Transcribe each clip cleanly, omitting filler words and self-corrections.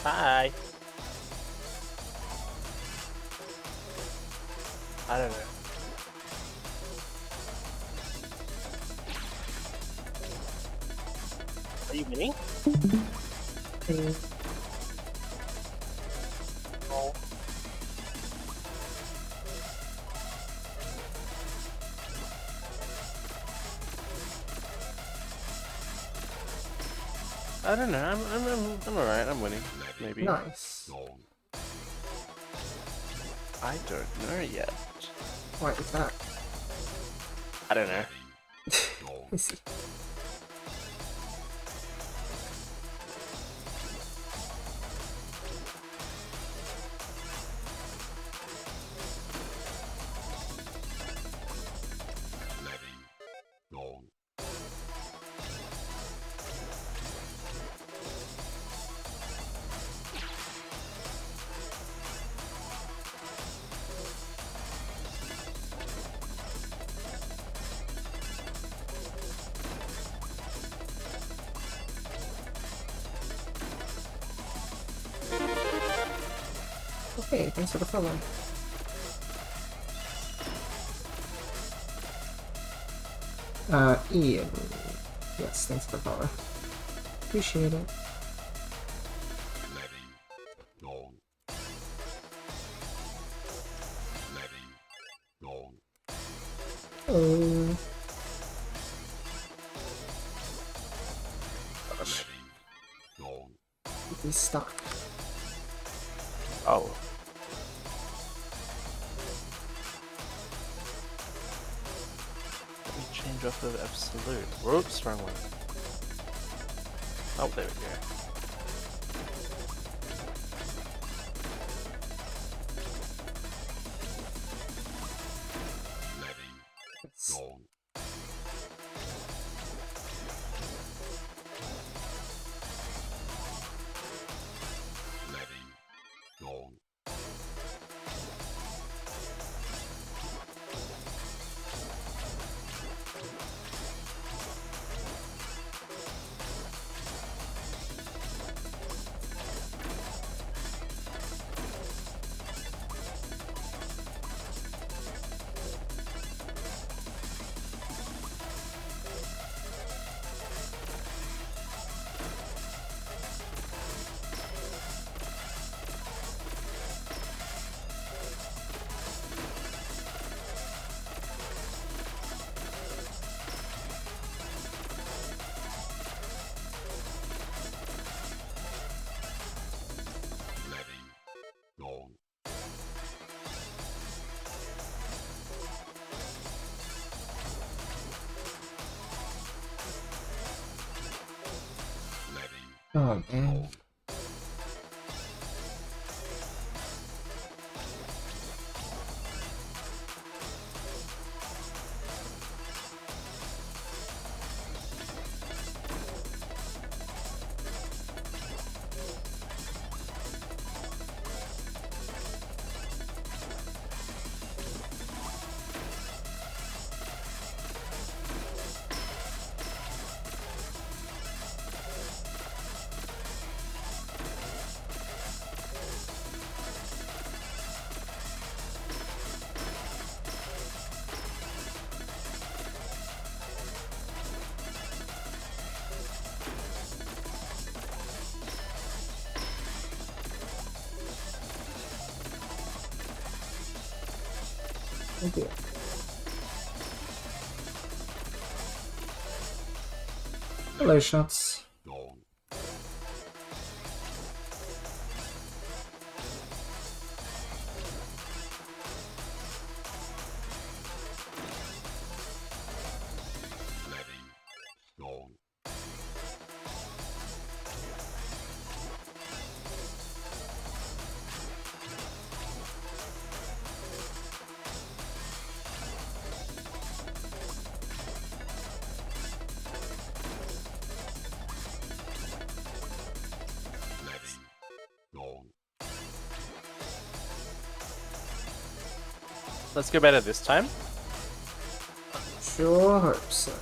Hi. I don't know. Are you winning? Oh. I don't know. I'm alright. I'm winning. Maybe. Nice. I don't know yet. What is that? I don't know. Let's see. Okay, thanks for the follow. Ian. Yes, thanks for the follow. Appreciate it. Oh. Gosh. He's stuck. Oh. Let me change off of absolute. Whoops, wrong one. Oh, there we go. Oh man. Oh dear. Hello, shots. Let's go better this time. Sure hope so.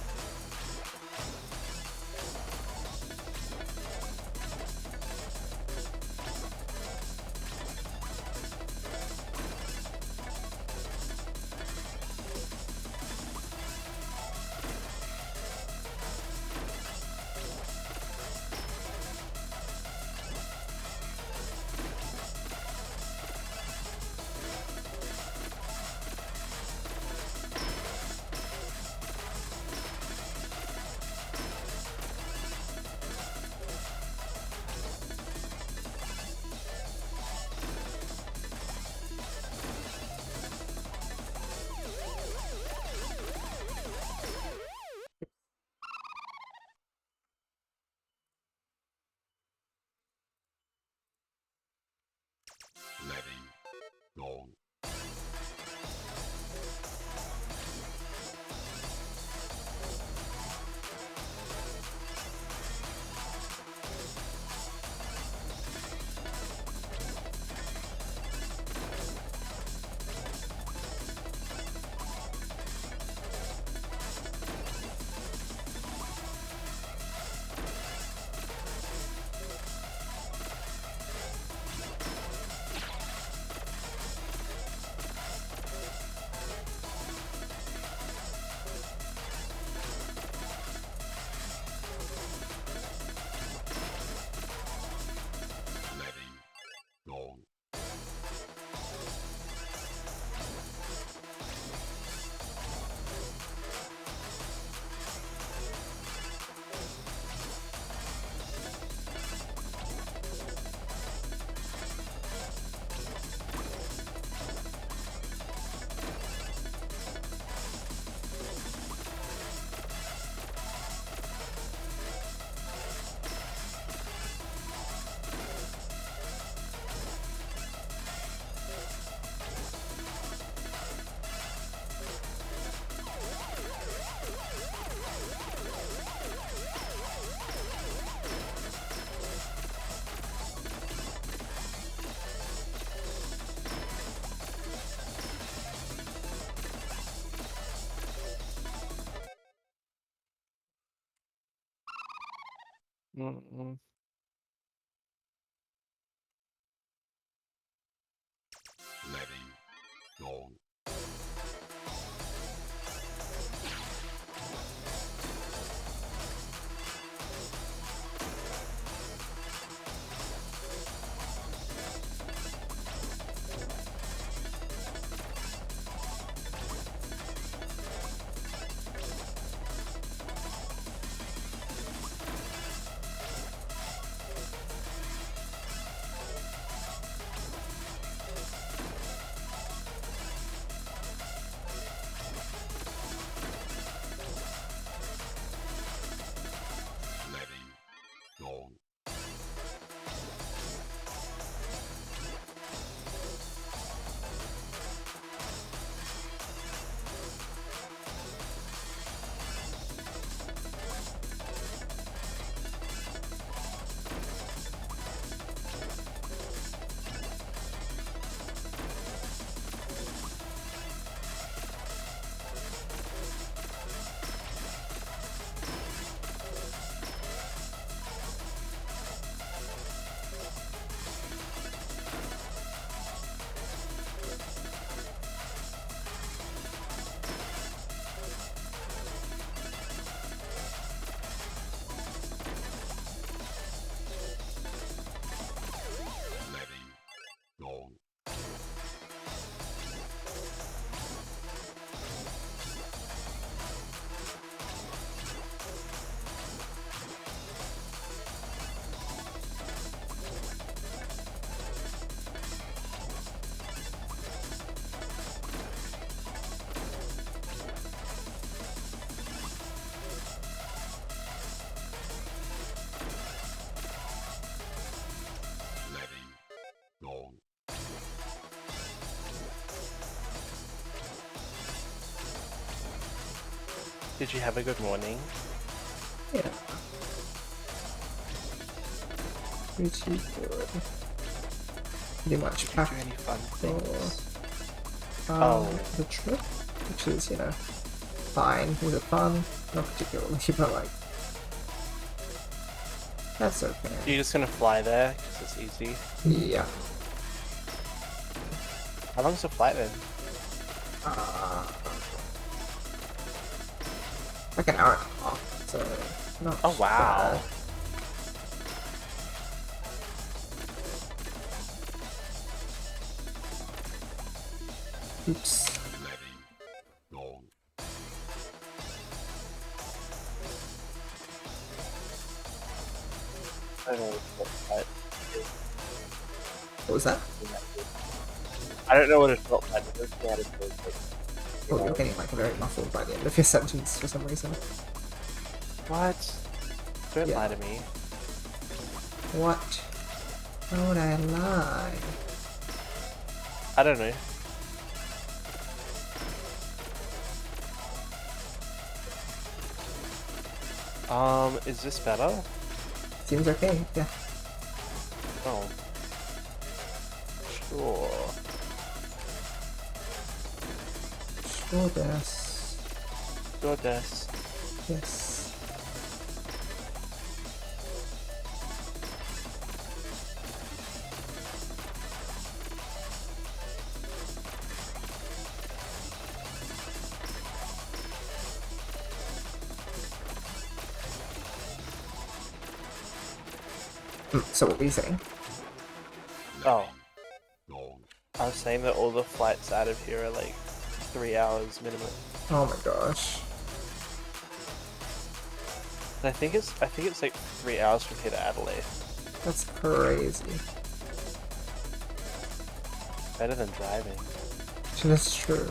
Mm-mm. Did you have a good morning? Yeah. Pretty good. Pretty much Did you do packed any fun for things? the trip, which is, you know, fine. Was it fun? Not particularly, but like, that's okay. You're just gonna fly there because it's easy. Yeah. How long's the flight then? Like an hour and a half, so not Oh wow. bad. Oops. I don't know what flight is. What was that? I don't know what a short flight is. I had a short flight. Oh, you're getting like very muffled by the end of your sentence for some reason. What? Don't Yeah. lie to me. What? How would I lie? I don't know. Is this better? Seems okay, yeah. Oh. Sure. Sure, yes. Sure, Des. Yes. So what were you saying? Oh. I was saying that all the flights out of here are like 3 hours minimum. Oh my gosh. And I think it's like 3 hours from here to Adelaide. That's crazy. Better than driving. That's true.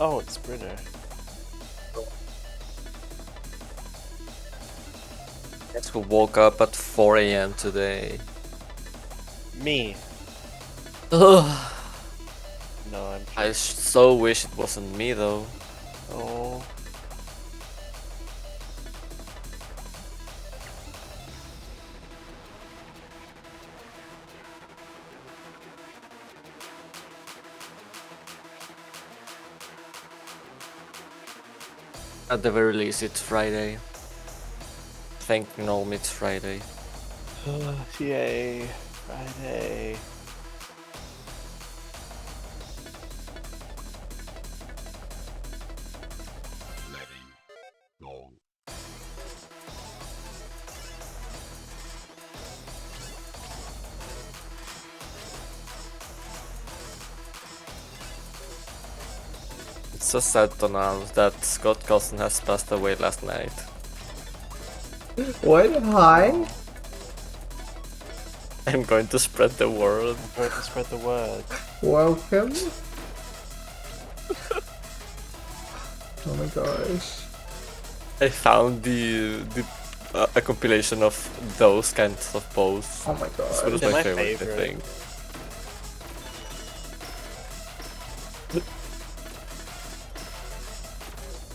Oh, it's Brunner. Guess who woke up at 4 a.m. today? Me. Ugh. No, I'm I so wish it wasn't me though. Oh. At the very least, it's Friday. Thank Gnome, it's Friday. Yay. Friday. It's just sad to announce that Scott Carlson has passed away last night. What? Hi? I'm going to spread the word. I'm going to spread the word. Welcome? Oh my gosh. I found a compilation of those kinds of posts. Oh my This one god. was They're my my favorite, I favorite. think.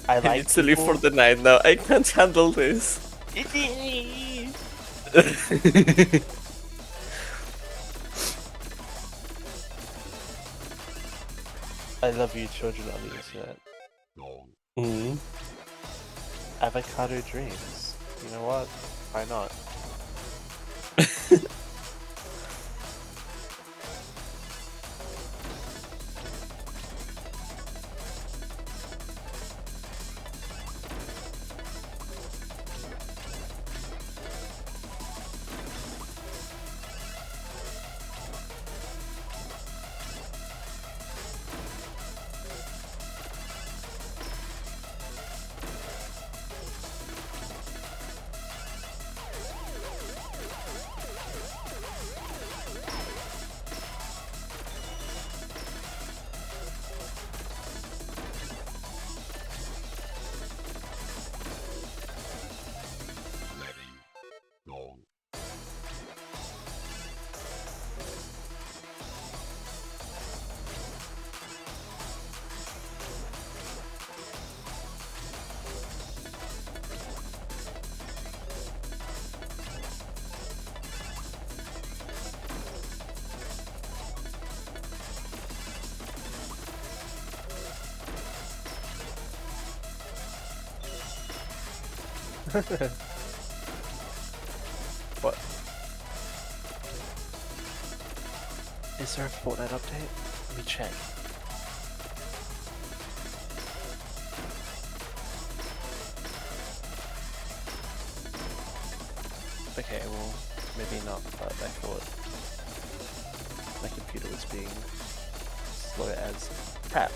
I I like need to leave for people- the night now. I can't handle this. I love you, children on the internet. Mm. Avocado dreams. You know what? Why not? What? Is there a Fortnite update? Let me check. Okay, well, maybe not, but I thought my computer was being slow as crap.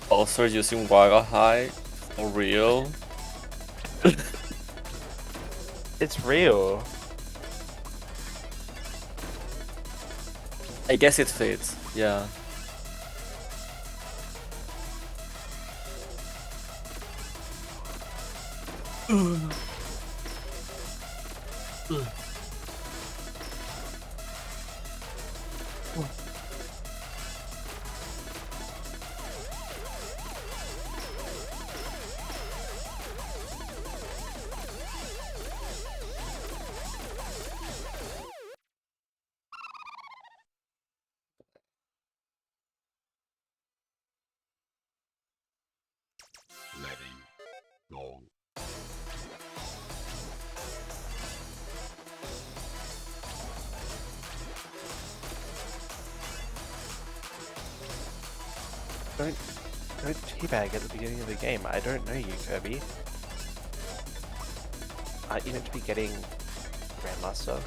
Also using Waga High for real. It's real. I guess it fits, yeah. Don't teabag at the beginning of the game. I don't know you, Kirby. Aren't you meant to be getting Grandmaster?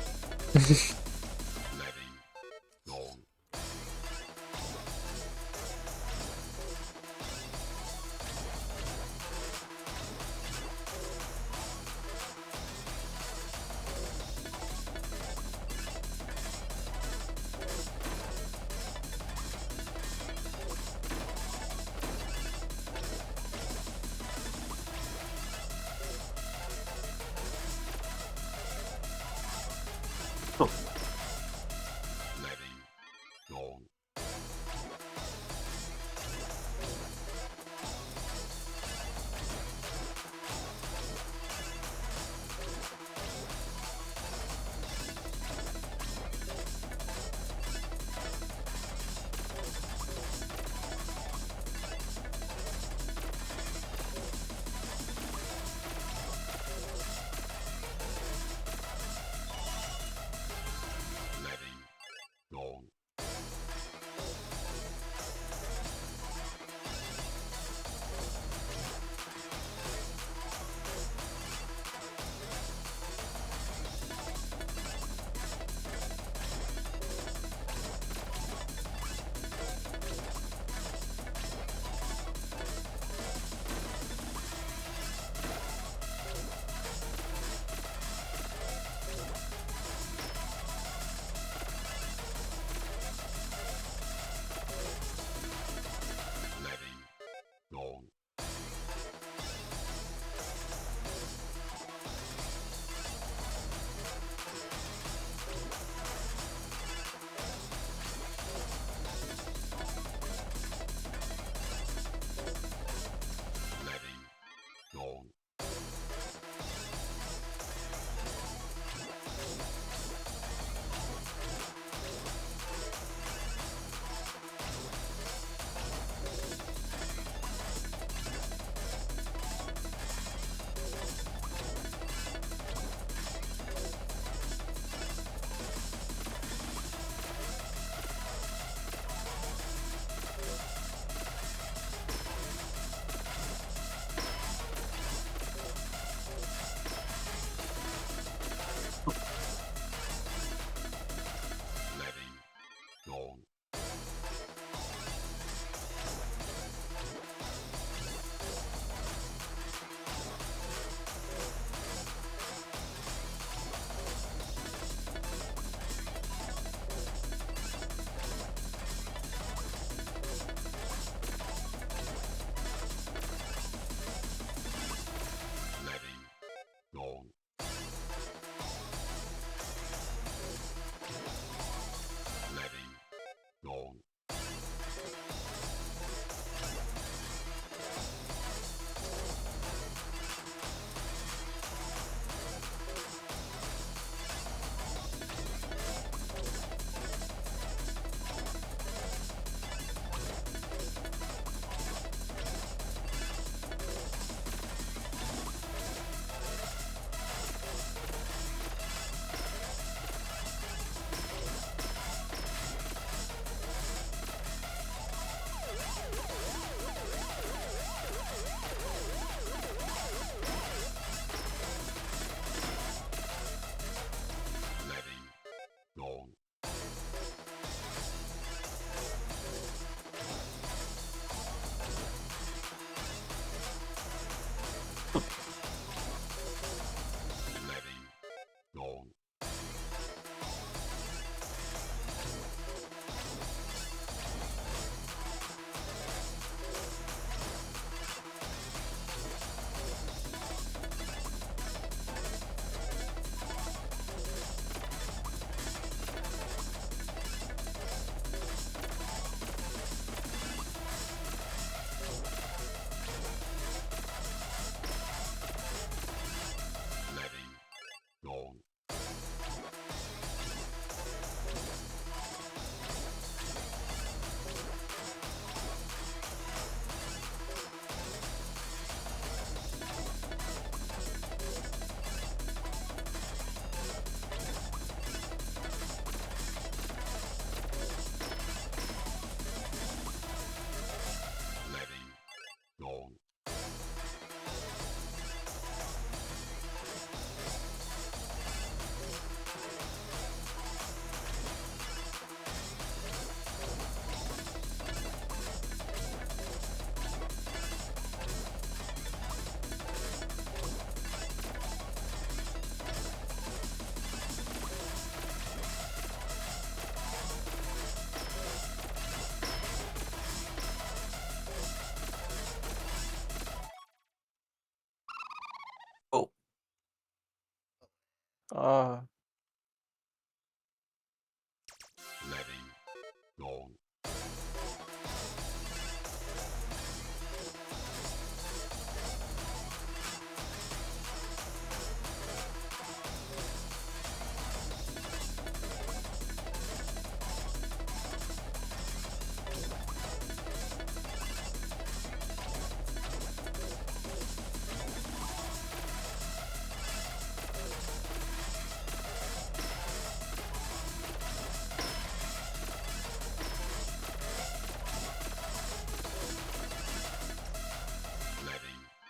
Oh,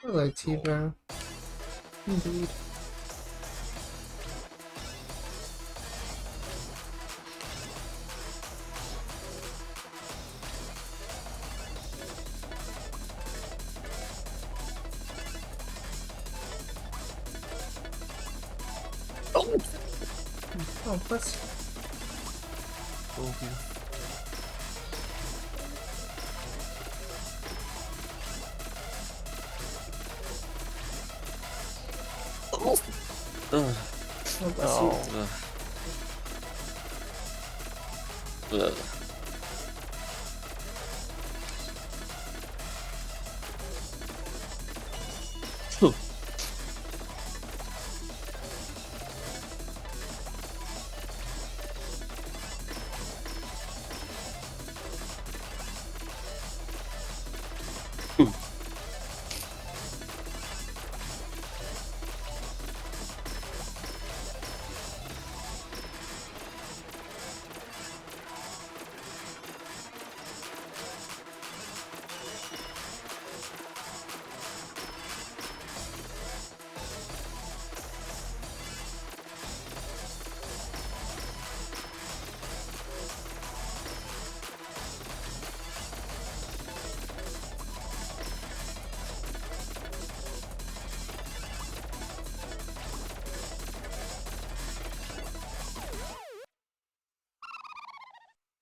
Hello, T-Bro. Indeed. Oh, plus. okay. Ugh. Oh, bless Oh, Ugh. Ugh.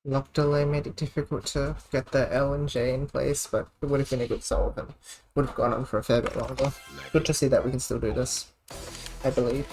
Lock delay made it difficult to get the L and J in place, but it would have been a good solve and would have gone on for a fair bit longer. Good to see that we can still do this, I believe.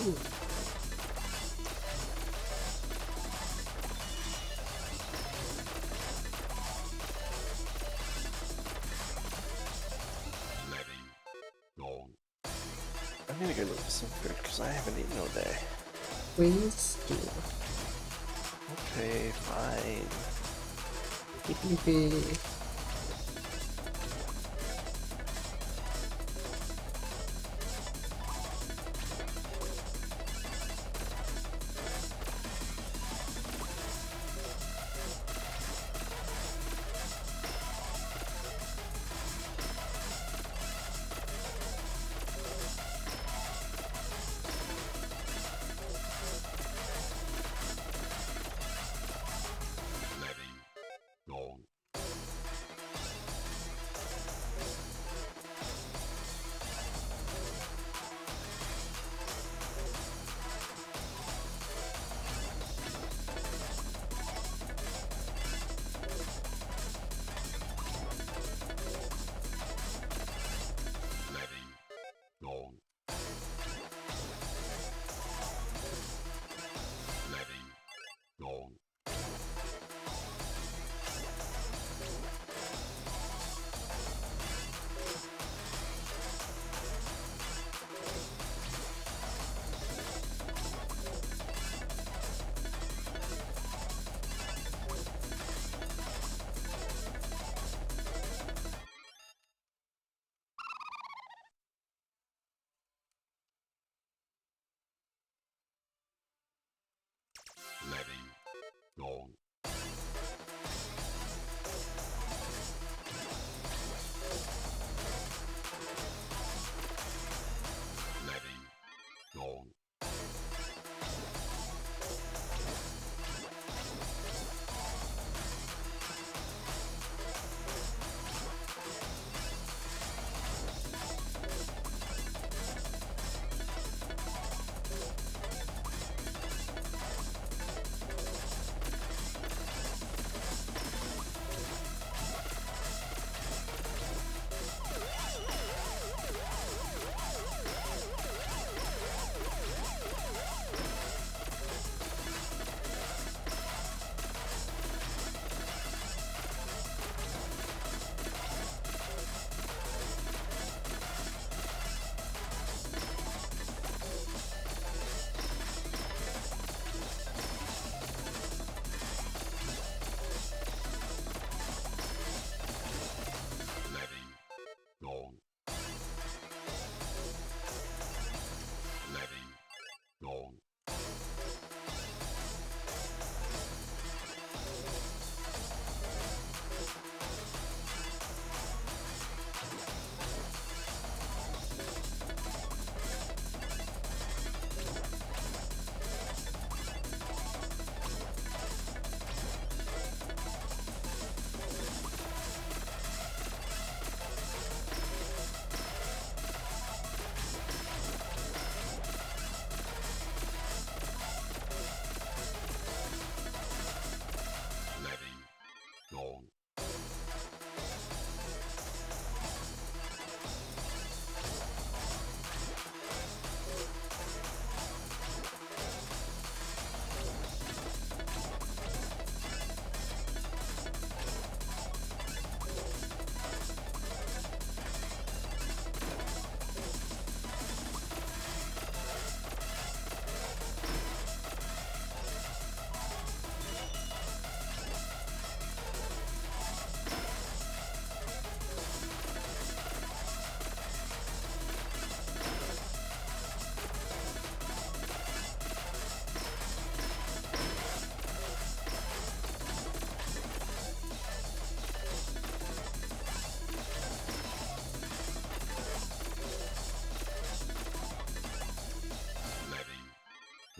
I need to go look for some food because I haven't eaten all day. Please do. Okay, fine. Yippee.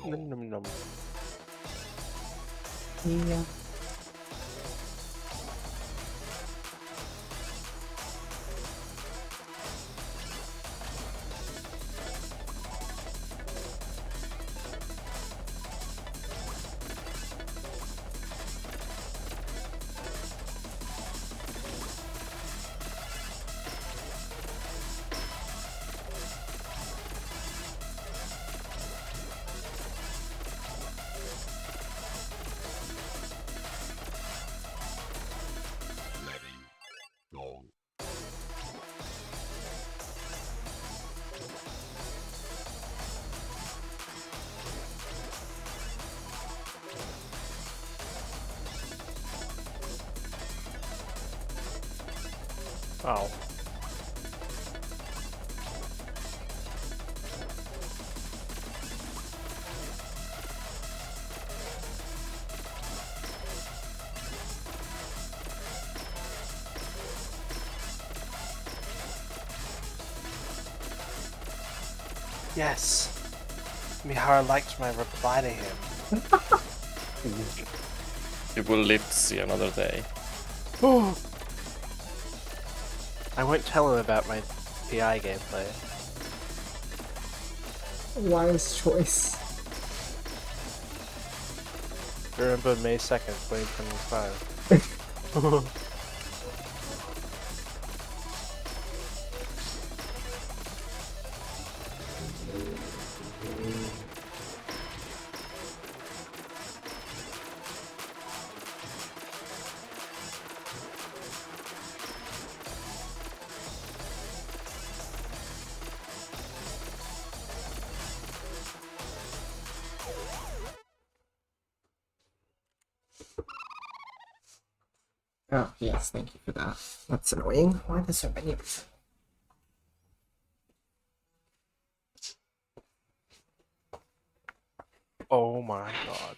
Nom nom nom. Yeah. Oh. Yes. Mihara liked my reply to him. You will live to see another day. I won't tell him about my PI gameplay. Wise choice. Remember May 2nd, 2025. Oh, yes, thank you for that. That's annoying. Why are there so many of them? Oh my god.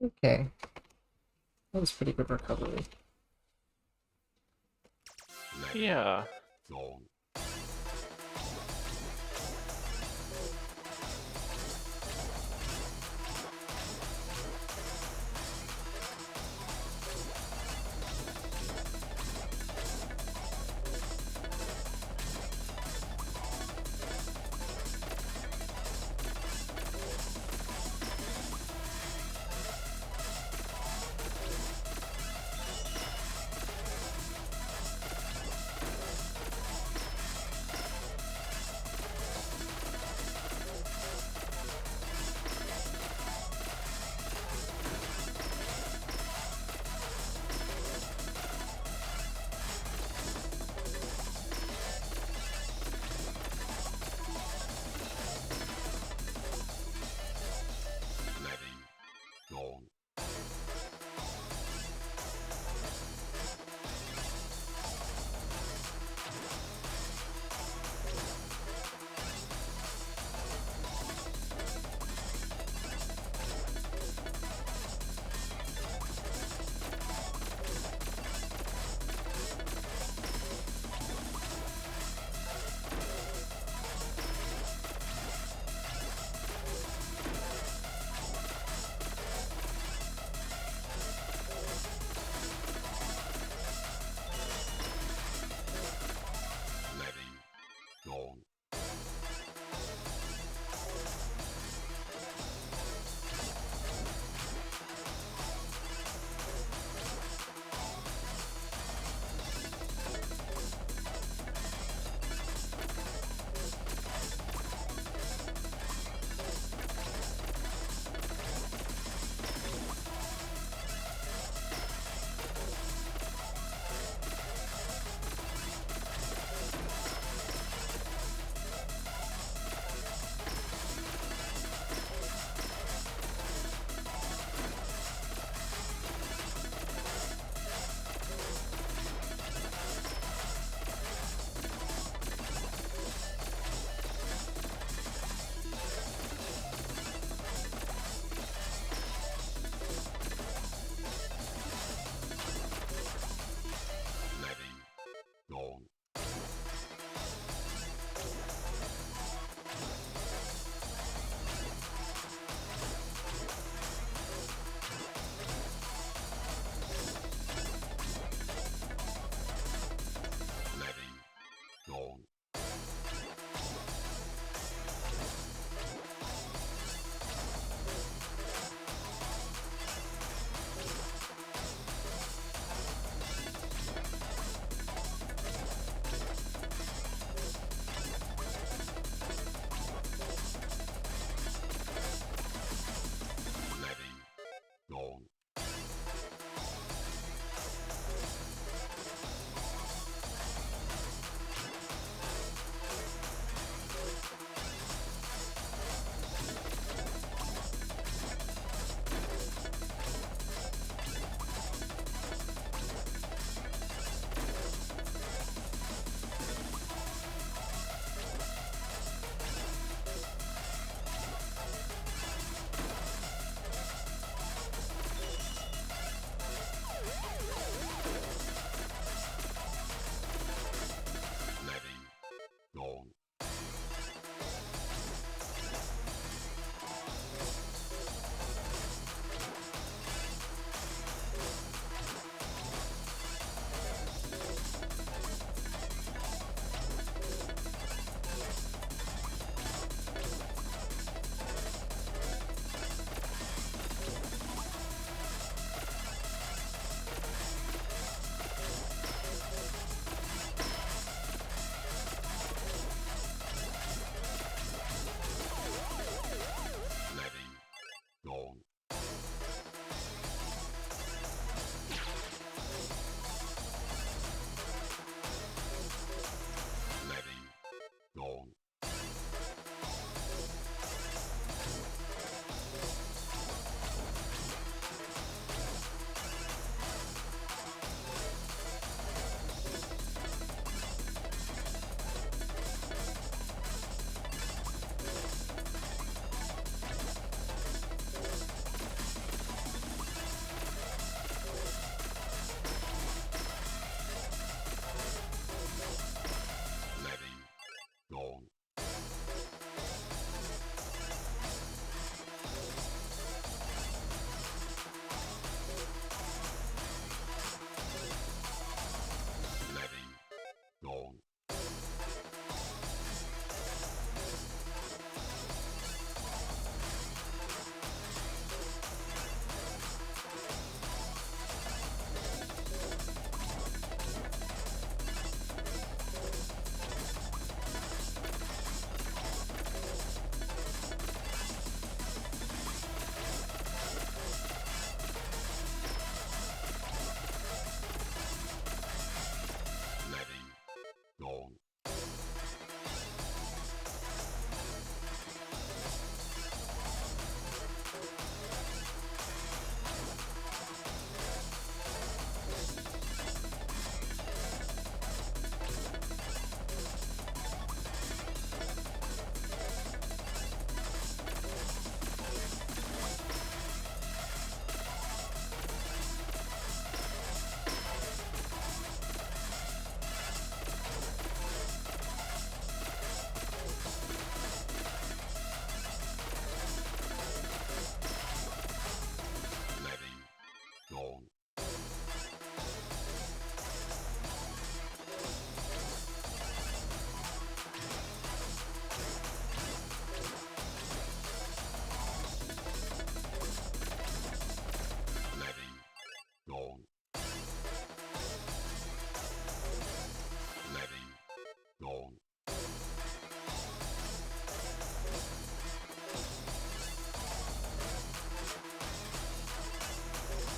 Okay. That was pretty good recovery. Yeah.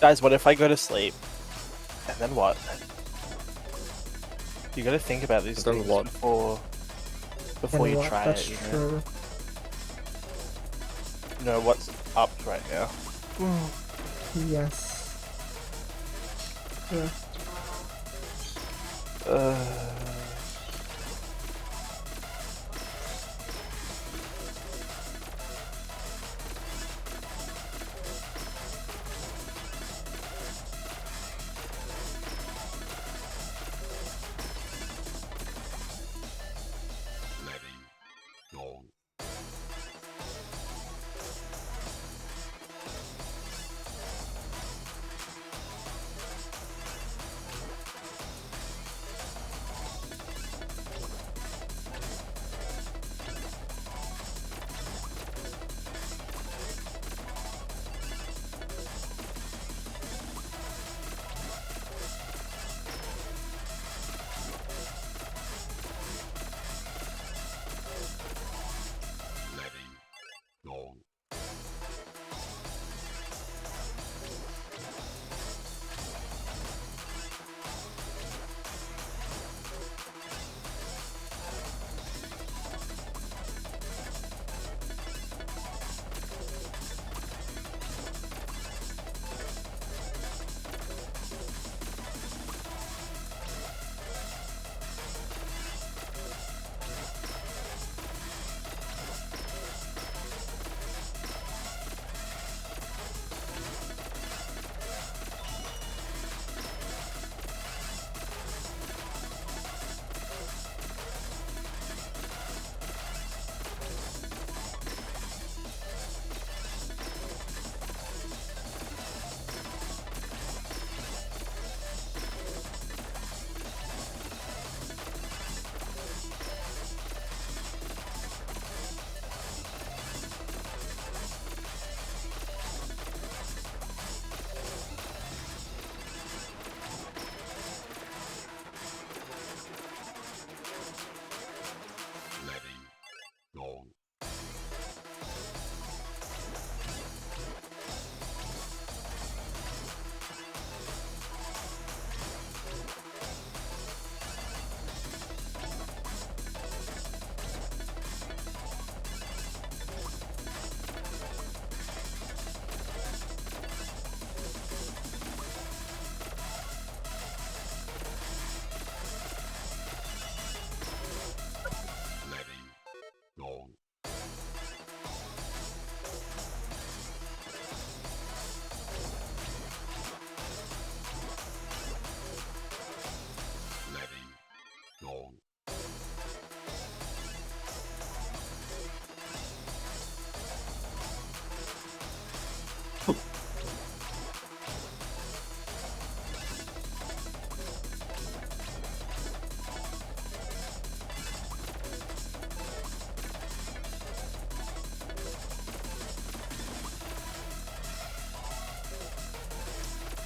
Guys, what if I go to sleep? And then what? You gotta think about these Then things what? before And you what? try That's it, you know? true. Know what's up right now. Yes. Yeah.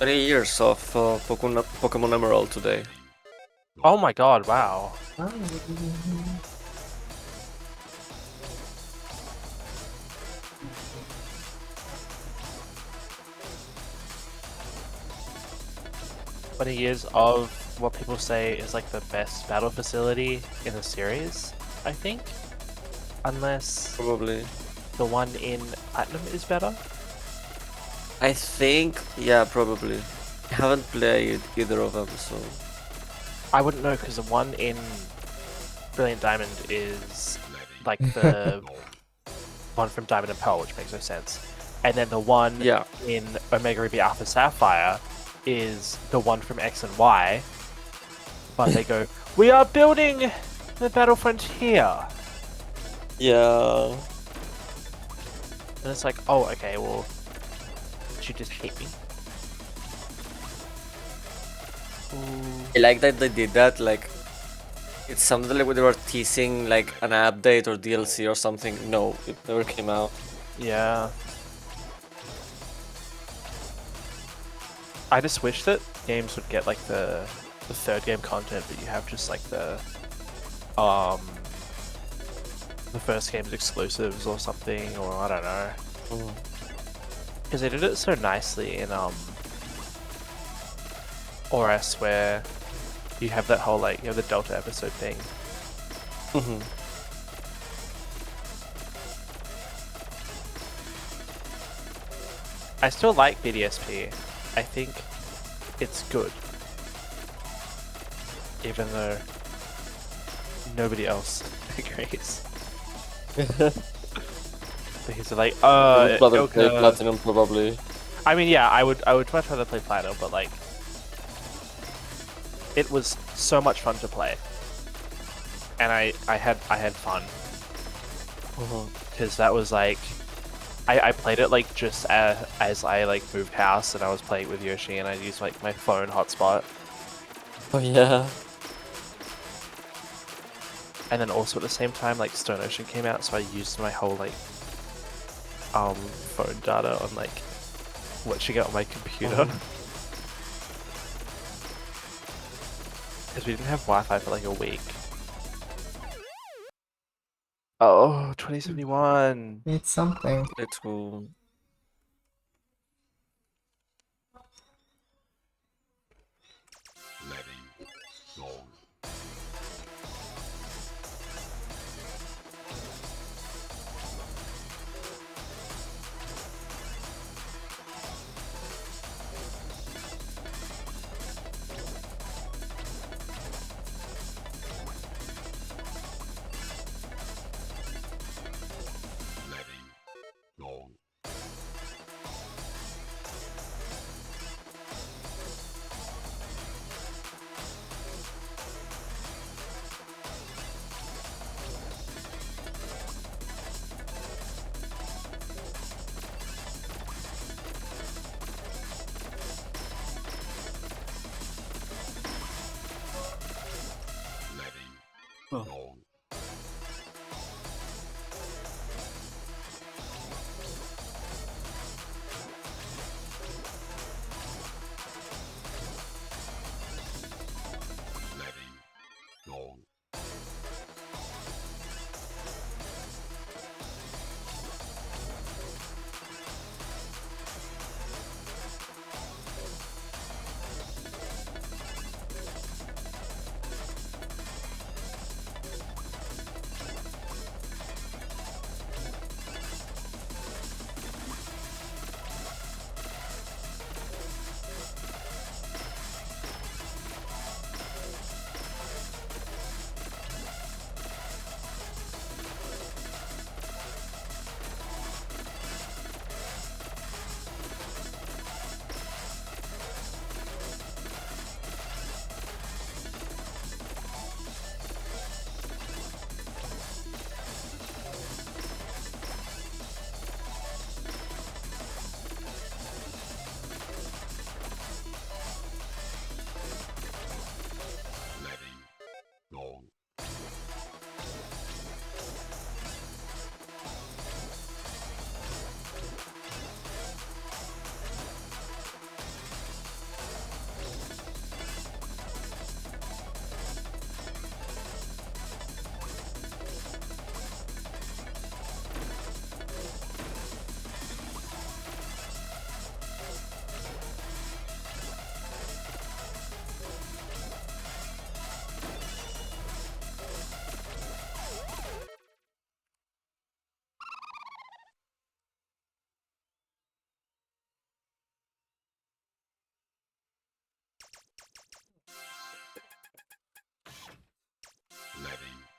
Years of Pokemon Emerald today. Oh my god, wow. Twenty years of what people say is like the best battle facility in the series, I think. Unless Probably. the one in Platinum is better. I think, yeah, probably. I haven't played either of them, so... I wouldn't know because the one in Brilliant Diamond is like the one from Diamond and Pearl, which makes no sense. And then the one Yeah. in Omega Ruby Alpha Sapphire is the one from X and Y. But they go, we are building the battlefront here. Yeah. And it's like, oh, okay, well, you just hate me. Ooh. I like that they did that, like... It sounded like they were teasing, like, an update or DLC or something. No, it never came out. Yeah. I just wish that games would get like the third game content, but you have just like the first game's exclusives or something, or I don't know. Because they did it so nicely in or S where you have that whole like you have the Delta episode thing. I still like BDSP. I think it's good, even though nobody else agrees. Because they're like, I would rather play Ilka... Platinum probably. I mean, yeah, I would much rather play Platinum, but like, it was so much fun to play, and I had fun because that was like, I played it like just as I like moved house and I was playing with Yoshi and I used like my phone hotspot, Oh yeah. and then also at the same time like Stone Ocean came out, so I used my whole like phone data on like watching it on my computer. Because we didn't have Wi-Fi for like a week. Oh, 2071. It's something. Let's go.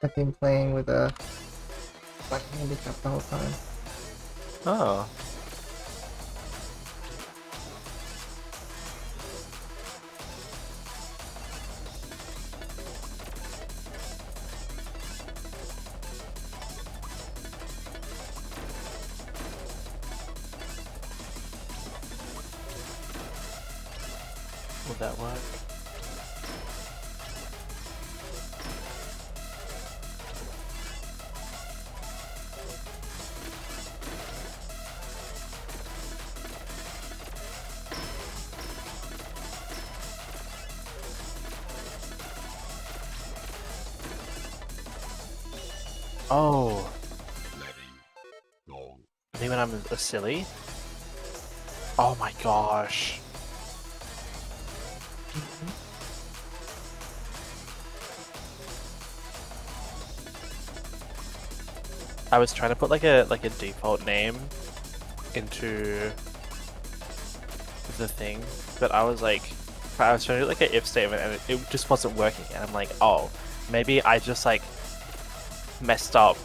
I've been playing with a black handicap the whole time. Oh. Would that work? Oh. I think when I'm a silly. Oh my gosh. I was trying to put like a default name into the thing, but I was trying to do like an if statement and it just wasn't working, and I'm like, oh, maybe I just like messed up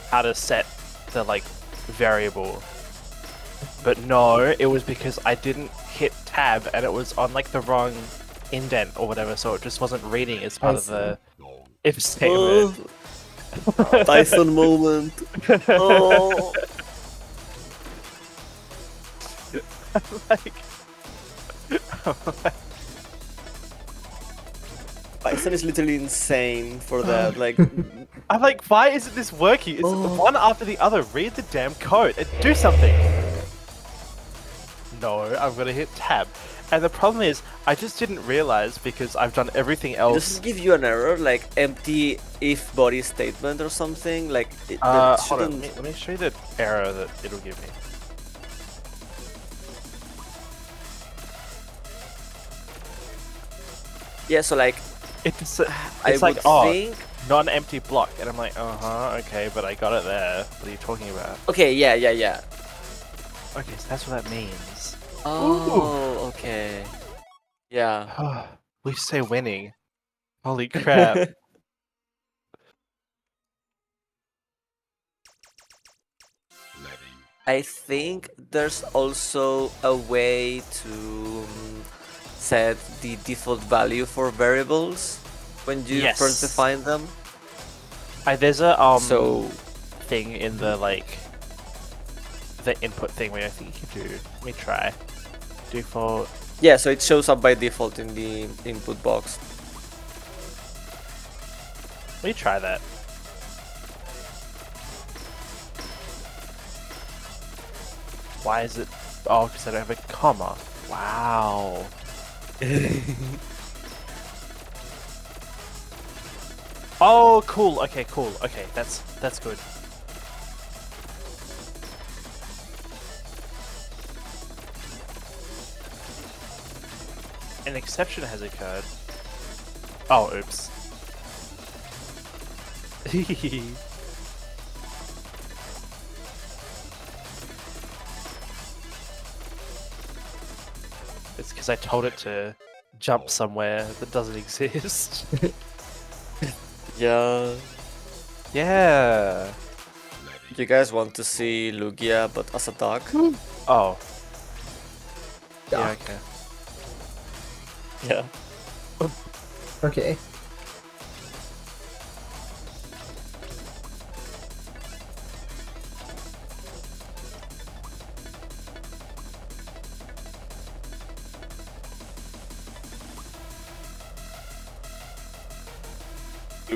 how to set the like variable. But no, it was because I didn't hit tab and it was on like the wrong indent or whatever, so it just wasn't reading as part of the if statement. Tyson moment. Oh. Like, Tyson is literally insane for that. Like, I'm like, why isn't this working? It's one after the other. Read the damn code and do something. No, I'm gonna hit tab. And the problem is, I just didn't realize because I've done everything else. does it give you an error, like empty if body statement or something? Like, it Hold on, shouldn't. let me show you the error that it'll give me. Yeah, so like, It's I like, would oh, think. non-empty block, and I'm like, okay, but I got it there. What are you talking about? Okay, yeah. Okay, so that's what that means. Oh, okay. Yeah. We say winning. Holy crap. I think there's also a way to set the default value for variables when you Yes. first define them. There's a So thing in the like the input thing where I think you can do. Let me try. Default. yeah, so it shows up by default in the input box. Let me try that. Why is it? Oh, because I don't have a comma. Wow. Oh, cool. Okay, cool. Okay, that's good. An exception has occurred. Oh, oops. It's because I told it to jump somewhere that doesn't exist. Yeah. Yeah. You guys want to see Lugia but as a dog? Oh. Yeah. Yeah, okay. Yeah. Okay.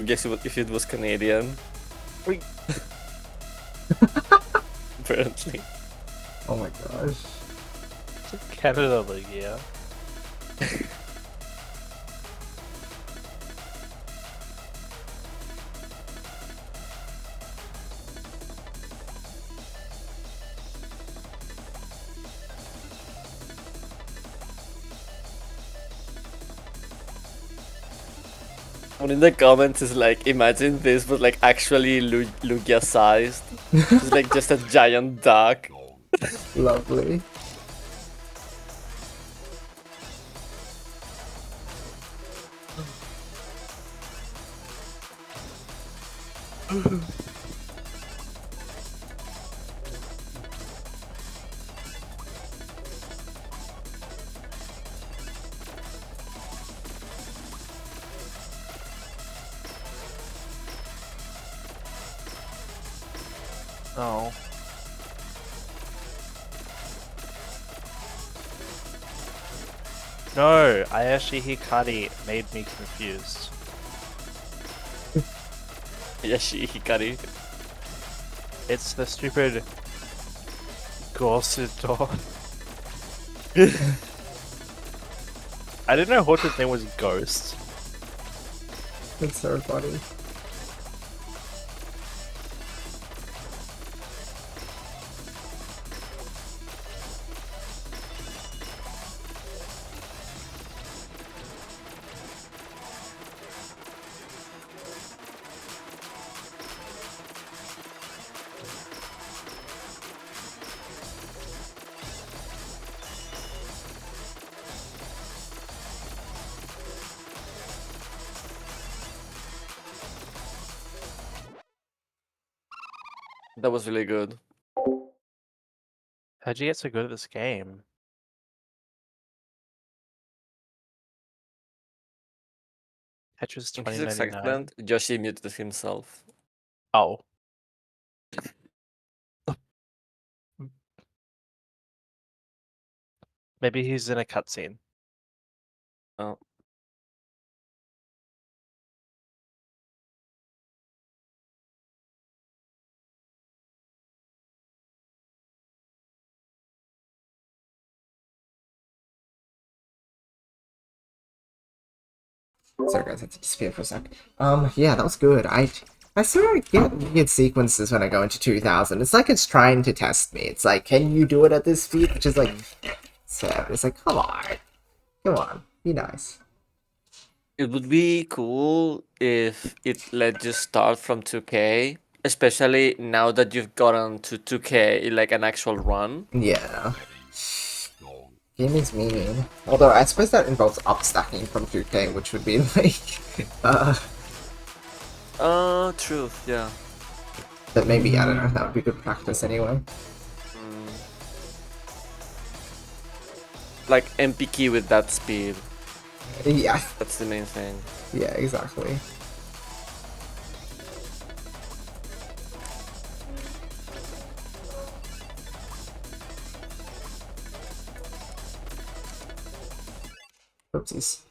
Guess if it was Canadian. Wait. Apparently. Oh my gosh. It's a Canada League, yeah. One in the comments is like, imagine this, but like actually Lugia sized. It's like just a giant duck. Lovely. Oh. No, Ayashi Hikari made me confused. Yoshi Hikari. It's the stupid Gorsudo. I didn't know Horton's name was Ghost. It's her body. That was really good. How'd you get so good at this game? Tetris In his 2099. excitement, Yoshi muted himself. Oh. Maybe he's in a cutscene. Oh. Sorry guys, I had to disappear for a sec. Yeah, that was good. I sort of get weird sequences when I go into 2000. It's like it's trying to test me. It's like, can you do it at this speed? Which is like, 7. It's like, come on, be nice. It would be cool if it let you start from 2K, especially now that you've gotten to 2K, like an actual run. Yeah. Gaming's mean. Although I suppose that involves upstacking from 2K, which would be like, Truth, yeah. but maybe, I don't know, that would be good practice anyway. Like MPK with that speed. Yeah. That's the main thing. Yeah, exactly. Oopsies.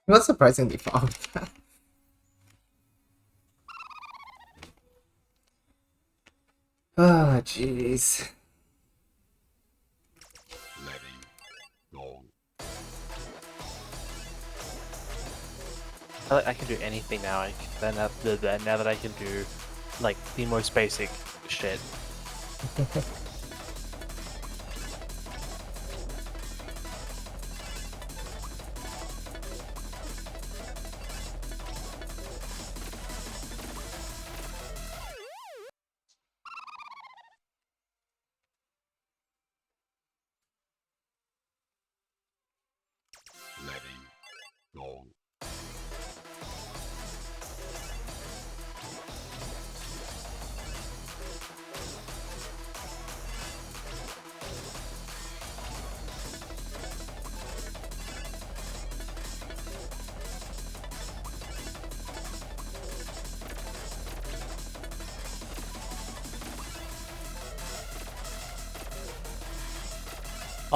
It was surprisingly fun. Ah, jeez. I can do anything now. Now that I can do, like, the most basic shit.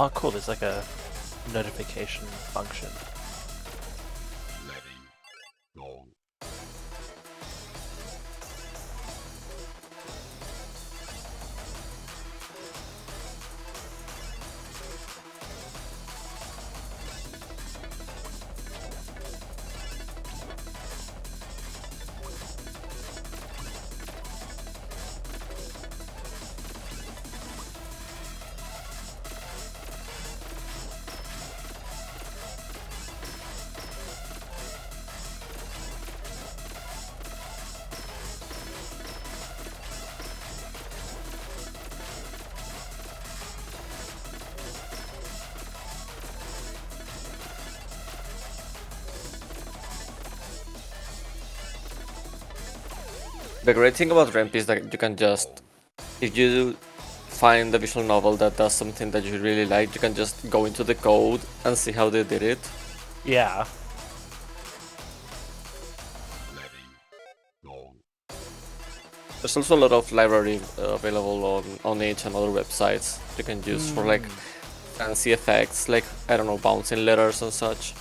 Oh, cool. There's like a notification function. The great thing about Ramp is that you can just, if you find a visual novel that does something that you really like, you can just go into the code and see how they did it. Yeah. There's also a lot of library available on it and other websites you can use for like fancy effects, like, I don't know, bouncing letters and such.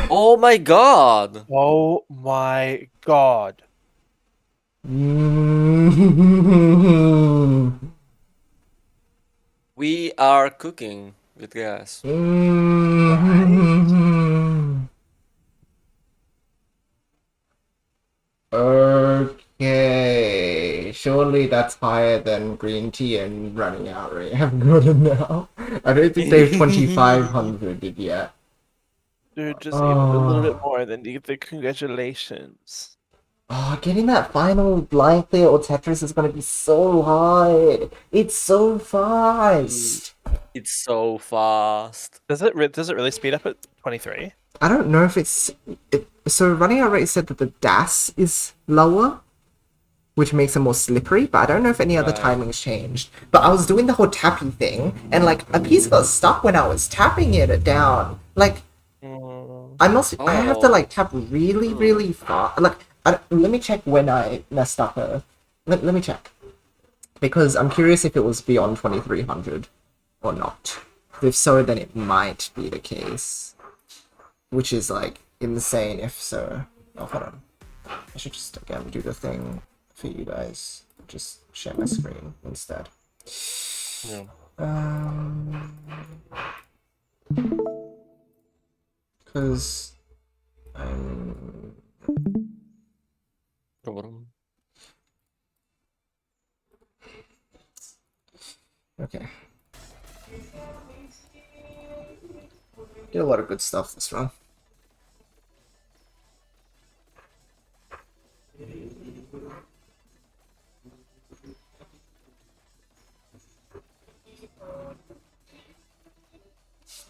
Oh my god! Oh my god. We are cooking with gas. Okay, surely that's higher than green tea and running out rate. I've got it now. I don't think they've 2500 yet. Dude, just even a little bit more than the congratulations. Oh, getting that final blind clear or Tetris is gonna be so hard. It's so fast. It's so fast. Does it really speed up at 23? I don't know if it's... so running out rate said that the DAS is lower, which makes it more slippery, but I don't know if any other timings changed. But I was doing the whole tapping thing, and like a piece got stuck when I was tapping it down. Like, I have to like tap really, really fast. Like, let me check when I messed up. Let me check, because I'm curious if it was beyond 2300 or not. If so, then it might be the case, which is like insane. If so, oh, hold on. I should just again do the thing for you guys. Just share my screen instead. Yeah. Because I'm No problem. okay. Get a lot of good stuff this run.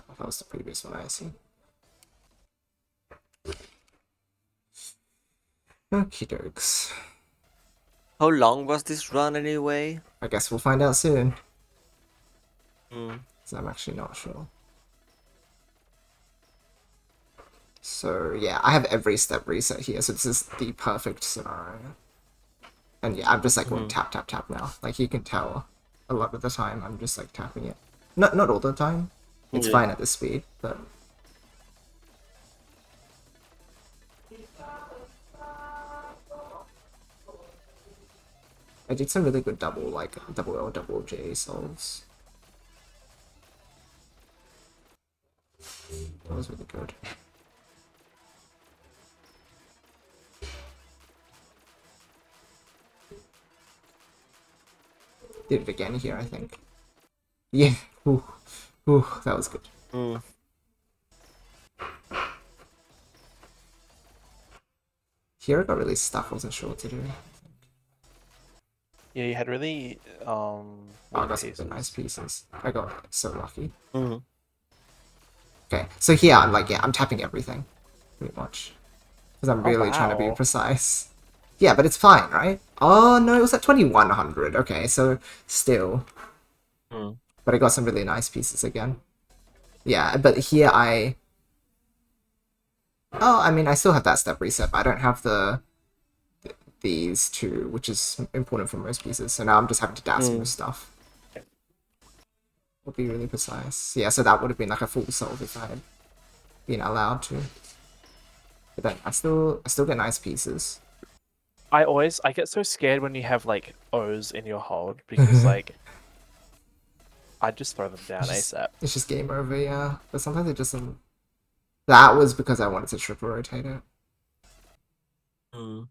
Oh, that was the previous one, I assume. Okie dokes. How long was this run anyway? I guess we'll find out soon. Hmm. Because I'm actually not sure. So yeah, I have every step reset here, so this is the perfect scenario. And yeah, I'm just like going tap tap tap now. Like you can tell a lot of the time I'm just like tapping it. Not all the time. It's Yeah. fine at this speed, but I did some really good double L, double J solves. That was really good. Did it again here, I think. Yeah. Ooh. Ooh, that was good. Hmm. Here I got really stuck, I wasn't sure what to do. Yeah, you had really Oh, I weird got some pieces. nice pieces. I got so lucky. Hmm. Okay, so here I'm like, yeah, I'm tapping everything. Pretty much. Because I'm Oh, really trying to be wow. precise. Yeah, but it's fine, right? Oh, no, it was at 2100. Okay, so still. Hmm. But I got some really nice pieces again. Yeah, but here I... Oh, I mean, I still have that step reset, but I don't have these two, which is important for most pieces. So now I'm just having to dash most stuff. Would be really precise. Yeah, so that would have been like a full solve if I had been allowed to. But then I still get nice pieces. I get so scared when you have like O's in your hold because like I just throw them down ASAP. It's just game over, yeah. But sometimes it just doesn't... That was because I wanted to triple rotate it. Hmm.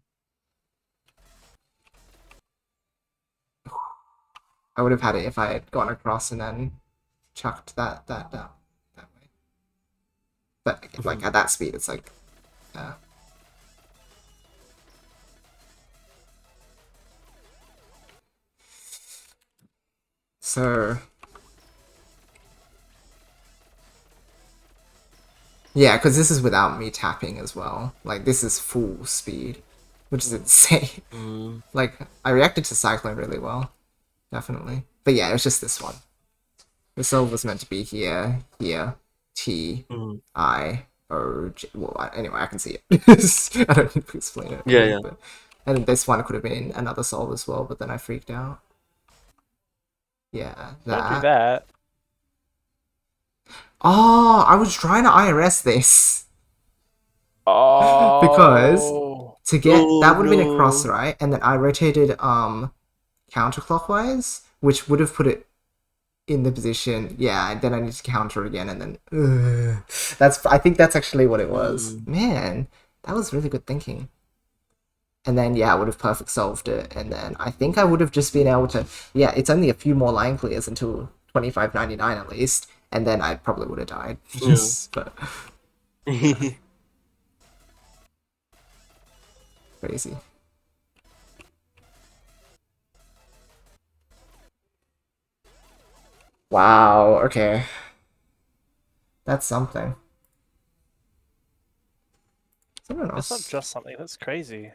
I would have had it if I had gone across and then chucked that way. But like at that speed, it's like, so yeah, because this is without me tapping as well. Like this is full speed, which is insane. Hmm. Like I reacted to Cyclone really well, definitely. But yeah, it was just this one. The solve was meant to be here, here, T, Hmm. I, O, J. Well, anyway, I can see it. I don't need to explain it. Yeah, yeah. But, and this one could have been another solve as well, but then I freaked out. Yeah, Don't do that. that. Oh, I was trying to IRS this. Because Oh. to get Oh, that would have been a cross, no. right? And then I rotated counterclockwise, which would have put it in the position. Yeah, and then I need to counter again, and then I think that's actually what it was. Man, that was really good thinking. And then yeah, I would have perfect solved it, and then I think I would have just been able to. Yeah, it's only a few more line clears until 25.99 at least, and then I probably would have died. But crazy. Wow. Okay. That's something. Someone That's not else. just something, that's crazy.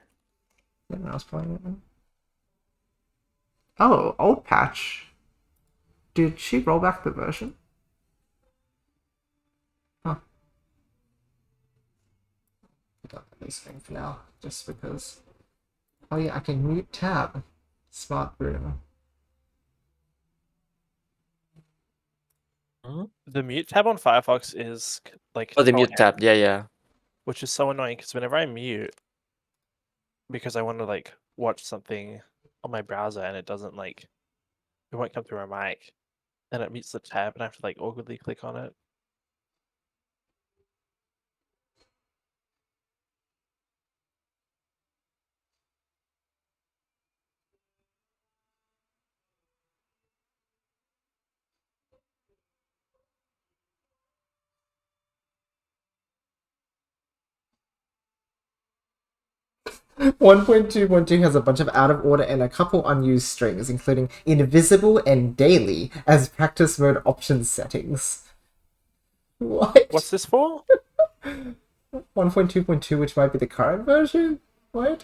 Someone else playing it. Oh, old patch. Did she roll back the version? Huh. Put up this thing for now, just because. Oh yeah, I can mute tab. Smart brew. The mute tab on Firefox is like Oh, the so mute tab. Yeah, yeah. which is so annoying because whenever I mute, because I want to like watch something on my browser and it doesn't like, it won't come through my mic. and it meets the tab, and I have to like awkwardly click on it. One 1.2.2 has a bunch of out of order and a couple unused strings, including invisible and daily as practice mode option settings. What? What's this for? 1.2.2, which might be the current version? What?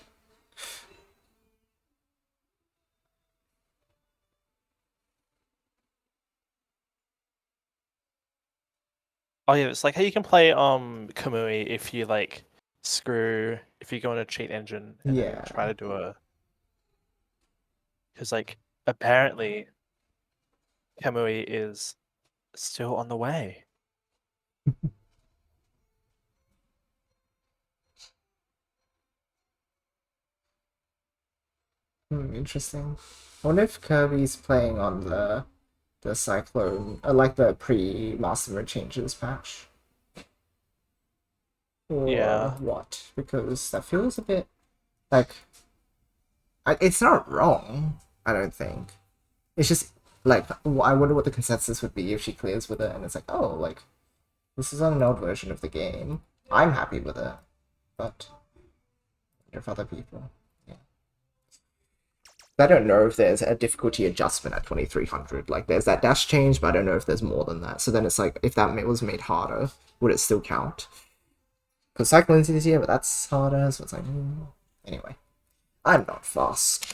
Oh yeah, it's like how you can play Kamui if you like if you go on a cheat engine and then Yeah. try to do a, because like apparently Kamui is still on the way. Interesting. I wonder if Kirby's playing on the Cyclone, like the pre-Master Mode Changes patch. Or Yeah. what? Because that feels a bit like it's not wrong. I don't think. It's just like I wonder what the consensus would be if she clears with it, and it's like, oh, like this is on an old version of the game. I'm happy with it, but if other people, yeah. I don't know if there's a difficulty adjustment at 2300. Like there's that dash change, but I don't know if there's more than that. So then it's like, if that was made harder, would it still count? Because Cyclone's easier, but that's harder, so it's like, anyway. I'm not fast.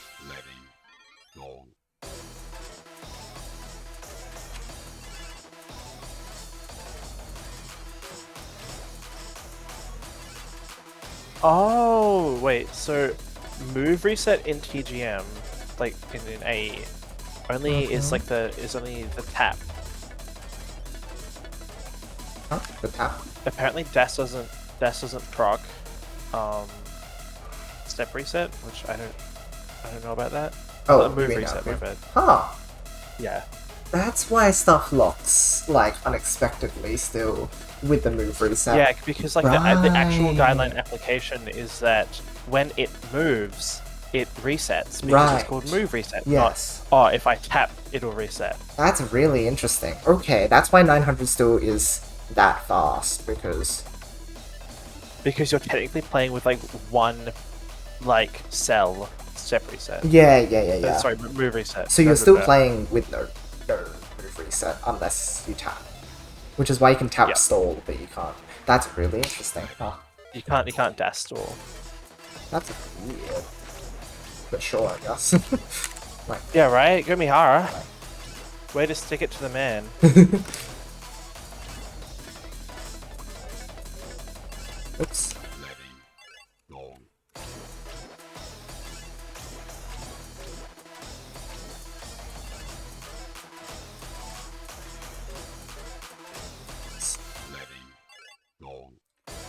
Oh wait, so move reset in TGM, like in AE, only is like only the tap. Huh? The tap? Apparently dash doesn't proc step reset, which I don't know about that. Oh, move reset, my bad. Huh. Yeah. That's why stuff locks, like, unexpectedly still with the move reset. Yeah, because like the actual guideline application is that when it moves, it resets because it's called move reset. Yes. Not, oh, if I tap, it'll reset. That's really interesting. Okay, that's why 900 still is that fast, because you're technically playing with like one like cell step reset. Yeah. Sorry, move reset. So you're still playing with no move reset unless you tap, which is why you can tap stall, but you can't. That's really interesting. Huh. You can't dash stall. That's weird, but sure, I guess. Like, yeah, right. Gomihara. Way to stick it to the man. Oops.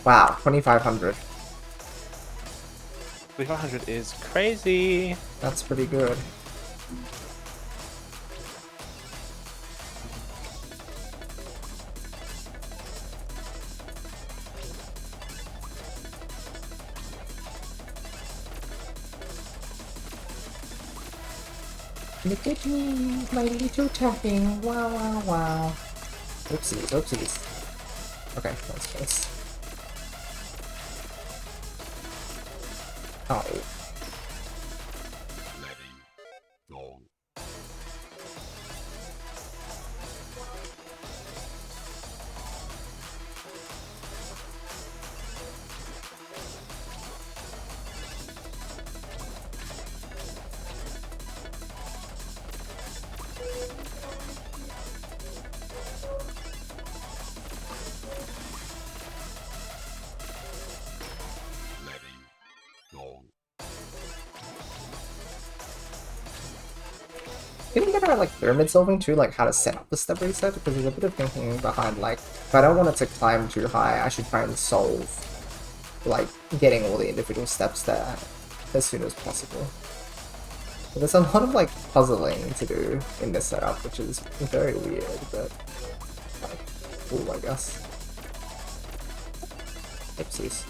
Wow, 2500. 2500 is crazy. That's pretty good. Look at me, my little tapping. Wow, wow, wow. Oopsies. Okay, that's nice. Oh. Getting better at like pyramid solving too, like how to set up the step reset, because there's a bit of thinking behind like, if I don't want it to climb too high, I should try and solve like getting all the individual steps there as soon as possible. There's a lot of like puzzling to do in this setup, which is very weird, but like, cool, I guess. Oopsies.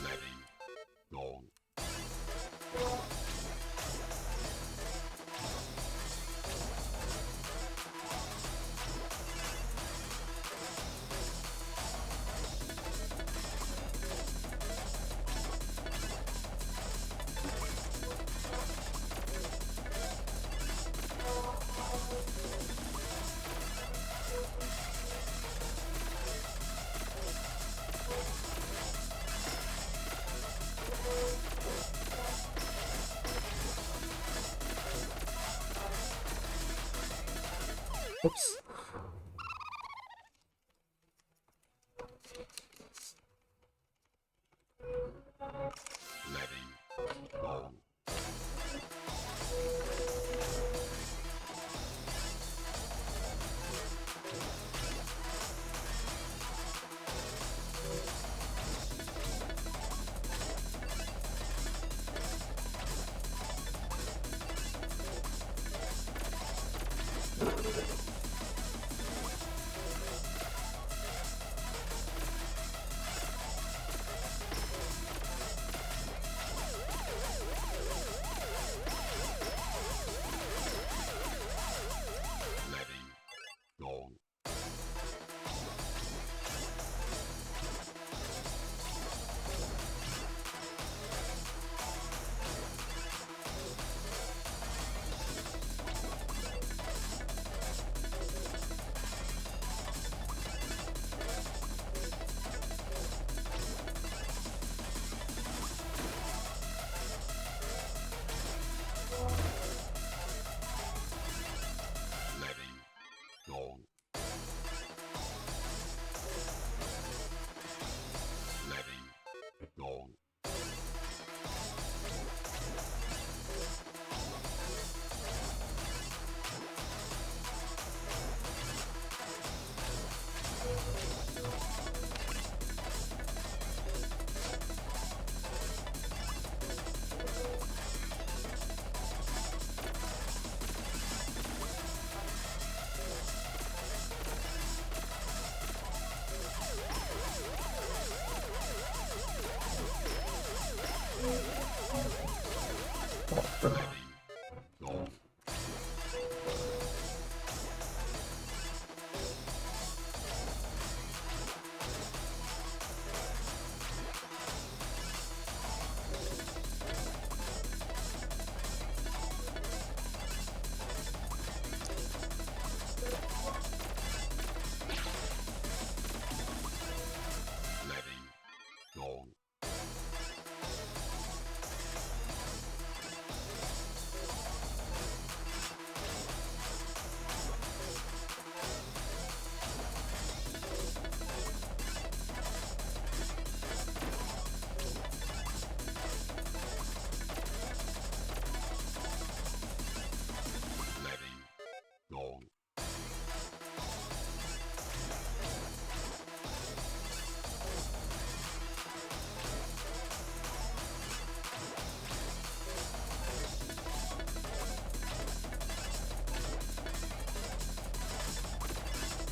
Oops.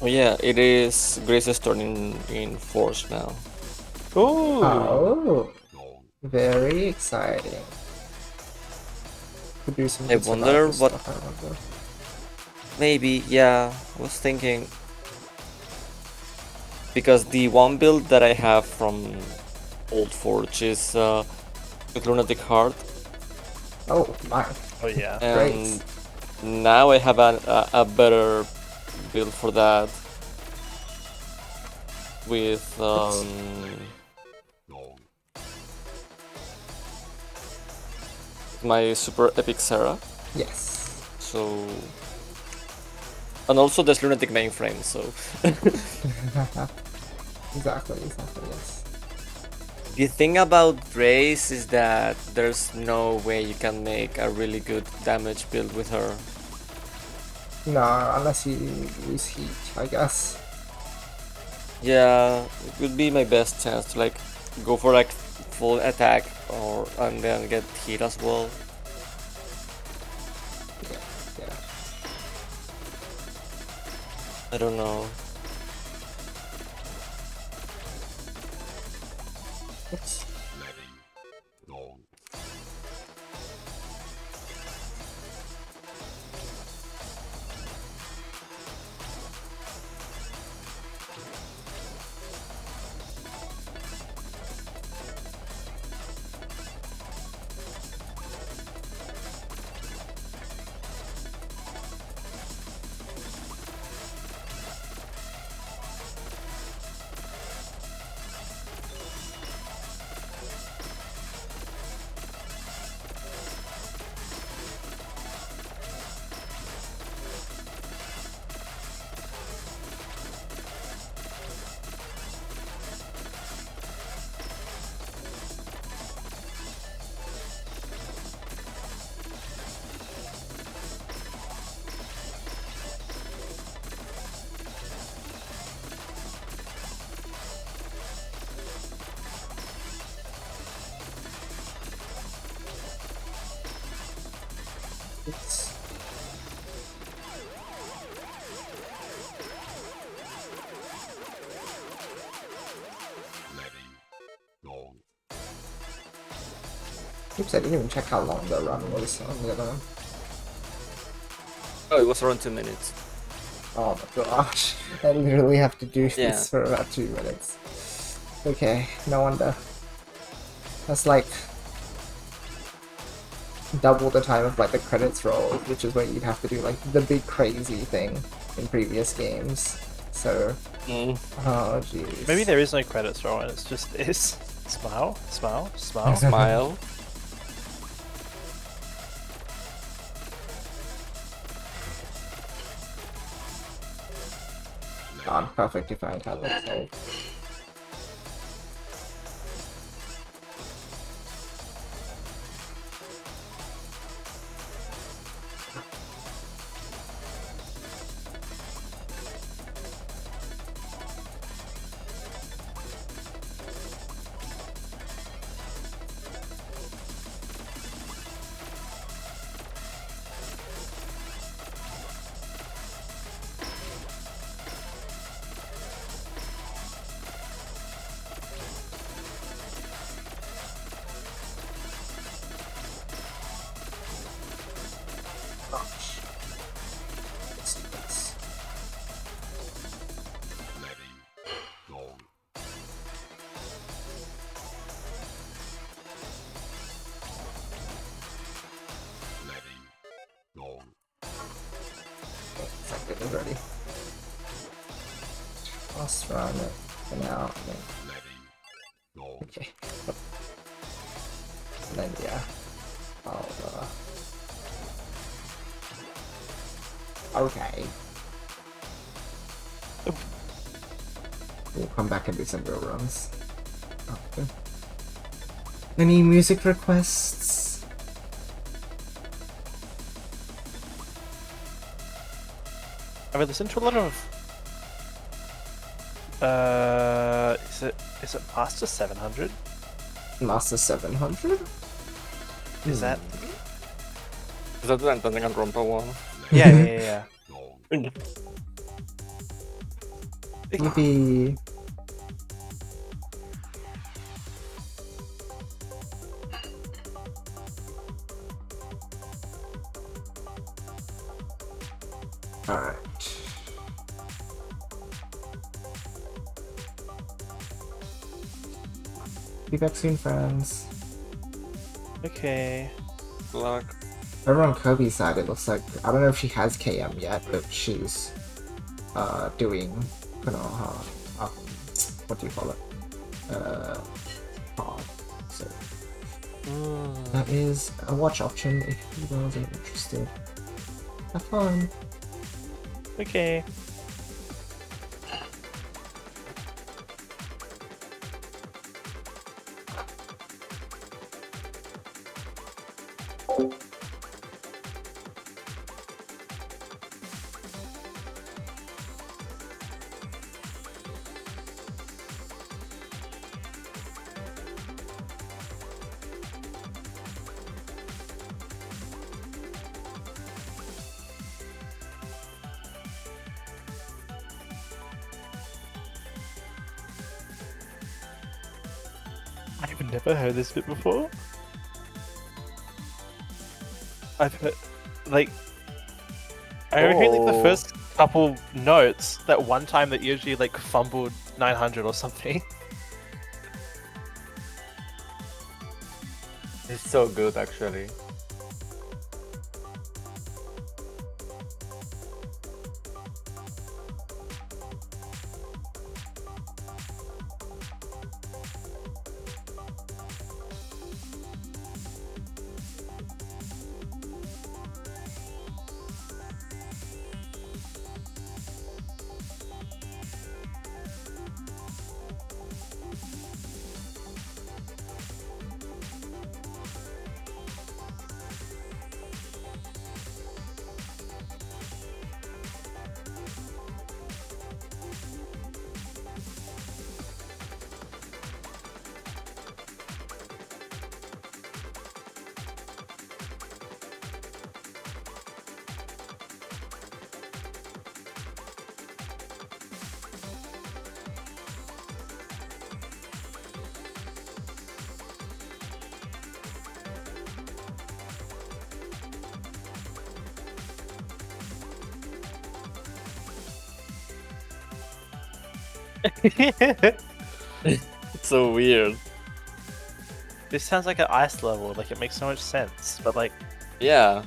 Oh yeah, it is Grace's turn in Force now. Ooh. Oh, very exciting. Could do some I good wonder survival what- stuff, I remember. Maybe, yeah, I was thinking. Because the one build that I have from Old Forge is with Lunatic Heart, Oh my, Oh yeah. and now I have a better build for that with my super epic Sarah. yes. So, and also there's Lunatic Mainframe. So Exactly, yes. the thing about Grace is that there's no way you can make a really good damage build with her. No, unless you use heat, I guess. Yeah, it would be my best chance to like go for like full attack or and then get hit as well. I don't know. Oops. Oops. Oops, I didn't even check how long the run was on the other one. Oh, it was around 2 minutes. Oh my gosh, I literally have to do Yeah. this for about 2 minutes. Okay, no wonder. That's like double the time of like the credits roll, which is where you'd have to do like the big crazy thing in previous games. So, oh jeez. Maybe there is no credits roll and it's just this. Smile, smile, smile. Smile. God, perfect if I had had that saved. Gosh. Sequence. Okay, second is ready. Last run it for now. Okay. And then yeah. I'll okay. We'll come back and do some real runs. Okay. Any music requests? I mean, listened to a lot of. Is it Master 700? Master 700? Is that? Is that the Antonio Rompa one? Yeah. Maybe. Alright. Be back soon, friends. Okay. Luck. Over on Kobe's side, it looks like, I don't know if she has KM yet, but she's doing, you know, what do you call it? Pod. So that is a watch option if you guys are interested. Have fun. Okay. I've never heard this bit before. I've heard, like, I reckon like the Oh. first couple notes that one time that Yoshi like fumbled 900 or something. It's so good, actually. It's so weird. This sounds like an ice level, like it makes so much sense, but like, Yeah.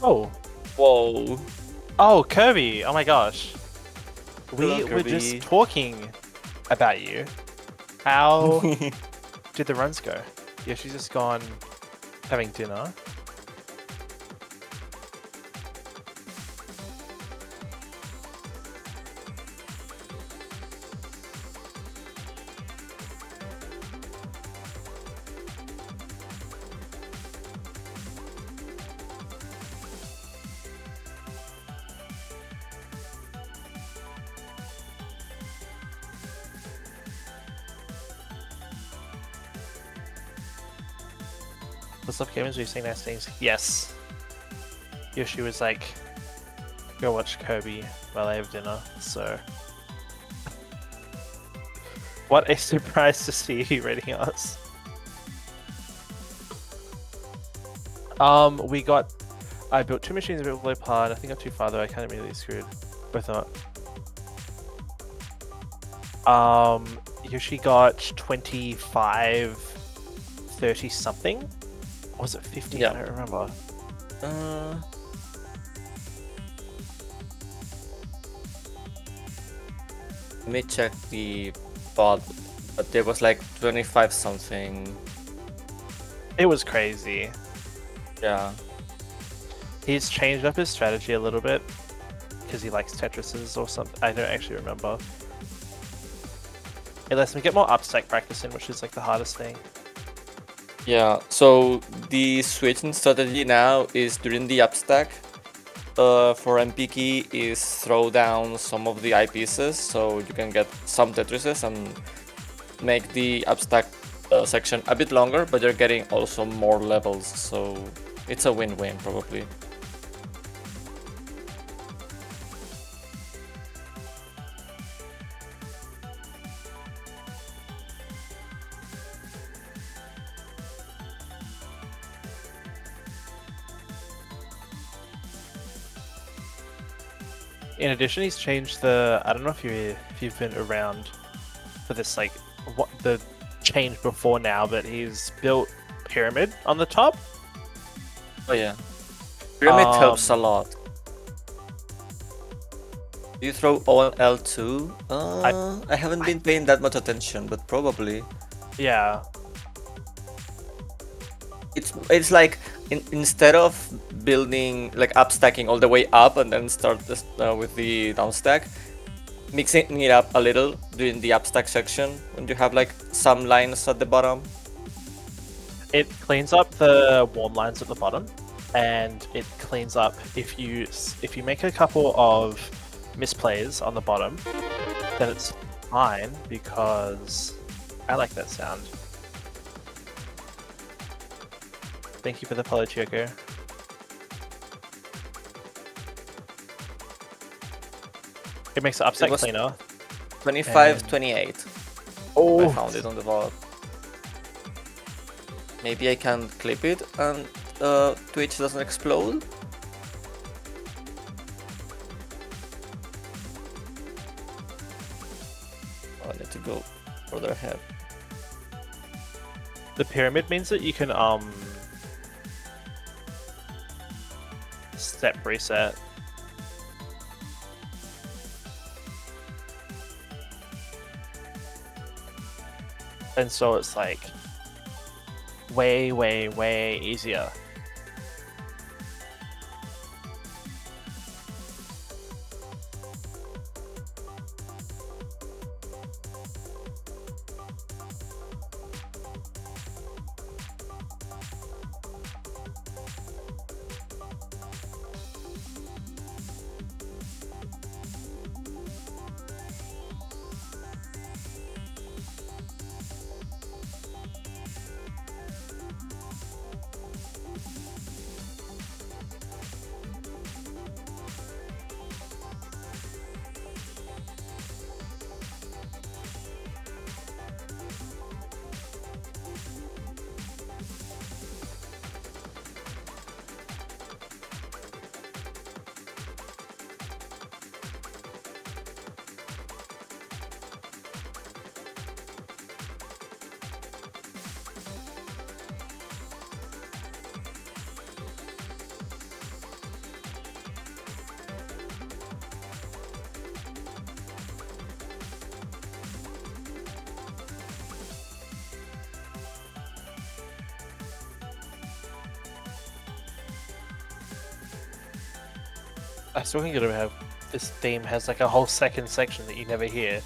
oh, Whoa. oh, Kirby! Oh my gosh, we Hello, were Kirby. just talking about you. How did the runs go? Yeah, she's just gone having dinner. What's up, gamers? We've seen nice things. Yes. Yoshi was like, go watch Kirby while I have dinner, so. What a surprise to see you rating us. We got I built 2 machines a bit below par. Nothing got too far though. I kind of immediately screwed both of them. Yoshi got 25, 30 something. Or was it 50? Yeah. I don't remember. Let me check the bot, but there was like 25 something. It was crazy. Yeah. He's changed up his strategy a little bit because he likes Tetrises or something. I don't actually remember. It lets me get more upstack practice in, which is like the hardest thing. Yeah, so the switch in strategy now is during the upstack. For MP key is throw down some of the eyepieces so you can get some Tetrises and make the upstack section a bit longer, but you're getting also more levels, so it's a win-win probably. In addition, he's changed the. I don't know if you've been around for this, like what the change before now, but he's built pyramid on the top. Oh yeah, pyramid helps a lot. Do you throw O and L too? I haven't been paying that much attention, but probably. Yeah. It's like instead of building like upstacking all the way up and then start this, with the downstack, mixing it up a little during the upstack section when you have like some lines at the bottom. It cleans up the warm lines at the bottom, and it cleans up if you make a couple of misplays on the bottom, then it's fine because I like that sound. Thank you for the follow, Choco. It makes the upstack cleaner. 25, 28. Oh, I found it on the vault. Maybe I can clip it and Twitch doesn't explode. I need to go further ahead. The pyramid means that you can step reset. And so it's like way, way, way easier. I still think it'll have this theme has like a whole second section that you never hear.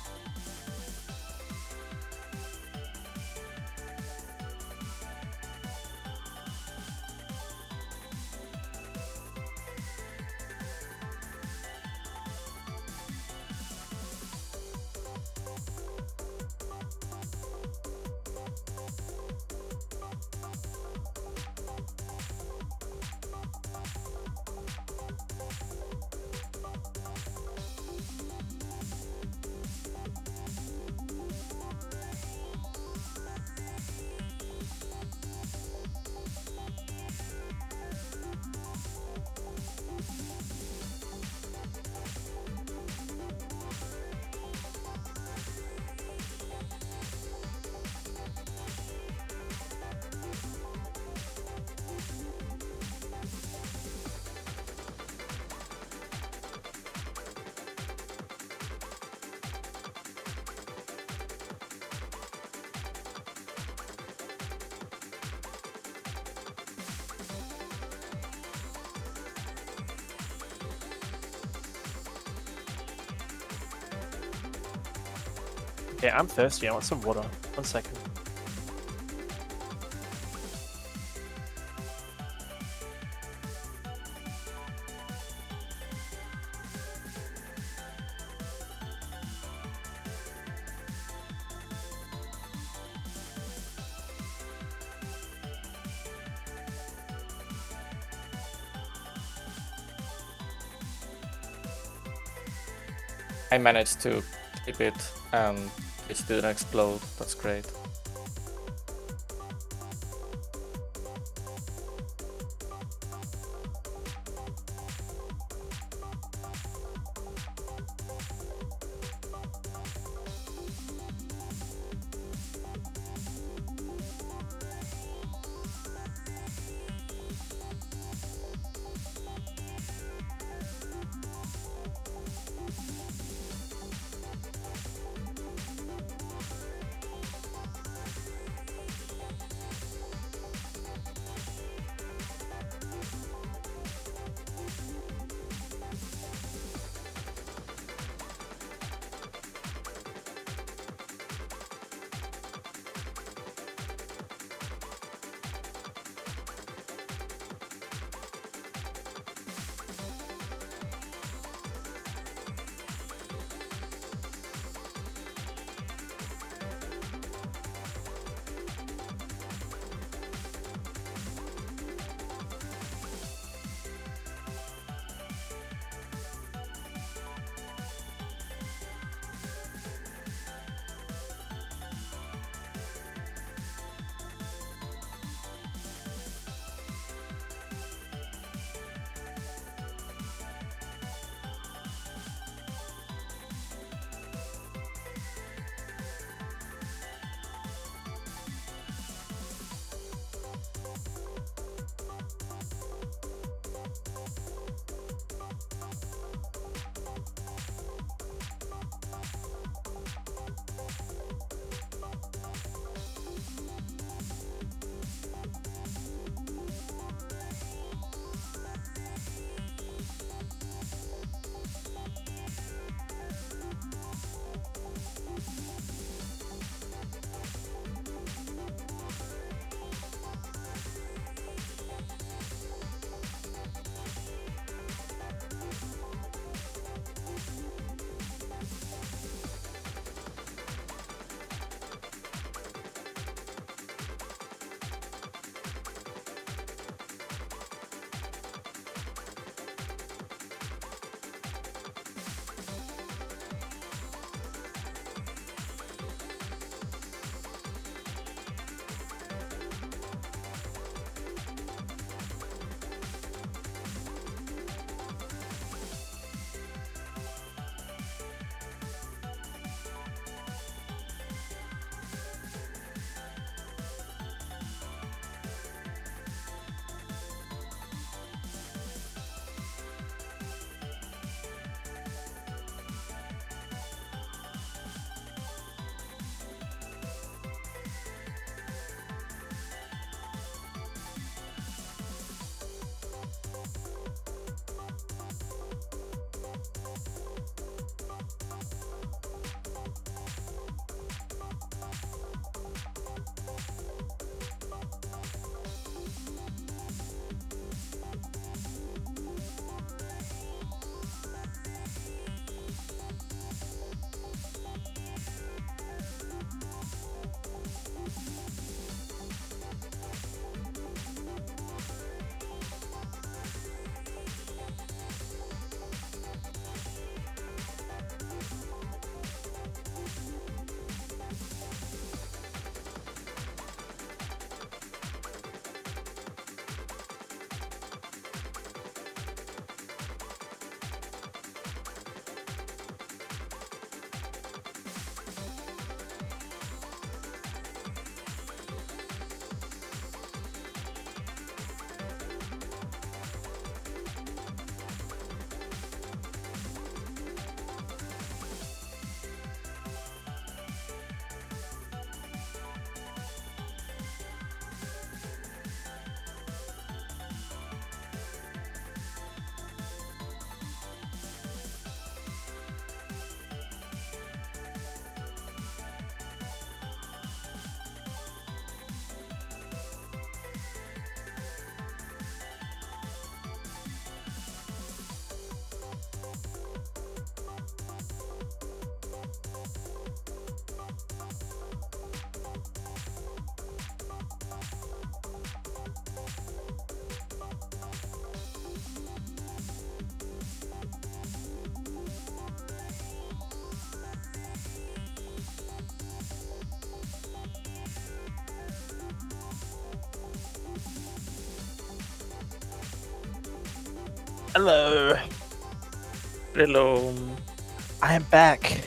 Okay, I'm thirsty. I want some water. 1 second. I managed to keep it and it didn't explode. That's great. Hello. Hello. I am back.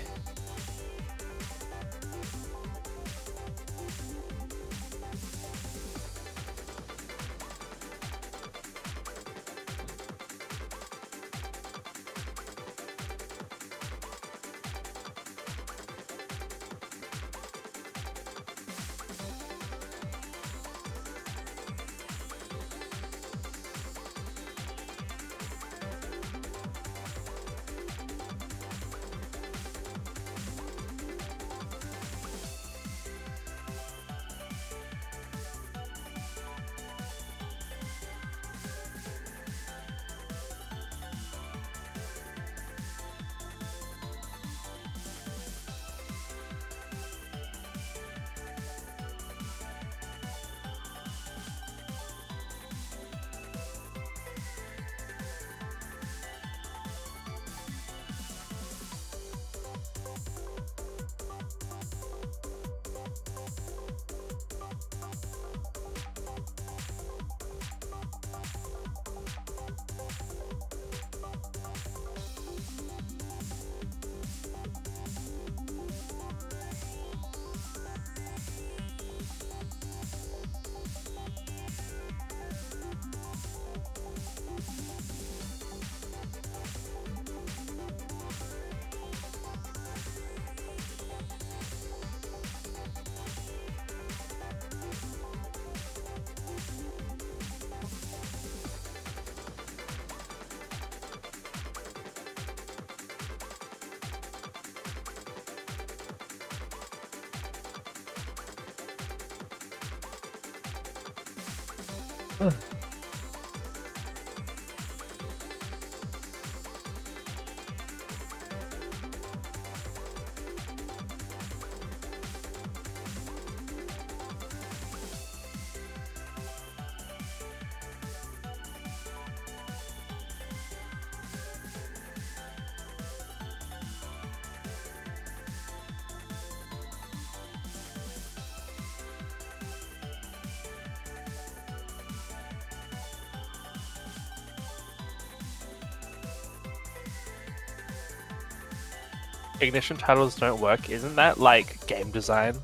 Ignition titles don't work. Isn't that like game design?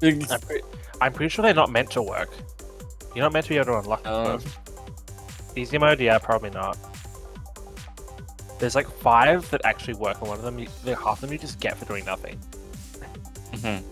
I'm pretty sure they're not meant to work. You're not meant to be able to unlock them. Easy mode, yeah, probably not. There's like 5 that actually work, and one of them, half of them you just get for doing nothing. Mhm.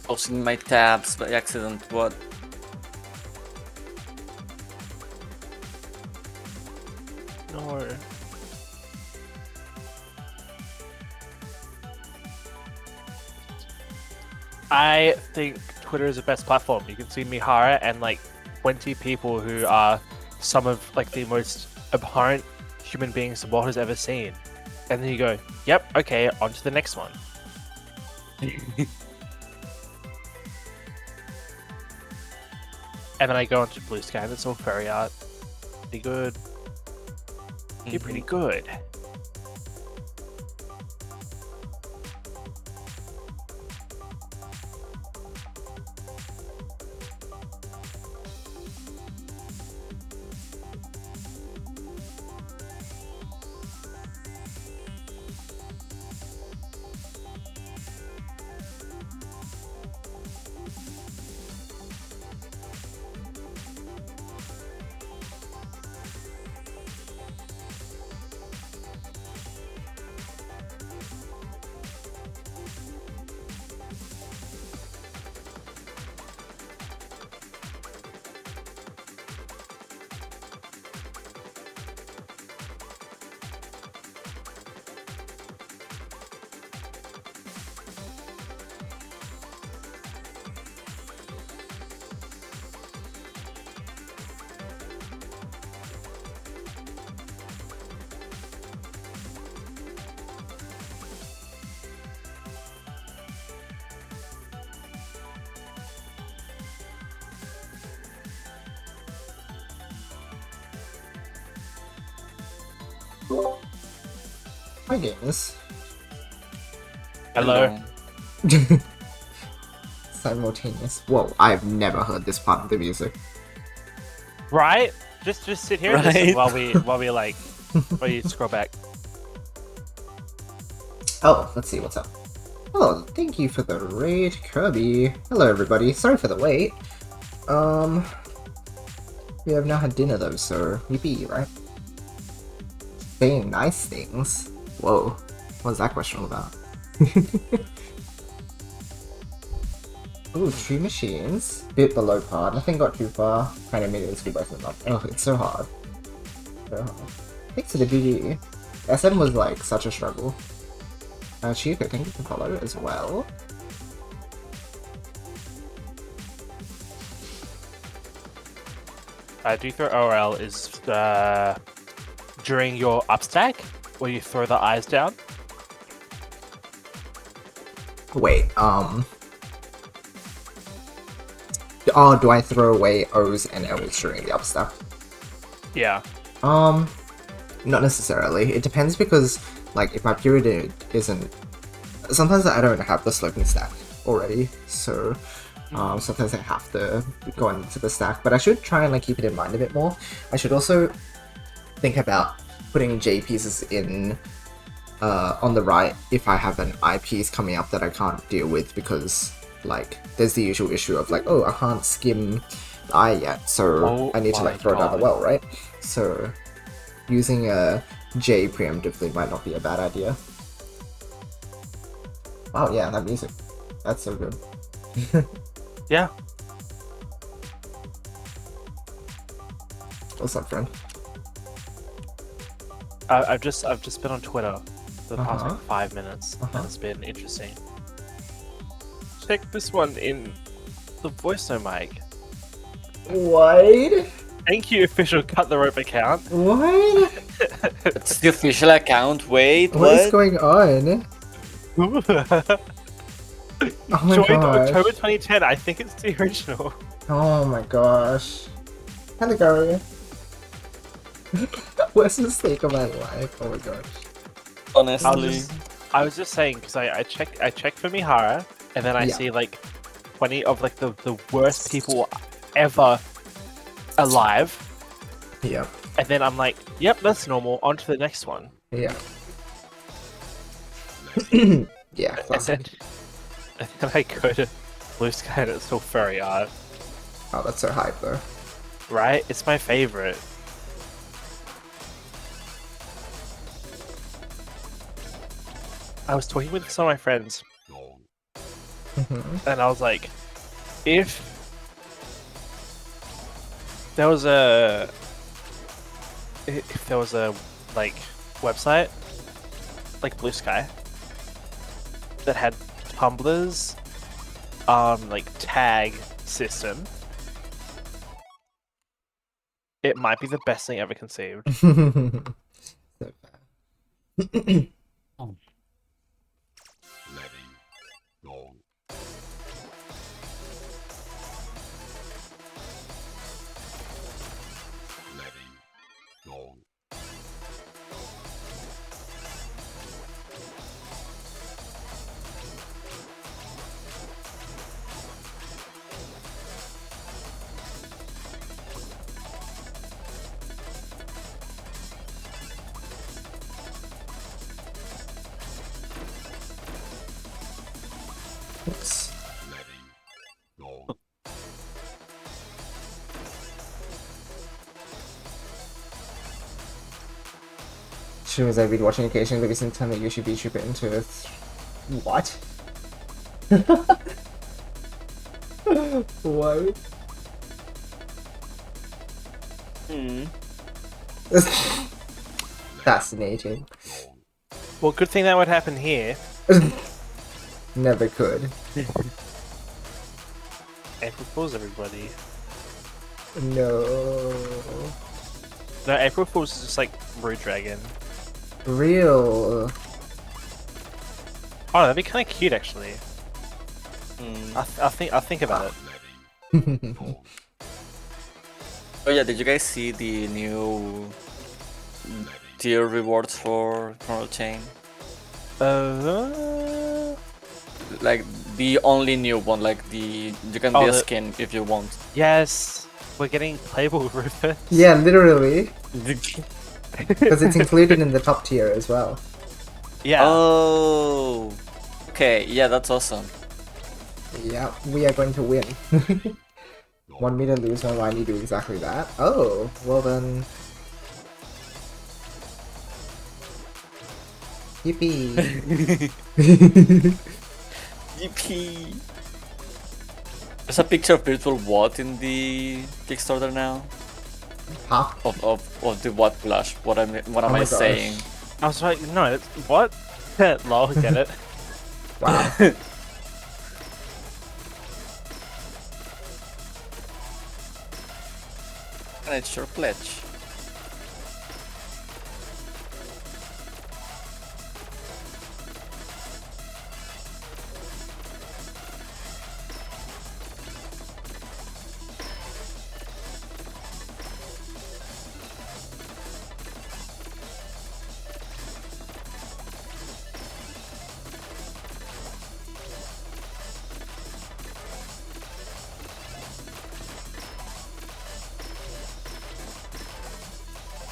Closing my tabs by accident. What? No. I think Twitter is the best platform. You can see Mihara and like 20 people who are some of like the most abhorrent human beings the world has ever seen. And then you go, yep, okay, on to the next one. And then I go onto Blue Sky and it's all fairy art. Pretty good. Pretty good. Hi, gamers. Hello. Simultaneous. Whoa, I've never heard this part of the music. Right? Just sit here and Right. listen while we like while you scroll back. Oh, let's see what's up. Oh, thank you for the raid, Kirby. Hello, everybody. Sorry for the wait. We have now had dinner though, so yippee, right? Saying nice things. Whoa, what was that question all about? Ooh, 2 machines. Bit below par. Nothing got too far. Kind of immediately screwed both of them up. Oh, it's so hard. So hard. Thanks to the BG. SM was like such a struggle. Chico, thank you for follow as well. Do you throw ORL is during your upstack where you throw the eyes down? Wait, oh, do I throw away O's and L's during the upstack? Yeah. Not necessarily. It depends because, like, if my period isn't... Sometimes I don't have the sloping stack already, so... sometimes I have to go into the stack, but I should try and like keep it in mind a bit more. I should also think about putting J pieces in on the right if I have an I piece coming up that I can't deal with, because like there's the usual issue of like, oh, I can't skim the I yet, so I need to like throw down the well, right? So using a J preemptively might not be a bad idea. Wow, yeah, that music. That's so good. Yeah. What's up, friend? I've just been on Twitter for the past Uh-huh. like 5 minutes, Uh-huh. and it's been interesting. Check this one in the voice no mic. What? Thank you, official Cut the Rope account. What? It's the official account. Wait, What is going on? Oh my Joined gosh. October 2010. I think it's the original. Oh my gosh. How'd it go? Worst mistake of my life. Oh my gosh. Honestly. I was just saying because I check for Mihara, and then I Yeah. see like 20 of like the worst people ever alive, Yep. and then I'm like, yep, that's normal. On to the next one. Yeah. Yeah. And then I go to Blue Sky and it's still furry art. Oh, that's so hype though. Right? It's my favorite. I was talking with some of my friends And I was like, if there was a like website like Blue Sky that had Tumblr's like tag system, it might be the best thing ever conceived. Oops. Sure as I've been watching occasionally recent time that you should be super into it. What? What? Fascinating. Well, good thing that would happen here. Never could. April Fools, everybody. No. No, April Fools is just like Rude Dragon. Real. Oh, that'd be kind of cute, actually. I'll think about it. Oh yeah, did you guys see the new tier rewards for Chrono Chain? Like the only new one, like you can be a skin if you want. Yes, we're getting playable Rufus. Yeah, literally. Because it's included in the top tier as well. Yeah. Oh. Okay. Yeah, that's awesome. Yeah, we are going to win. Want me to lose my mind? You do exactly that. Oh, well then. Yippee! Yippee! There's a picture of Virtual What in the Kickstarter now. Huh? Of the What plush. What am I gosh. saying? I was like, no, it's what? Lol, get it? Wow. And it's your pledge.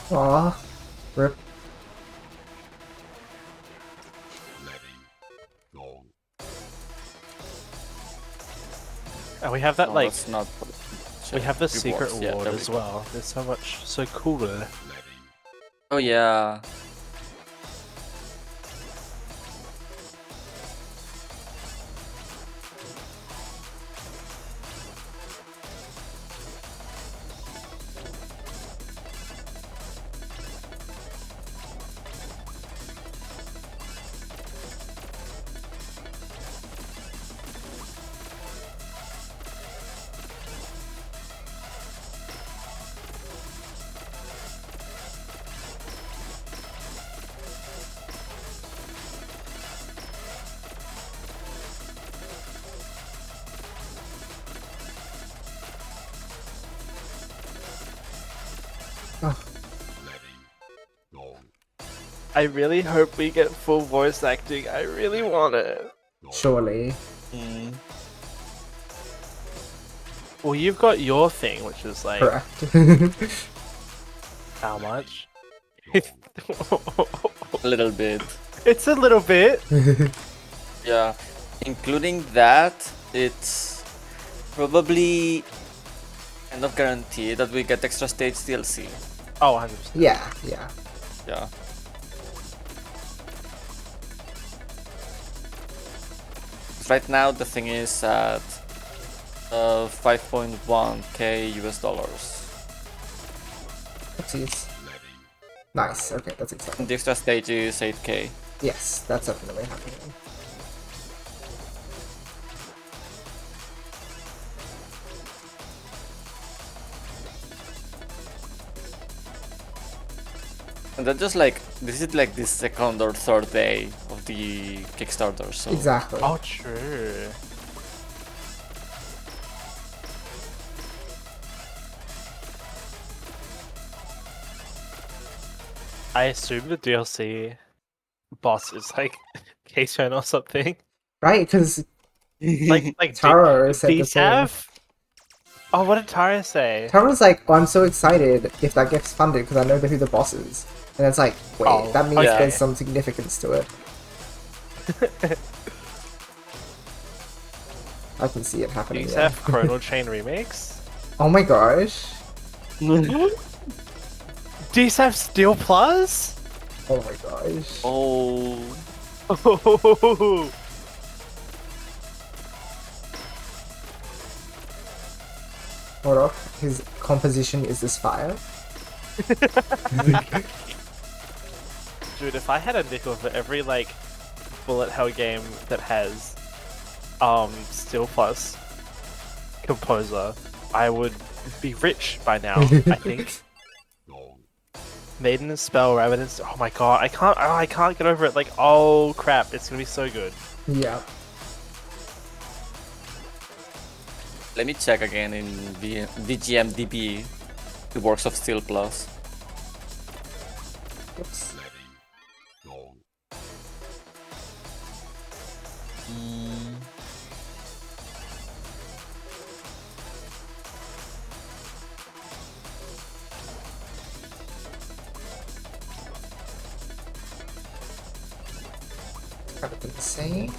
Aw. Rip. And we have that No, like that's not. we have the secret rewards. Yeah, award there we as go. well. There's so much so cooler. Oh yeah. Oh. I really hope we get full voice acting. I really want it. Surely. Well, you've got your thing, which is like Correct. how much? A little bit. It's a little bit. Yeah. Including that, it's probably kind of guaranteed that we get extra stage DLC. Oh, 100%. Yeah, yeah. right now the thing is at 5.1k US dollars. Oopsies. Nice. Okay, that's exciting. And the extra stage is 8k. Yes, that's definitely happening. And that's just like, this is like the second or third day of the Kickstarter, so... Exactly. Oh, true. I assume the DLC boss is like Keishon or something. Right, because Like Taro said the same. DSAV? Oh, what did Tara say? Taro's like, oh, I'm so excited if that gets funded because I know who the boss is. And it's like, wait, Oh, that means yeah. there's some significance to it. I can see it happening. Yeah. DSAV Chrono Chain Remix? Oh my gosh. DSAV Steel Plus? Oh my gosh. Oh... Hold up. His composition is this fire. Dude, if I had a nickel for every like bullet hell game that has Steel Plus composer, I would be rich by now, I think. Maiden Spell, Ravenous. Oh my god, I can't get over it. Like, oh crap, it's gonna be so good. Yeah. Let me check again in VGMDB the works of Steel Plus. Oops. Everything the same.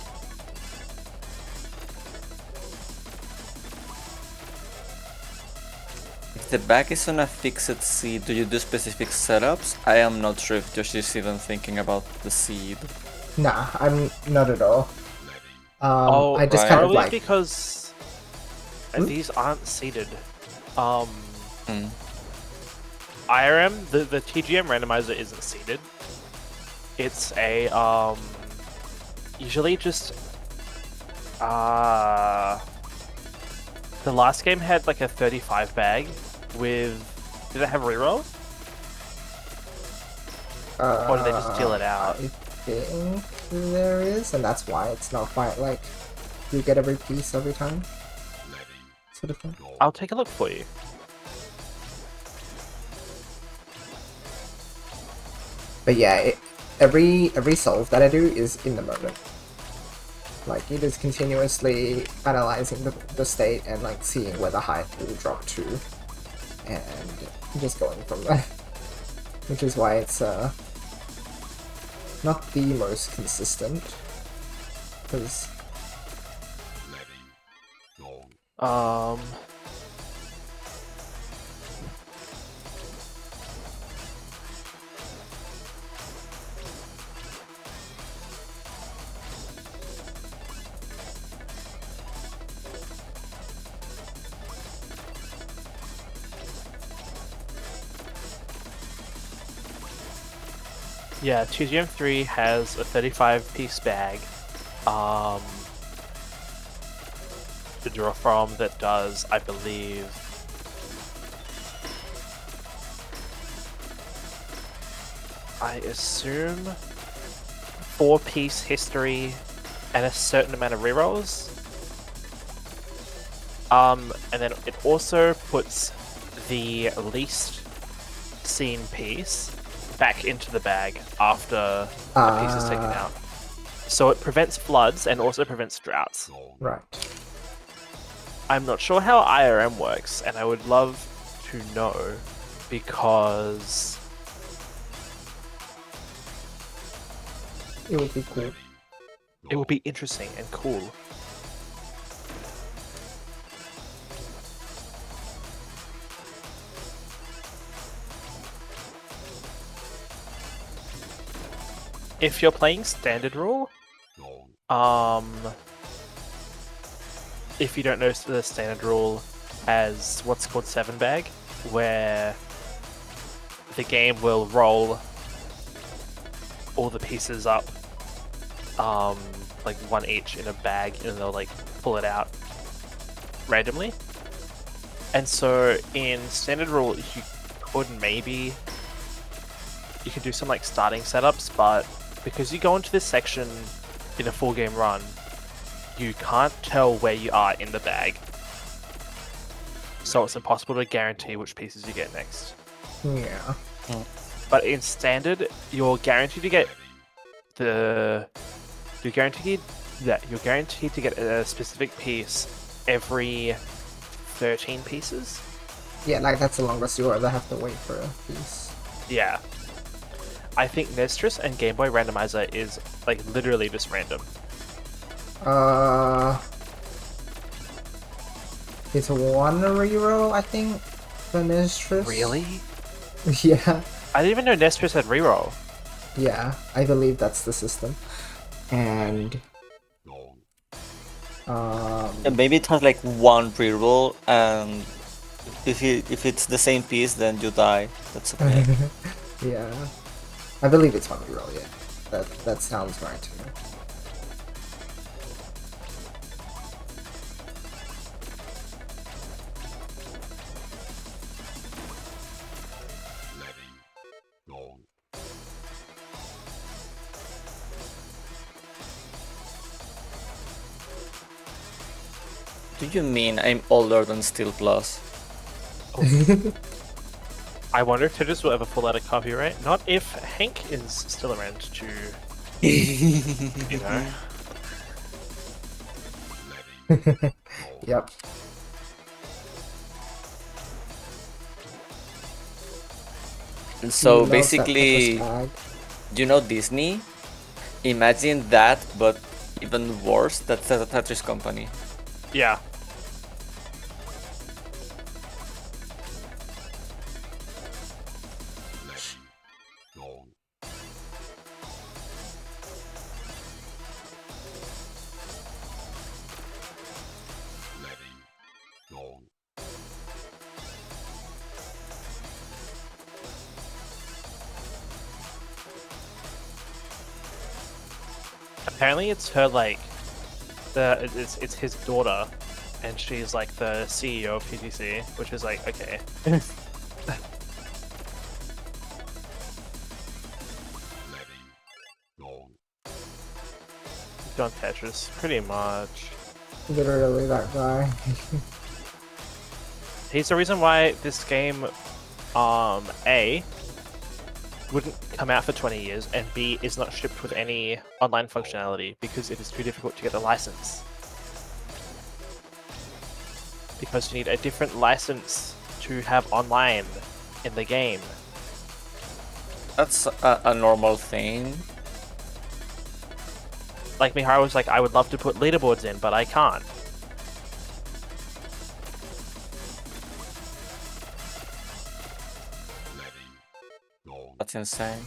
If the bag is on a fixed seed, do you do specific setups? I am not sure if Josh is even thinking about the seed. Nah, I'm not at all. I just right. kind of Probably like. because these aren't seeded. IRM, the TGM randomizer isn't seeded. It's a usually just the last game had like a 35 bag with, did it have reroll? Or did they just deal it out? I think there is, and that's why it's not quite like you get every piece every time. Sort of thing. I'll take a look for you. But yeah, every solve that I do is in the moment. Like, it is continuously analyzing the state and like seeing where the height will drop to, and just going from there. Which is why it's not the most consistent, because yeah, TGM3 has a 35 piece bag to draw from that does, I believe, I assume 4-piece history and a certain amount of rerolls. And then it also puts the least seen piece back into the bag after a piece is taken out. So it prevents floods and also prevents droughts. right. I'm not sure how IRM works, and I would love to know, because It would be cool. it would be interesting and cool. If you're playing standard rule, if you don't know the standard rule, as what's called 7-bag, where the game will roll all the pieces up, like one each in a bag, and they'll like pull it out randomly. And so in standard rule, you can do some like starting setups, but because you go into this section in a full game run, you can't tell where you are in the bag. So it's impossible to guarantee which pieces you get next. Yeah. But in standard, you're guaranteed to get you're guaranteed to get a specific piece every 13 pieces. Yeah, like that's the longest you ever have to wait for a piece. Yeah. I think Mistress and Game Boy Randomizer is like literally just random. It's one reroll, I think, the Mistress. Really? Yeah. I didn't even know Mistress had reroll. Yeah, I believe that's the system. And And maybe it has like one reroll, and if it's the same piece, then you die. That's okay. yeah. I believe it's one reroll, yeah. That sounds right to me. Do you mean I'm older than Steel Plus? I wonder if Tetris will ever pull out a copyright. Not if Hank is still around to, you know. Yep. And so Loves that basically, Tetris bag. you know Disney? Imagine that, but even worse. That's the Tetris company. Yeah. Apparently it's her like it's his daughter, and she's like the CEO of PTC, which is like okay. John Tetris, pretty much. Literally that guy. He's the reason why this game, A, wouldn't come out for 20 years, and B, is not shipped with any online functionality because it is too difficult to get a license. Because you need a different license to have online in the game. That's a normal thing. Like Miharu was like, I would love to put leaderboards in, but I can't. That's insane.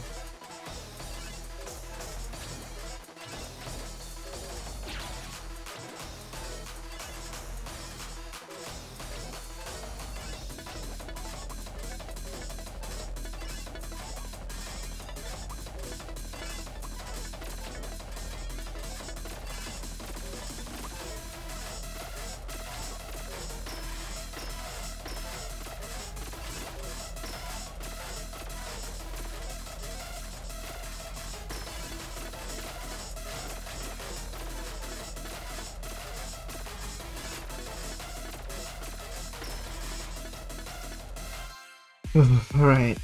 Right.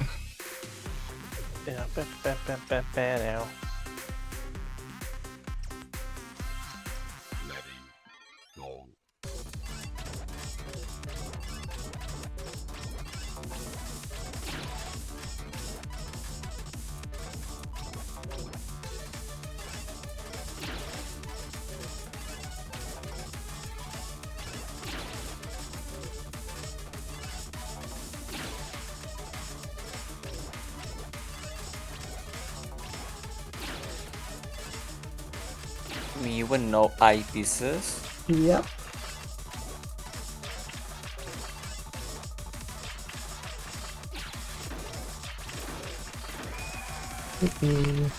Yeah, now. You would know eyepieces. Yep. Mm,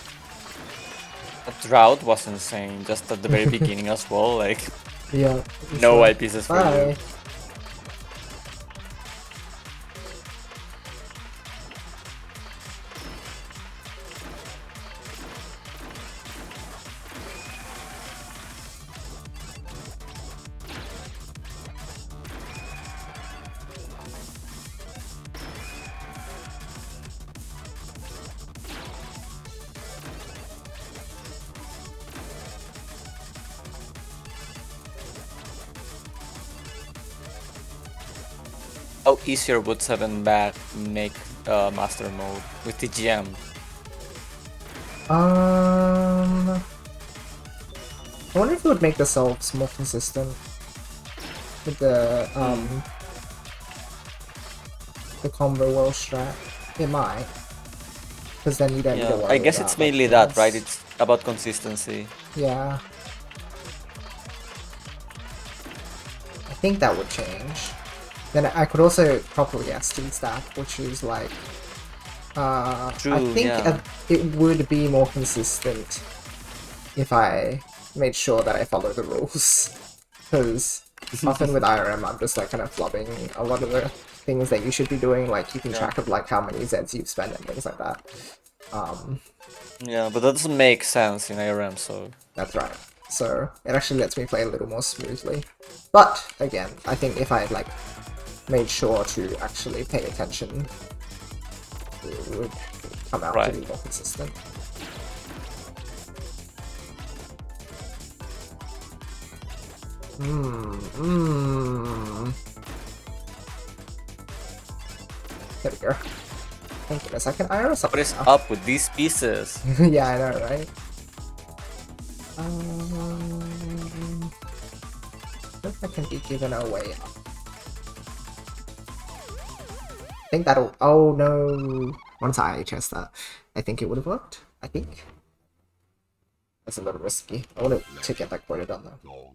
That drought was insane, just at the very beginning as well, like, yeah. no So, white pieces for bye. you. How easier would 7 back make master mode with TGM? I wonder if it would make the solves more consistent with the combo world strat. It might, because then you don't need to Yeah, worry I guess about, it's like, mainly that, right? things. It's about consistency. Yeah. I think that would change. Then I could also properly SD stack, which is like, I True, think yeah. it would be more consistent if I made sure that I follow the rules. Because often with IRM, I'm just like kind of flubbing a lot of the things that you should be doing, like keeping track of like how many Zeds you've spent and things like that. Yeah, but that doesn't make sense in ARM, so... That's right. So it actually lets me play a little more smoothly. But again, I think if I had like made sure to actually pay attention, it would come out to be more consistent. There we go. Thank goodness I can IRS up What is now. up with these pieces? Yeah, I know, right? I don't know if I can be given away. I think that'll... Oh no! Once I IHS that, I think it would have worked. I think. That's a little risky. I wanted to get that quoted on though.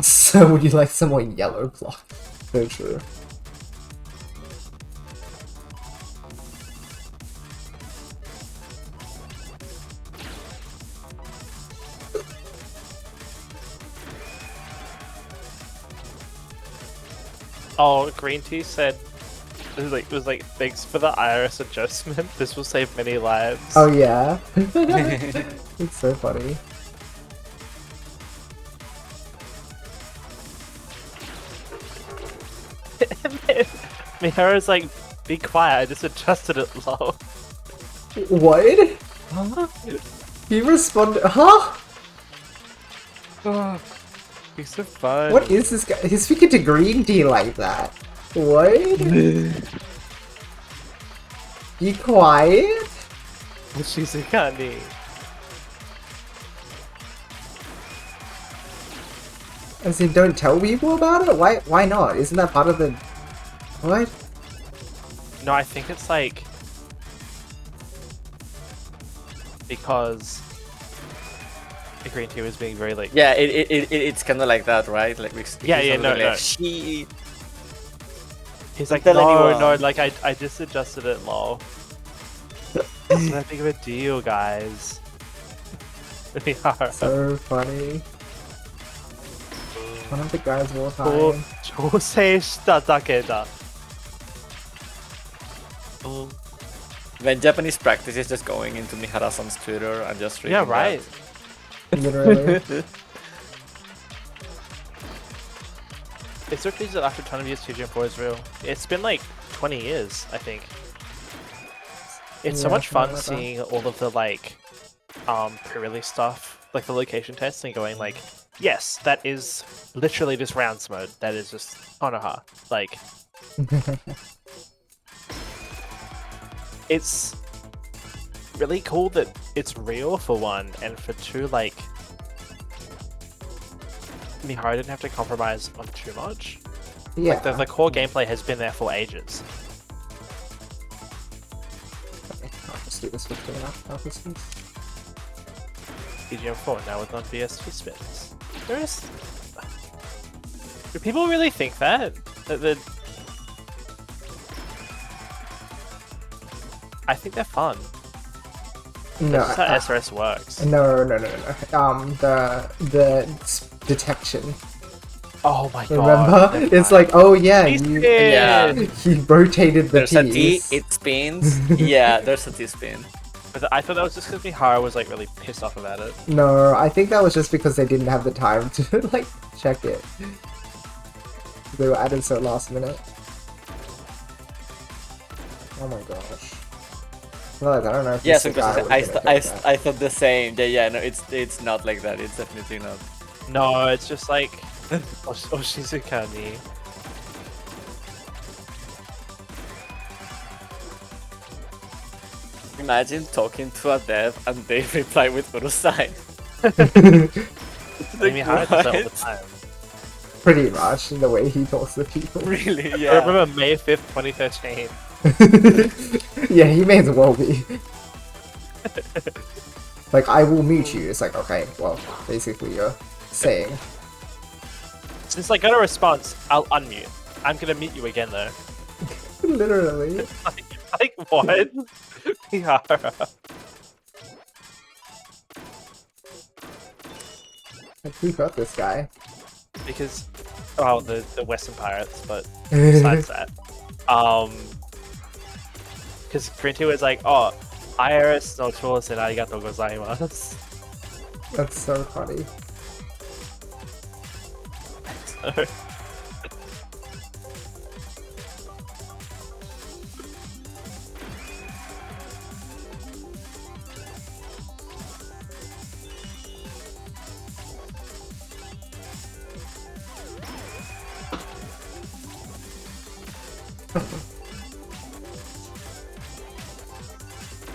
So would you like some more yellow block? So true. Oh, Green Tea said it was like thanks for the IRS adjustment. This will save many lives. Oh yeah. It's so funny. Mihara's like, be quiet, I just adjusted it low. What? He responded. Huh? Oh, he's so fun. What is this guy? He's speaking to Green Tea like that. What? Be quiet? She's a candy. As in, don't tell people about it? Why not? Isn't that part of the... What? No, I think it's like because the Green Tea was being very like Yeah, it's kind of like that, right? Like no. She... He's like, Tell no, anyone. no, like I just adjusted it low. It's not big of a deal, guys. Mihara. So funny. One of the guys of all time. 調整しただけだ。 When Japanese practice is just going into Mihara-san's Twitter and just reading Yeah, right. Literally. It's so crazy that after a ton of years, TGM4 is real. It's been like 20 years, I think. It's so Yeah, much fun something like that. seeing all of the like, pre-release stuff, like the location tests, and going like, yes, that is literally just rounds mode. That is just Konoha. Like, it's really cool that it's real for one, and for two, like, Mihara didn't have to compromise on too much. Yeah. Like, the core gameplay has been there for ages. Okay, I'll just do this with 2.5 purposes. TGM4 now with non-BST spins. There is... Do people really think that? That I think they're fun. No, That's just how SRS works. no. The detection. Oh my Remember? god. It's like, oh yeah, Yeah. he rotated the There's a T, piece. it spins. Yeah, there's a T spin. But I thought that was just because Mihara was like really pissed off about it. No, I think that was just because they didn't have the time to like check it. They were added so last minute. Oh my gosh. Well, I don't know if Yes, this because guy I, was gonna pick that. I thought the same. Yeah, no, it's not like that. It's definitely not. No, it's just like Oshizukani. Imagine talking to a dev and they reply with Urusai. Mihara does that all the time. Pretty much in the way he talks to people. Really? I Yeah. remember May 5th, 2013. Yeah, he may as well be. Like, I will mute you. It's like, okay, well, basically you're saying. Since I got a response, I'll unmute. I'm gonna mute you again though. Literally. Like what? Mihara. Like, who hurt this guy? Because, oh, the Western Pirates, but besides that, because Grinty was like, oh, IRS no tools and arigatou gozaimasu. That's so funny.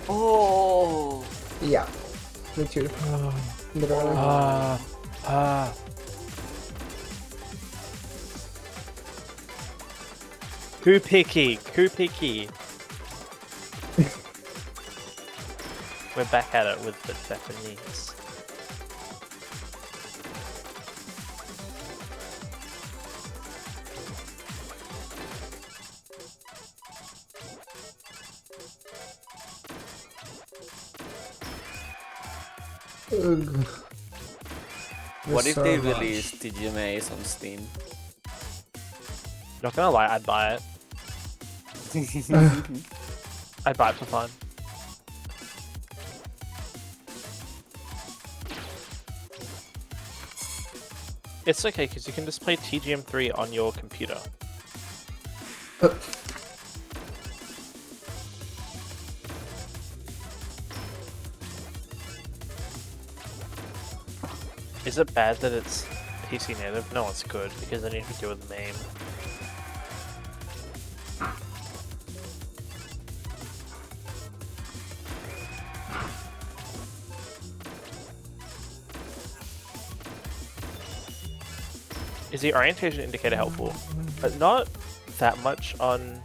Oh. Yeah. Me too. Literally. Kupiki. We're back at it with the Japanese. Ugh. What if There's they so much. release TGMAs on Steam? Not gonna lie, I'd buy it. I'd buy it for fun. It's okay because you can just play TGM3 on your computer. Uh, Is it bad that it's PC native? No, it's good because then you can deal with the MAME. Is the orientation indicator helpful? But not that much on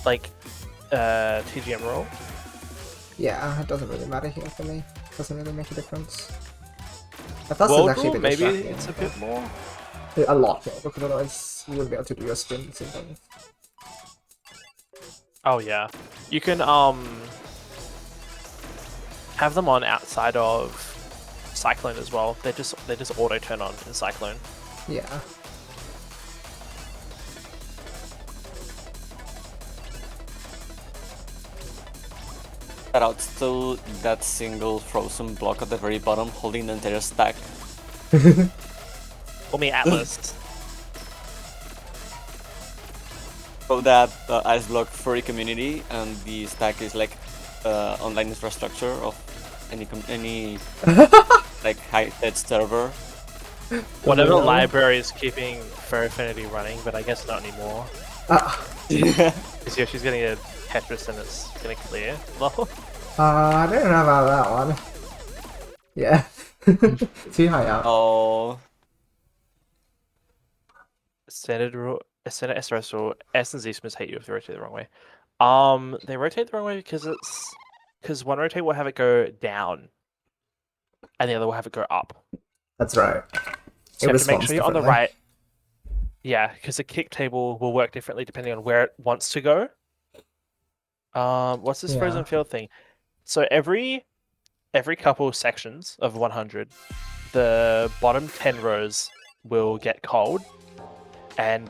like TGM roll. yeah, it doesn't really matter here for me. Doesn't really make a difference. I thought World it's actually rule, a bit maybe distracting, it's a but- bit more. A lot more, because otherwise you wouldn't be able to do your spins and things. Oh yeah, you can have them on outside of Cyclone as well. They just auto turn on in Cyclone. Yeah. Shout out to that single frozen block at the very bottom holding the entire stack. Or me Atlas. So that ice block furry community and the stack is like online infrastructure of any like high-tech server. Whatever No. library is keeping Fur Affinity running, but I guess not anymore. Because Yoshi's getting a Tetris and it's gonna clear. Lol. I don't know about that one. Yeah. Too high up. Oh, Standard SRS rule. S and Z Smiths hate you if they rotate the wrong way. They rotate the wrong way because one rotate will have it go down, and the other will have it go up. That's right. So you have to make responds sure you're on the differently. right. Yeah, because the kick table will work differently depending on where it wants to go. What's this Yeah. frozen field thing? So every couple sections of 100, the bottom 10 rows will get cold, and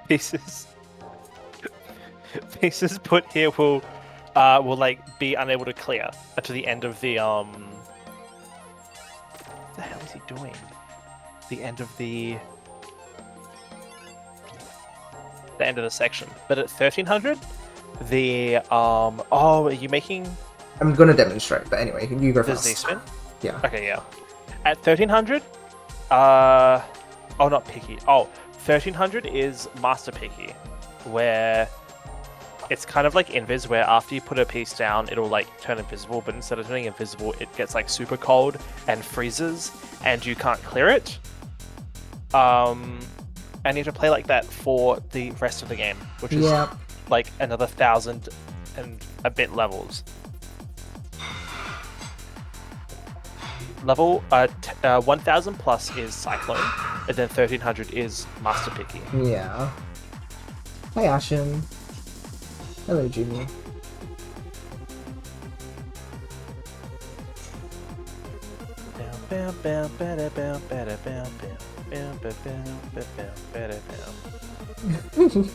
pieces put here will like be unable to clear to the end of the What the hell is he doing? The end of the section. But at 1300, the oh, are you making I'm gonna demonstrate, but anyway, you go the first. Z-spin? Yeah. Okay, yeah. At 1300, oh, not picky. Oh, 1300 is master picky, where it's kind of like invis, where after you put a piece down, it'll like turn invisible, but instead of turning invisible, it gets like super cold and freezes, and you can't clear it. And you have to play like that for the rest of the game, which is Yeah. like another 1,000 and a bit levels. Level 1,000 plus is Cyclone, and then 1,300 is Master Picky. Yeah. Hi, Ashen. Hello, Jimmy.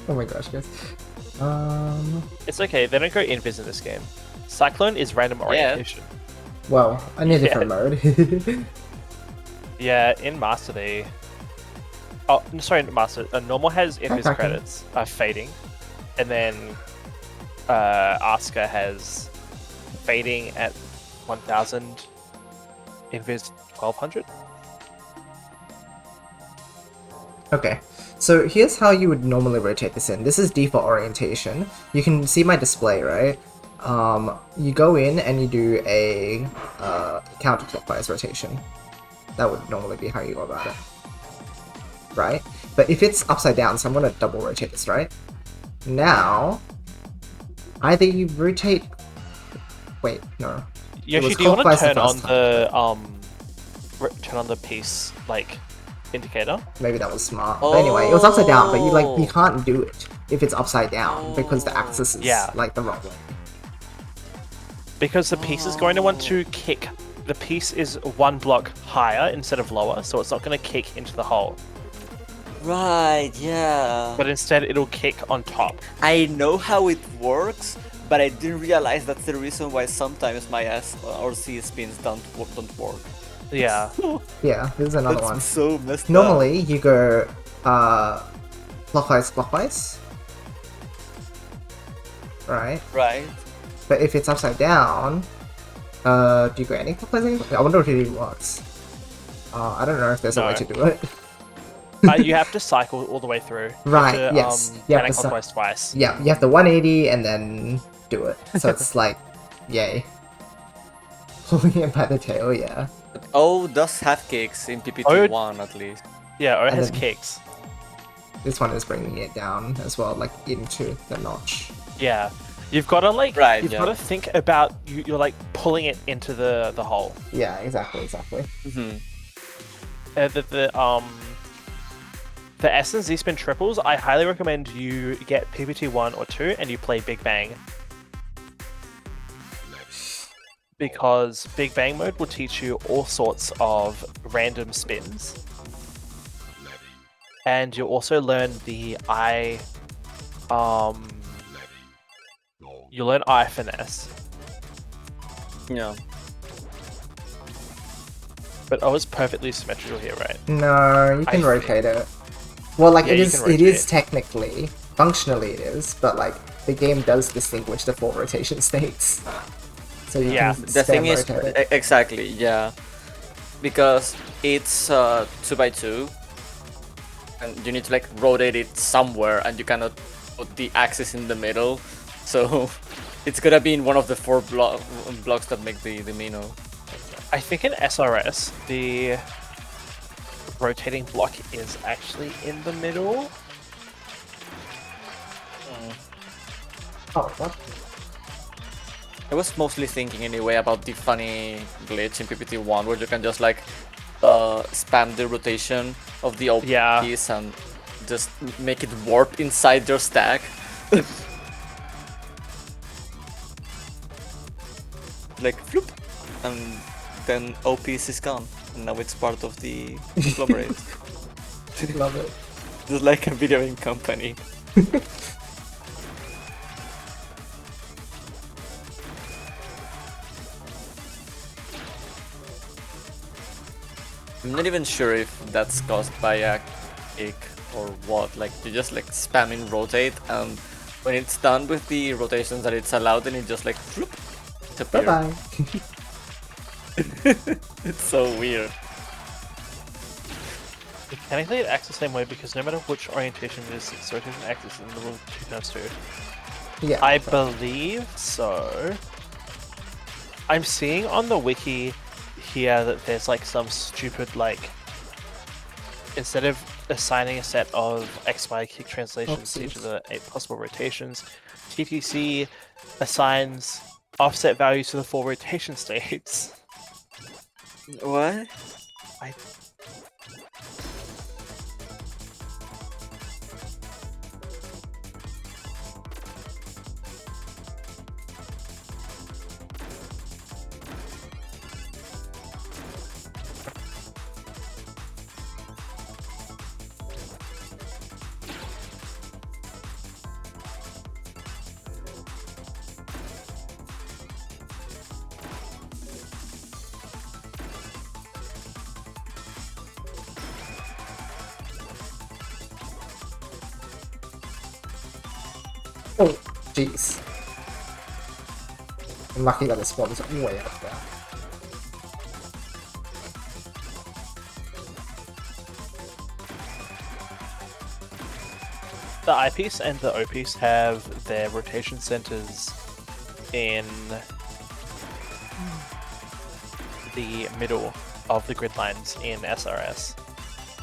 Oh my gosh, guys. It's okay, they don't go invis in this game. Cyclone is random orientation. Well, I need a different mode. Yeah, in Master they... Oh, sorry, Master. Normal has invis Backpacking. credits, fading. And then Asuka has fading at 1,000, invis 1,200. Okay, so here's how you would normally rotate this in. This is default orientation. You can see my display, right? You go in and you do a counterclockwise rotation. That would normally be how you go about it. Right? But if it's upside down, so I'm going to double rotate this, right? Now, either you rotate... Wait, no. Yoshi, do you want to turn on the piece, like, indicator? Maybe that was smart. But anyway, it was upside down, but you can't do it if it's upside down because the axis is like the wrong way. Because the piece is going to want to kick. The piece is one block higher instead of lower, so it's not going to kick into the hole. Right, yeah. But instead, it'll kick on top. I know how it works, but I didn't realize that's the reason why sometimes my S or C spins don't work. Yeah. Yeah, this is another That's one. so messed up. Normally, you go clockwise. Right? Right. But if it's upside down, do you go anti-clockwise? I wonder if it even works. I don't know if there's a way to do it. You have to cycle all the way through. Right, You have to, yes. You have to counterclockwise twice. Yeah, you have the 180 and then do it. So it's like, yay. Pulling it by the tail, yeah. But O does have kicks in PPT1 at least. Yeah, or it And has then- kicks. This one is bringing it down as well, like into the notch. Yeah. You've got to like, Right, you've yeah. got to think about you're like pulling it into the hole. Yeah, exactly. Mm-hmm. The S and Z spin triples, I highly recommend you get PPT 1 or 2 and you play Big Bang. Because Big Bang mode will teach you all sorts of random spins. And you'll also learn the you'll learn eye finesse. Yeah. But O is perfectly symmetrical here, right? No, you can I rotate it. Well, like Yeah, it you is. can It is rotate. technically, functionally, it is. But like the game does distinguish the 4 rotation states. So you Yeah, can The thing spam is, rotate it. exactly, yeah. Because it's 2x2, and you need to like rotate it somewhere, and you cannot put the axis in the middle. So it's gonna be in one of the 4 blocks that make the Mino. I think in SRS, the rotating block is actually in the middle. Oh, what? I was mostly thinking anyway about the funny glitch in PPT1 where you can just like spam the rotation of the open Yeah. piece and just make it warp inside your stack. Like, floop, and then OPs is gone, and now it's part of the conglomerate. Love it. Just like a video game company. I'm not even sure if that's caused by a kick or what. Like, you just like spamming rotate, and when it's done with the rotations that it's allowed, then it just like floop, disappear. Bye-bye. It's so weird. Mechanically, it acts the same way because no matter which orientation it is, its rotation axis in the rule 2 times 2. Yeah. I believe so. I'm seeing on the wiki here that there's like some stupid like, instead of assigning a set of XY kick translations to each of the 8 possible rotations, TTC assigns offset values to the 4 rotation states. What? Oh, jeez. I'm lucky that the spawn is way up there. The eyepiece and the O-piece have their rotation centers in the middle of the grid lines in SRS,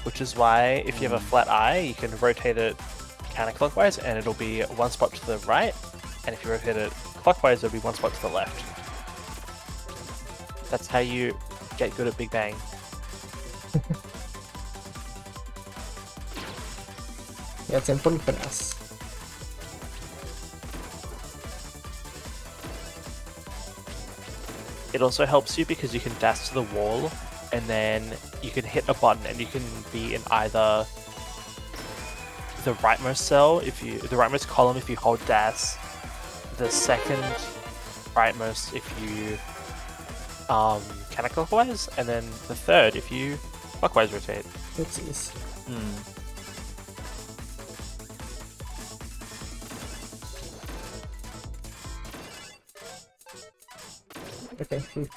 which is why if you have a flat eye, you can rotate it counterclockwise and it'll be 1 spot to the right, and if you rotate it clockwise, it'll be 1 spot to the left. That's how you get good at Big Bang. Yeah, it's important finesse. It also helps you because you can dash to the wall and then you can hit a button and you can be in either the rightmost cell, the rightmost column if you hold dash, the second rightmost if you counterclockwise, and then the third if you clockwise rotate. Oopsies. Okay, phew.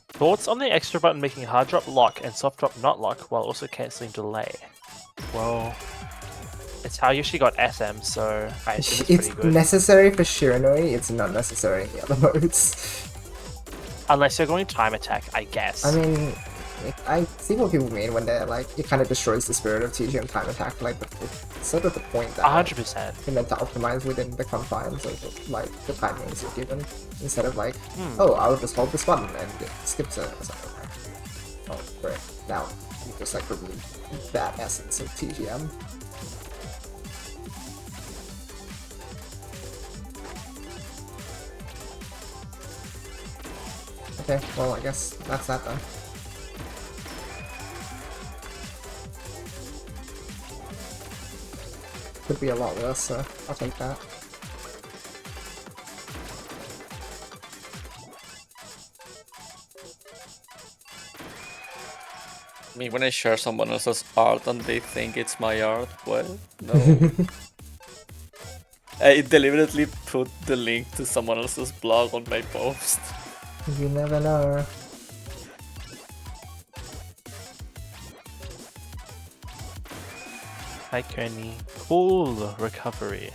Thoughts on the extra button making hard drop lock and soft drop not lock while also cancelling delay? Well, it's how Yoshi got SM, so I assume it's It's pretty good. necessary for Shiranui, it's not necessary in the other modes. Unless you're going time attack, I guess. I mean, I see what people mean when they're like, it kind of destroys the spirit of TGM time attack, like, it's sort of the point that 100%. you're meant to optimize within the confines of, like, the timings you're given, instead of like, oh, I'll just hold this button and it skips it or something like that. Oh, great. Now, you just like remove that essence of TGM. Okay, well, I guess that's that then. Could be a lot worse, so I'll take that. I mean, when I share someone else's art and they think it's my art, well, no. I deliberately put the link to someone else's blog on my post. You never know. Hi, Kearney. Cool recovery.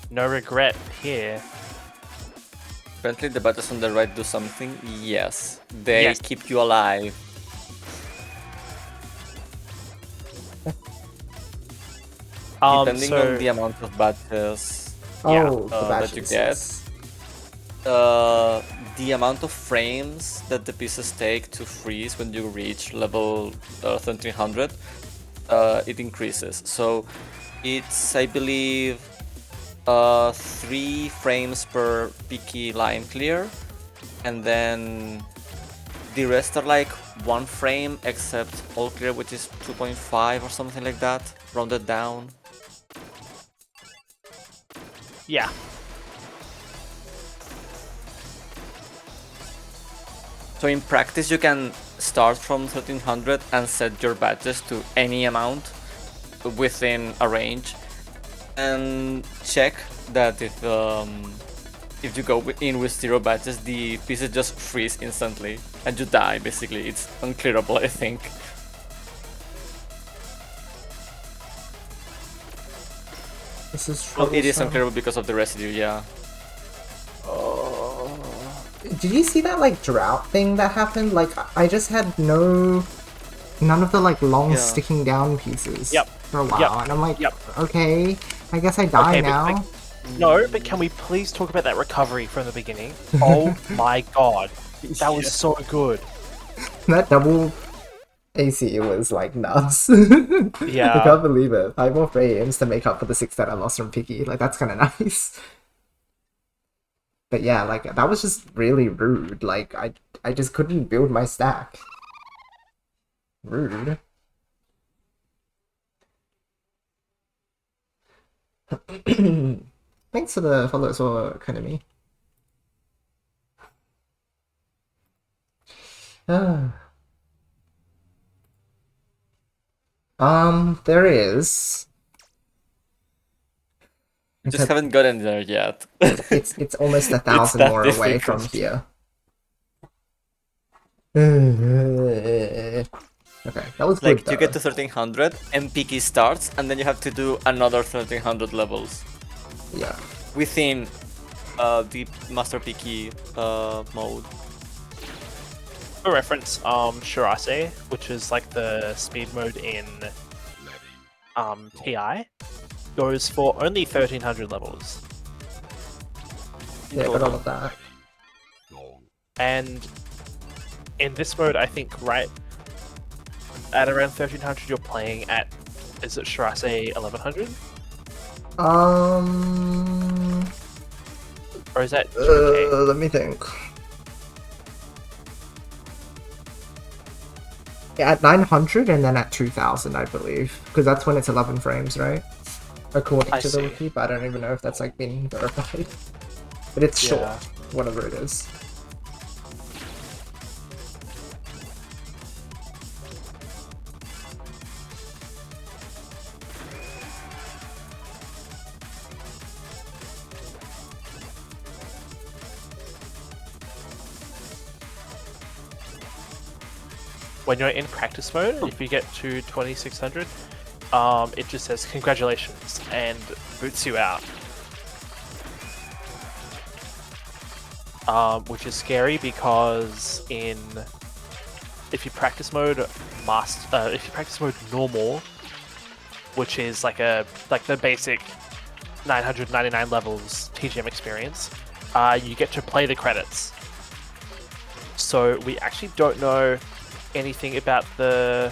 No regret here. Apparently the buttons on the right do something. Yes. They Yes. keep you alive. Depending on the amount of badges Yeah, Oh, the that you badges, get. yes. The amount of frames that the pieces take to freeze when you reach level 1300 it increases. So it's, I believe, 3 frames per picky line clear, and then the rest are like 1 frame except all clear, which is 2.5 or something like that, rounded down. Yeah. So in practice you can start from 1300 and set your badges to any amount within a range, and check that if you go in with 0 badges, the pieces just freeze instantly and you die. Basically, it's unclearable, I think. This is Well, it is troublesome. unclearable because of the residue, yeah. Did you see that like drought thing that happened? Like I just had none of the like long Yeah. sticking down pieces Yep. for a while, Yep. and I'm like, Yep. okay, I guess I die Okay, but, now. like, no, but can we please talk about that recovery from the beginning? Oh my god. That was so good. That double AC was like nuts. Yeah. I can't believe it. 5 more frames to make up for the 6 that I lost from Picky. Like that's kind of nice. But yeah, like that was just really rude. Like I just couldn't build my stack. Rude. Thanks for the follow as well, Konami. There is. You just haven't gotten there yet. It's almost 1,000 that more away from difficult. here. Okay, that was good Like, though. you get to 1300, MPK starts, and then you have to do another 1300 levels Yeah. within the Master Picky mode. For reference, Shirase, which is like the speed mode in TI, goes for only 1300 levels. Yeah, got all of that. And in this mode, I think right at around 1300, you're playing at, is it Shirase 1100? Or is that 2K? Let me think. Yeah, at 900 and then at 2000, I believe, because that's when it's 11 frames, right? According I to the see. wiki, but I don't even know if that's like been verified. But it's short, Yeah. whatever it is. When you're in practice mode, if you get to 2600, it just says congratulations and boots you out. Which is scary because if you practice mode normal, which is like the basic 999 levels TGM experience, you get to play the credits. So we actually don't know anything about the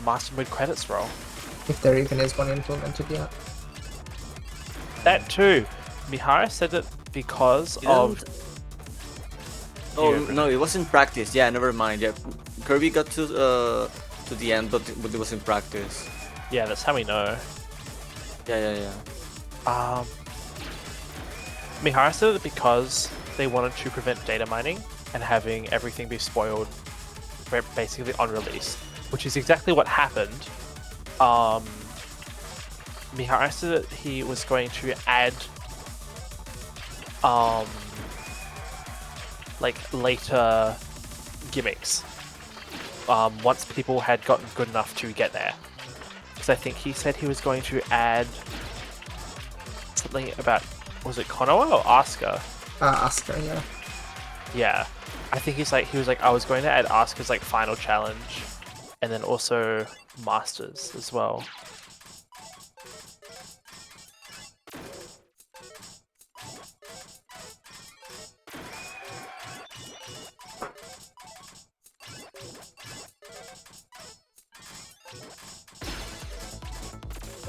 Master Mode credits roll. If there even is one implemented yet. That too. Mihara said that because of... Oh Yeah. no, it was in practice. Yeah, never mind. Yeah, Kirby got to the end, but it was in practice. Yeah, that's how we know. Yeah. Mihara said that because they wanted to prevent data mining and having everything be spoiled basically on release, which is exactly what happened. Mihara said that he was going to add like later gimmicks once people had gotten good enough to get there. Because I think he said he was going to add something about, was it Konoha or Asuka? Asuka, yeah. Yeah, I think he was like, I was going to add Asuka's like final challenge, and then also Masters as well.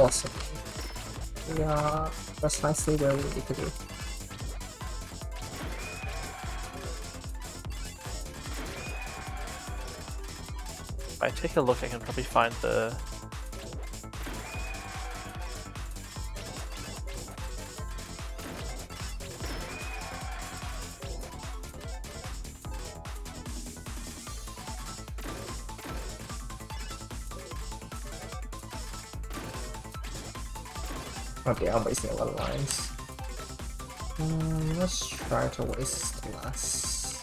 Awesome. Yeah, that's nicely where we need to be. If I take a look, I can probably find the... Okay, I'm wasting a lot of lines. Let's try to waste less.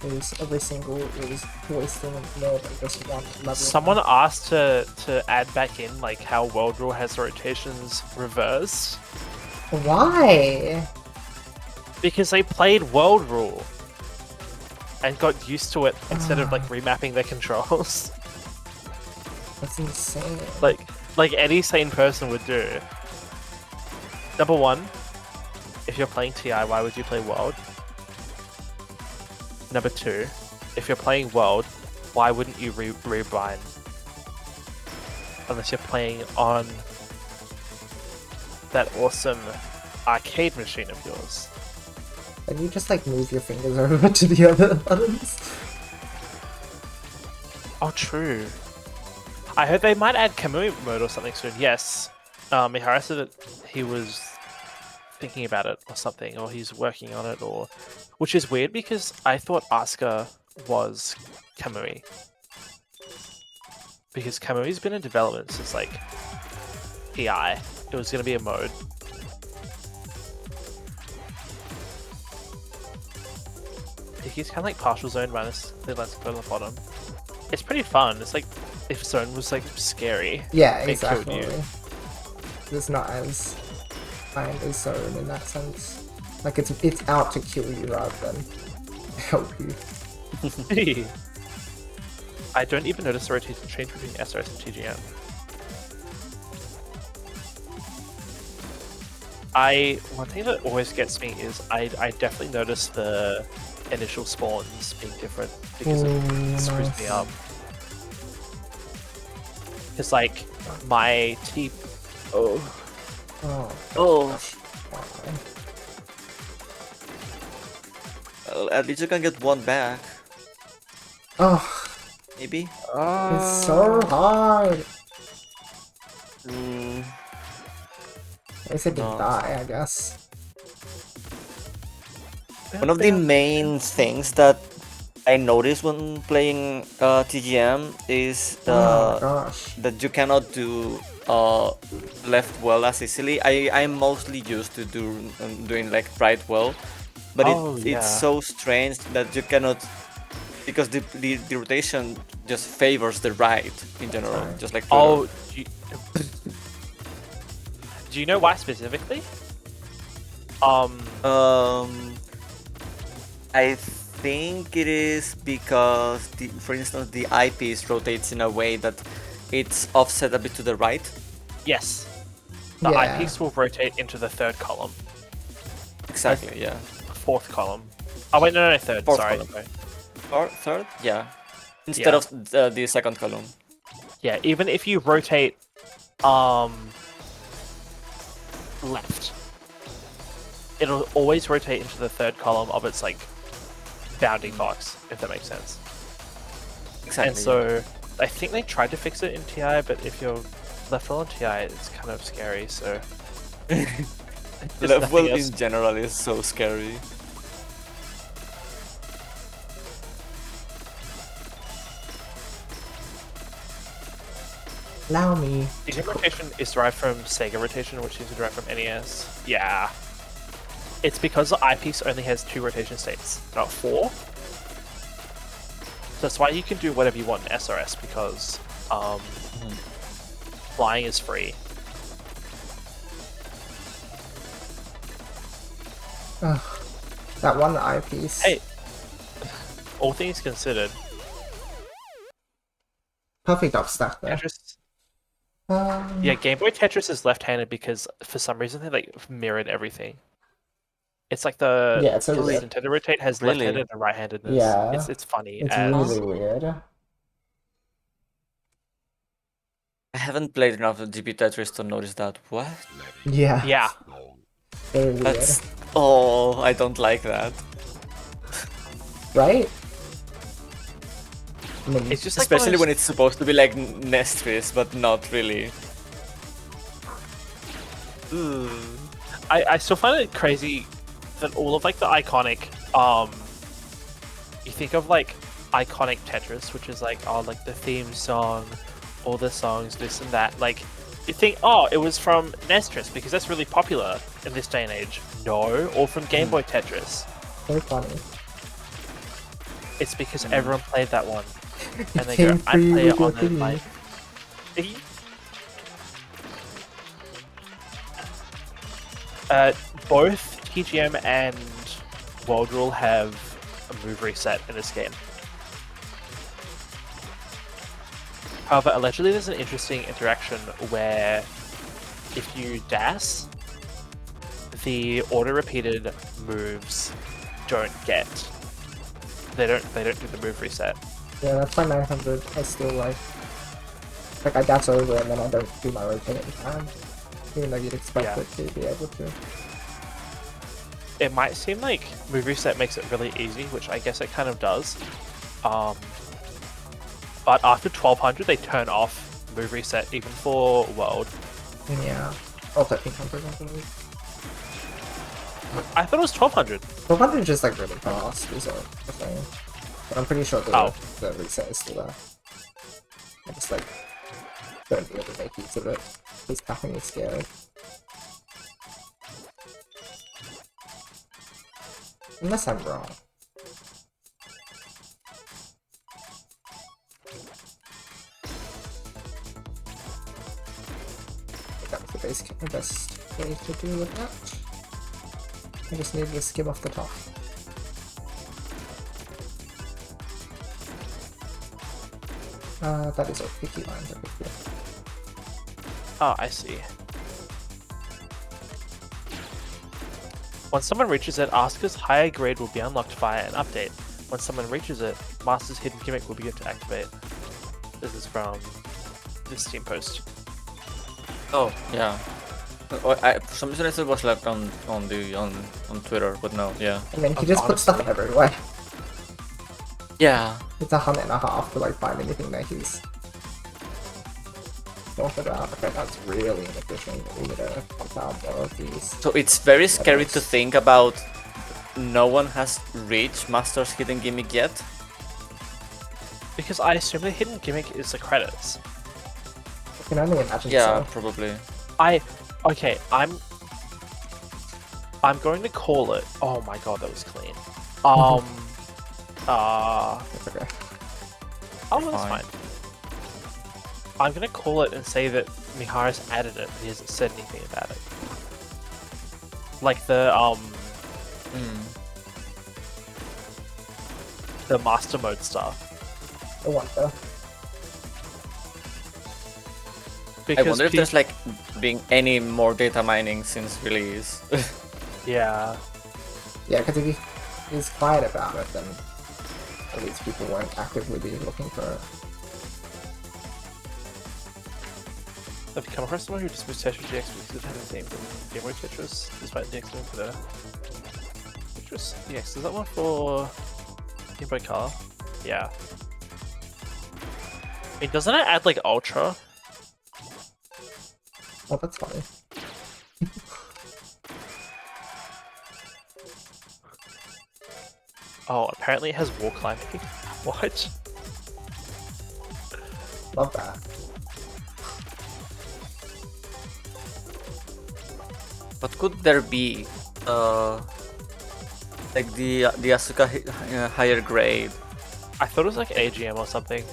Because every single is wasting more than just one level. Someone asked to add back in like how World Rule has rotations reversed. Why? Because they played World Rule and got used to it instead of like remapping their controls. That's insane. like any sane person would do. Number one, if you're playing TI, why would you play World? Number two, if you're playing World, why wouldn't you rebind? Unless you're playing on that awesome arcade machine of yours. And you just like move your fingers over to the other buttons. Oh, true. I heard they might add Kamui mode or something soon. Yes. Mihara said that he was thinking about it or something, or he's working on it, or... Which is weird because I thought Asuka was Kamui. Because Kamui's been in development since like PI. It was going to be a mode. He's kind of like partial zone minus the lens put on the bottom. It's pretty fun. It's like if zone was like scary. Yeah, it killed exactly. you. It's not as kind as zone in that sense. Like it's out to kill you rather than help you. I don't even notice the rotation change between SRS and TGM. One thing that always gets me is I definitely notice the initial spawns being different because it screws me up. It's like my T. Oh. Well, at least you can get one back. Oh, Maybe? it's so hard. At least I didn't die, I guess. One of the main things that I noticed when playing TGM is Oh gosh. that you cannot do left well as easily. I'm mostly used to doing like right well, but it's so strange that you cannot, because the rotation just favors the right in general, just like Oh, do you know why specifically? I think it is because, for instance, the eyepiece rotates in a way that it's offset a bit to the right. Yes. The eyepiece will rotate into the third column. Exactly, yeah. Fourth column. Oh wait, no, third. Fourth Sorry. column. Or third? Yeah. Instead of the second column. Yeah, even if you rotate left, it'll always rotate into the third column of its like bounding box, if that makes sense. Exactly. And so I think they tried to fix it in TI, but if you're left well on TI, it's kind of scary. So left well in general is so scary. Allow me. TI rotation is derived from Sega rotation, which is derived from NES. Yeah. It's because the eyepiece only has 2 rotation states, not 4. So that's why you can do whatever you want in SRS, because flying is free. That one eyepiece. Hey, all things considered, Perfect upstack there. Tetris. Yeah, Game Boy Tetris is left-handed because for some reason they like mirrored everything. It's like the Yeah, it's so because weird. Nintendo Rotate has Really? left-handed and right-handedness. Yeah. It's funny. It's and really weird. I haven't played enough of GP Tetris to notice that. What? Yeah. Yeah. Very weird. That's... Oh, I don't like that. Right? I mean, It's just like Especially when it's supposed to be like Nestris, but not really. I still find it crazy that all of like the iconic you think of like iconic Tetris, which is like like the theme song, all the songs, this and that, like you think it was from Nestris because that's really popular in this day and age. No, or from Game Boy Tetris. very funny. It's because everyone played that one. And they Came go, I free play it with on your the like both TGM and World Rule have a move reset in this game. However, allegedly there's an interesting interaction where if you DAS, the auto-repeated moves don't get. They don't do the move reset. Yeah, that's my 900. I still like I dash over and then I don't do my rotate in time. Even though you'd expect it to be able to. It might seem like move reset makes it really easy, which I guess it kind of does. But after 1200 they turn off move reset even for World. Yeah. Oh, 1300 I believe. I thought it was 1200. 1200 is just like really fast, is what I'm saying. But I'm pretty sure the reset is still there. I just like don't really make use of it. This tapping is scary. Unless I'm wrong. That was the best way to deal with that. I just needed to skim off the top. That is a picky line. Oh, I see. When someone reaches it, Asuka's higher grade will be unlocked via an update. When someone reaches it, Master's hidden gimmick will begin to activate. This is from this Steam post. Oh, yeah. For some reason I thought it was like on Twitter, but no, yeah. I mean, he just puts stuff everywhere. Yeah. It's a hunt and a half to like find anything that he's thought about. Okay, that's really inefficient. We need to pump out more of these. So it's very scary to think about no one has reached Master's hidden gimmick yet. Because I assume the hidden gimmick is the credits. I can only imagine Yeah, so. probably. Okay, I'm going to call it. Oh my god, that was clean. That's okay. Oh, that's fine. I'm gonna call it and say that Miharu's added it, but he hasn't said anything about it. Like the the master mode stuff. I wonder. I wonder if there's like being any more data mining since release. Yeah. Yeah, because if he's quiet about it, then at least people won't actively be looking for it. Have you come across someone who dismissed Tetris GX because it had a name from Game Boy Tetris, despite the excellent for the Tetris DX? Is that one for Game Boy Color? Yeah. I mean, doesn't it add like Ultra? Oh, that's funny. Oh, apparently it has wall climbing. What? Love that. What could there be? Like the Asuka higher grade, I thought it was like AGM or something.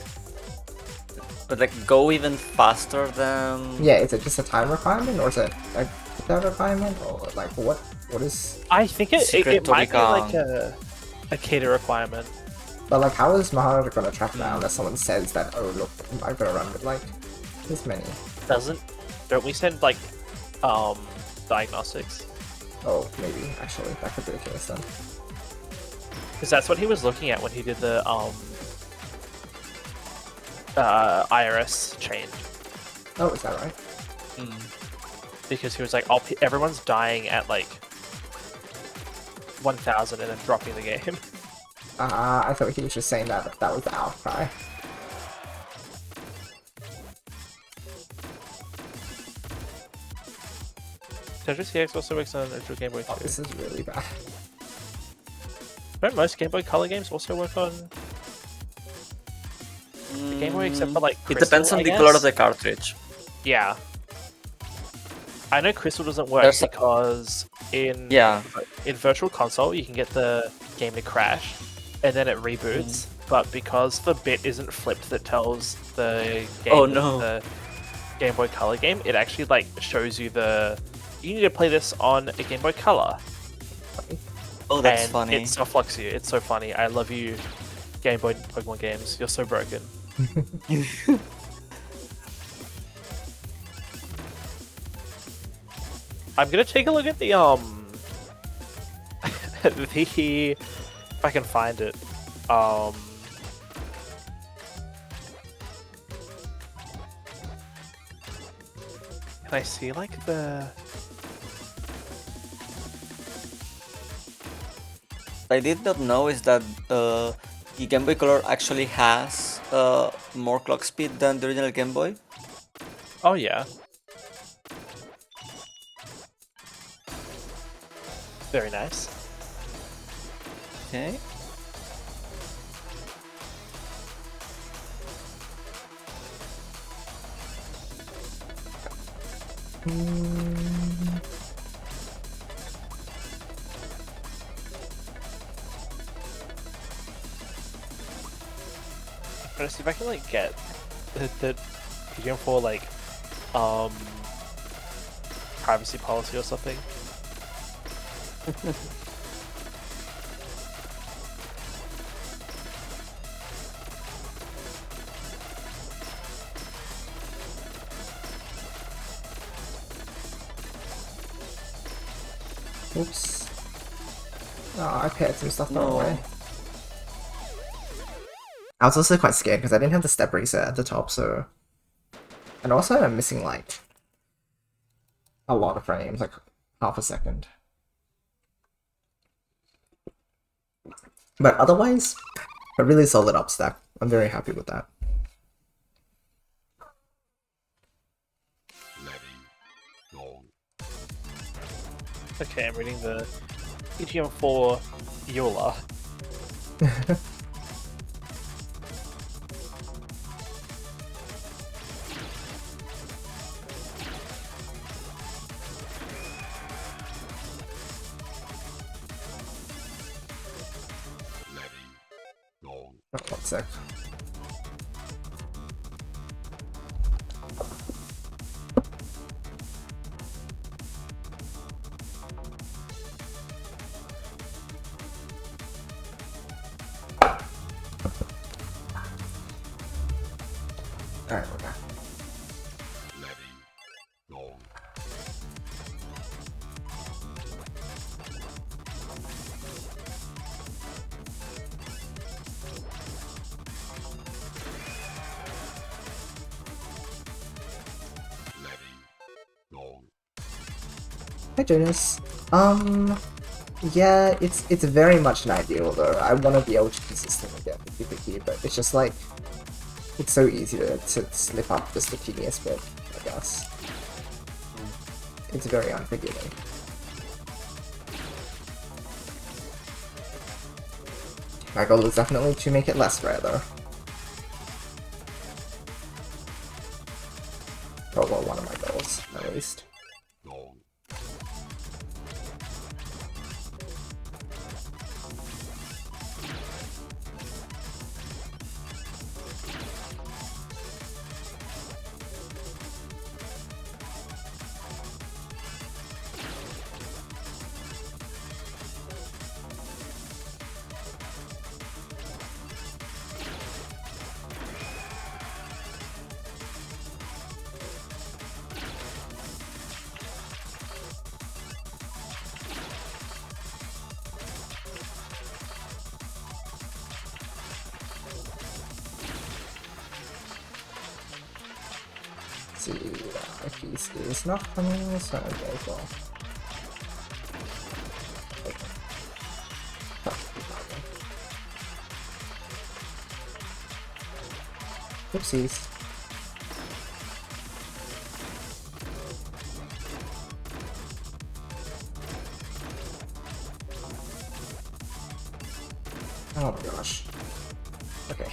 but like go even faster than. Yeah, is it just a time requirement, or is it a time requirement, or like what is? I think it might be like a Kata requirement. But like, how is Maharu gonna track down unless someone says that? Oh look, I'm gonna run with like this many. Don't we send like diagnostics? Oh, maybe, actually. That could be the case then. Because that's what he was looking at when he did the IRS change. Oh, is that right? Because he was like, everyone's dying at like 1,000 and then dropping the game. I thought he was just saying that that was the outcry. Tetris CX also works on Virtual Game Boy Oh, 2. this is really bad. Don't most Game Boy Color games also work on the Game Boy except for like It Crystal, depends on I the guess? color of the cartridge. Yeah. I know Crystal doesn't work There's because in Virtual Console you can get the game to crash and then it reboots, but because the bit isn't flipped that tells the game the Game Boy Color game, it actually like shows you you need to play this on a Game Boy Color. Oh, that's and funny. It soft locks you. It's so funny. I love you, Game Boy Pokemon games. You're so broken. I'm gonna take a look at the if I can find it. Can I see like the? I did not know is that the Game Boy Color actually has more clock speed than the original Game Boy. Oh yeah. Very nice. Okay. Trying to see if I can like get the PGM4 like privacy policy or something. Oops. Oh, I paired some stuff the wrong way. I was also quite scared because I didn't have the step reset at the top, so... And also I'm missing, like, a lot of frames, like half a second. But otherwise, a really solid up stack. I'm very happy with that. Okay, I'm reading the PGM4 EULA. Oh, 1 sec. Alright, we're back. Hi Jonas. Yeah, it's very much an ideal though. I want to be able to consistently get 50/50, but it's just like it's so easy to slip up just the tedious bit, I guess. It's very unforgiving. My goal is definitely to make it less rare though. Oh well, one of my goals, at least. see, piece is not coming, so okay, well. Oopsies. Oh my gosh. Okay.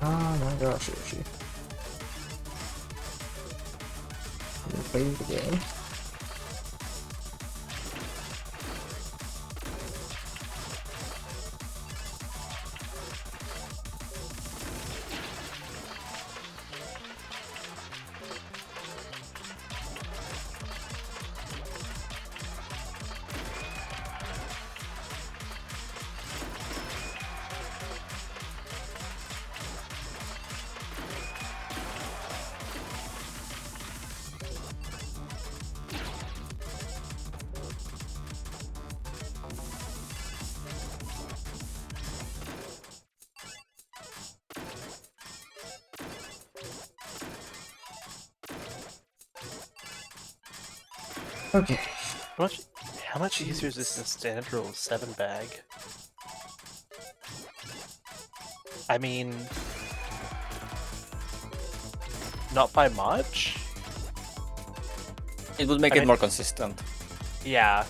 Oh my gosh, Yoshi. Let me play the game. Okay. How much easier is this than standard rule 7 bag? I mean, not by much. It would make it more consistent. Yeah.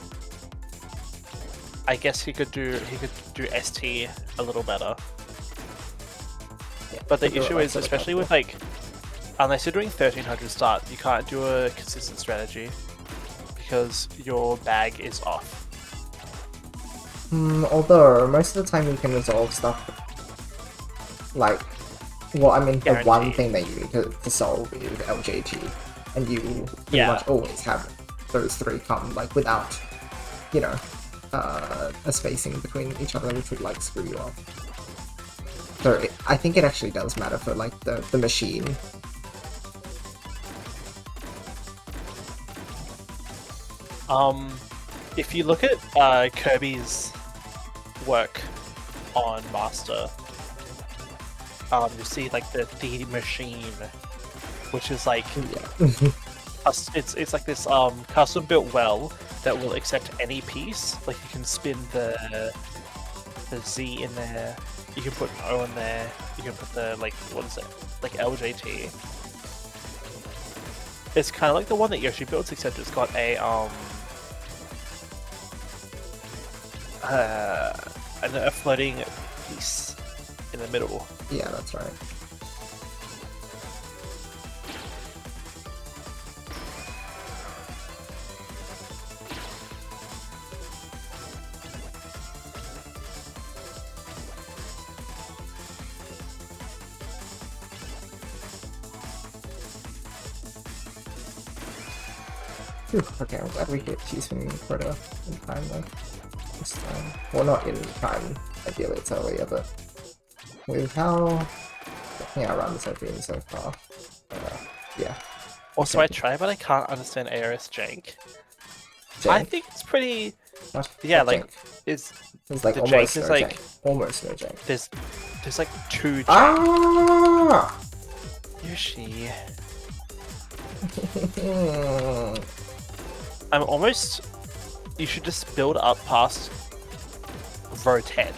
I guess he could do ST a little better. Yeah, But the could do it issue like is, for the especially with couple. like, unless you're doing 1300 start, you can't do a consistent strategy because your bag is off. Although most of the time you can resolve stuff like, well, I mean, the one Guaranteed. thing that you need to solve is LJT, and you pretty Yeah. much always have those three come like without, you know, a spacing between each other, which would like screw you up. So I think it actually does matter for like the machine. If you look at Kirby's work on Master, you see like the machine, which is like Yeah. it's like this custom built well that will accept any piece. Like you can spin the Z in there, you can put an O in there, you can put the like what is it, like LJT. It's kind of like the one that Yoshi builds, except it's got a floating piece in the middle. Yeah, that's right. Phew, okay, I'm glad we hit Cheeseman Critter in time though. This time. Well, not in time, ideally it's earlier, but with how our runs have been so far, yeah. Also, I try, but I can't understand ARS jank. I Jank. think it's pretty. What? Yeah, What like jank? it's There's like the almost jank is no like jank. Almost no jank. there's like 2 jank. Ah! Yoshi. I'm almost. You should just build up past row 10.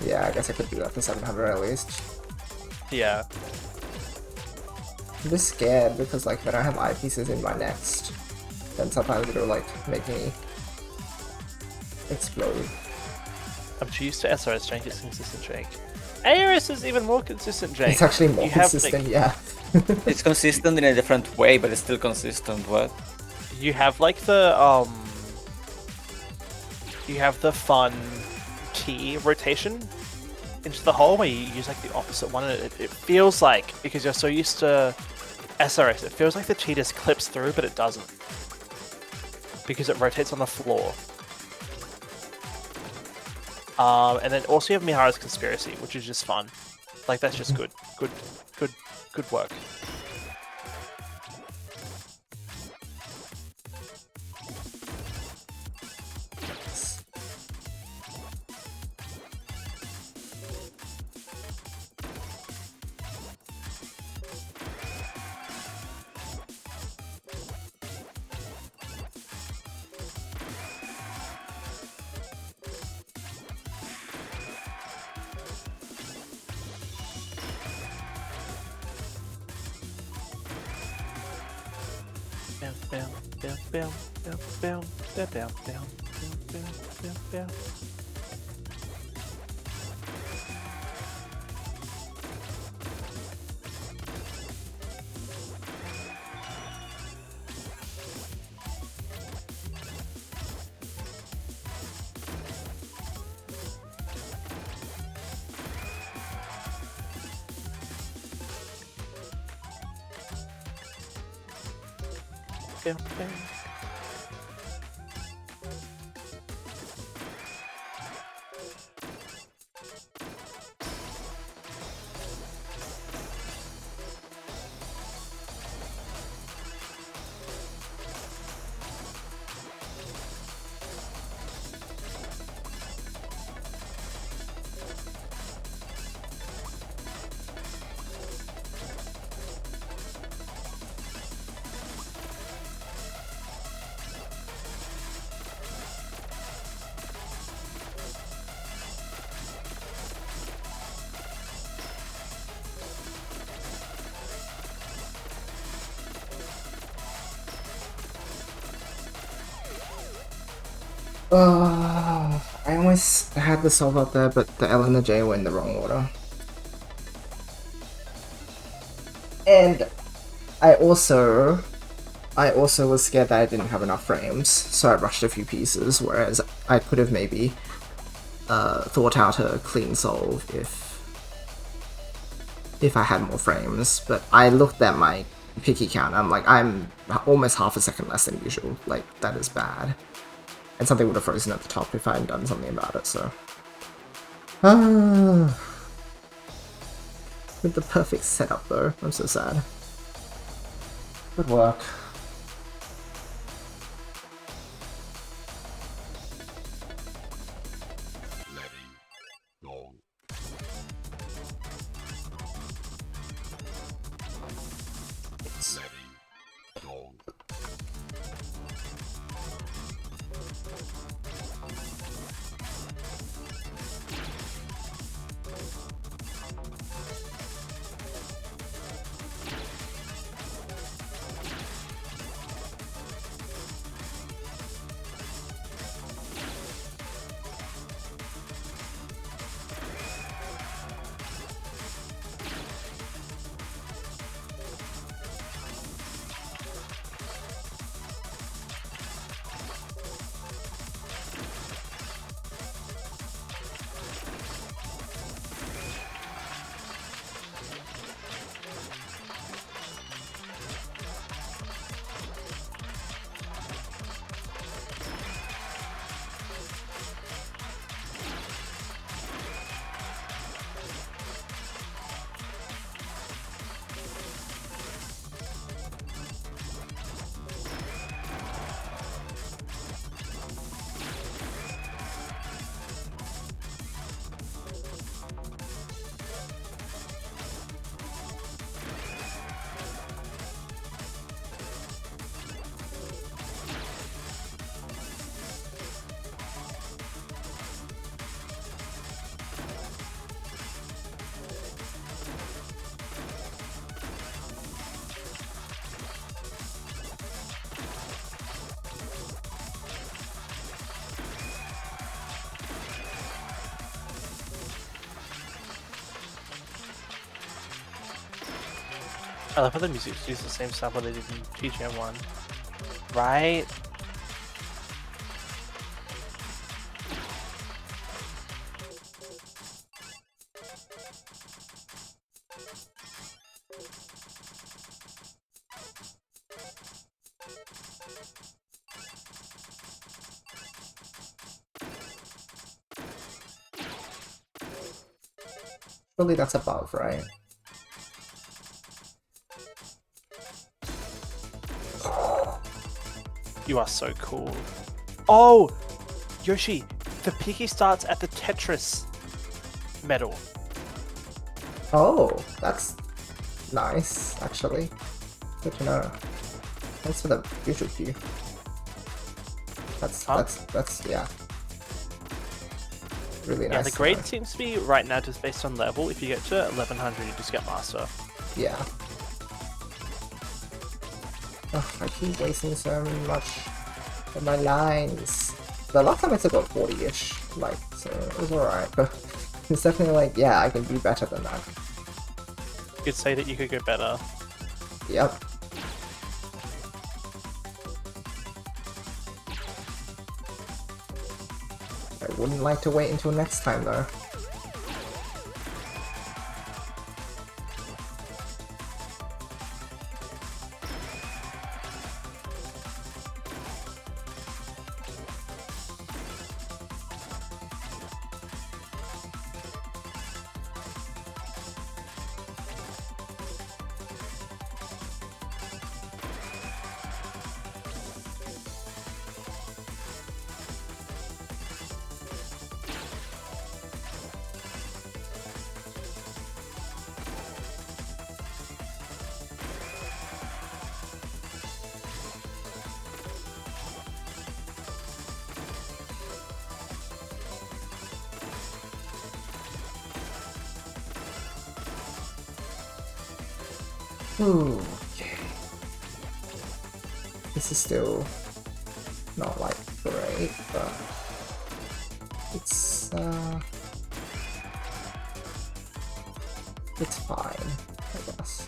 Yeah, I guess I could do that for 700 at least. Yeah. I'm just scared because like when I have eyepieces in my next, then sometimes it'll like make me explode. I'm too used to SRS jank, it's consistent jank. ARS is even more consistent jank. It's actually more You have, consistent, like, yeah. It's consistent in a different way, but it's still consistent. What? You have like the you have the fun key rotation into the hole where you use like the opposite one, and it feels like, because you're so used to SRS, it feels like the key just clips through, but it doesn't. Because it rotates on the floor. And then also you have Miharu's Conspiracy, which is just fun. Like that's just good. Good work. I almost had the solve out there, but the L and the J were in the wrong order. And I also was scared that I didn't have enough frames, so I rushed a few pieces, whereas I could have maybe thought out a clean solve if I had more frames, but I looked at my picky count, I'm like, I'm almost half a second less than usual, like, that is bad. And something would have frozen at the top if I hadn't done something about it, so... With the perfect setup, though. I'm so sad. Good work. I love how the music uses the same sample they did in TGM1. Right? Surely that's above, right? You are so cool. Oh! Yoshi, the Piki starts at the Tetris medal. Oh, that's nice, actually. Good to know. Thanks for the visual cue. That's yeah. Really nice. Yeah, the grade seems to be right now just based on level. If you get to 1100, you just get master. Yeah. Oh, I keep wasting so much of my lines. The last time I took about 40-ish, like, so it was alright, but it's definitely like, yeah, I can do better than that. You could say that you could go better. Yep. I wouldn't like to wait until next time, though. Ooh, okay. This is still not like great, but it's fine, I guess.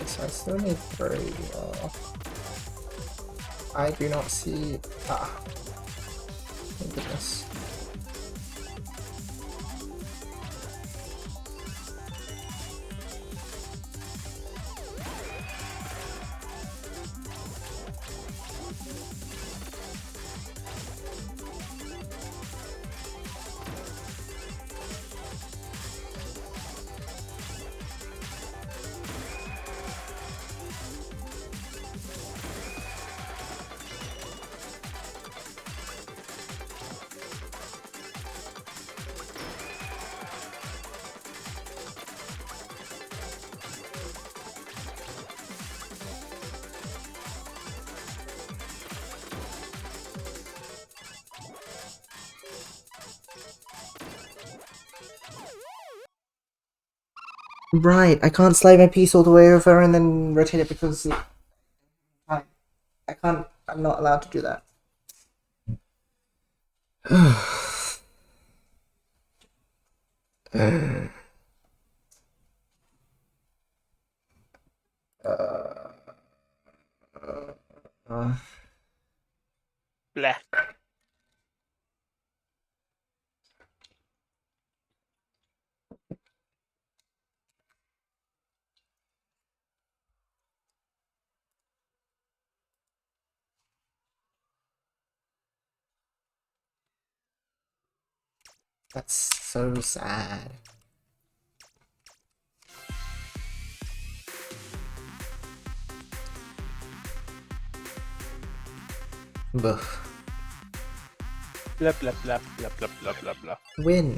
So I still need 3. I do not see. Ah, thank goodness. Right, I can't slide my piece all the way over and then rotate it because I can't, I'm not allowed to do that. Bleh. That's so sad. Buh. Blah blah blah blah blah blah blah blah. Win.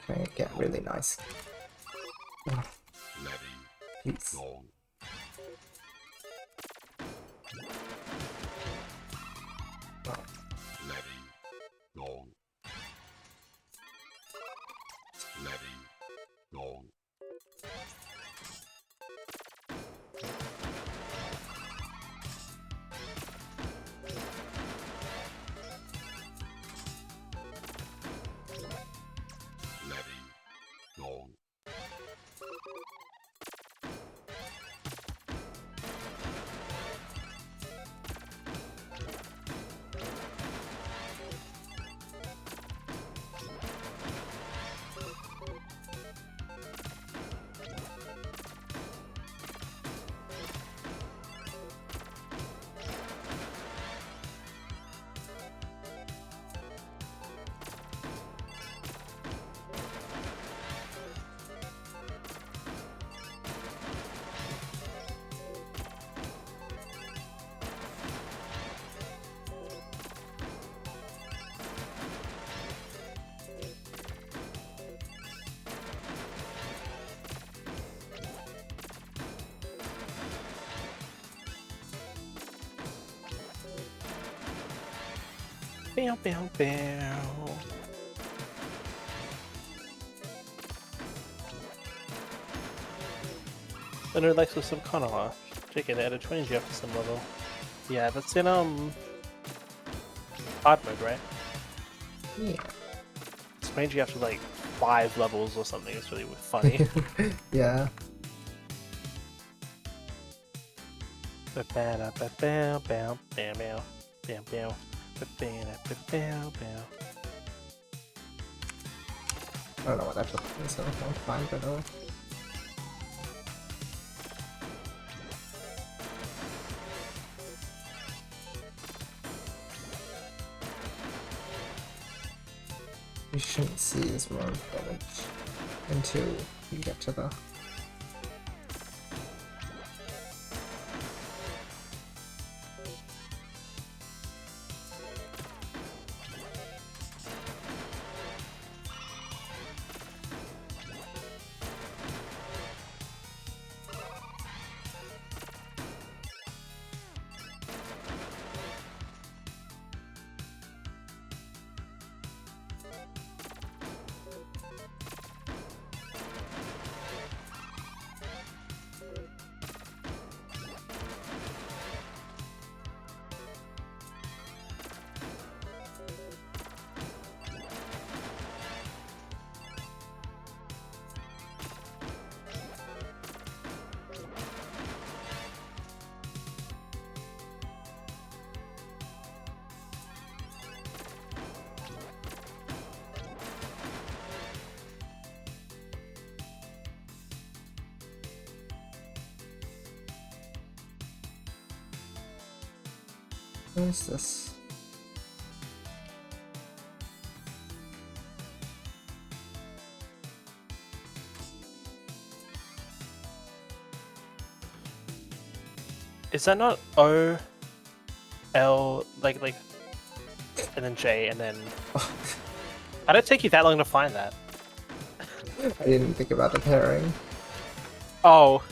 Okay, get really nice. Oh. Peace. Bow, bow, bow. I know Lexus of Connor. Check it out, 20 after some level. Yeah, that's in hard mode, right? Yeah. It's made you after like 5 levels or something. It's really funny. Yeah. I don't know what that is, so I'll find it though. You shouldn't see as much damage until you get to the... What is this? Is that not O, L, like, and then J, and then... How did it take you that long to find that? I didn't think about the pairing. Oh.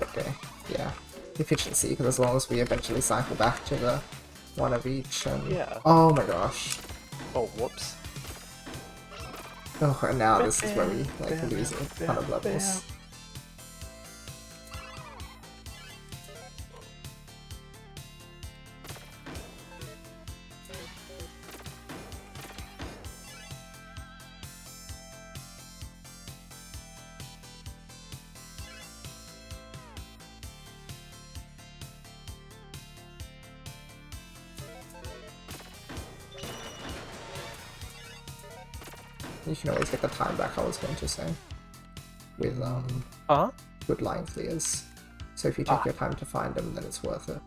Okay, yeah. Efficiency, because as long as we eventually cycle back to the one of each, and... Yeah. Oh my gosh. Oh, whoops. Oh, and now this is where we, like, lose a ton of levels. You can always get the time back, I was going to say. With, good line clears. So if you take your time to find them, then it's worth it.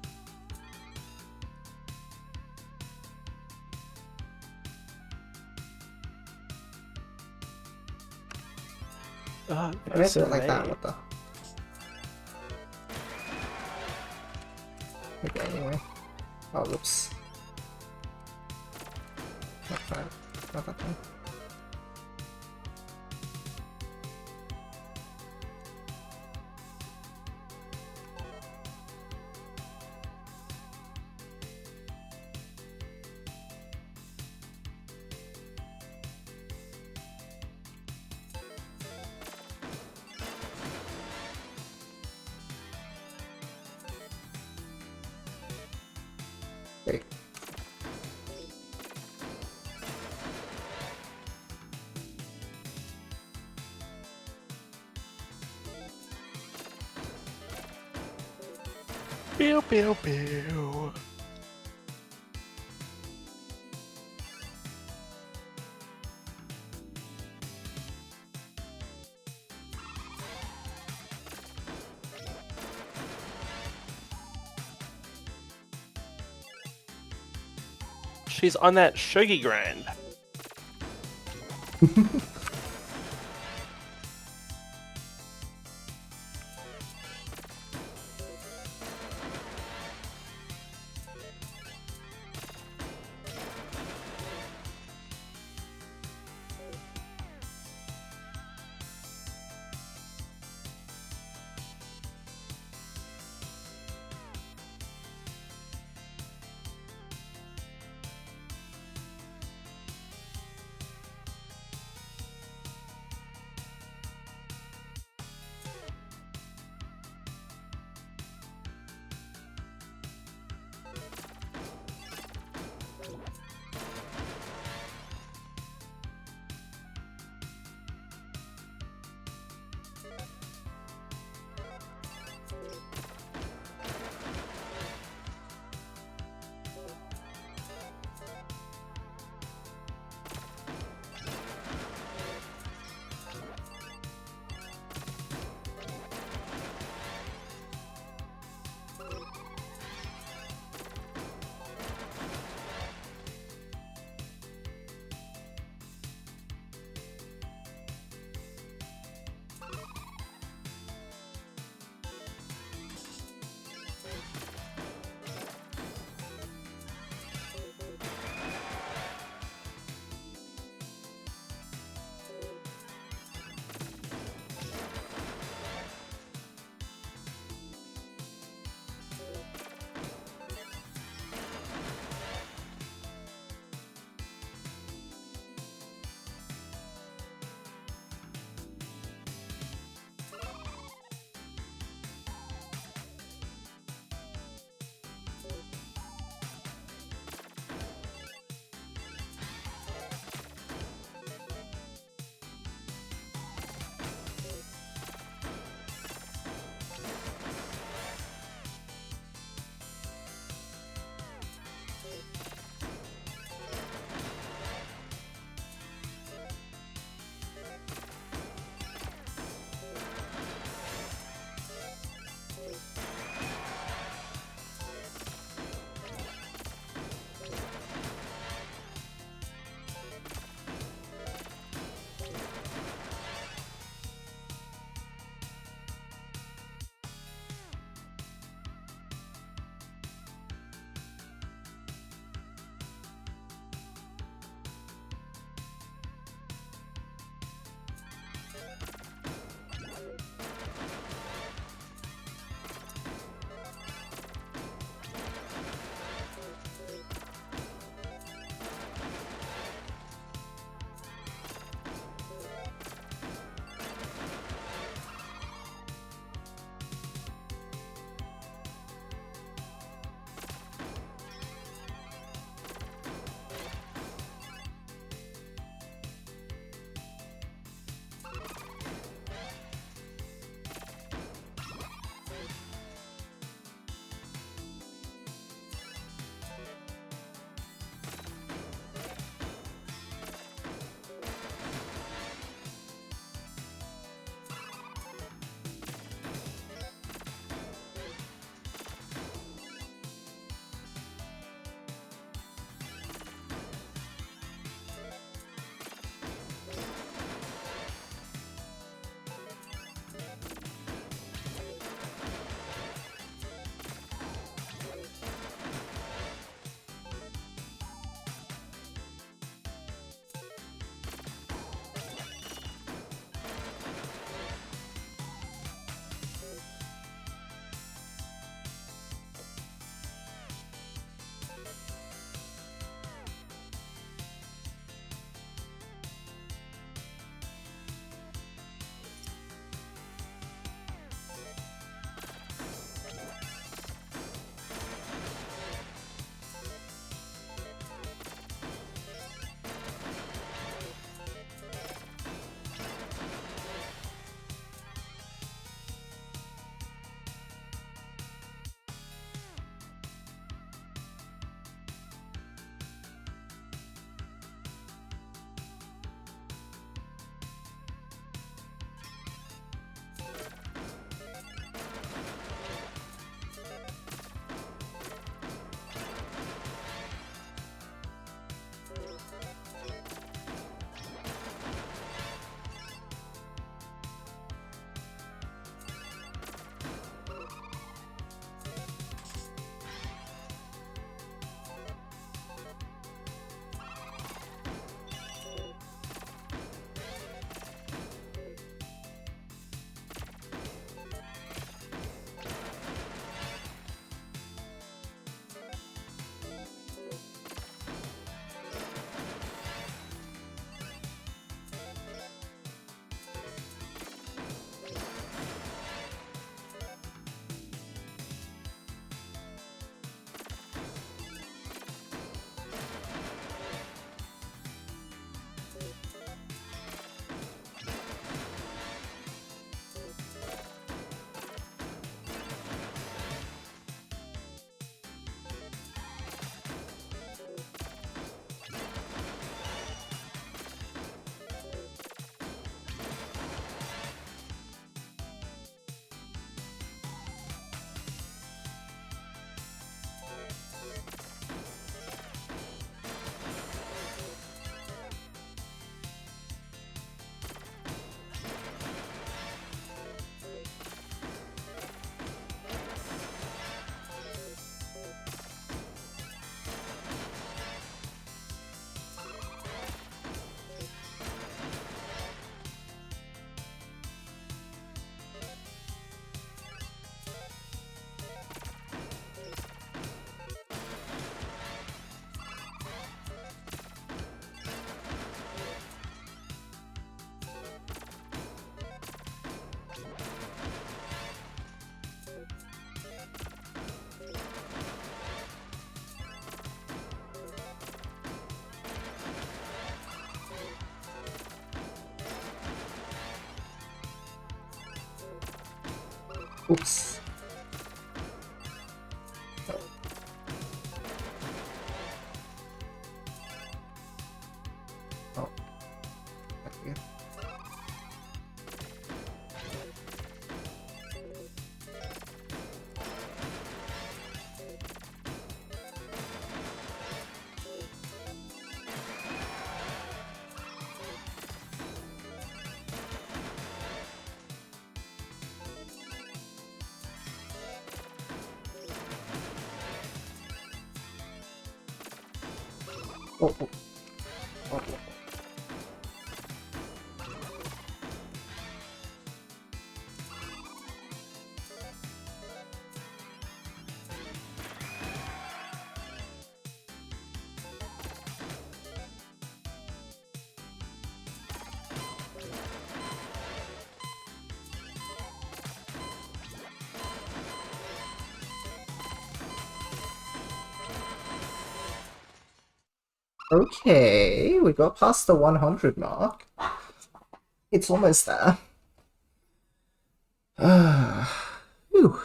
I didn't do it like that, what the... Okay, anyway. Oh, whoops. Not that. Not that one. Wait. Pew, pew, pew. She's on that shogi grind. Oops. Oh. There we go. Oh, oh. Oh, oh. Okay, we got past the 100 mark. It's almost there. Whew.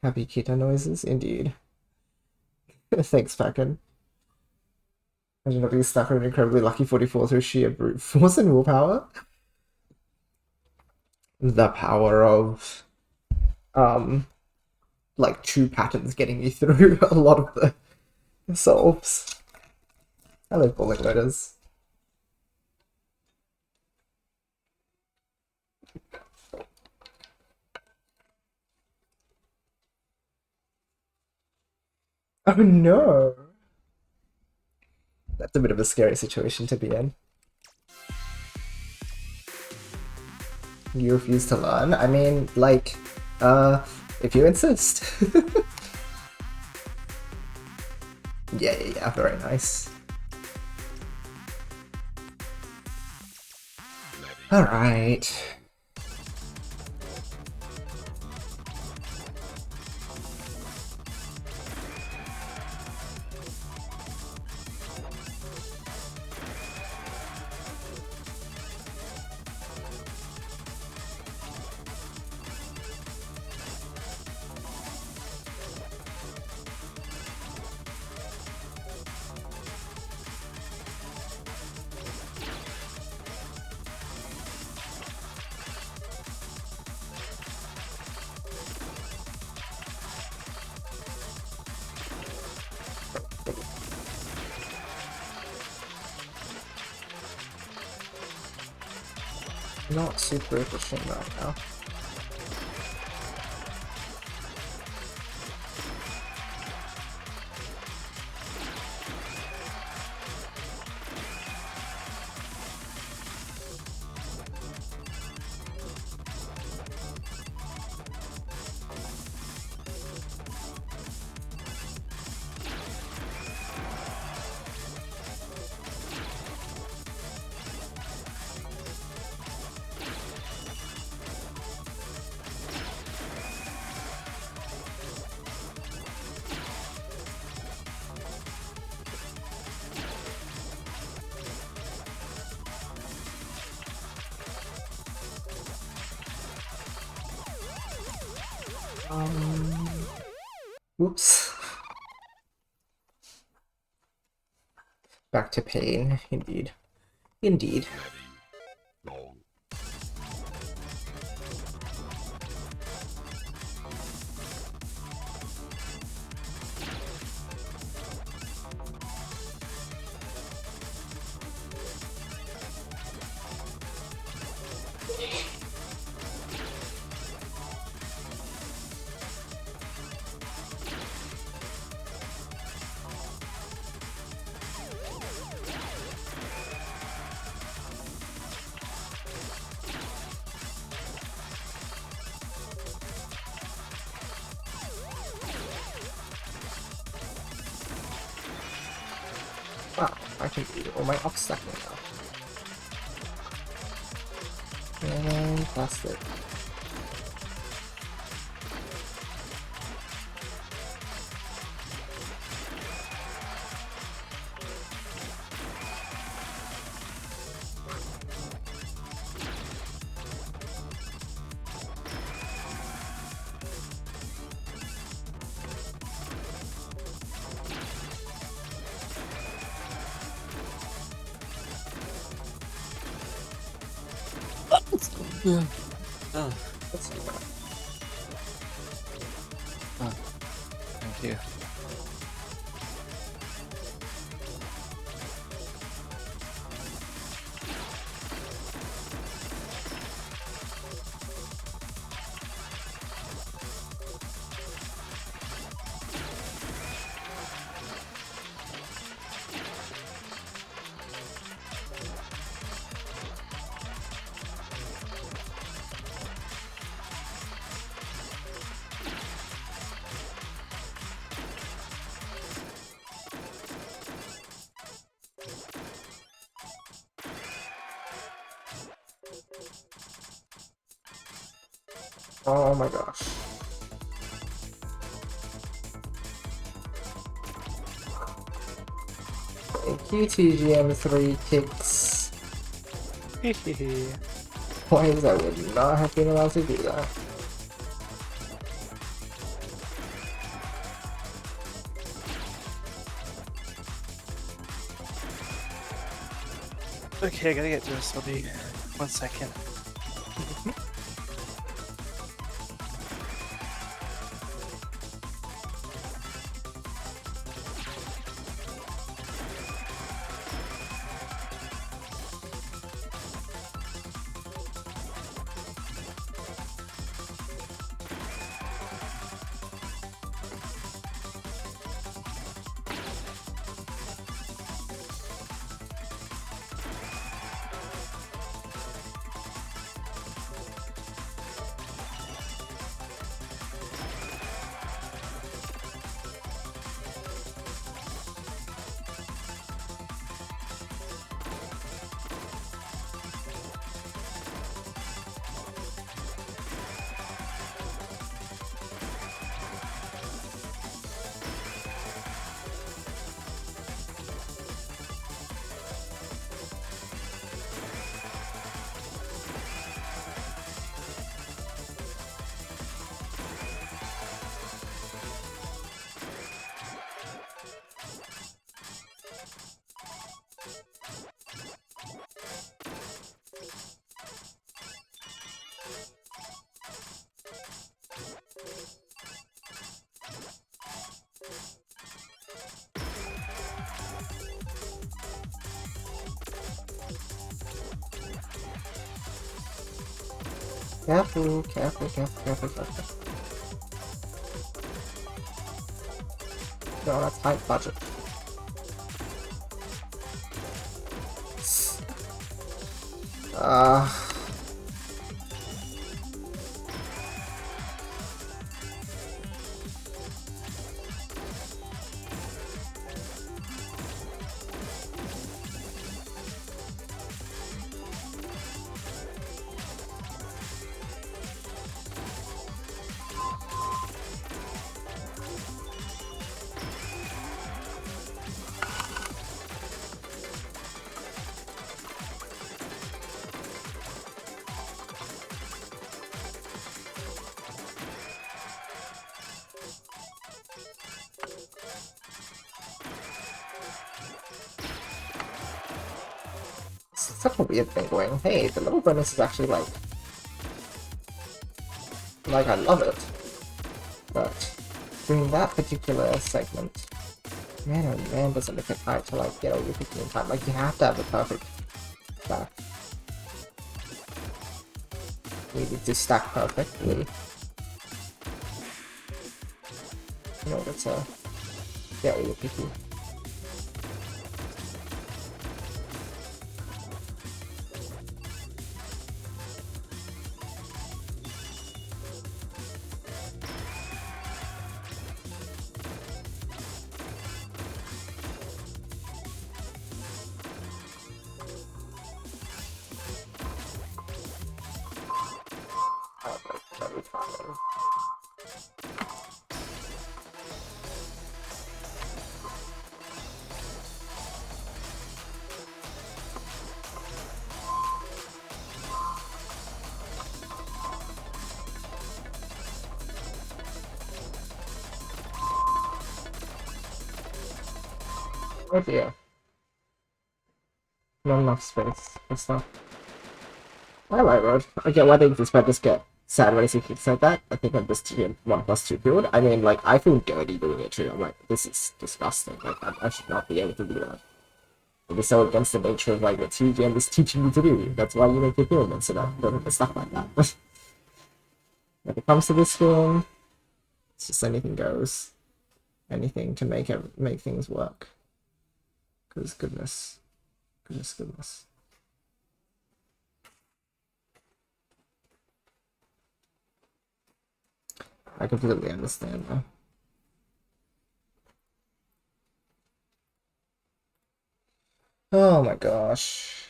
Happy kita noises, indeed. Thanks, Packen. Imagine not being stuck on an incredibly lucky 44 through sheer brute force and willpower. The power of, like 2 patterns getting you through a lot of the solves. I love bowling letters. Oh no! That's a bit of a scary situation to be in. You refuse to learn? I mean, like, if you insist. Yeah, very nice. Alright. Not super efficient right now. Oops. Back to pain, indeed. Indeed. Wow, I can do all my off-stacking now. Fantastic. Oh, Let's do that. thank you. Oh my gosh. A QTGM 3 ticks. Points I would not have been allowed to do that. Okay, I gotta get to this lobby. 1 second. Careful, careful, careful, careful, careful. You're on a tight budget. Such a weird thing going, hey, the level bonus is actually like I love it. But during that particular segment, man oh man does it look it hard to like get over 15 time. Like you have to have the perfect stack. Needed to stack perfectly in order to get all your picky. Oh dear. Not enough space for stuff. Alright, Rod. I get why they just get sad when I see things like that. I think I'm just too 1+2 build. I mean, like, I feel dirty doing it too. I'm like, this is disgusting. Like, I should not be able to do that. It is so against the nature of, like, what TGM is teaching you to do. That's why you make your film and so that stuff like that. When it comes to this film, it's just anything goes. Anything to make things work. Because goodness. Goodness. I completely understand though. Oh my gosh.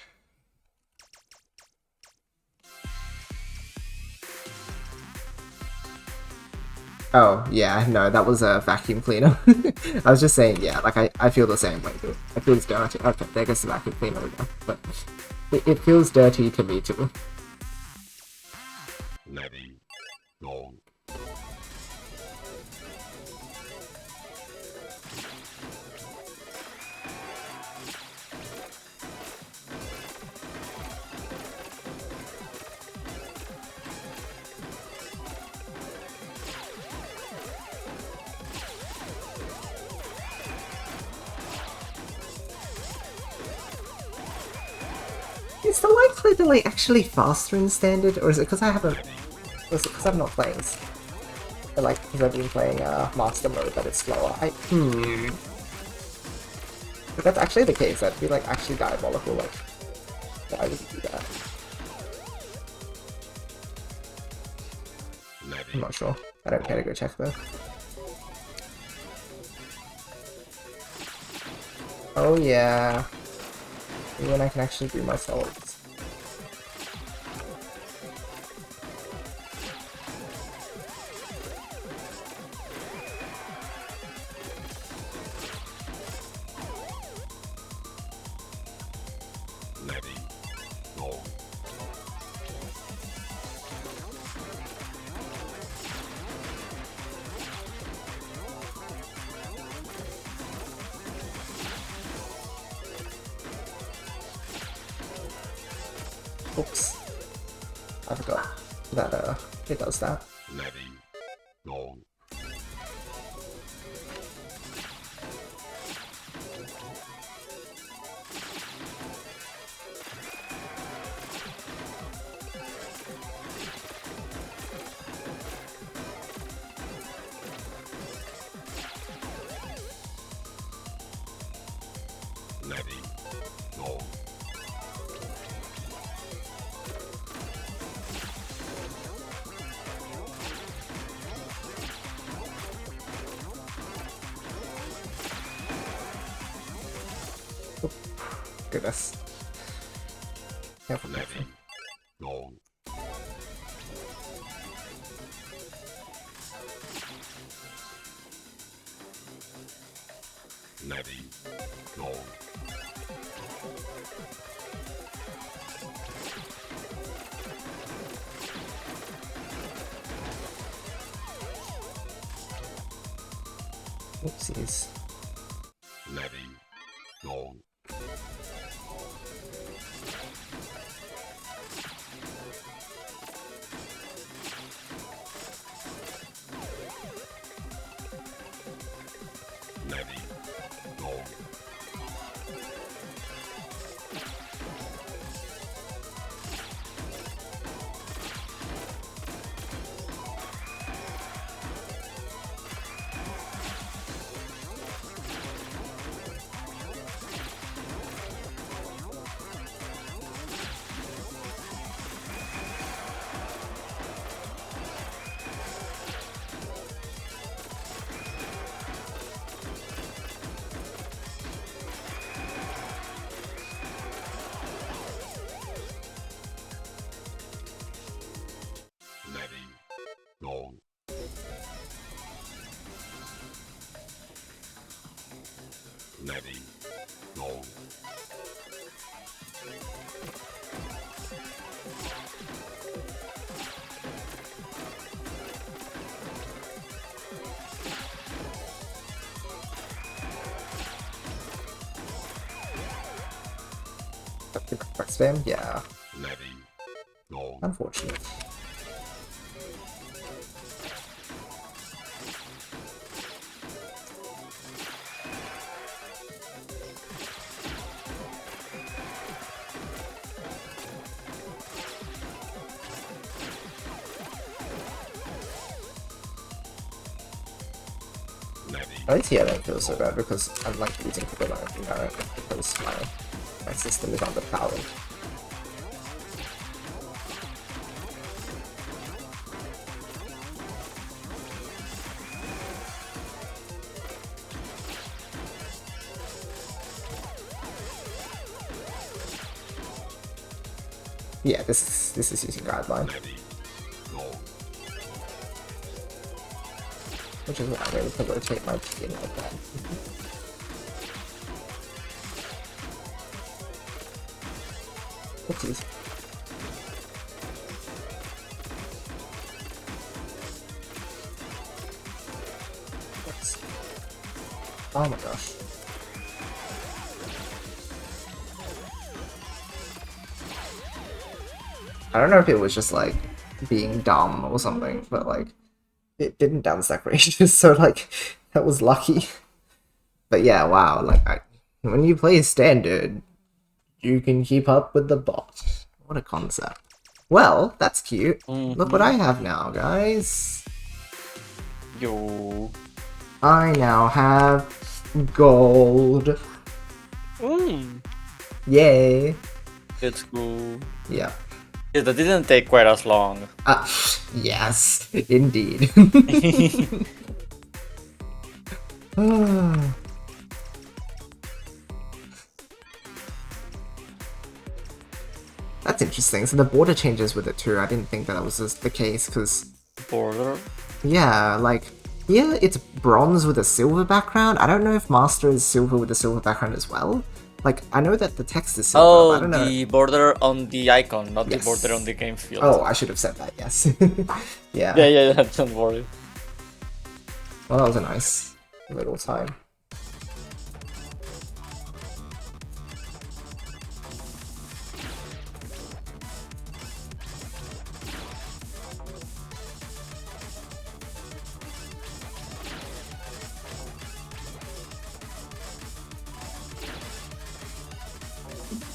Oh, yeah, no, that was a vacuum cleaner. I was just saying, yeah, like, I feel the same way, too. It feels dirty. Okay, there goes the vacuum cleaner again. But it feels dirty to me, too. Ready, go. Is the light play delay actually faster in standard, or is it because I haven't? Or is it because I'm not playing? Or like because I've been playing master mode that it's slower. If that's actually the case, that'd be like actually diabolical. Like, why would you do that? I'm not sure. I don't care to go check though. Oh yeah. Maybe when I can actually do my solids. Ready, go. Oops. I forgot that it does that. Ready, go. Ready, go. Goodness. Careful, Ready, careful. go. Ready, go. Oopsies. Ready, go. Ready, go. Ready, go. Ready, go. Press spam? Yeah. Ready, go. unfortunate. At least here I don't feel so bad because I'm like using for the life because my system is underpowered. Yeah, this is using guideline. Which is why I'm able to rotate my skin like that. Oopsies. Oh my gosh. I don't know if it was just like being dumb or something, but like it didn't dance that great, so like that was lucky. But yeah, wow, like when you play standard, you can keep up with the bot. What a concept. Well, that's cute. Look what I have now, guys. Yo. I now have gold. Yay. It's cool. Yeah. Yeah, that didn't take quite as long. Yes, indeed. That's interesting. So the border changes with it too. I didn't think that was just the case because... Border? Yeah, like, here it's bronze with a silver background. I don't know if Master is silver with a silver background as well. Like, I know that the text is silver, Oh, but I don't know. the border on the icon, not Yes. the border on the game field. Oh, I should have said that, yes. Yeah. Yeah, don't worry. Well, that was a nice little time.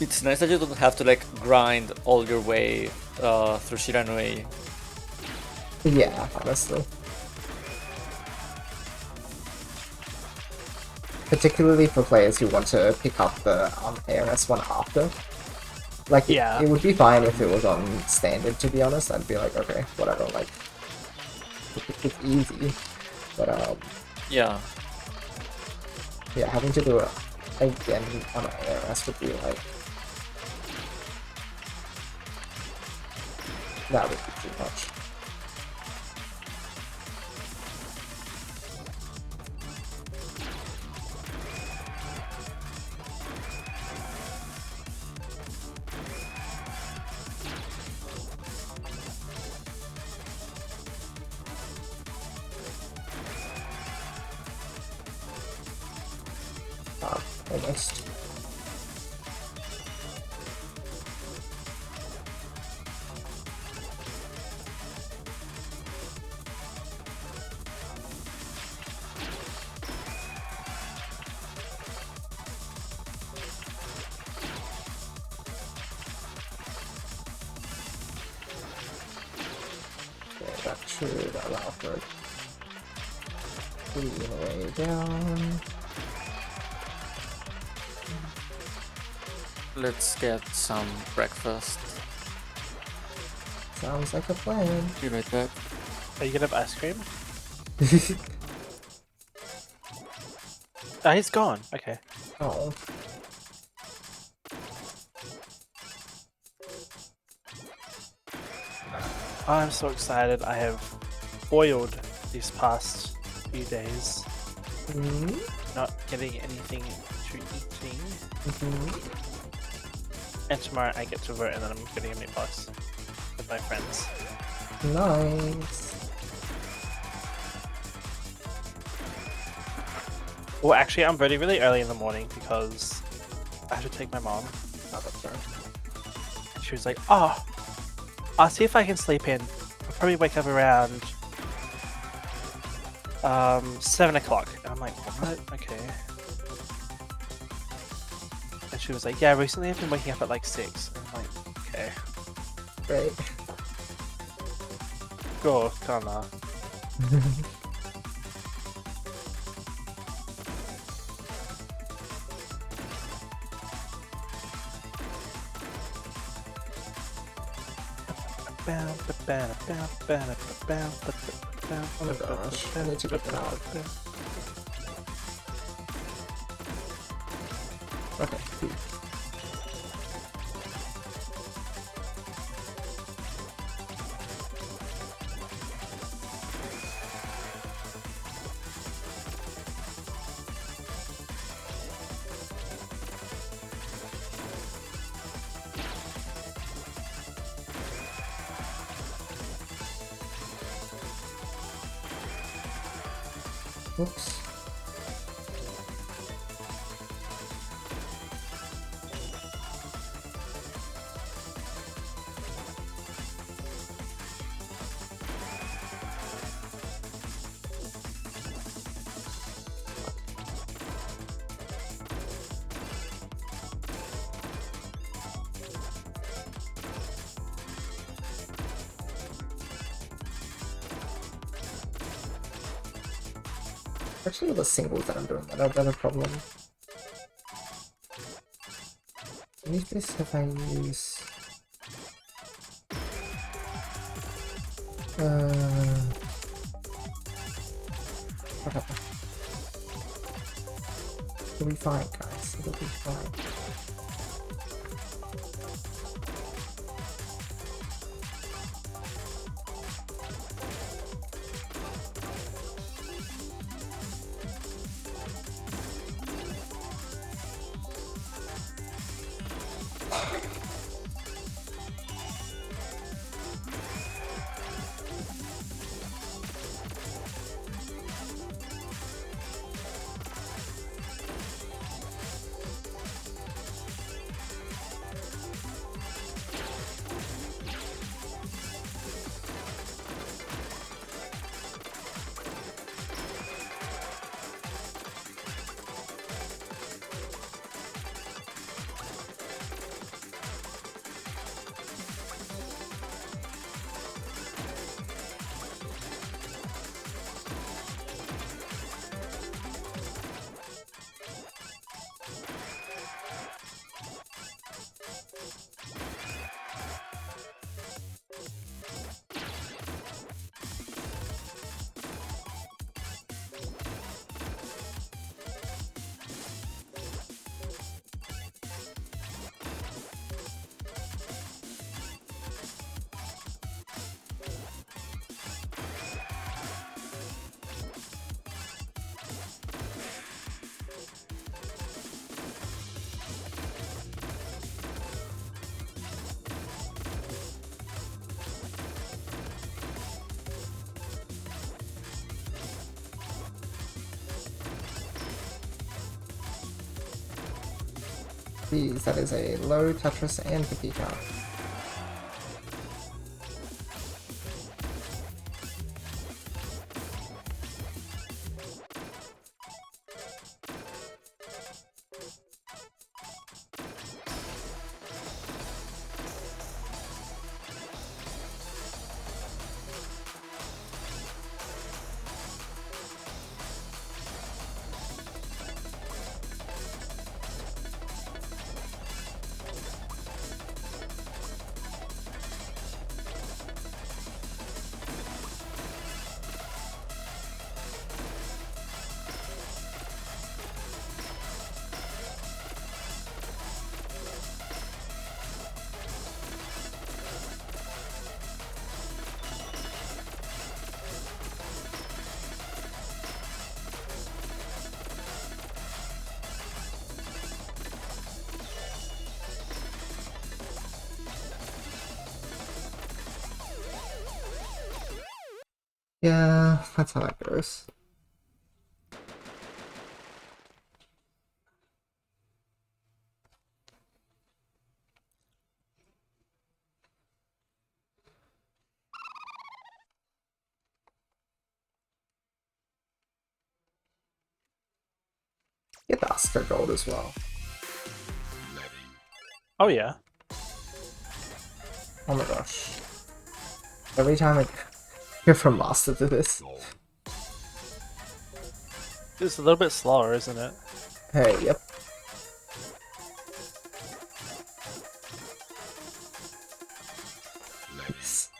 It's nice that you don't have to like grind all your way through Shiranui. Yeah, honestly. Particularly for players who want to pick up the ARS one after. Like, Yeah. it would be fine if it was on standard, to be honest. I'd be like, okay, whatever, like, it's easy. But, Yeah. yeah, having to do it again on ARS would be like... That would be too much. Almost. Okay, that should allow for clean way down. Let's get some breakfast. Sounds like a plan. Be right back. Are you gonna have ice cream? Ah, he's gone. Okay. Oh. I'm so excited. I have boiled these past few days. Not getting anything to eating. And tomorrow I get to vote and then I'm getting a meatbox with my friends. Nice. Well, actually, I'm voting really early in the morning because I have to take my mom. Oh, that's right. And she was like, "Oh, I'll see if I can sleep in. I'll probably wake up around 7 o'clock. And I'm like, what? Okay. And she was like, yeah, recently I've been waking up at like 6. And I'm like, okay. Right. Go, kinda. Oh my gosh, I need to get out. Okay, cool. Oops. Actually, the singles that I'm doing that are a problem. Use this if I use. Whatever. It'll be fine, guys. It'll be fine. Please, that is a low Tetris and Pika. Yeah, that's how that goes. for gold as well. Oh yeah. Oh my gosh. Every time I hear from Master to this. It's a little bit slower, isn't it? Hey, yep. Nice.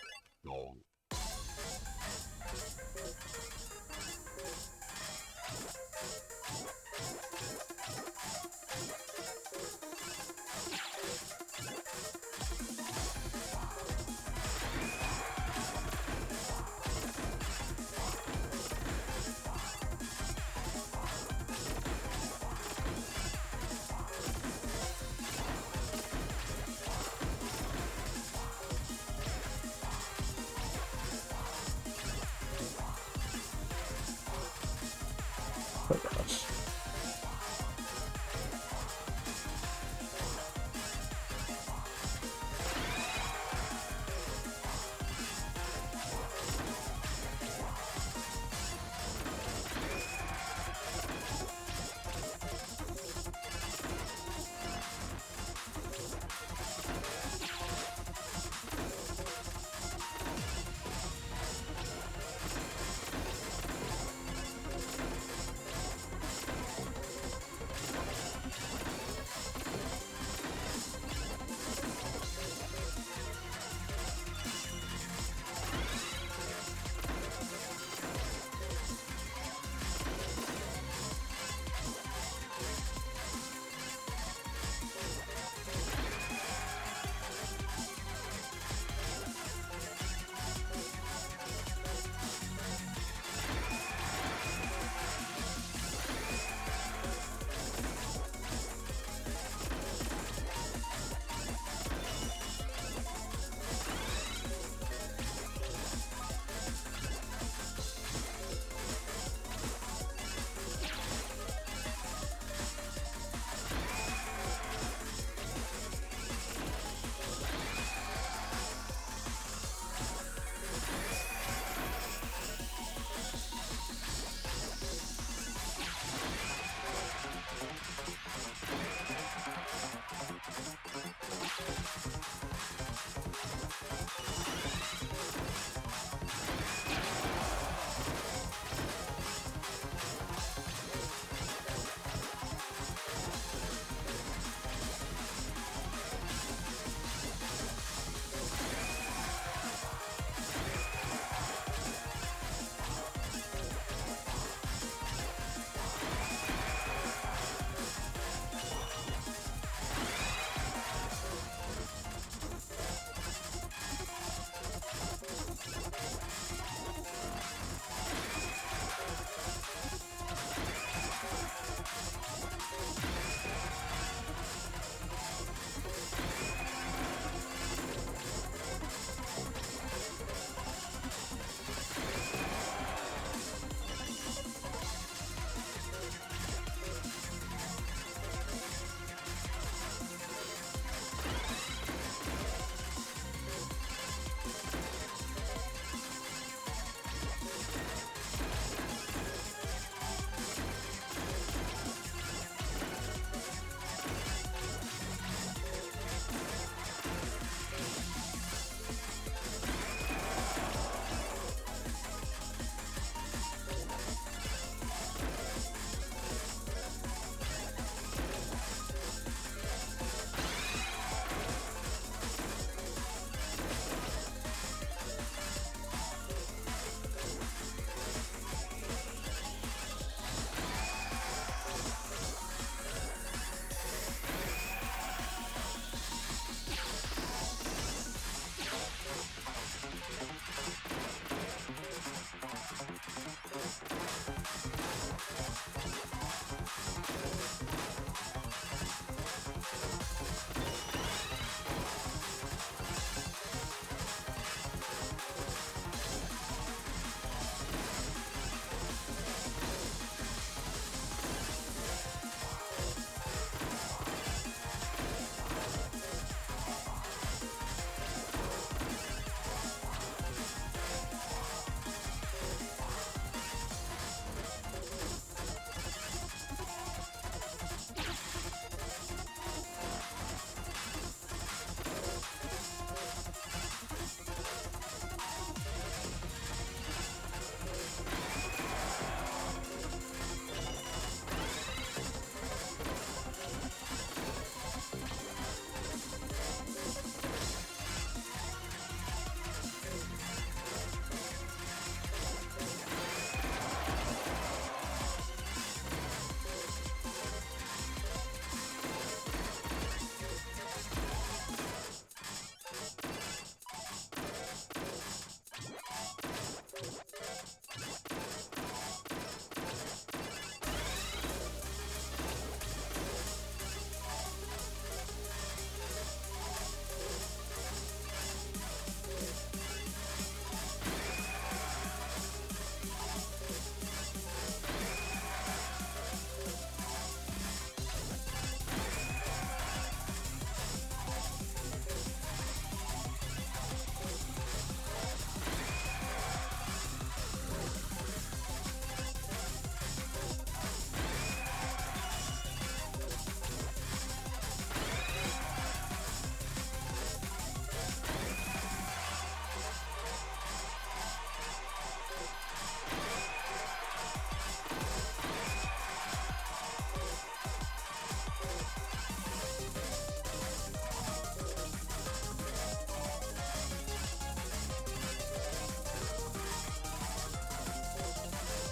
Oh gosh.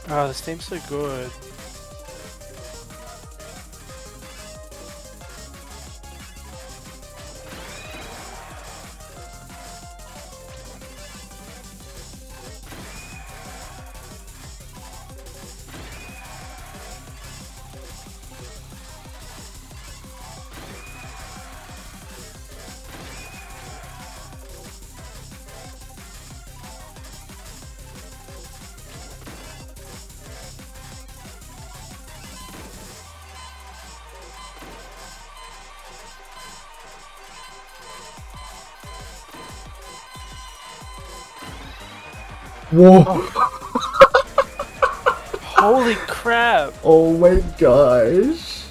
Oh, this theme's so good. Whoa! Holy crap! Oh my gosh!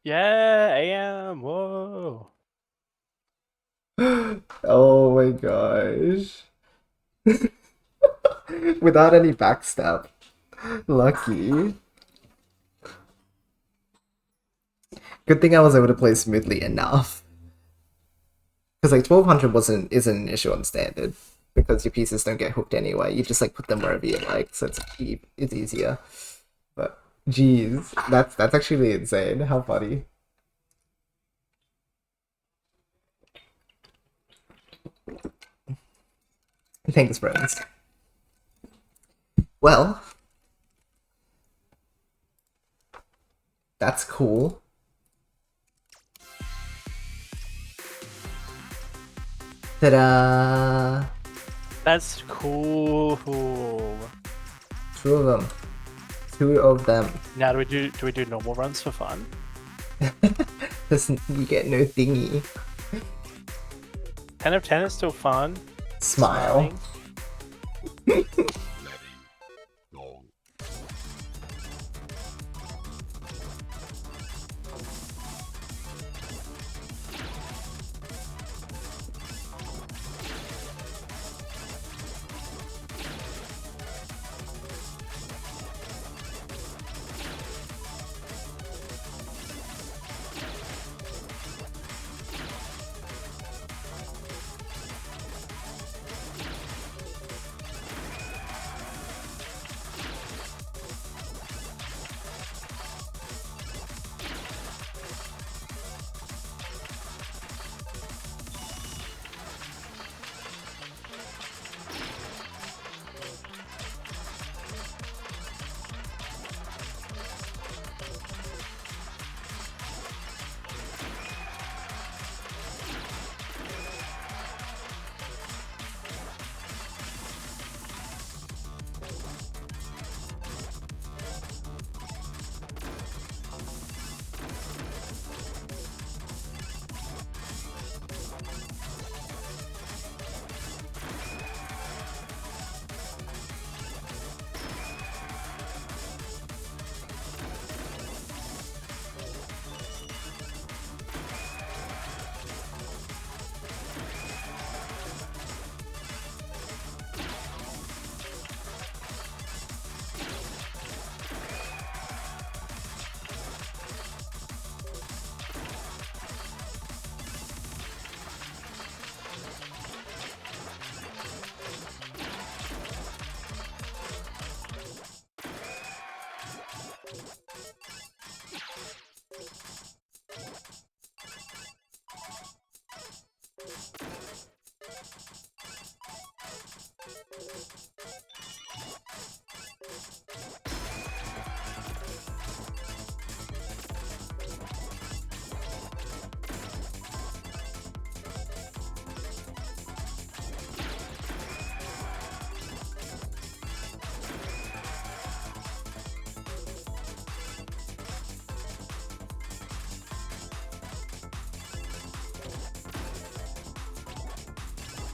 Yeah, AM. Whoa. Oh my gosh! Without any backstab. Lucky. Good thing I was able to play smoothly enough. Because like 1200 isn't an issue on standard. Because your pieces don't get hooked anyway. You just like put them wherever you like, so it's easier. But jeez, that's actually insane. How funny. Thanks, friends. Well, that's cool. Ta-da! That's cool. Two of them. Two of them. Now do we do normal runs for fun? Listen, you get no thingy. 10 of 10 is still fun. Smile. Smiling. Go.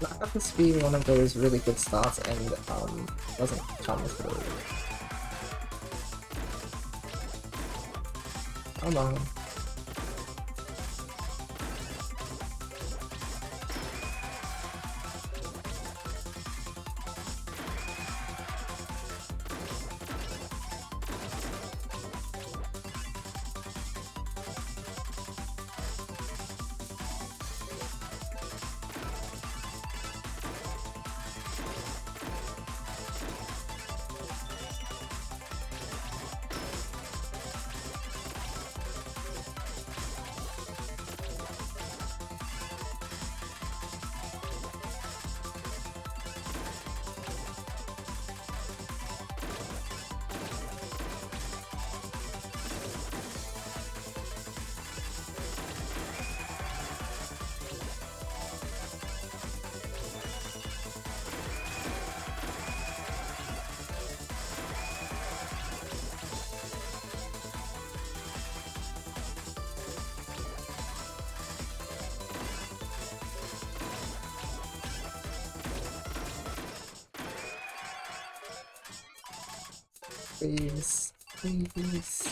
That happens to be one of those really good starts and doesn't come through. Come on. Please. Please.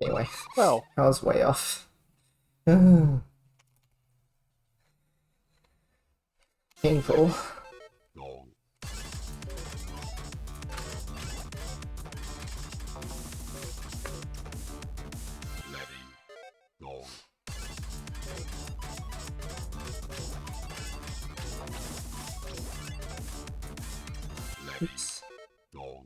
Anyway, Well, I was way off. Painful. Long. Letting. Long. Letting. Oops. Long.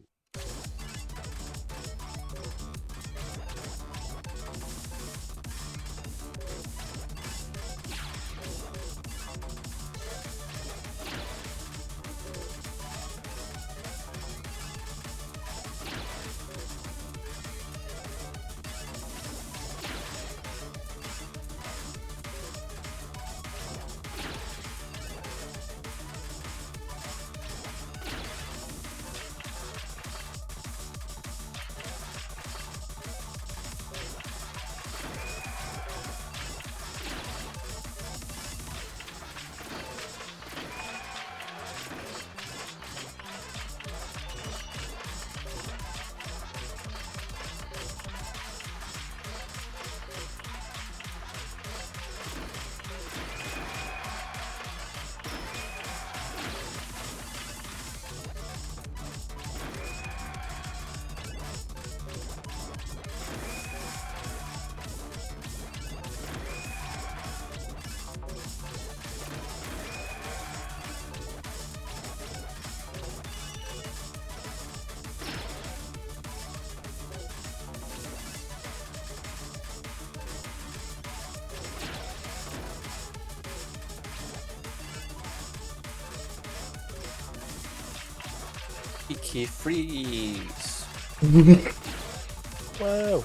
Key freeze. whoa.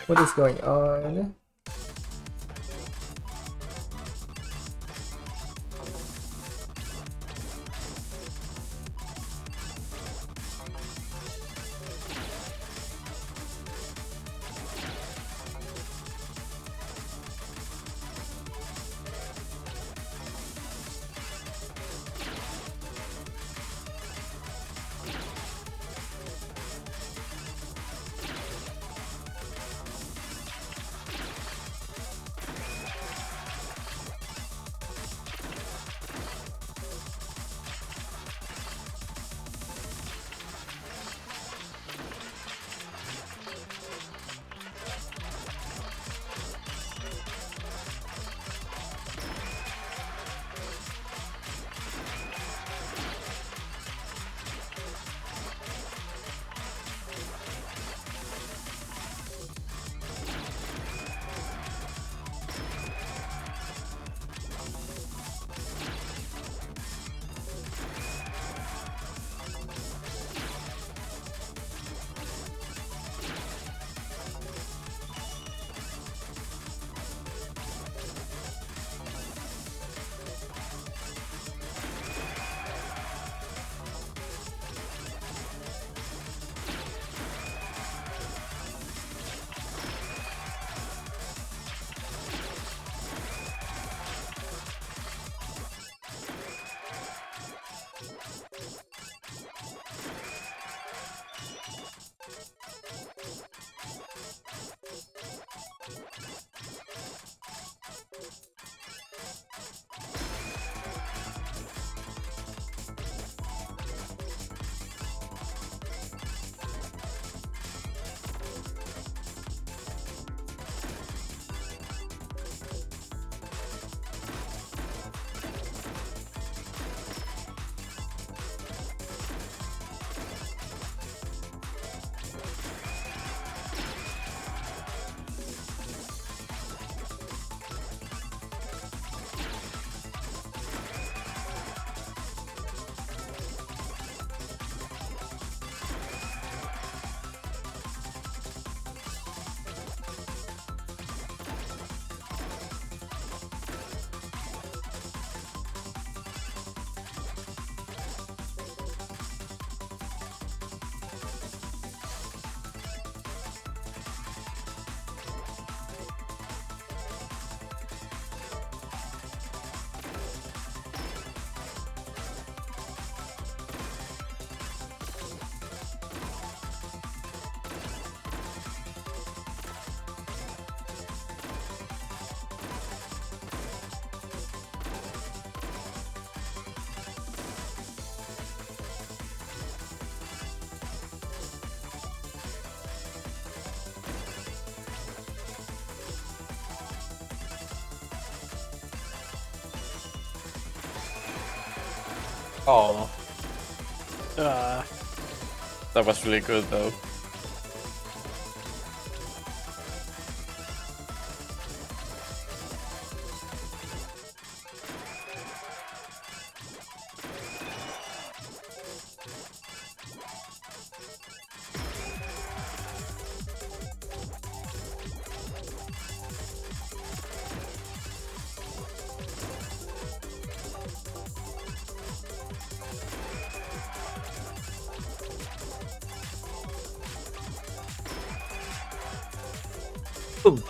What is going on? Oh, Uh, that was really good though. boom.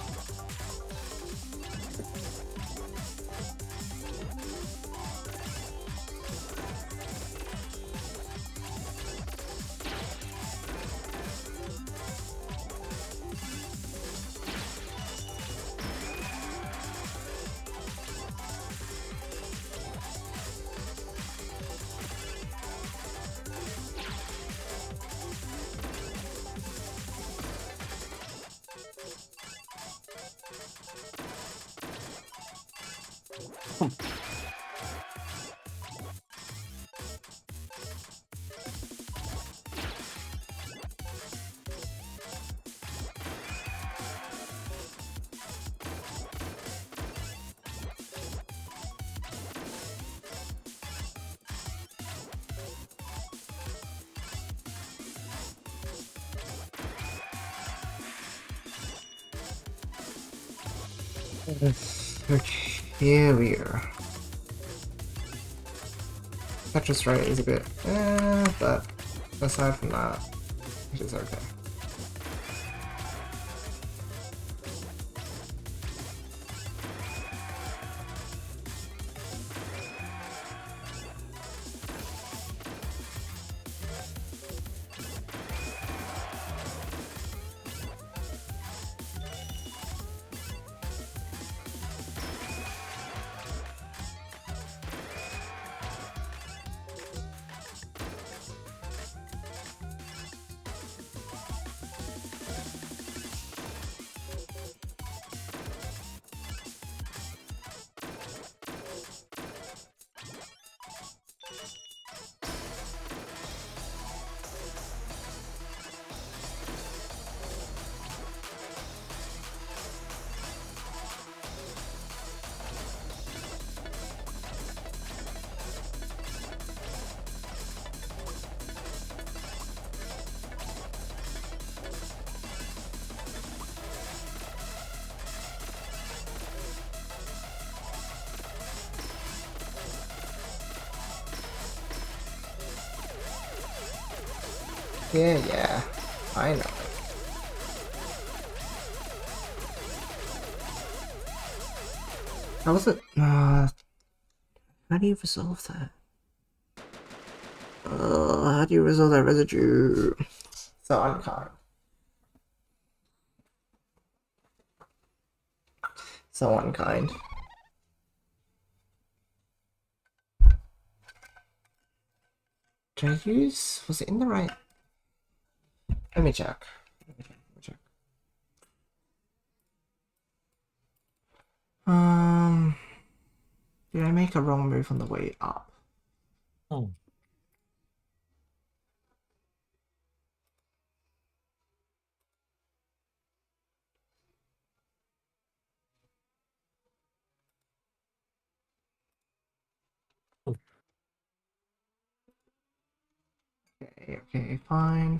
Okay, here we are. Tetris rate is a bit, but aside from that, it is okay. Yeah, I know. How was it? How do you resolve that? How do you resolve that residue? So unkind. So unkind. Did I use? Was it in the right? Let me check. Did I make a wrong move on the way up? Oh. Okay, fine.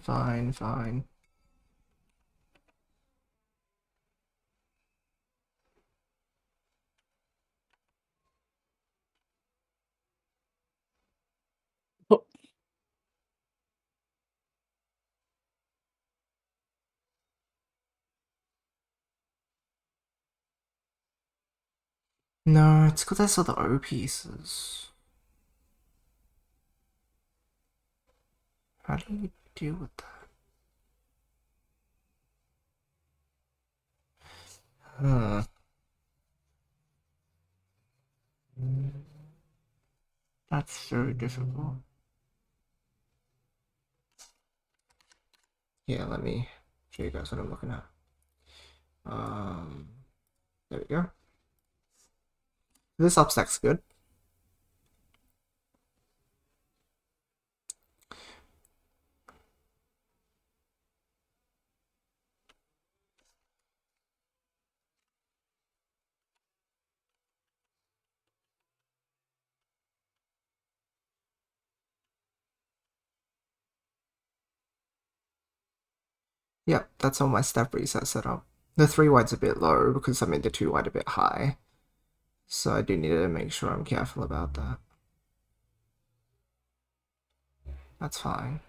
No, it's because I saw the O pieces. How do you deal with that? Huh. That's very difficult. Yeah, let me show you guys what I'm looking at. There we go. This upstack's good. Yep, that's all my step reset set up. The 3 wide's a bit low because I made the 2 wide a bit high. So I do need to make sure I'm careful about that. That's fine.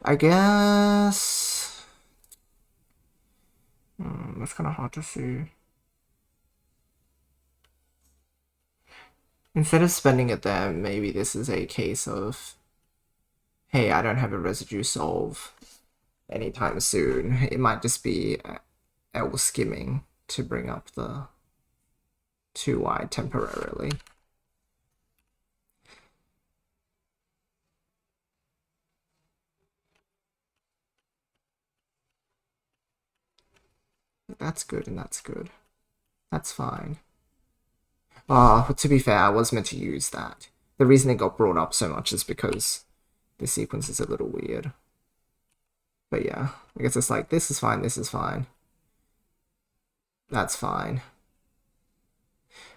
I guess... that's kind of hard to see. Instead of spending it there, maybe this is a case of, hey, I don't have a residue solve anytime soon. It might just be L skimming to bring up the 2 wide temporarily. That's good and that's good. That's fine. To be fair, I was meant to use that. The reason it got brought up so much is because the sequence is a little weird. But yeah, I guess it's like, this is fine, this is fine. That's fine.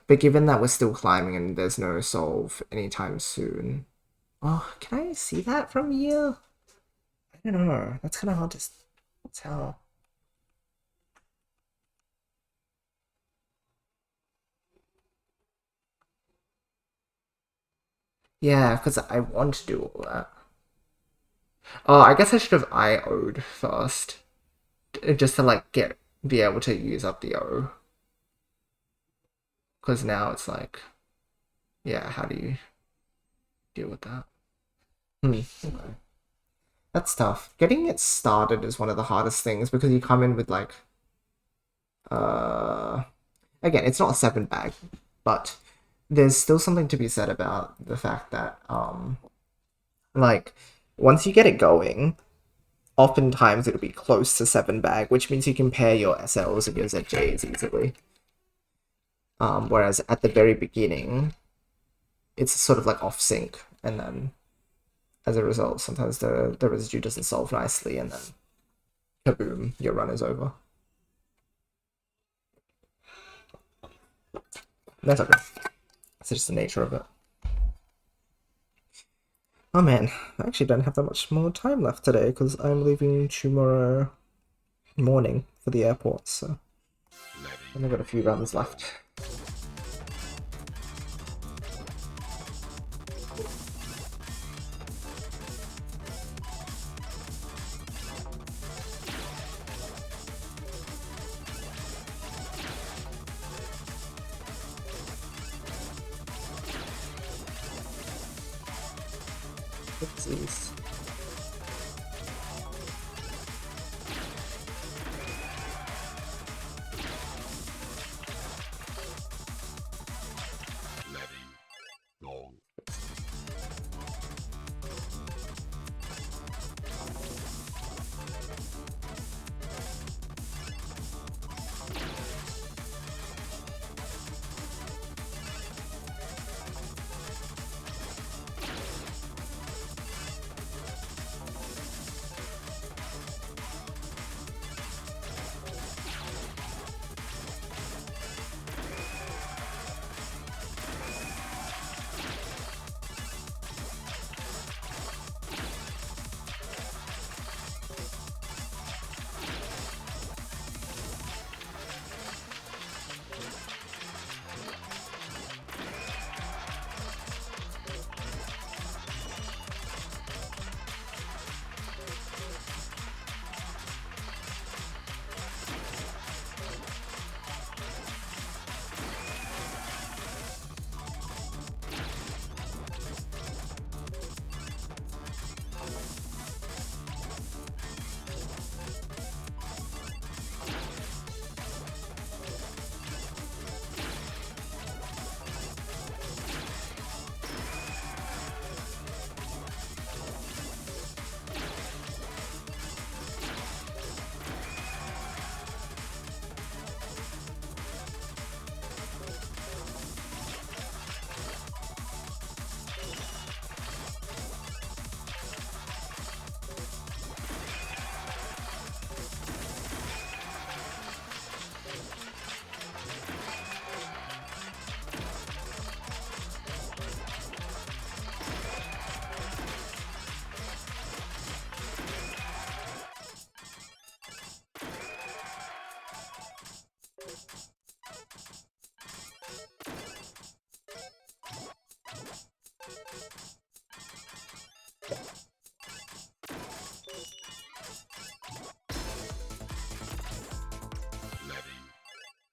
But given that we're still climbing and there's no solve anytime soon... Oh, can I see that from here? I don't know. That's kind of hard to tell. Yeah, because I want to do all that. Oh, I guess I should have IO'd first. Just to, like, be able to use up the O. Because now it's like... Yeah, how do you deal with that? Okay. That's tough. Getting it started is one of the hardest things because you come in with, like... Again, it's not a 7 bag, but... There's still something to be said about the fact that, like, once you get it going, oftentimes it'll be close to 7 bag, which means you can pair your SLs and your ZJs easily. Whereas at the very beginning, it's sort of like off sync, and then as a result, sometimes the residue doesn't solve nicely, and then kaboom, your run is over. That's okay. It's just the nature of it. Oh man, I actually don't have that much more time left today because I'm leaving tomorrow morning for the airport, so I've only got a few runs left. Oopsies. letting go.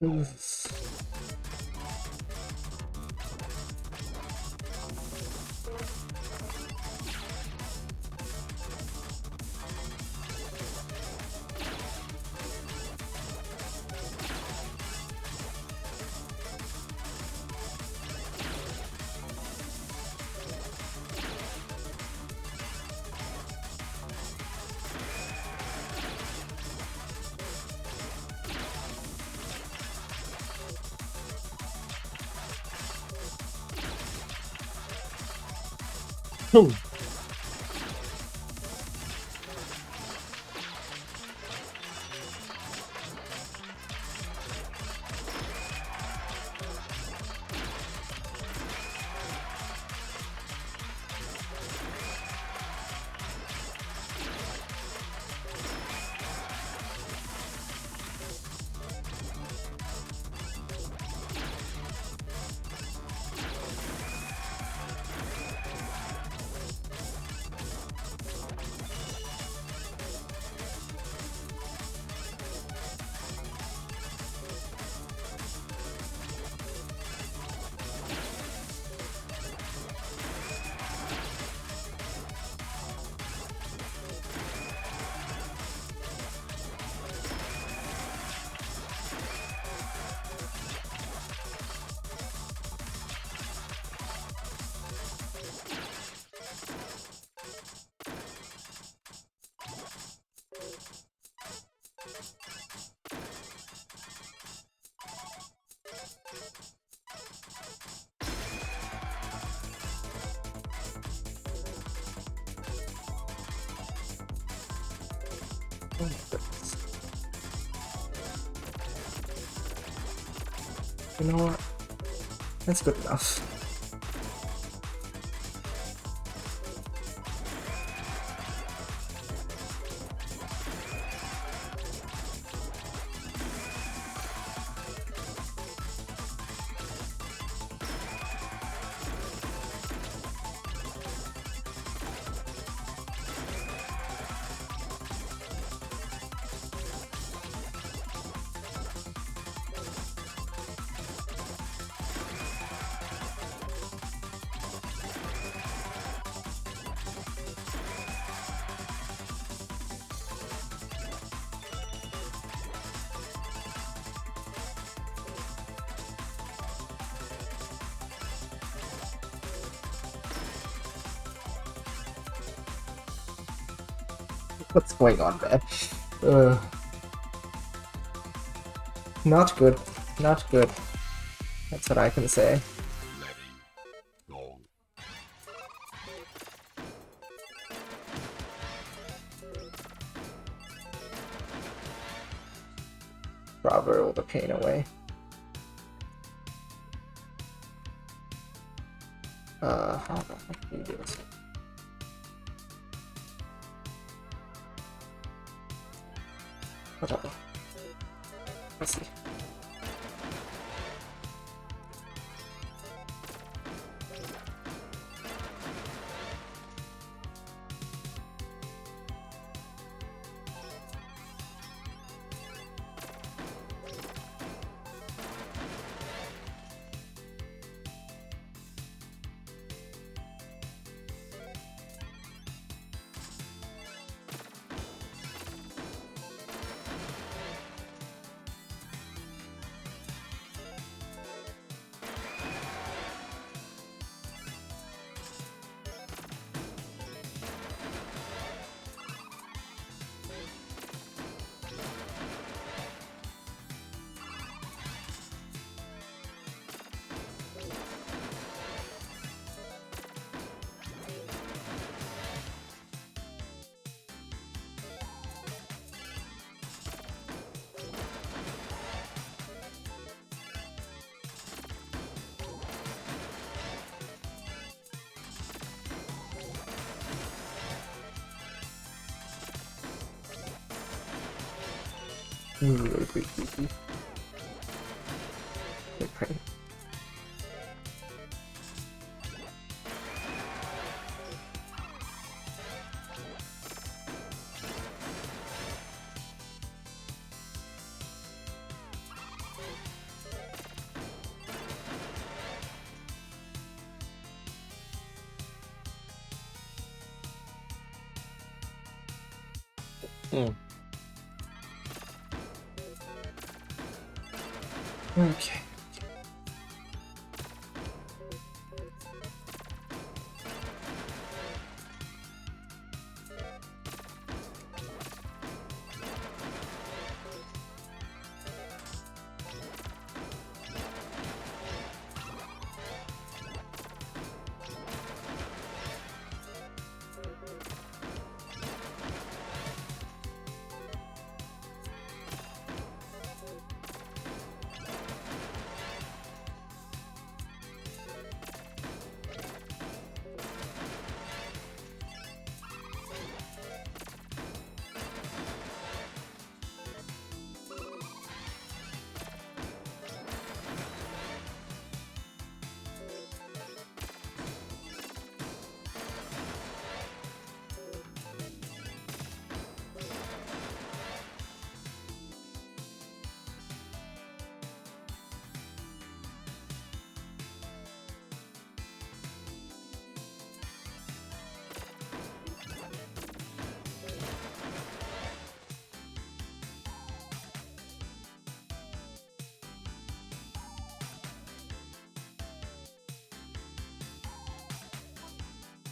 Oh my goodness. You know what? That's good enough. What's going on, man? Not good. Not good. That's what I can say. Letting go. Bravo, all the pain away. How the heck do you do this? Whatever. Let's see. Really creepy. Okay. Hmm. Okay.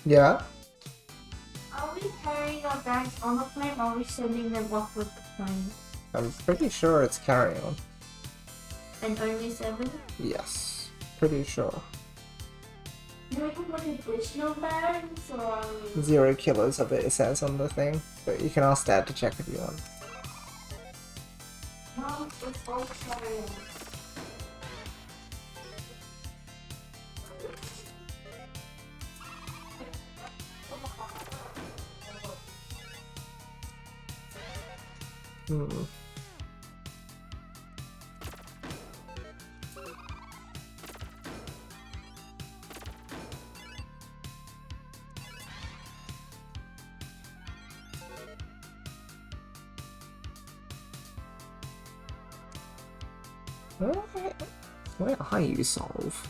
Yeah. Are we carrying our bags on the plane or are we sending them off with the plane? I'm pretty sure it's carry on. And only 7? Yes. Pretty sure. Do we have like additional bags or are we... 0 kilos of it says on the thing. But you can ask Dad to check if you want. No, it's all carry on. Hmm. Where are you, Solve?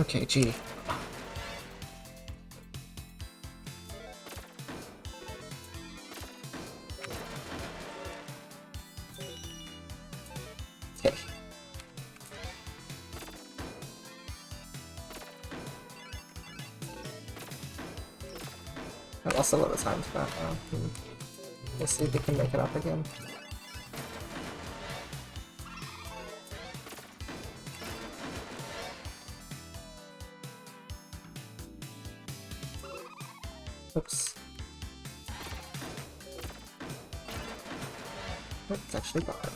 Okay, G. Okay. I lost a lot of time to that now. Let's see if we can make it up again. Oops. Oh, it's actually better.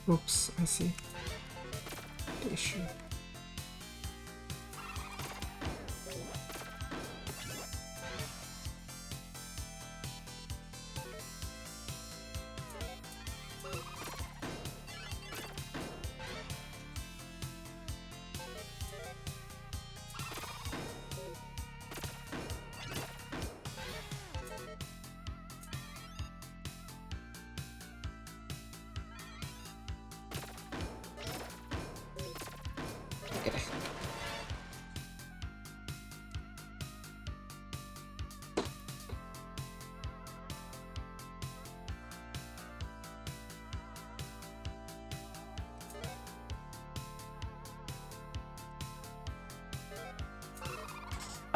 Oops, I see. The issue. Okay.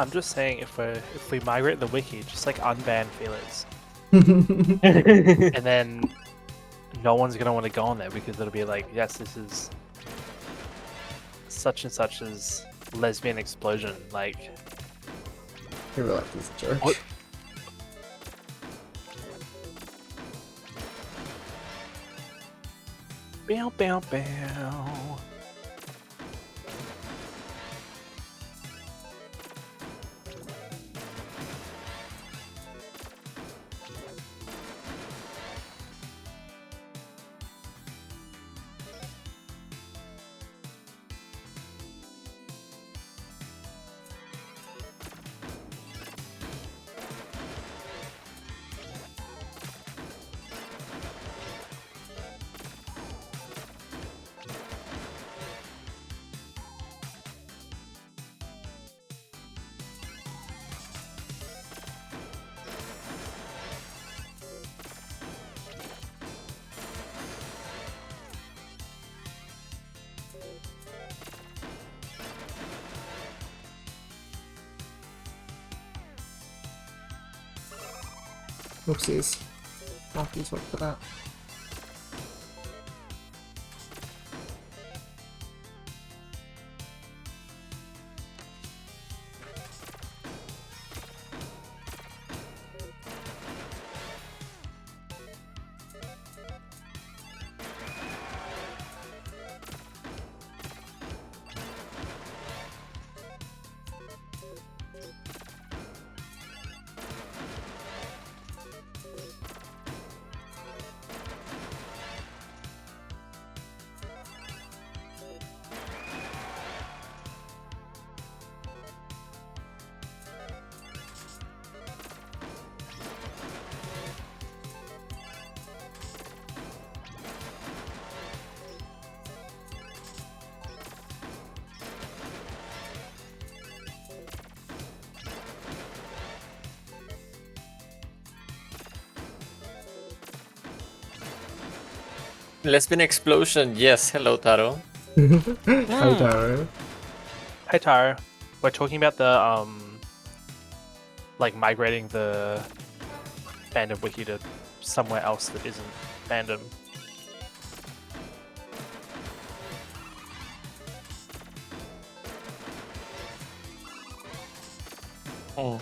I'm just saying, if we migrate the wiki, just like unban feelers, and then no one's gonna want to go on there because it'll be like, yes, this is such and such as lesbian explosion. Like, You were like this jerk. What? bow bow bow. Oopsies. Monkeys work for that. Lesbian explosion. Yes. Hello, Taro. Hi, Taro. Hey Taro, we're talking about the like migrating the fandom wiki to somewhere else that isn't fandom. Oh.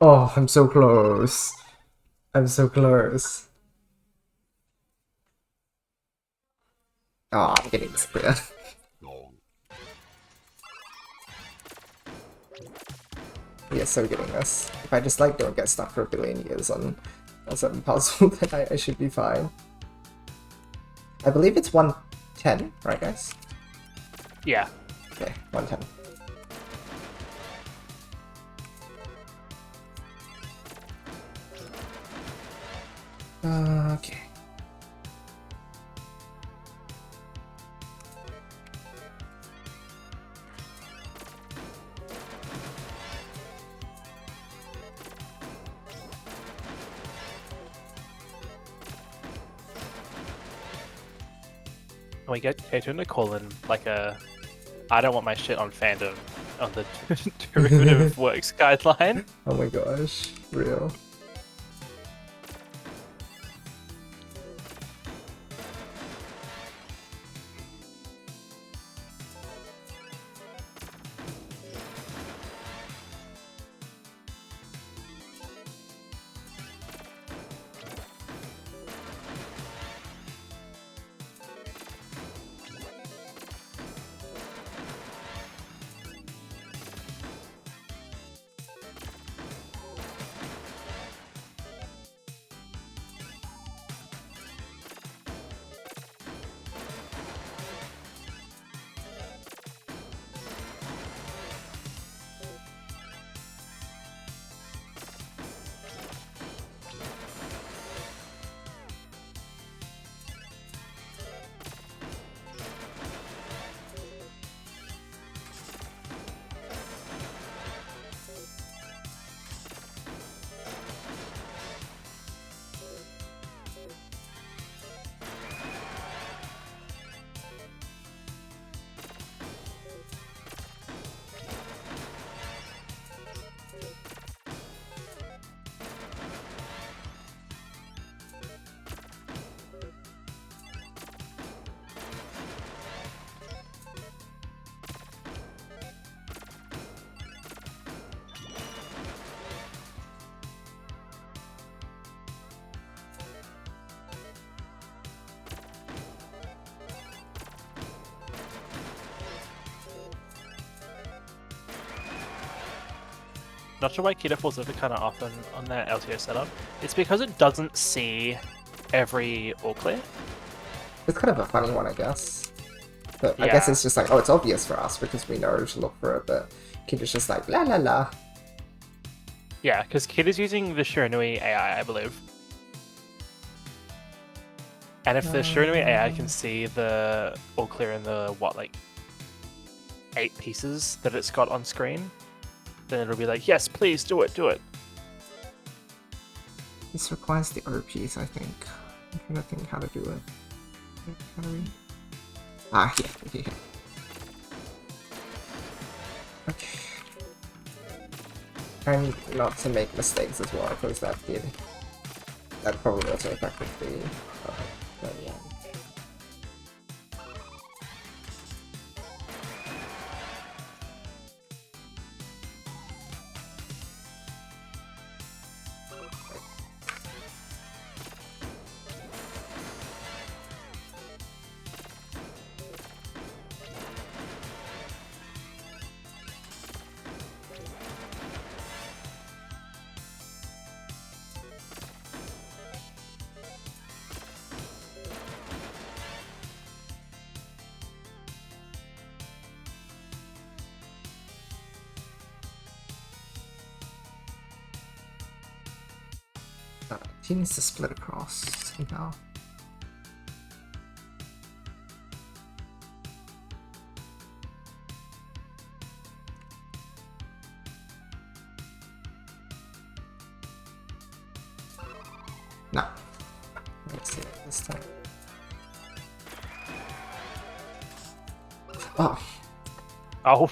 Oh, I'm so close. I'm so close. Oh, I'm getting this clear. Long. Yeah, so getting this. If I just like don't get stuck for a billion years on a certain puzzle, then I should be fine. I believe it's 110, right guys? Yeah. Okay, 110. Okay. we get to call in like a I don't want my shit on fandom on the derivative works guideline. Oh my gosh, real. Not sure why Kita falls over kind of often on that LTO setup. It's because it doesn't see every all clear. It's kind of a funny one, I guess. But I guess it's just like, oh, it's obvious for us because we know to look for it, but Kita's just like, la la la. Yeah, because Kita's using the Shiranui AI, I believe. And if the Shiranui AI can see the all clear in the, what, like 8 pieces that it's got on screen, then it'll be like, yes, please do it, do it. This requires the O piece, I think. I'm trying to think how to do it. How do we... Ah, yeah. Okay. And not to make mistakes as well, because that probably also affected the yeah. He needs to split across somehow. No. Let's see it this time. Oh. Oh.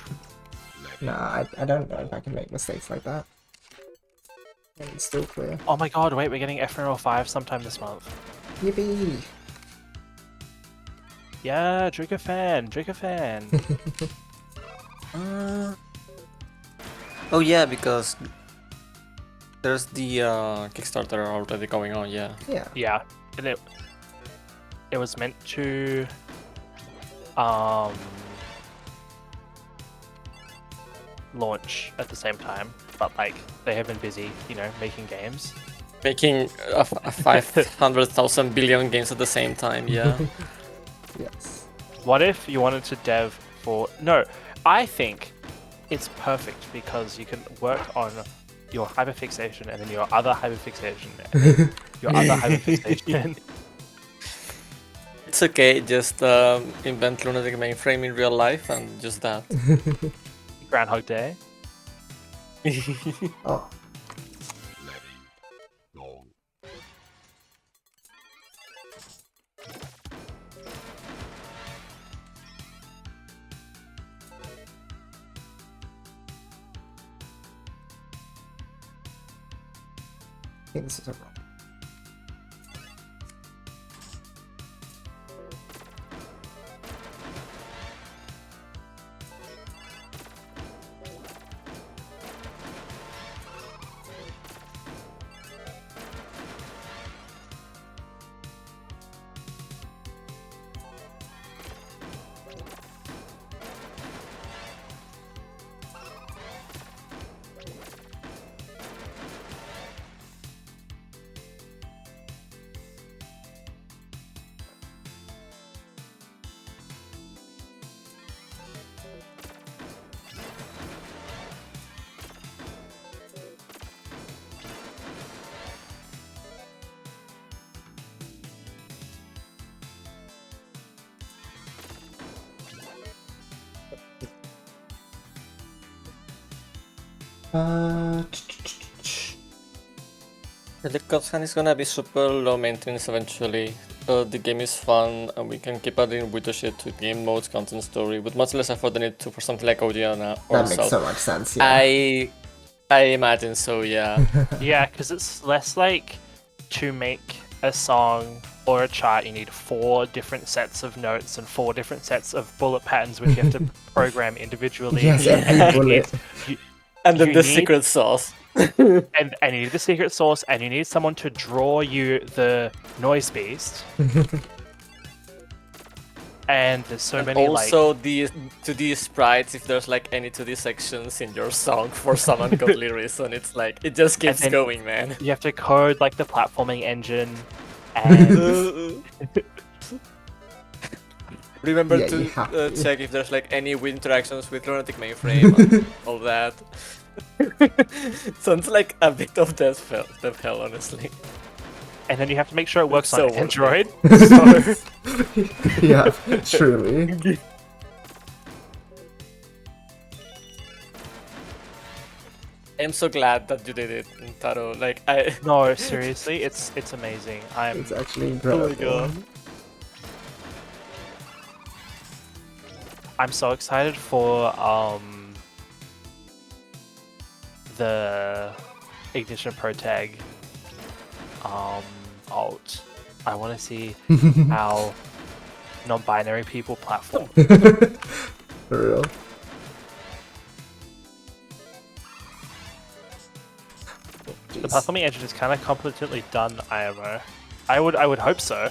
Nah, I don't know if I can make mistakes like that. And it's still clear. Oh my god, wait, we're getting FNL 5 sometime this month. Yippee! Yeah, Drake a fan, Drake a fan. Oh yeah, because there's the Kickstarter already going on, yeah. Yeah. Yeah, and it was meant to launch at the same time, but like they have been busy, you know, making games. Making 500,000 billion games at the same time, yeah. Yes. What if you wanted to dev for... No, I think it's perfect because you can work on your hyperfixation and then your other hyperfixation and then your other hyperfixation. It's okay, just invent lunatic mainframe in real life and just that. Groundhog Day. Oh. think this is a wrong. The cutscene is gonna be super low maintenance eventually. The game is fun and we can keep adding weird shit to game modes, content story, with much less effort than it to for something like audio now. That makes so much sense, yeah. I imagine so, yeah. Yeah, because it's less like to make a song or a chart, you need 4 different sets of notes and 4 different sets of bullet patterns which you have to program individually. Yes, every bullet. And then You the need- secret sauce. and you need the secret sauce, and you need someone to draw you the noise beast. And there's so many Also, the 2D sprites, if there's like any 2D sections in your song for some ungodly reason, it's like, it just keeps then- going, man. you have to code like the platforming engine, and Remember Yeah, to you have to. check if there's like any weird interactions with lunatic mainframe and all that. Sounds like a bit of death hell, honestly. and then you have to make sure it works So on worth it. Android. So Yeah, truly. I'm so glad that you did it, Taro. Like, I... no, seriously, it's amazing. It's actually Oh incredible. my god. I'm so excited for the Ignition Pro Tag alt. I want to see how non-binary people platform. For real. The platforming engine is kind of competently done, IMO. I would hope so.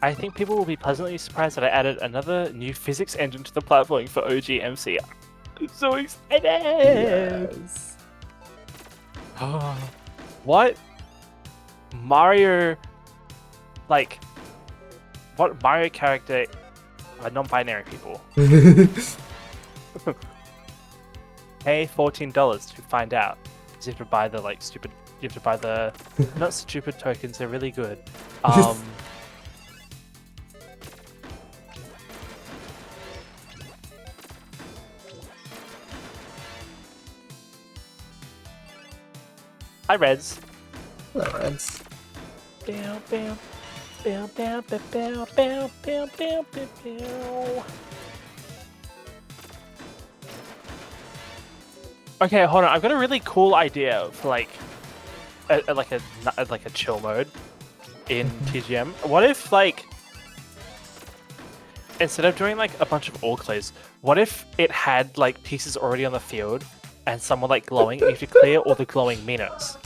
I think people will be pleasantly surprised that I added another new physics engine to the platform for OG MC. I'm so excited! Yes. What Mario, like, what Mario character are non-binary people? Pay $14 to find out. 'Cause you have to buy the like stupid. You have to buy the not stupid tokens. They're really good. Hi, Reds. Hello, Reds. Bow, bow, bow, bow, bow, bow, bow, bow, bow, bow, bow. Okay, hold on. I've got a really cool idea for like a chill mode in TGM. What if like instead of doing like a bunch of all clears, what if it had like pieces already on the field and some were like glowing and you have to clear all the glowing minnows?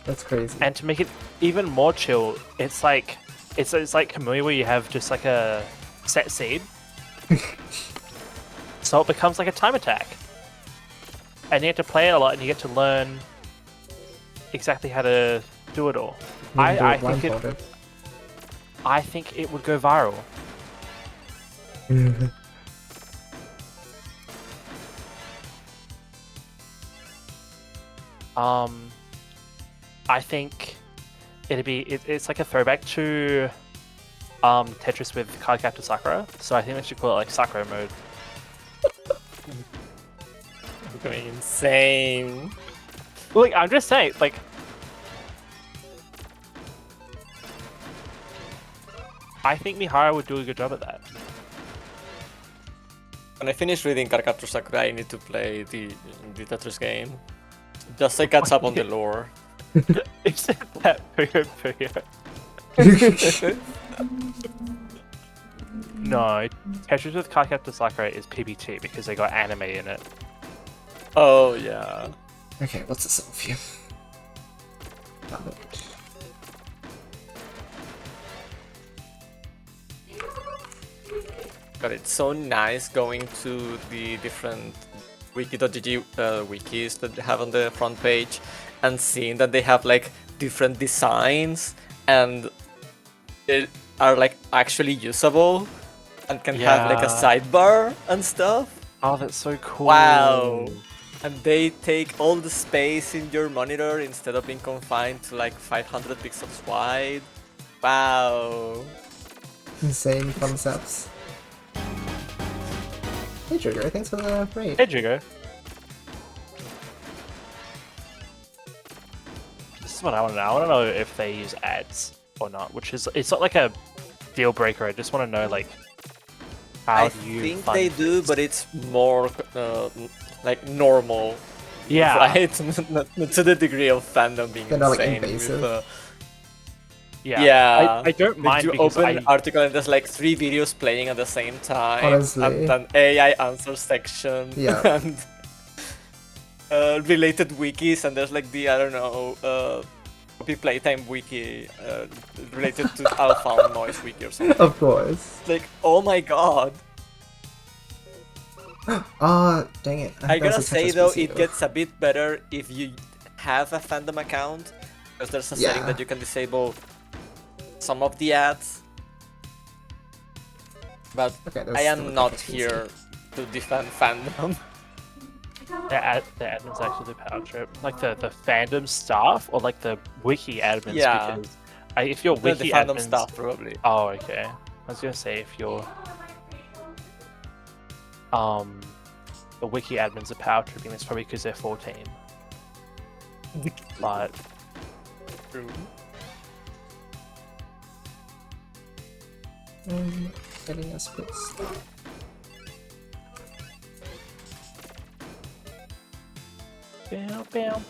That's crazy. And to make it even more chill, it's like It's like Kamui where you have just like a set seed. So it becomes like a time attack. And you get to play it a lot and you get to learn exactly how to do it all. I think it would go viral. I think it's like a throwback to Tetris with Cardcaptor Sakura. So I think they should call it like Sakura mode. I'm going insane. Look, I'm just saying, like, I think Mihara would do a good job at that. When I finish reading Cardcaptor Sakura, I need to play the Tetris game. Just to catch up on the lore. Except that Puyo. No, Tetris with Cardcaptor Sakura is PBT because they got anime in it. Oh, yeah. Okay, what's this all for you? But it's so nice going to the different wiki.gg wikis that they have on the front page and seeing that they have like different designs and they are like actually usable and can have like a sidebar and stuff. Oh, that's so cool. Wow. And they take all the space in your monitor instead of being confined to like 500 pixels wide. Wow. Insane concepts. Hey Trigger, thanks for the raid. Hey, Jigo. This is what I want to know. I want to know if they use ads or not, which is, it's not like a deal breaker. I just want to know, like, how do you I think fund they do, this? but it's more like normal. Yeah. Right? Not to the degree of fandom being They're not, like, insane. invasive. Yeah. I don't Like mind you because open an article and there's like 3 videos playing at the same time. Honestly. And an AI answer section. Yeah. And related wikis, and there's like the, I don't know, Copy Playtime wiki related to Alpha Noise wiki or something. Of course. Like, oh my god. Dang it. I gotta That was a say Tetris though, PC, it gets a bit better if you have a fandom account, because there's a setting Yeah. that you can disable some of the ads. But Okay, there's I still am a not Tetris PC. here to defend fandom. The admins actually the power trip. Like the fandom staff or like the wiki admins, Yeah. because if you're The wiki fandom admins, stuff probably. Oh, okay. I was gonna say if you're the wiki admins are power tripping, it's probably because they're 14. But True. Getting us fixed. bow bow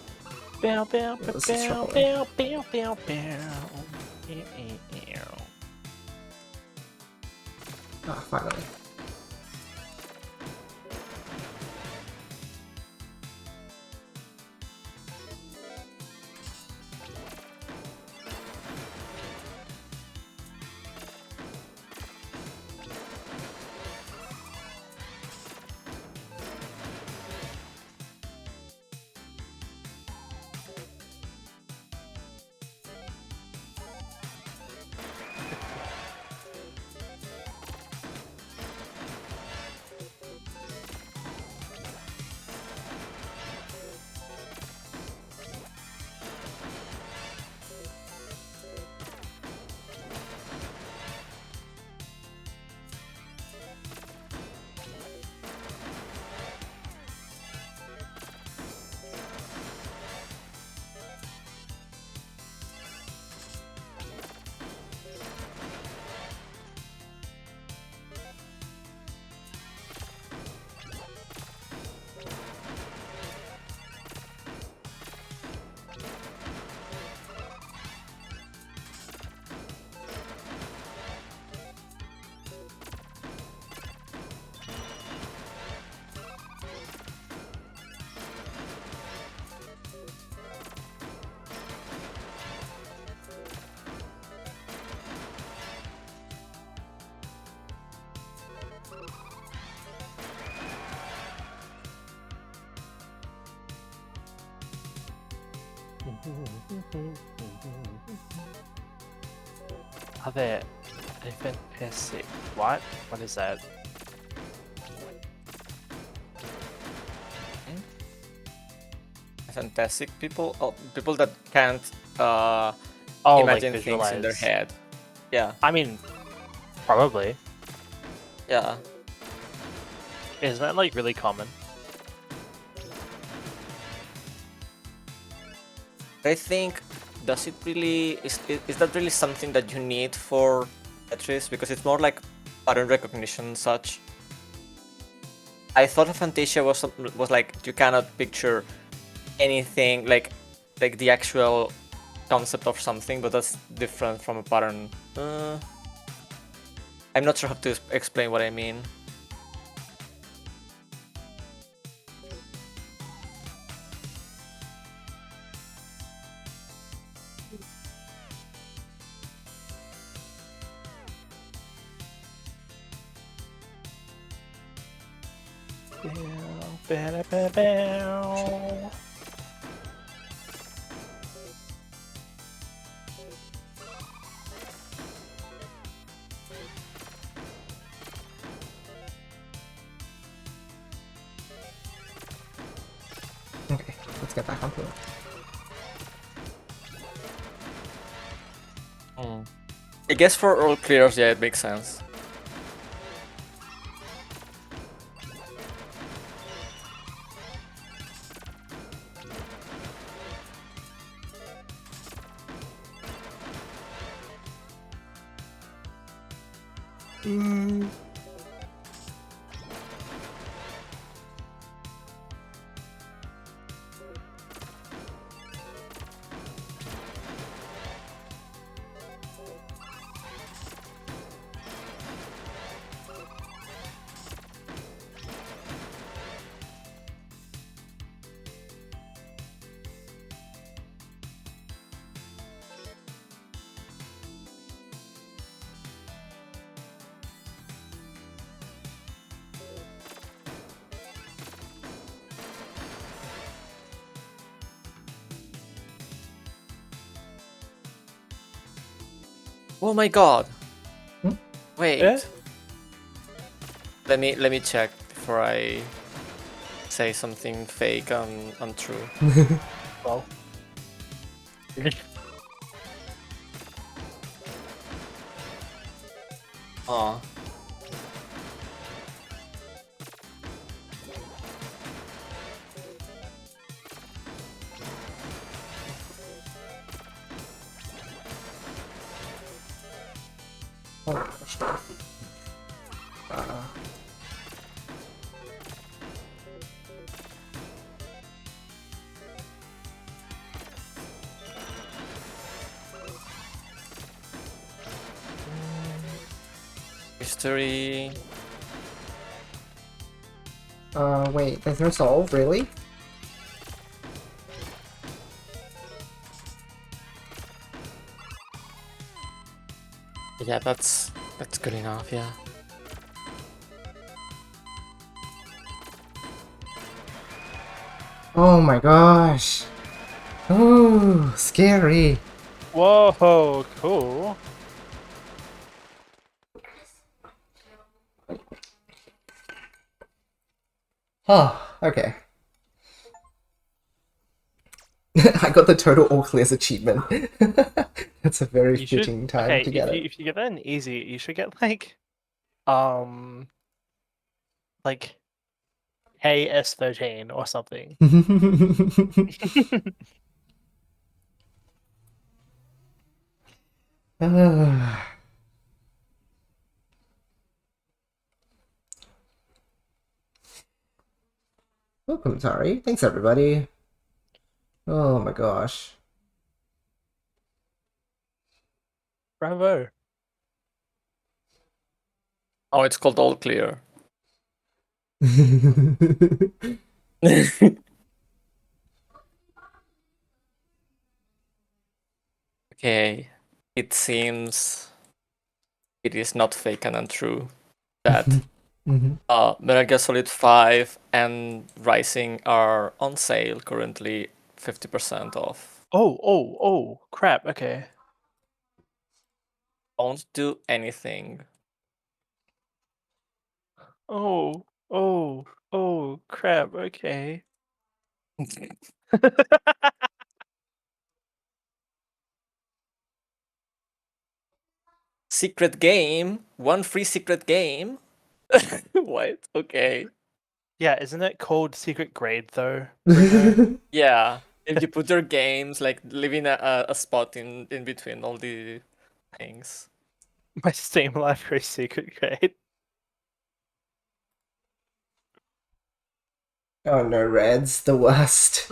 bow bow Yeah, this is bow troubling. bow bow bow bow. Ah, finally. Are there a fantastic what? What is that? Fantastic people, people that can't Oh, imagine like things in their visualize. head. Yeah, I mean, probably. yeah. Isn't that like really common? I think, does it really is that really something that you need for Tetris? Because it's more like pattern recognition and such. I thought Fantasia was like you cannot picture anything like the actual concept of something, but that's different from a pattern. I'm not sure how to explain what I mean. Okay, let's get back onto it. I guess for all clears, yeah, it makes sense. Oh my god! Wait. Eh? Let me check before I say something fake and untrue. Well. Oh. Oh gosh. History. Wait, there's no solve, really? Yeah, that's good enough, yeah. Oh my gosh. Oh, scary. Whoa, cool. Oh, okay. I got the total all clears achievement. That's a very You should. fitting time Okay, to get it. if you get that in easy, you should get like KS13 or something. Welcome, Tari. Thanks, everybody. Oh my gosh. Bravo. Oh, it's called all clear. Okay. It seems it is not fake and untrue that Metal Gear Solid 5 and Rising are on sale currently 50% off. Oh, crap, okay. Don't do anything. Oh, crap, okay. Secret game? One free secret game? What? Okay. Yeah, isn't it called secret grade though, Bruno? Yeah. If you put your games, like, leaving a spot in between all the things. My Steam library secret grade. Oh no, Red's the worst.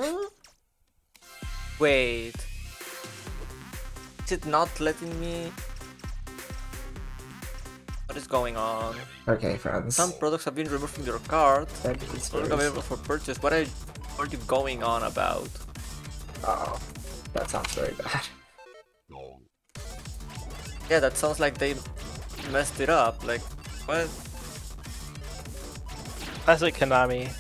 Wait. Is it not letting me? What is going on? Okay, friends. Some products have been removed from your cart. That is No very longer available for purchase. What are you going on about? Oh, that sounds very bad. Long. Yeah, that sounds like they messed it up. Like, what? Classic Konami.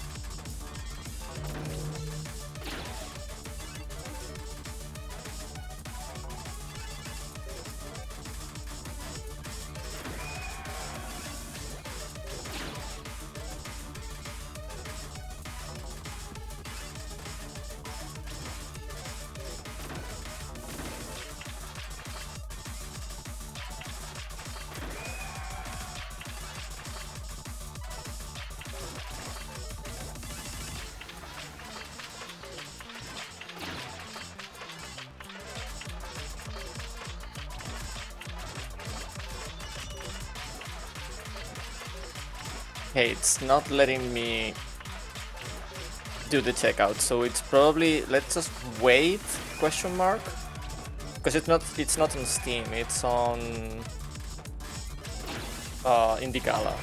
Okay, it's not letting me do the checkout, so it's probably, let's just wait, question mark, because it's not on Steam, it's on Indigala.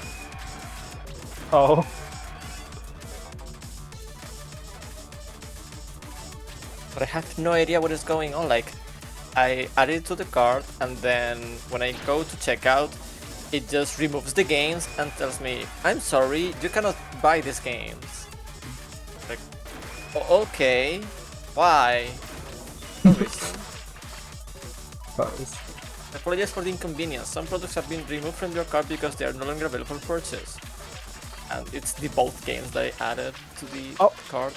Oh. But I have no idea what is going on. Like, I added it to the cart, and then when I go to checkout, it just removes the games and tells me, I'm sorry, you cannot buy these games. Like, okay, why? No reason. Pose. Apologies for the inconvenience. Some products have been removed from your cart because they are no longer available for purchase. And it's the both games that I added to the cart.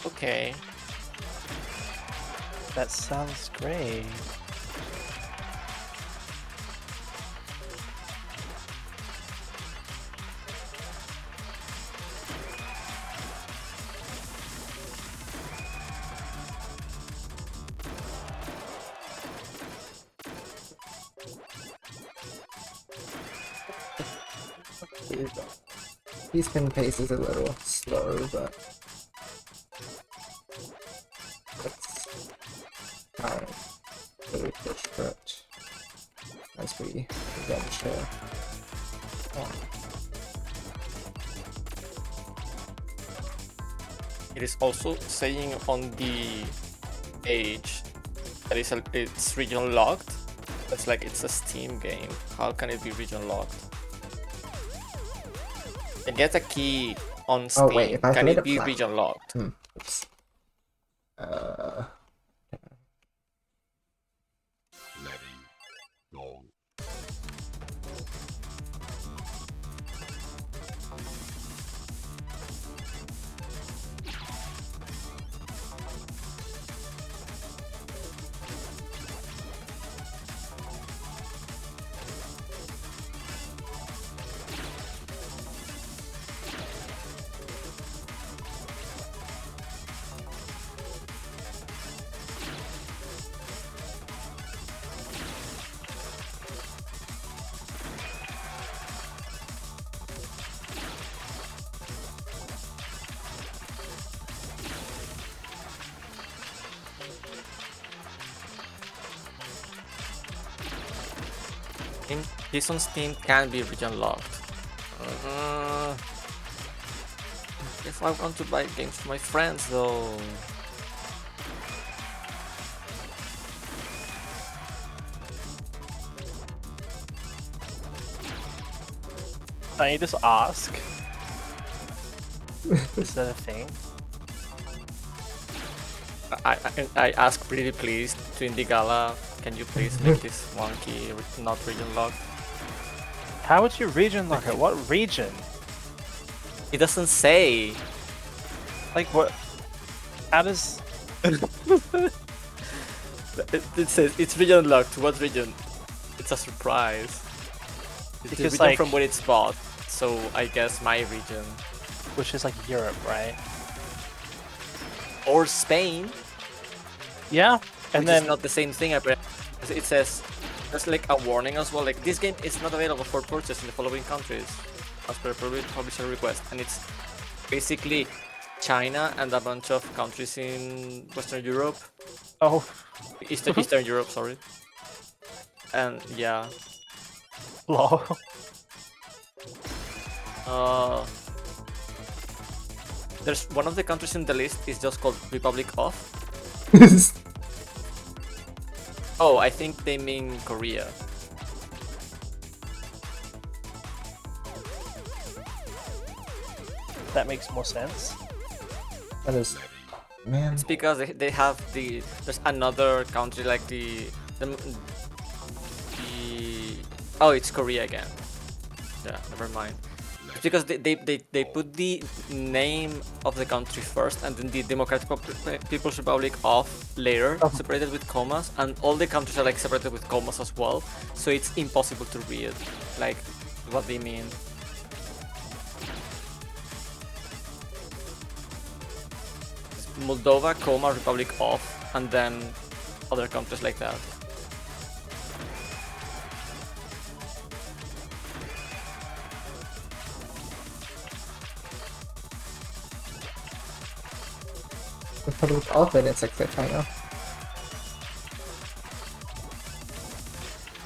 Okay. That sounds great. His spin pace is a little slow, but let's try and really push for it as we venture on. It is also saying on the page that it's region locked. That's like it's a Steam game. How can it be region locked? And get a key on Steam. Oh wait, if I can made it a be plan. region locked? Oops. Letting. Long. This on Steam can be region locked. If I want to buy games for my friends though. Can you just ask? Is that a thing? I ask pretty please to Indigala, can you please make this one key not region locked? How would you region lock it? What region? It doesn't say. Like what? How does? It says it's region locked. What region? It's a surprise. It's the Because, region like- from where it's bought. So I guess my region. Which is like Europe, right? Or Spain. Yeah. And Which then is not the same thing. It says there's like a warning as well. Like this game is not available for purchase in the following countries, as per publisher request, and it's basically China and a bunch of countries in Western Europe, oh, Eastern Europe, sorry. And yeah, lol. there's one of the countries in the list is just called Republic of. Oh, I think they mean Korea. That makes more sense. That is, man. It's because they have there's another country like the oh, it's Korea again. Yeah, never mind. It's because they put the name of the country first and then the Democratic People's Republic of later, separated with commas, and all the countries are like separated with commas as well, so it's impossible to read like what they mean. It's Moldova, comma, Republic of, and then other countries like that. Republic of it, it's except China.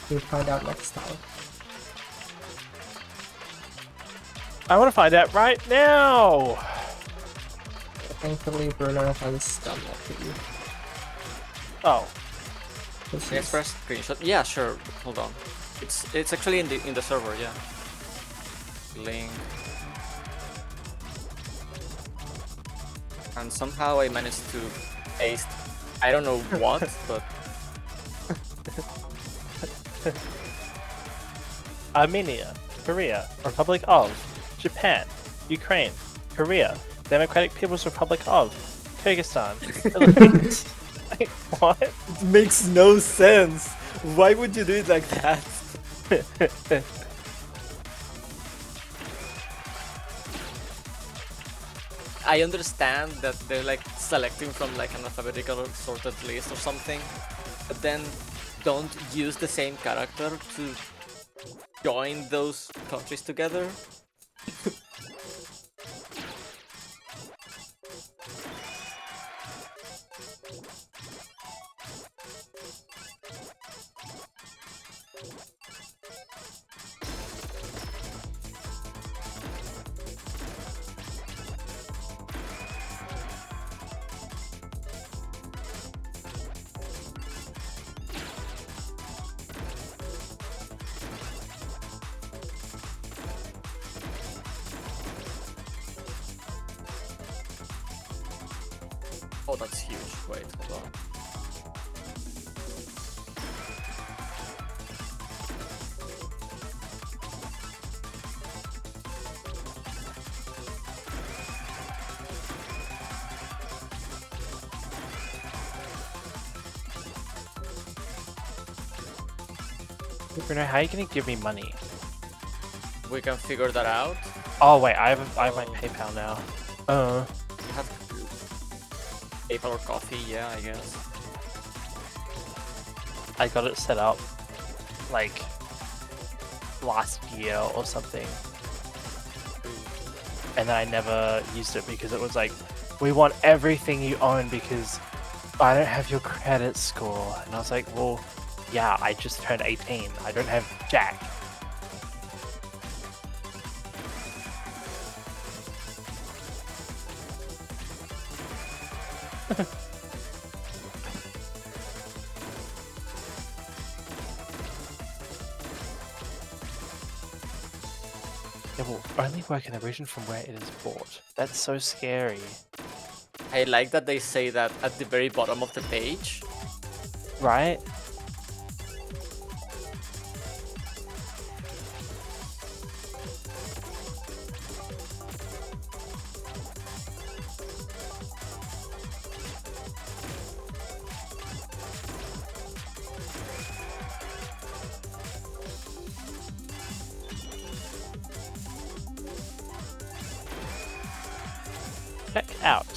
We'll find out next time. I want to find out right now. Thankfully, Bruno has done that for you. Oh, This Can I is- express screenshot? Yeah, sure. Hold on. It's actually in the server. Yeah. Link. And somehow I managed to paste. I don't know what, but Armenia, Korea, Republic of, Japan, Ukraine, Korea, Democratic People's Republic of, Kyrgyzstan, Philippines. Like, what? it makes no sense. Why would you do it like that? I understand that they're like selecting from like an alphabetical sorted list or something, but then don't use the same character to join those countries together. Oh, that's huge. Wait, hold on. Bruno, how are you gonna give me money? We can figure that out. Oh wait, I have my PayPal now. You have PayPal or coffee, yeah, I guess. I got it set up like last year or something, and then I never used it because it was like, we want everything you own because I don't have your credit score, and I was like, well, yeah, I just turned 18. I don't have jack. It will only work in the region from where it is bought. That's so scary. I like that they say that at the very bottom of the page. Right? Check out.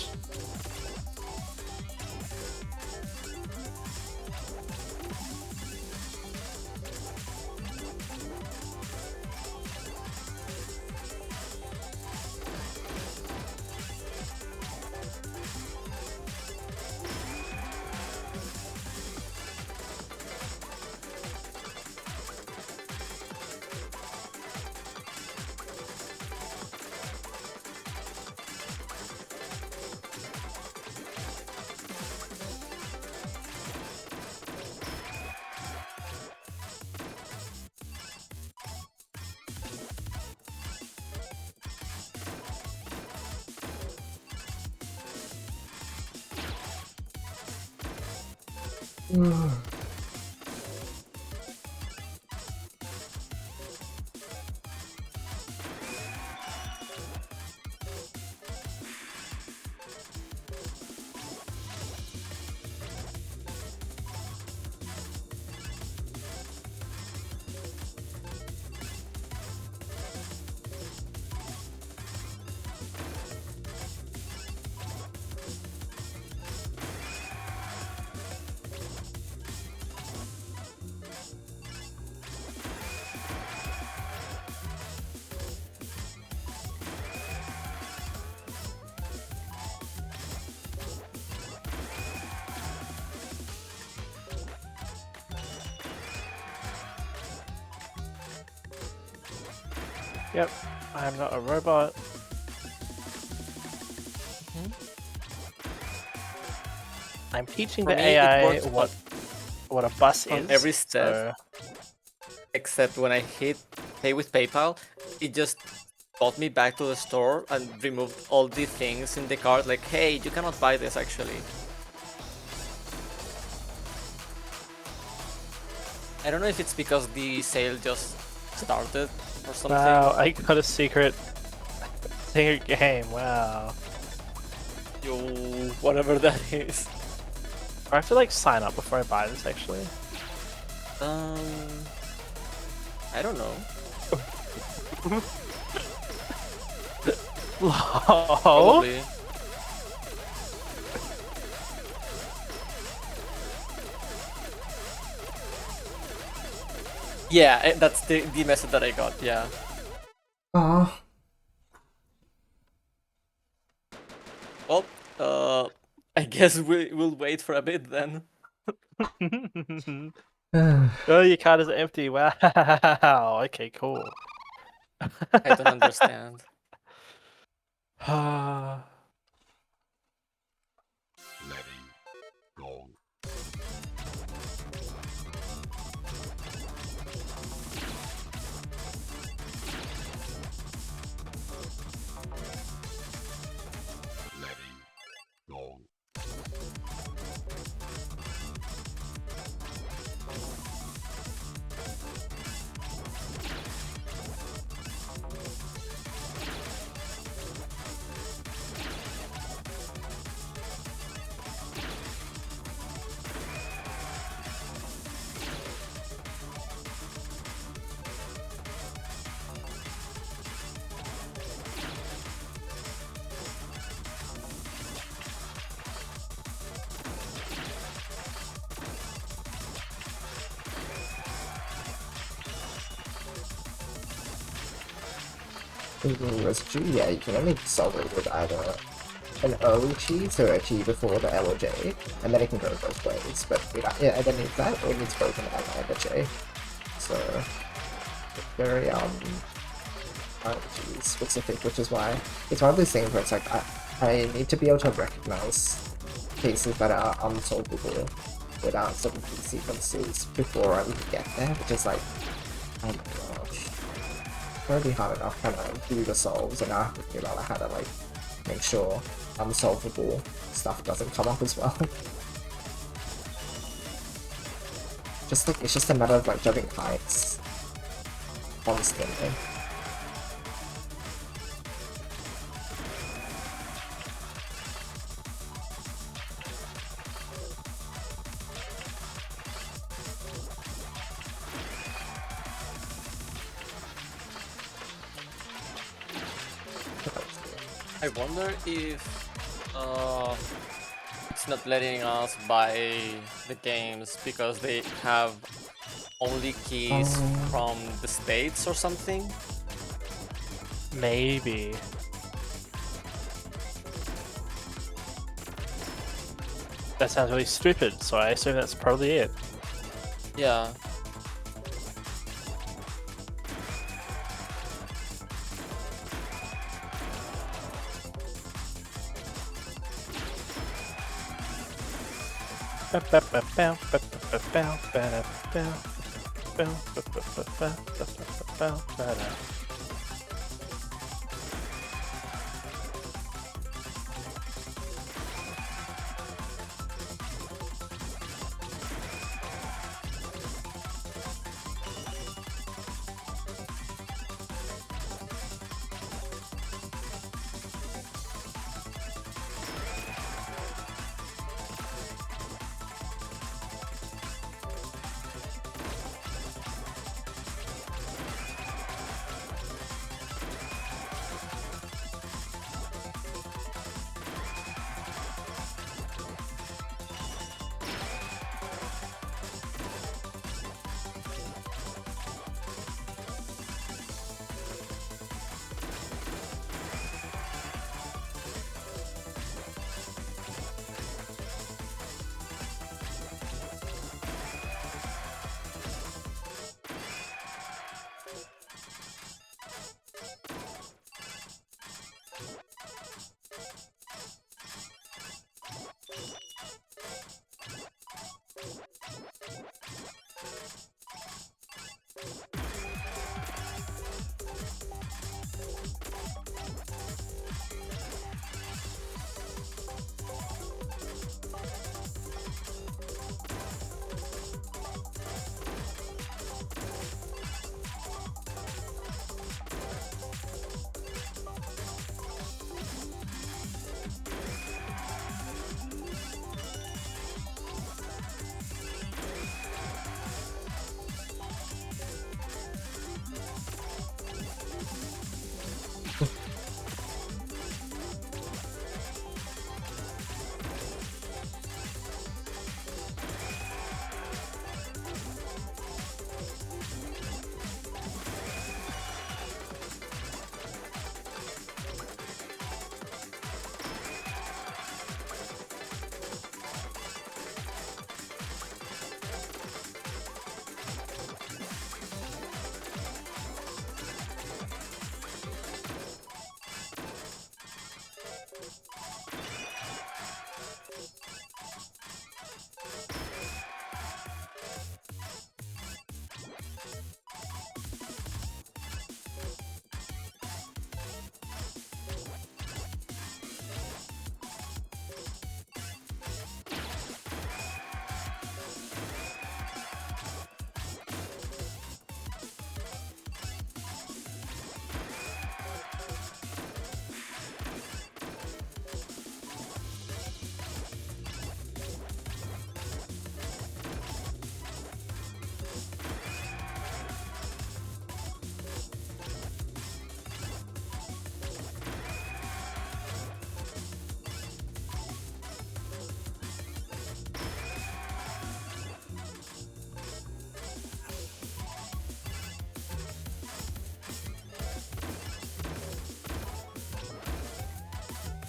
Yep, I am not a robot. I'm teaching For the me, it AI works what a bus on is. every step. so- Except when I hit pay with PayPal, it just brought me back to the store and removed all the things in the cart. Like, hey, you cannot buy this actually. I don't know if it's because the sale just started or something. Wow, I got a secret game. Wow. Yo, whatever that is. I have to like sign up before I buy this actually. I don't know. Lol. Probably. Yeah, that's the message that I got, yeah. Aw. Well, I guess we'll wait for a bit then. Oh, your card is empty. Wow. Okay, cool. I don't understand. letting go. Letting go. Residue, yeah, you can only solve it with either an early cheese or a T before the L or J, and then it can go both ways, but yeah, either needs that or it needs both an L and a J. So, very, RPG specific, which is why it's one of those things where it's like, I need to be able to recognize cases that are unsolvable without certain sequences before I even get there, which is like, oh my gosh. It's already hard enough trying to do the solves, and I have to figure out how to like make sure unsolvable stuff doesn't come up as well. Just like, it's just a matter of like jumping heights constantly. I wonder if it's not letting us buy the games because they have only keys from the States or something. Maybe. That sounds really stupid, so I assume that's probably it. Yeah.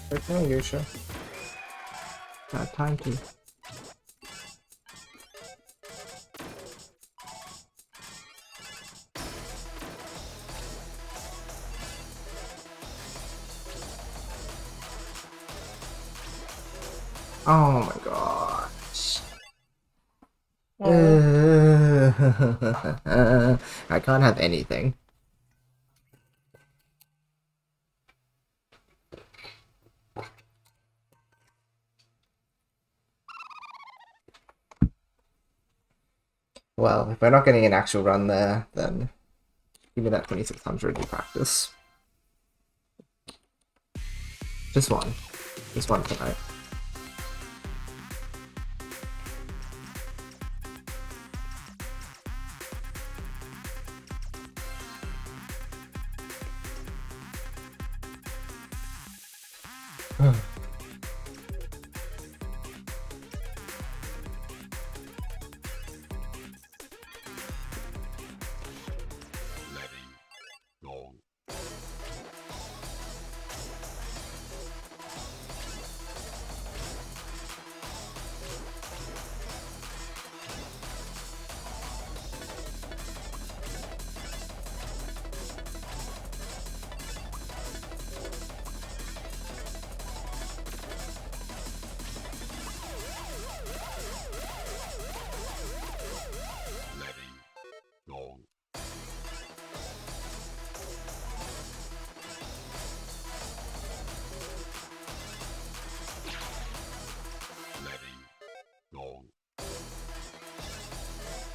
Right now, Yoshi. Got time to. Oh my gosh. I can't have anything. Well, if we're not getting an actual run there, then give me that 2600 in practice. Just one. Just one tonight. letting go, letting go, letting go, letting go, letting go,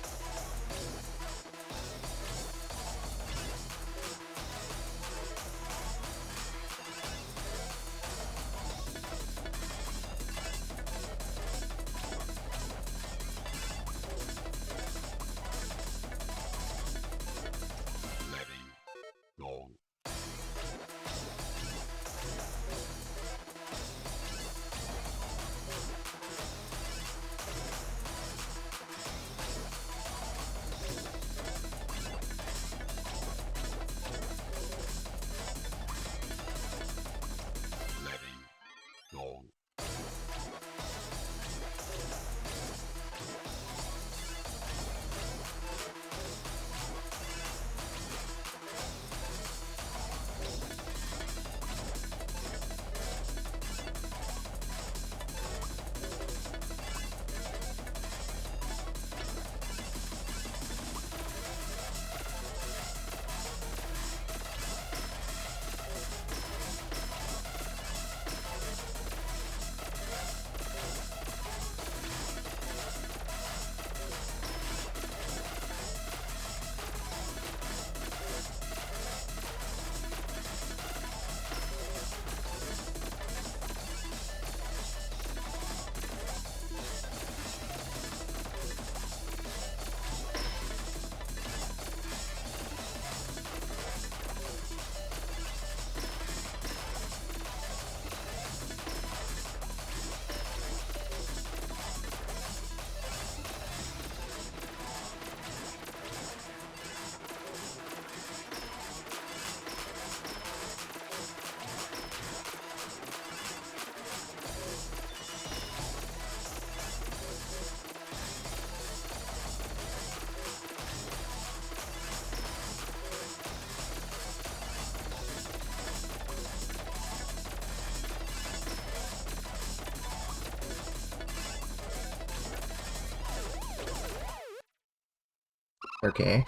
Okay.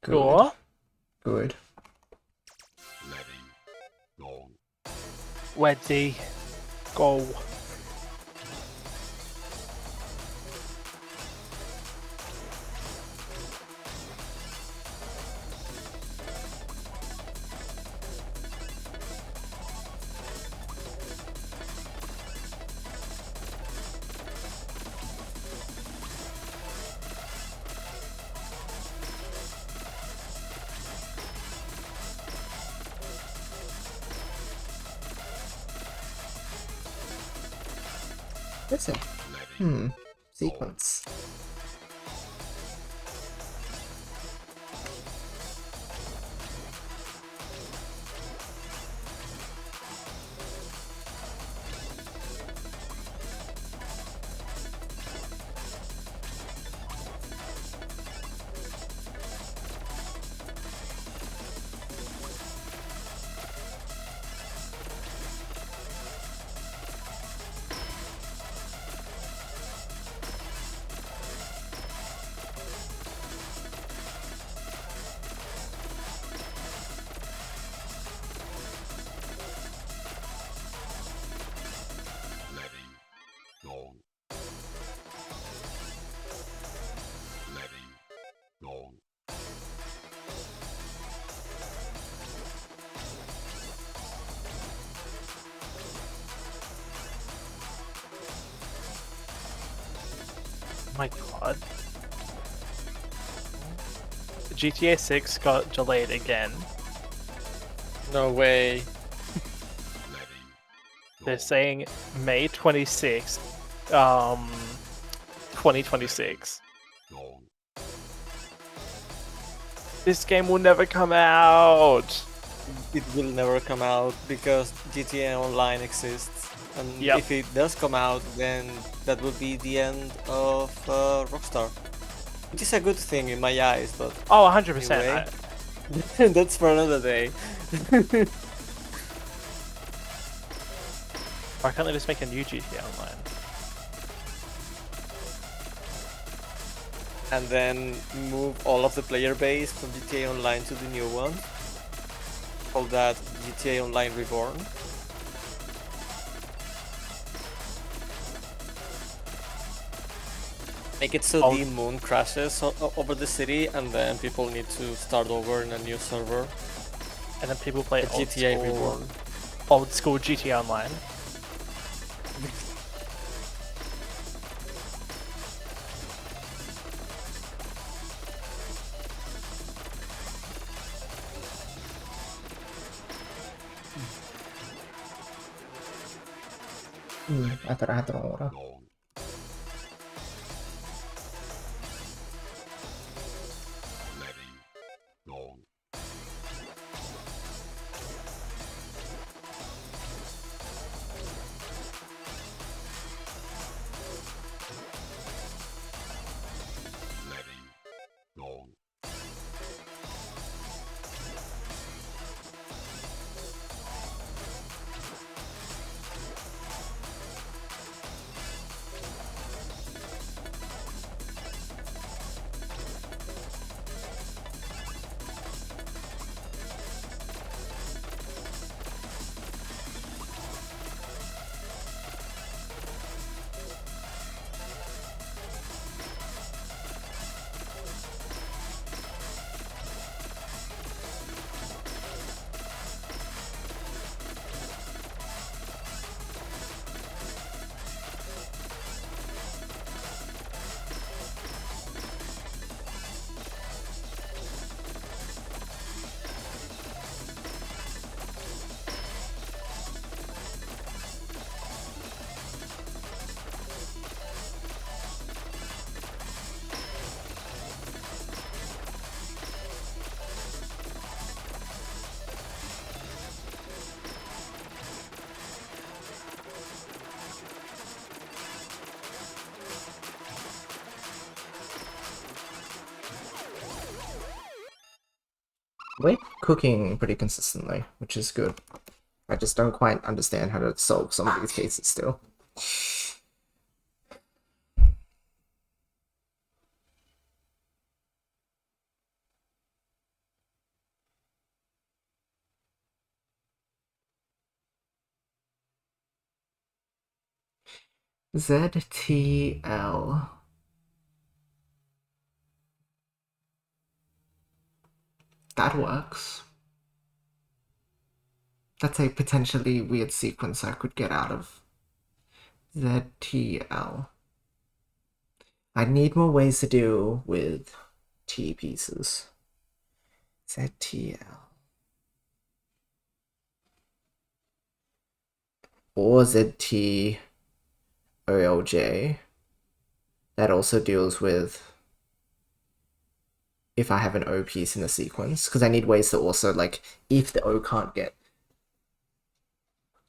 Good. Sure. Good. letting go, Ready. Go. Listen. Sequence. my god. GTA 6 got delayed again. No way. They're saying May 26th, 2026. This game will never come out. It will never come out because GTA Online exists. And Yep. if it does come out, then that will be the end of Rockstar. Which is a good thing in my eyes, but Oh, 100%. anyway, that's for another day. Why can't they just make a new GTA Online? And then move all of the player base from GTA Online to the new one. Call that GTA Online Reborn. Make it so the moon crashes over the city and then people need to start over in a new server. And then people play GTA Reborn. Old school GTA Online. I thought I had the wrong order. We're cooking pretty consistently, which is good. I just don't quite understand how to solve some of these cases still. ZTL. That works. That's a potentially weird sequence I could get out of. ZTL. I need more ways to deal with T pieces. ZTL. Or ZTOLJ. That also deals with if I have an O piece in a sequence, because I need ways to also, like, if the O can't get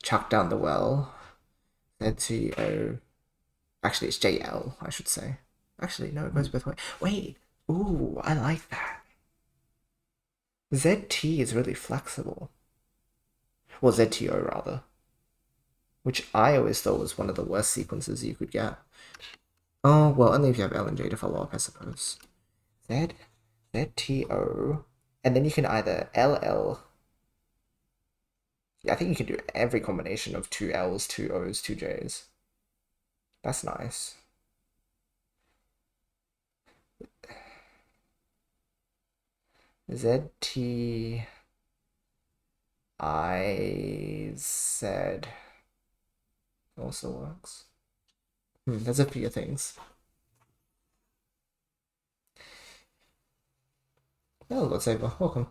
chucked down the well, ZTO. Actually, it's JL, I should say. Actually, no, it goes both ways. Wait, ooh, I like that. ZT is really flexible. Well, ZTO, rather. Which I always thought was one of the worst sequences you could get. Oh, well, only if you have L and J to follow up, I suppose. ZTO, and then you can either LL. Yeah, I think you can do every combination of two L's, two O's, two J's. That's nice. ZT I Z also works. There's a few things. Oh, Lord Saber, welcome.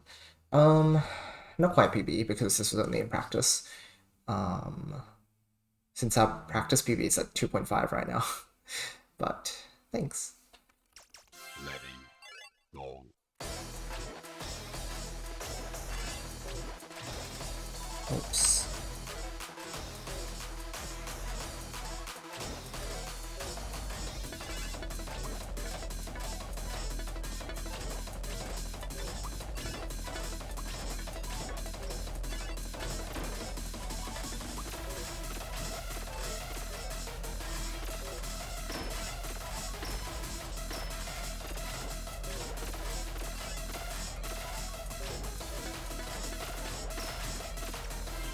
Not quite PB because this was only in practice. Since our practice PB is at 2.5 right now. But thanks. letting go, Oops.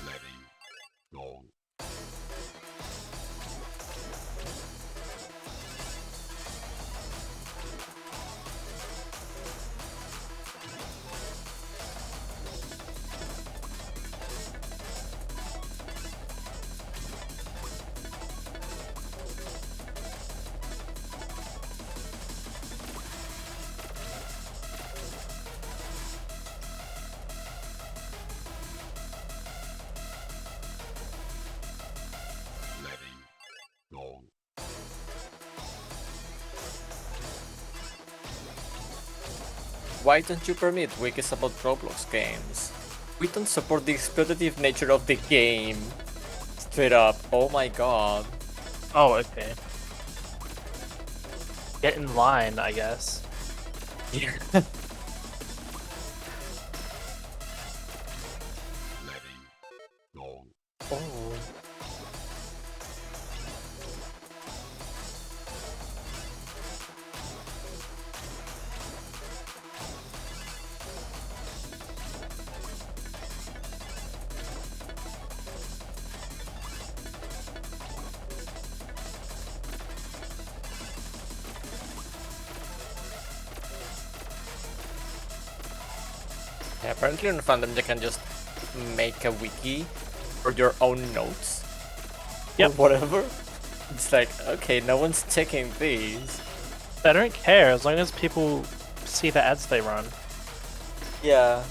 letting go, letting go, Why don't you permit wikis about Roblox games? We don't support the exploitative nature of the game. Straight up. Oh my god. Oh, okay. Get in line, I guess. letting go, Oh. Yeah, apparently on fandom you can just make a wiki for your own notes. Yep. Or whatever. It's like, okay, no one's checking these. I don't care as long as people see the ads they run. Yeah.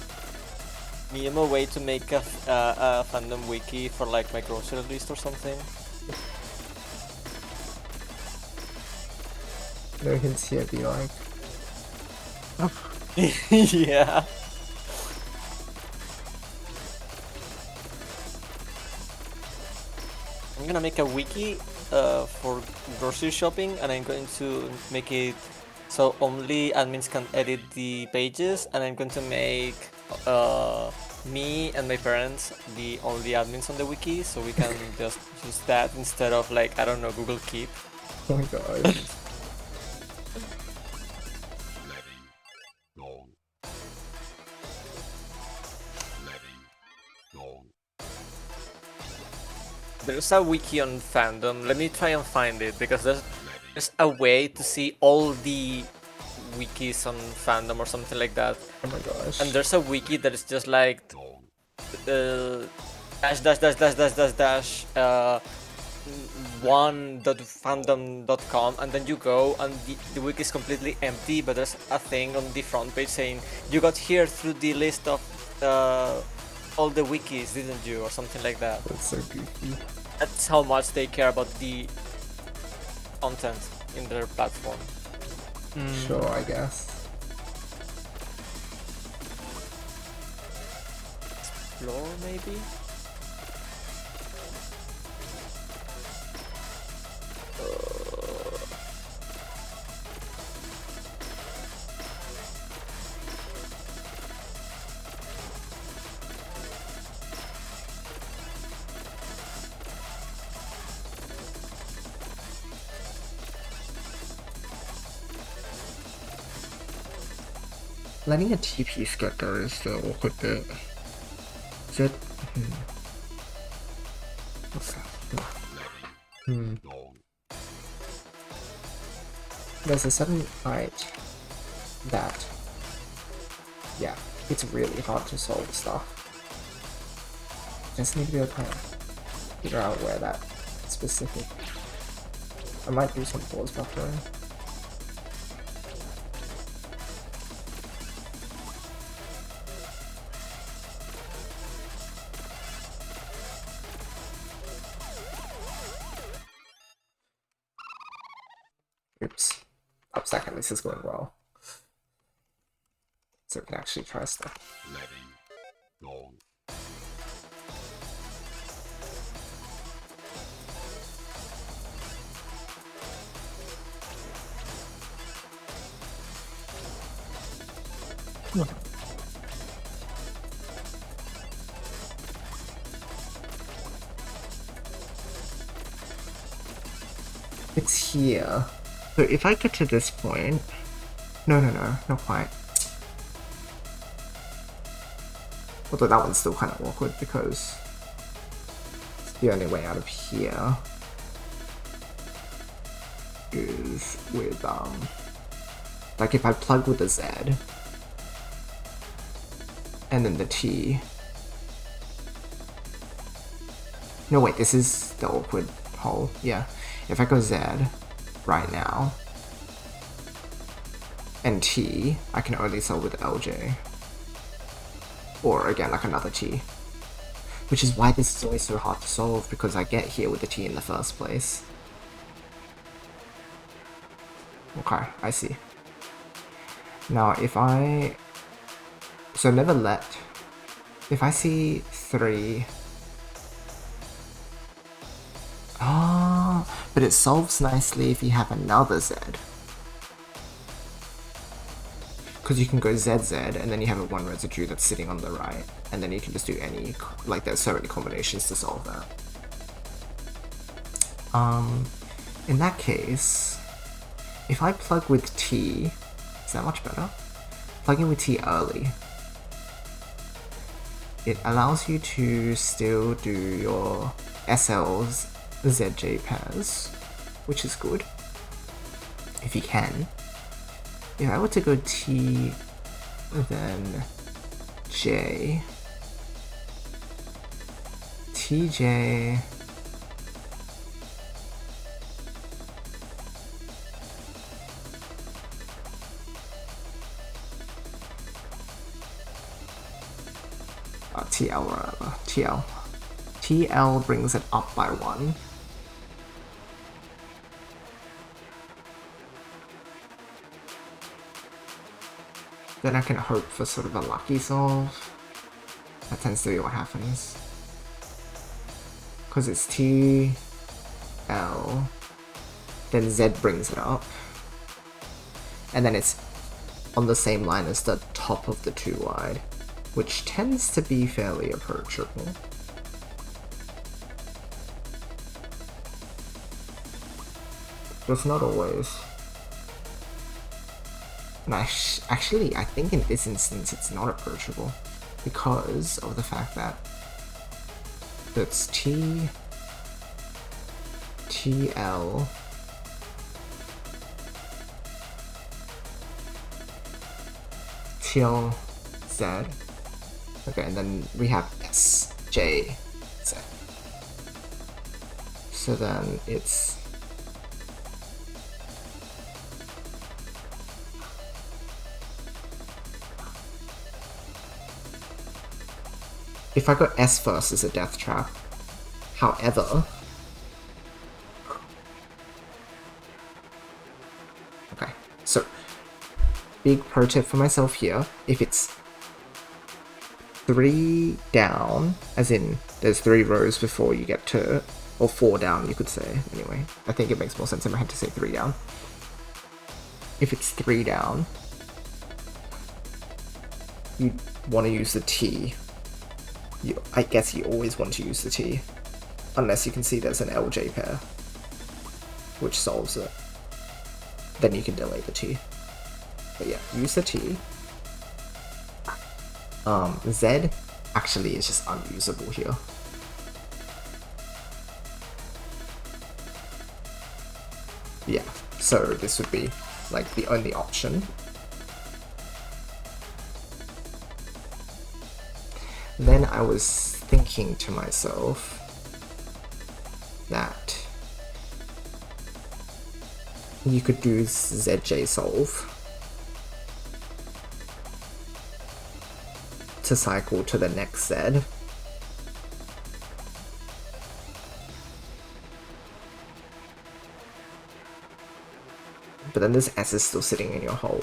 Me, I'm a way to make a fandom wiki for like my grocery list or something. No hints here, be like. Yeah. I'm gonna make a wiki for grocery shopping, and I'm going to make it so only admins can edit the pages, and I'm going to make me and my parents the only admins on the wiki, so we can just use that instead of like, I don't know, Google Keep. Oh my god. letting go, letting go, There's a wiki on fandom. Let me try and find it because there's a way to see all the wikis on fandom or something like that. Oh my gosh. And there's a wiki that is just like go, dash dash dash dash dash dash dash 1.fandom.com, and then you go and the wiki is completely empty, but there's a thing on the front page saying you got here through the list of all the wikis, didn't you, or something like that. That's so goofy. That's how much they care about the content in their platform. Sure, I guess. Explore, maybe? Letting a TP get there is the awkward bit. Is it? What's that? go, There's a certain height that, yeah, it's really hard to solve stuff. Just need to be able to kind of figure out where that specific. I might do some pause buffering. Upstack at least is going well. So we can actually try stuff. letting go, It's here. So if I get to this point... No, not quite. Although that one's still kind of awkward because the only way out of here is with, like if I plug with the Z and then the T. No, wait, this is the awkward hole. Yeah. If I go Z right now and T, I can only solve with LJ. Or again, like another T. Which is why this is always so hard to solve, because I get here with the T in the first place. Okay, I see. Now if I... So never let... If I see 3... Oh, but it solves nicely if you have another Z. Because you can go ZZ and then you have a 1 residue that's sitting on the right, and then you can just do any, like there's so many combinations to solve that. In that case, if I plug with T, is that much better? Plugging with T early. It allows you to still do your SL's ZJ pairs, which is good, if you can. If I were to go T, then J, TJ, TL rather, TL. TL brings it up by 1. Then I can hope for sort of a lucky solve. That tends to be what happens. Because it's T, L, then Z brings it up. And then it's on the same line as the top of the 2 wide, which tends to be fairly approachable. But it's not always. And actually, I think in this instance it's not approachable because of the fact that it's T, TL, TL, Z. Okay, and then we have S, J, Z. So then it's if I go S first, it's a death trap. However, okay, so big pro tip for myself here: if it's 3 down, as in there's 3 rows before you get to, or 4 down, you could say. Anyway, I think it makes more sense in my head to say 3 down. If it's 3 down, you want to use the T. I guess you always want to use the T, unless you can see there's an LJ pair, which solves it. Then you can delay the T. But yeah, use the T. Z actually is just unusable here. Yeah, so this would be like the only option. Then I was thinking to myself that you could do ZJ solve to cycle to the next Z. but then this S is still sitting in your hole.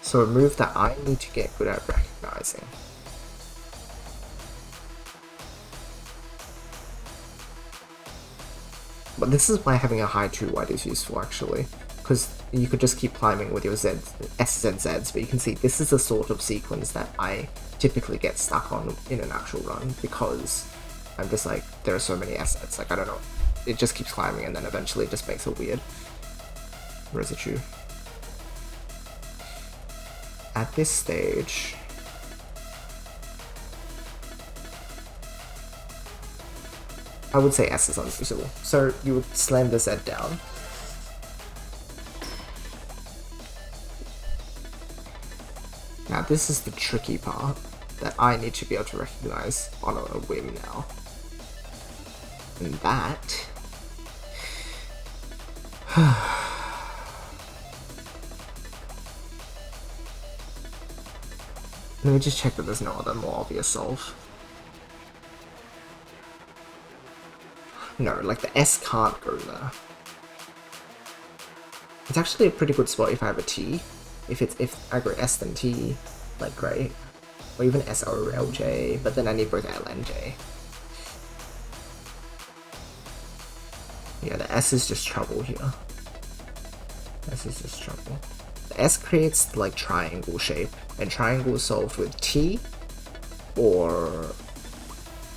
So a move that I need to get good at recognizing. But this is why having a high 2 wide is useful, actually. Because you could just keep climbing with your S's and Z's, but you can see this is the sort of sequence that I typically get stuck on in an actual run, because I'm just like, there are so many assets, like, I don't know. It just keeps climbing, and then eventually it just makes a weird residue. At this stage... I would say S is unusable. So you would slam the Z down. Now this is the tricky part that I need to be able to recognize on a whim now. And that... Let me just check that there's no other more obvious solve. No, like the S can't go there. It's actually a pretty good spot if I have a T. If I go S then T, like great. Or even S or LJ, but then I need both L and J. Yeah, the S is just trouble here. S is just trouble. The S creates like triangle shape, and triangle is solved with T or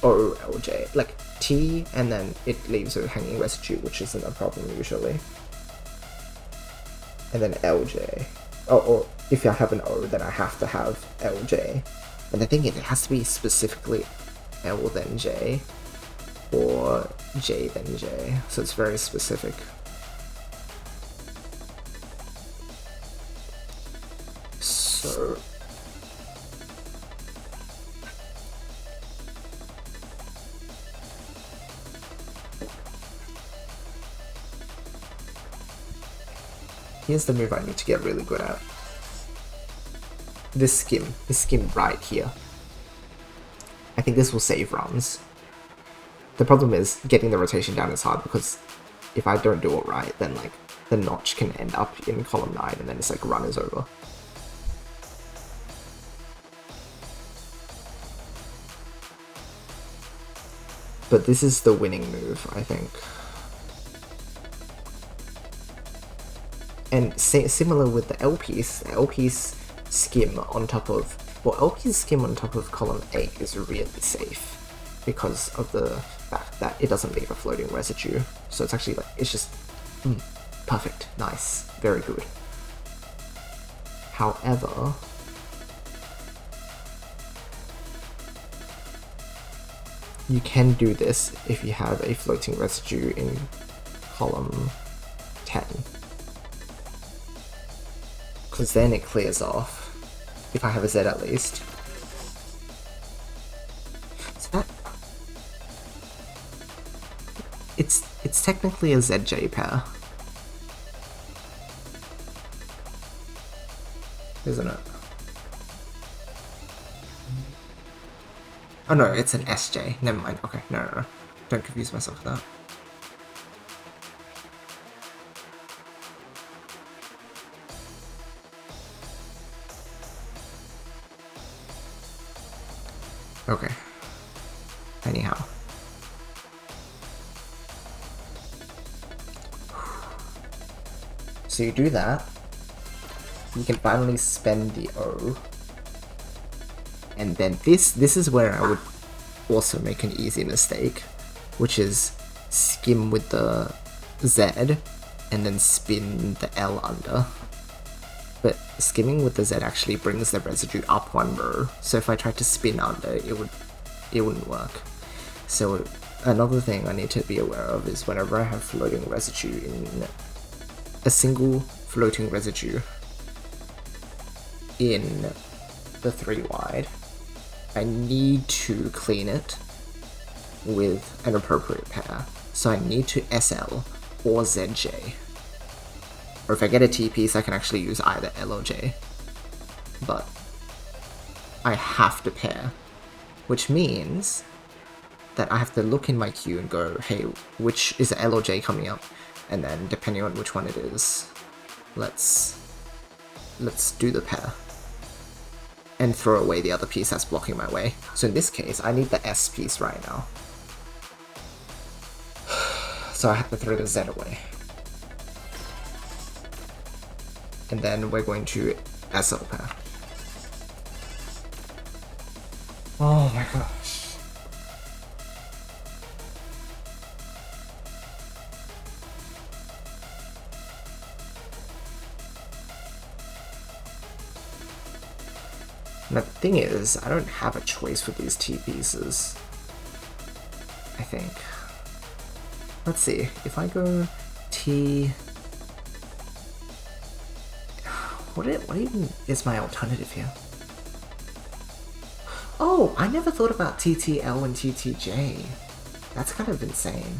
LJ. Like T, and then it leaves a hanging residue, which isn't a problem usually. And then LJ. Oh, or if I have an O, then I have to have LJ. And the thing is, it has to be specifically L then J, or J then J. So it's very specific. So... here's the move I need to get really good at. This skim right here. I think this will save runs. The problem is getting the rotation down is hard, because if I don't do it right, then like the notch can end up in column 9 and then it's like run is over. But this is the winning move, I think. And similar with the L piece skim on top of... well, L piece skim on top of column 8 is really safe, because of the fact that it doesn't leave a floating residue. So it's actually like, it's just perfect, nice, very good. However... you can do this if you have a floating residue in column 10. Because then it clears off, if I have a Z at least. So that... it's technically a ZJ pair, isn't it? Oh no, it's an SJ. Never mind. Okay, no. Don't confuse myself with that. Okay. Anyhow. So you do that. You can finally spend the O. And then this is where I would also make an easy mistake, which is skim with the Z and then spin the L under. But skimming with the Z actually brings the residue up one row, so if I tried to spin under, it wouldn't work. So another thing I need to be aware of is whenever I have floating residue in a single floating residue in the 3 wide, I need to clean it with an appropriate pair. So I need to SL or ZJ. Or if I get a T piece, I can actually use either L or J. But I have to pair, which means that I have to look in my queue and go, hey, which is L or J coming up? And then depending on which one it is, let's do the pair. And throw away the other piece that's blocking my way. So in this case, I need the S piece right now. So I have to throw the Z away. And then we're going to SL pair. Oh my gosh. Now the thing is, I don't have a choice for these T pieces. I think. Let's see, if I go T... What even is my alternative here? Oh, I never thought about TTL and TTJ. That's kind of insane.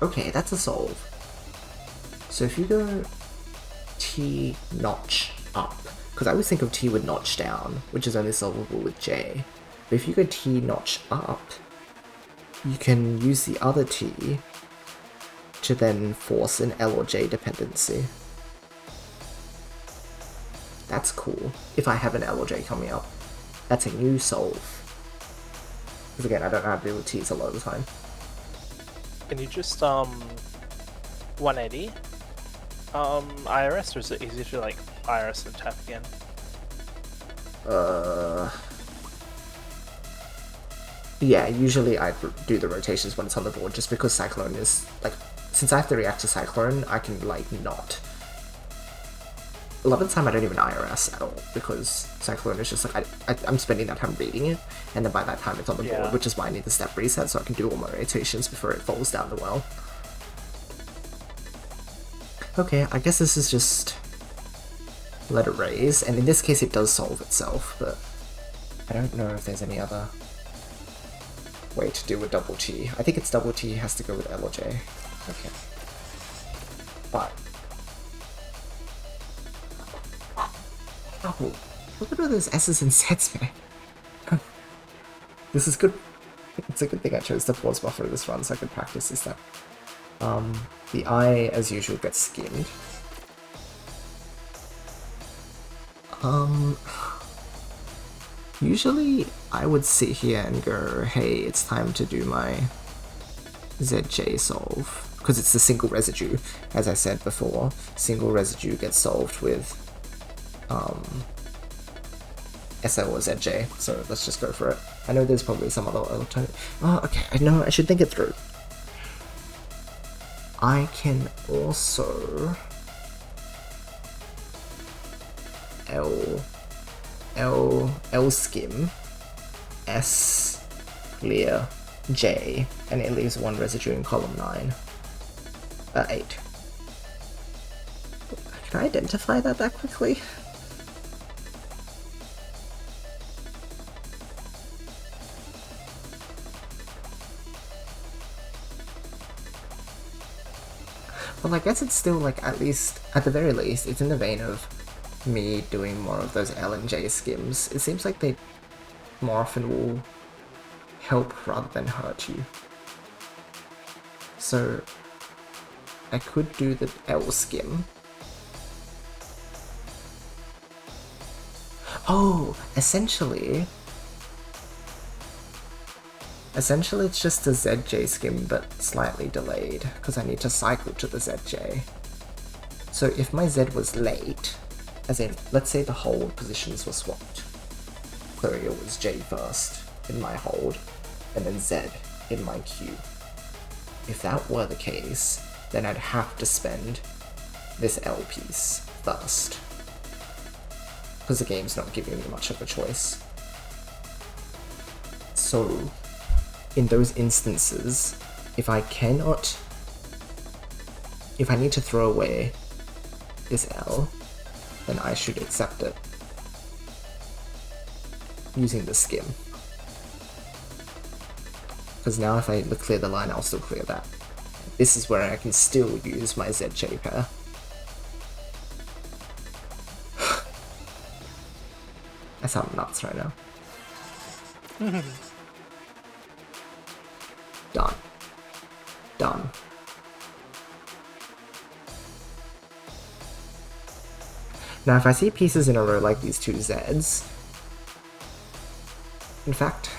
Okay, that's a solve. So if you go T notch up, because I always think of T with notch down, which is only solvable with J. But if you go T notch up, you can use the other T to then force an L or J dependency. That's cool, if I have an L or J coming up. That's a new solve. Because again, I don't know how to deal with T's a lot of the time. Can you just 180 IRS, or is it easier to like IRS and tap again? Yeah, usually I do the rotations when it's on the board, just because Cyclone is, like, since I have to react to Cyclone, I can, like, not. A lot of the time I don't even IRS at all, because Cyclone is just like, I'm spending that time reading it, and then by that time it's on the board, which is why I need the step reset, so I can do all my rotations before it falls down the well. Okay, I guess this is just let it raise, and in this case it does solve itself, but I don't know if there's any other way to deal with double T. I think it's double T has to go with L or J. Okay. But oh, look at all those S's and Z's, man. This is good. It's a good thing I chose the pause buffer this run so I could practice this stuff. The I, as usual, gets skimmed. Usually I would sit here and go, hey, it's time to do my ZJ solve. Because it's the single residue, as I said before. Single residue gets solved with SL or ZJ, so let's just go for it. I know there's probably some other alternative. Oh, okay, I know, I should think it through. I can also L skim, S clear, J, and it leaves one residue in column 8. Can I identify that quickly? Well, I guess it's still, like, at least, at the very least, it's in the vein of me doing more of those L and J skims. It seems like they more often will help rather than hurt you. So I could do the L skim. Oh, essentially it's just a ZJ skim but slightly delayed because I need to cycle to the ZJ. So if my Z was late, as in, let's say the hold positions were swapped. So it was J first in my hold, and then Z in my queue. If that were the case, then I'd have to spend this L piece first. Because the game's not giving me much of a choice. So, in those instances, if I need to throw away this L, then I should accept it using the skim. Because now if I clear the line, I'll still clear that. This is where I can still use my ZJ pair. I sound nuts right now. Done. Done. Now, if I see pieces in a row like these two Zs, in fact,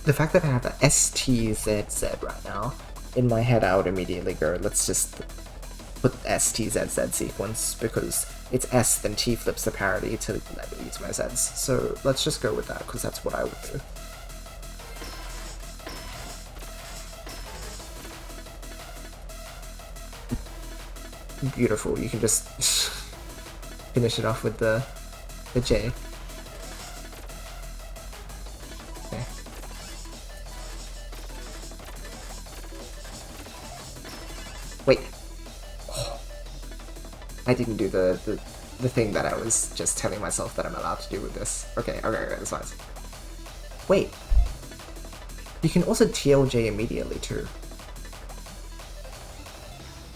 the fact that I have a STZZ right now, in my head I would immediately go, let's just put STZZ sequence, because it's S, then T flips the parity to let me use my Zs. So let's just go with that, because that's what I would do. Beautiful, you can just finish it off with the J. Okay. Wait. Oh. I didn't do the thing that I was just telling myself that I'm allowed to do with this. Okay, that's fine. Wait. You can also TLJ immediately too.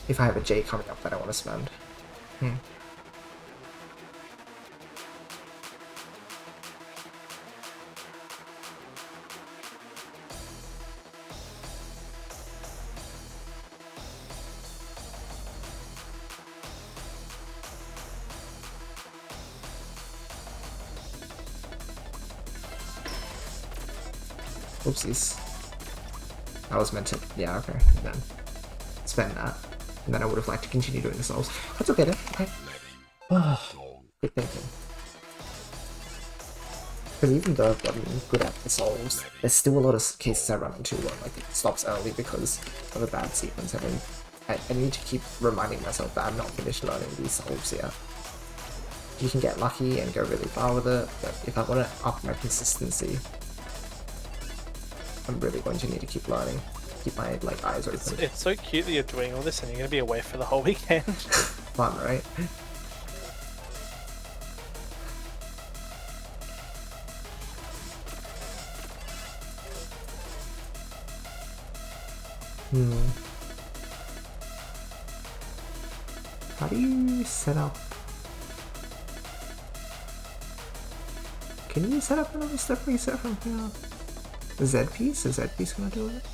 If I have a J coming up that I want to spend. Oopsies. I was meant to, yeah, okay, then spend that. And then I would have liked to continue doing the souls. That's okay then, okay. Good thinking. Because even though I've gotten good at the souls, there's still a lot of cases I run into where like it stops early because of a bad sequence. I mean, I need to keep reminding myself that I'm not finished learning these souls yet. You can get lucky and go really far with it, but if I want to up my consistency, I'm really going to need to keep learning. Keep my like eyes open. It's so cute that you're doing all this and you're gonna be away for the whole weekend. Fun, right? How do you set up? Can you set up another step reset from here? The Z piece? Is Z piece gonna do it?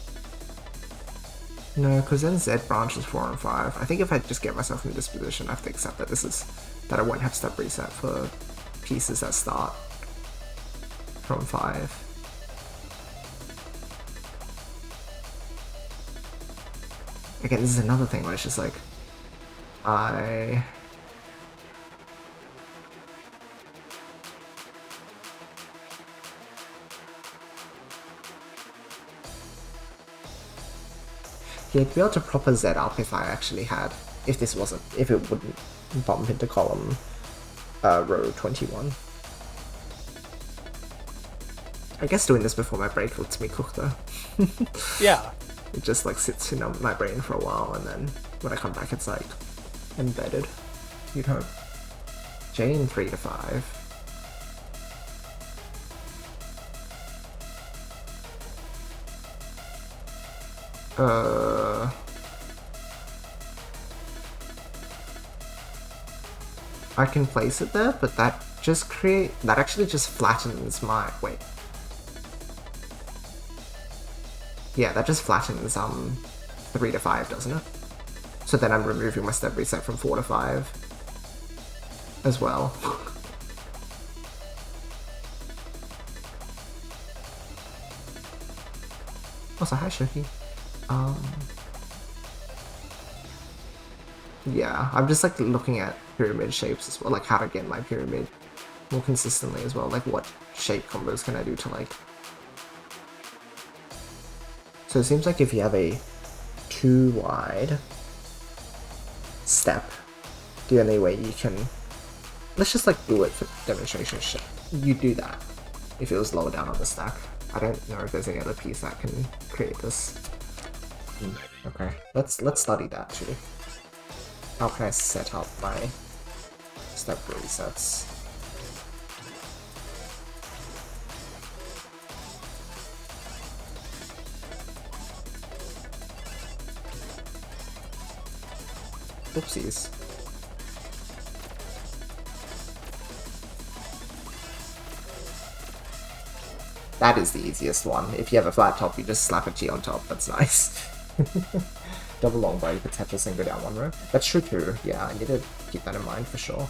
No, because then Z branches 4 and 5. I think if I just get myself in this position, I have to accept that that I won't have step reset for pieces that start from 5. Again, this is another thing where it's just like, yeah, to be able to proper Z up if I actually had, if it wouldn't bump into column row 21. I guess doing this before my break lets me cook though. Yeah. It just like sits in my brain for a while and then when I come back it's like embedded. You'd hope. J in 3 to 5. I can place it there, but that actually just flattens my, wait. Yeah, that just flattens 3 to 5, doesn't it? So then I'm removing my step reset from 4 to 5 as well. Also, hi Shoki. Yeah, I'm just like looking at pyramid shapes as well, like how to get my pyramid more consistently as well, like what shape combos can I do to like... So it seems like if you have a too wide step, the only way you can... Let's just like do it for demonstration. You do that if it was lower down on the stack. I don't know if there's any other piece that can create this. Okay, let's study that too. How can I set up my step resets? Oopsies. That is the easiest one. If you have a flat top, you just slap a G on top. That's nice. Double long bow, you could Tetris and go down one row. That's true too. Yeah, I need to keep that in mind for sure.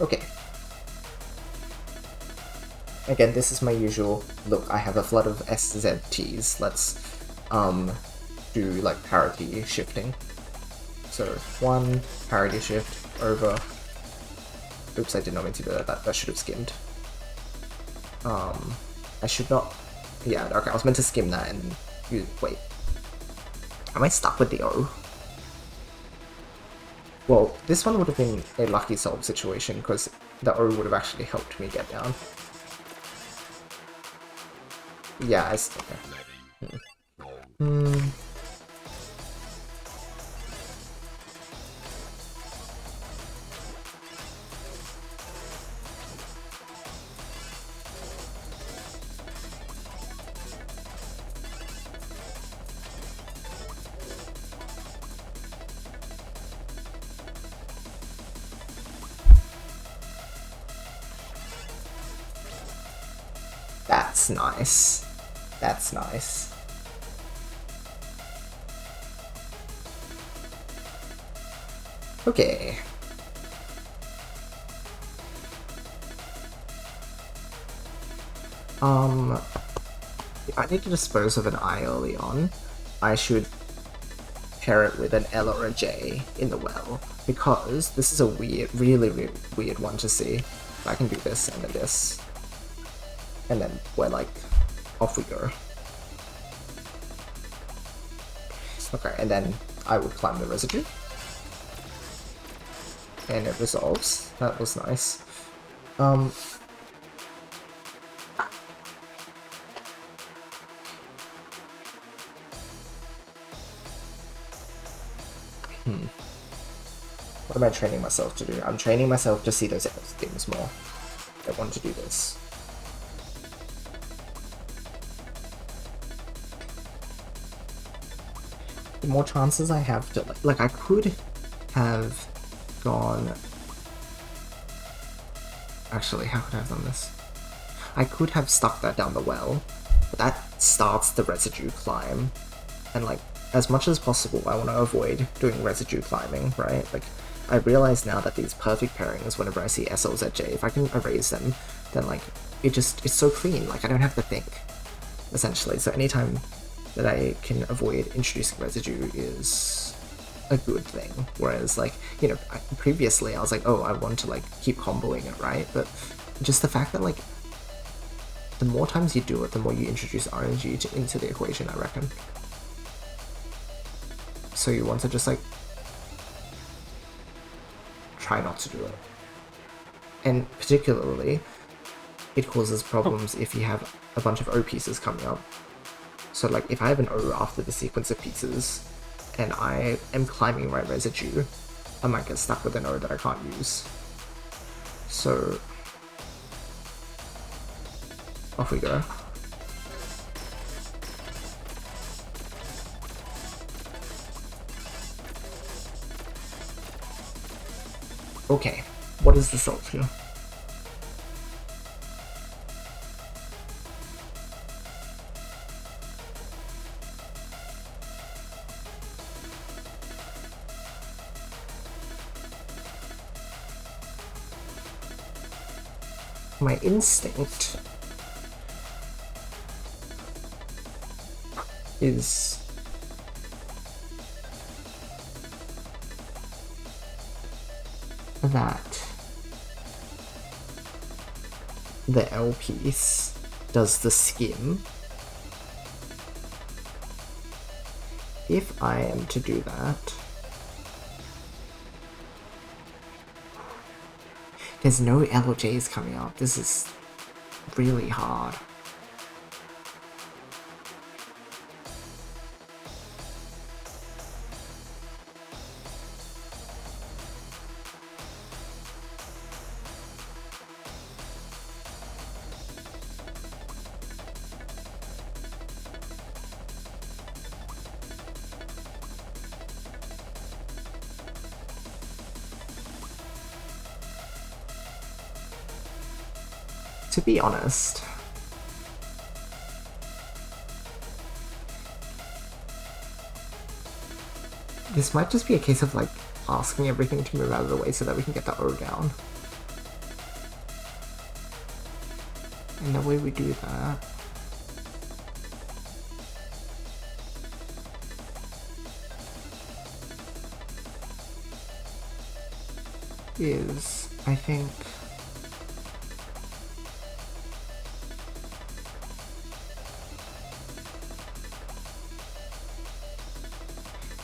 Okay. Again, this is my usual, look, I have a flood of SZTs. Let's do like parity shifting. So 1 parity shift over. Oops, I did not mean to do that. That should have skimmed. I should not. Yeah, okay, I was meant to skim that and use. Wait. Am I stuck with the O? Well, this one would have been a lucky solve situation because the O would have actually helped me get down. Yeah, okay. That's nice. That's nice. Okay. I need to dispose of an I early on. I should pair it with an L or a J in the well, because this is a weird, really weird one to see. I can do this and then this. And then we're like, off we go. Okay, and then I would climb the residue. And it resolves. That was nice. What am I training myself to do? I'm training myself to see those things more. I want to do this. The more chances I have to, like I could have gone. Actually, how could I have done this? I could have stuck that down the well, but that starts the residue climb, and like as much as possible, I want to avoid doing residue climbing, right? Like I realize now that these perfect pairings, whenever I see SLZJ, if I can erase them, then like it's so clean. Like I don't have to think, essentially. So anytime that I can avoid introducing residue is a good thing. Whereas like, you know, previously I was like, oh, I want to like keep comboing it, right? But just the fact that like the more times you do it, the more you introduce RNG into the equation, I reckon. So you want to just like try not to do it. And particularly, it causes problems if you have a bunch of O pieces coming up. So like if I have an O after the sequence of pieces and I am climbing my residue, I might get stuck with an O that I can't use. So off we go. Okay, what is the solve here? My instinct is that the L piece does the skim. If I am to do that, there's no L or J's coming up. This is really hard. To be honest, this might just be a case of like asking everything to move out of the way so that we can get the O down. And the way we do that is, I think,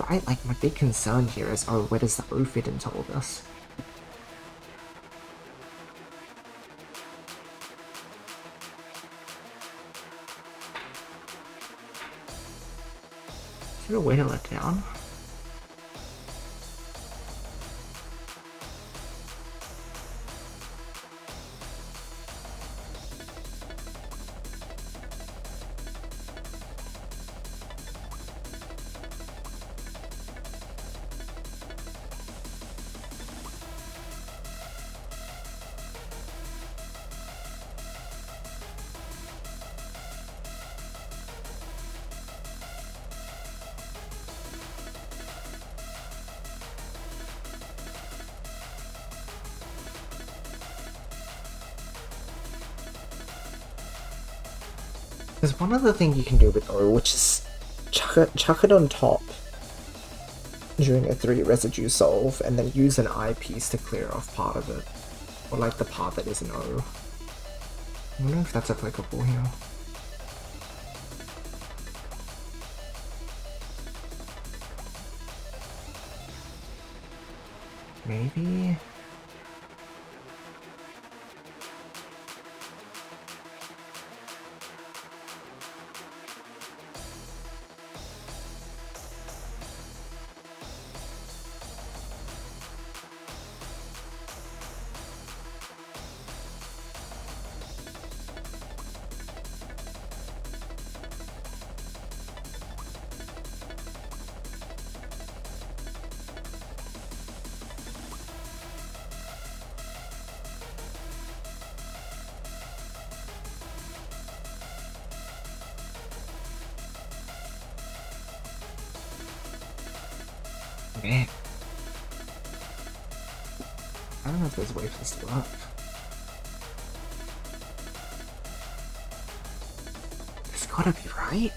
right, like my big concern here is, oh, where does the O fit into all this? Is there a way to let down? There's one other thing you can do with O, which is chuck it on top during a 3 residue solve, and then use an I piece to clear off part of it. Or like the part that is an O. I wonder if that's applicable here. Maybe? Man. I don't know if there's a way for this to work. There's gotta be, right?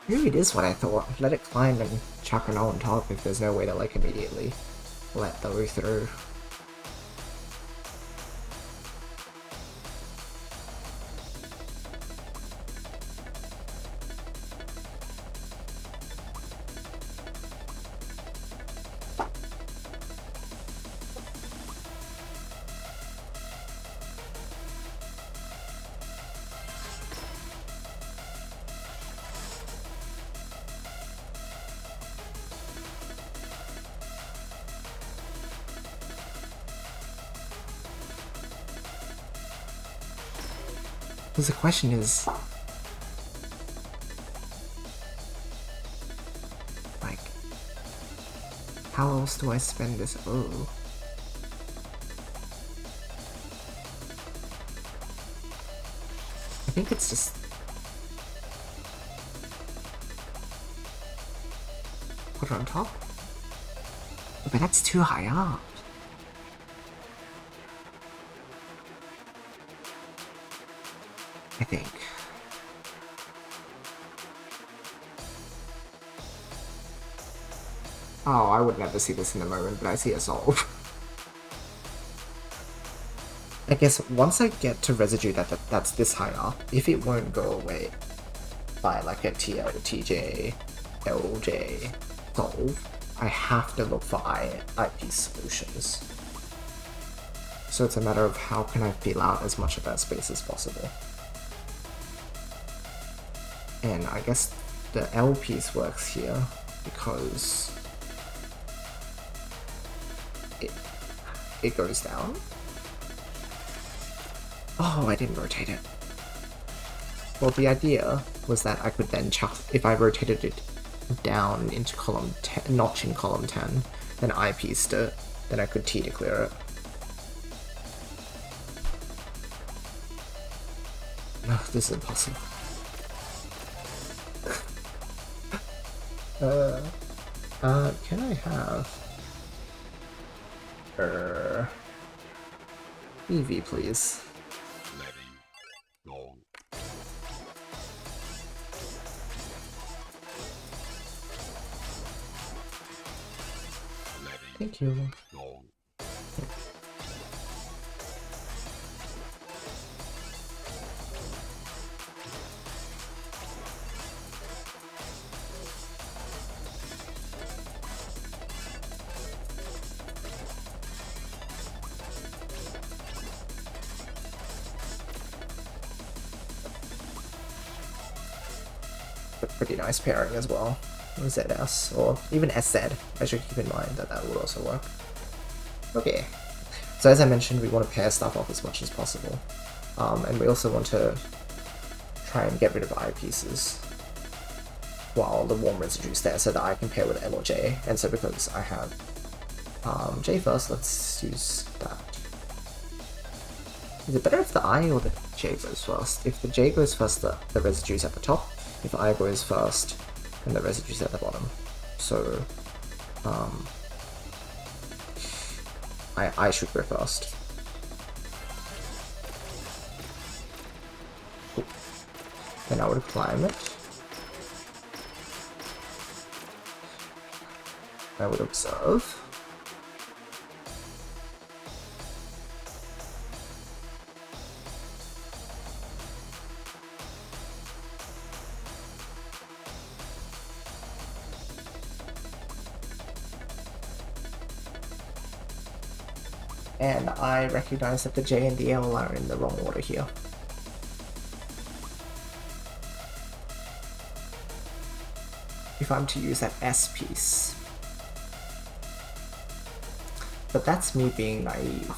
Maybe it is what I thought. Let it climb and chuck an O on top if there's no way to like immediately let those through. Because the question is, like, how else do I spend this O? I think it's just put it on top. But that's too high up. I think. Oh, I would never see this in the moment, but I see a solve. I guess once I get to residue that's this high up, if it won't go away by like a TL, TJ, LJ solve, I have to look for IP solutions. So it's a matter of how can I fill out as much of that space as possible. And I guess the L piece works here because it goes down. Oh, I didn't rotate it. Well, the idea was that I could then chuck, if I rotated it down into column 10, notch in column 10, then I pieced it, then I could T to clear it. No, this is impossible. Can I have EV, please? Ready, go. Ready, Thank you. go. A pretty nice pairing as well. ZS, or even SZ. I should keep in mind that that would also work. Okay. So as I mentioned, we want to pair stuff off as much as possible. And we also want to try and get rid of eyepieces while the warm residue's there so that I can pair with L or J. And so because I have J first, let's use that. Is it better if the I or the J goes first? If the J goes first, the residue's at the top. If I goes first, then the residue's at the bottom. So, I should go first. Cool. Then I would climb it. I would observe. And I recognize that the J and the L are in the wrong order here. If I'm to use that S piece. But that's me being naive.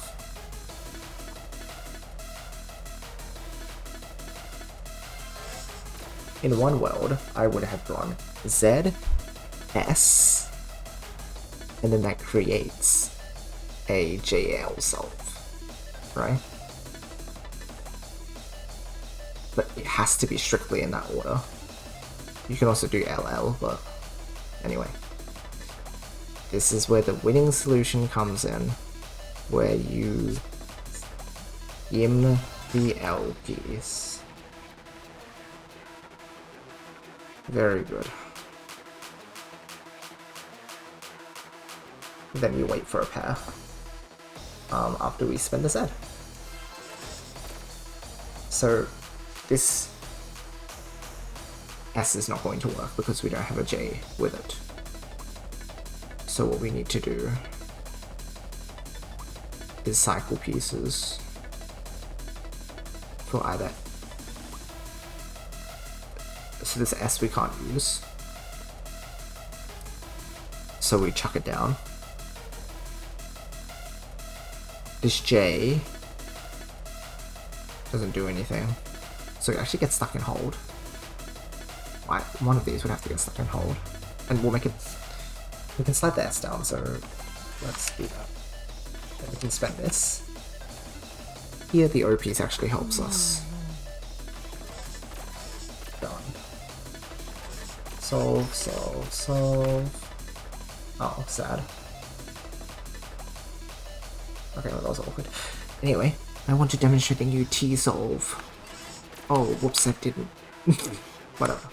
In one world, I would have gone Z, S, and then that creates a JL solve, right? But it has to be strictly in that order. You can also do LL, but anyway. This is where the winning solution comes in, where you im the L piece. Very good. Then you wait for a pair. After we spin the Z. So this S is not going to work because we don't have a J with it. So what we need to do is cycle pieces for either. So this S we can't use. So we chuck it down. This J doesn't do anything. So it actually gets stuck in hold. One of these would have to get stuck in hold. And we'll make it. We can slide the S down, so let's do that. Then we can spend this. Here the O piece actually helps us. Done. Solve, solve, solve. Oh, sad. Okay, well, that was awkward. Anyway, I want to demonstrate the new T-solve. Oh, whoops, I didn't. Whatever.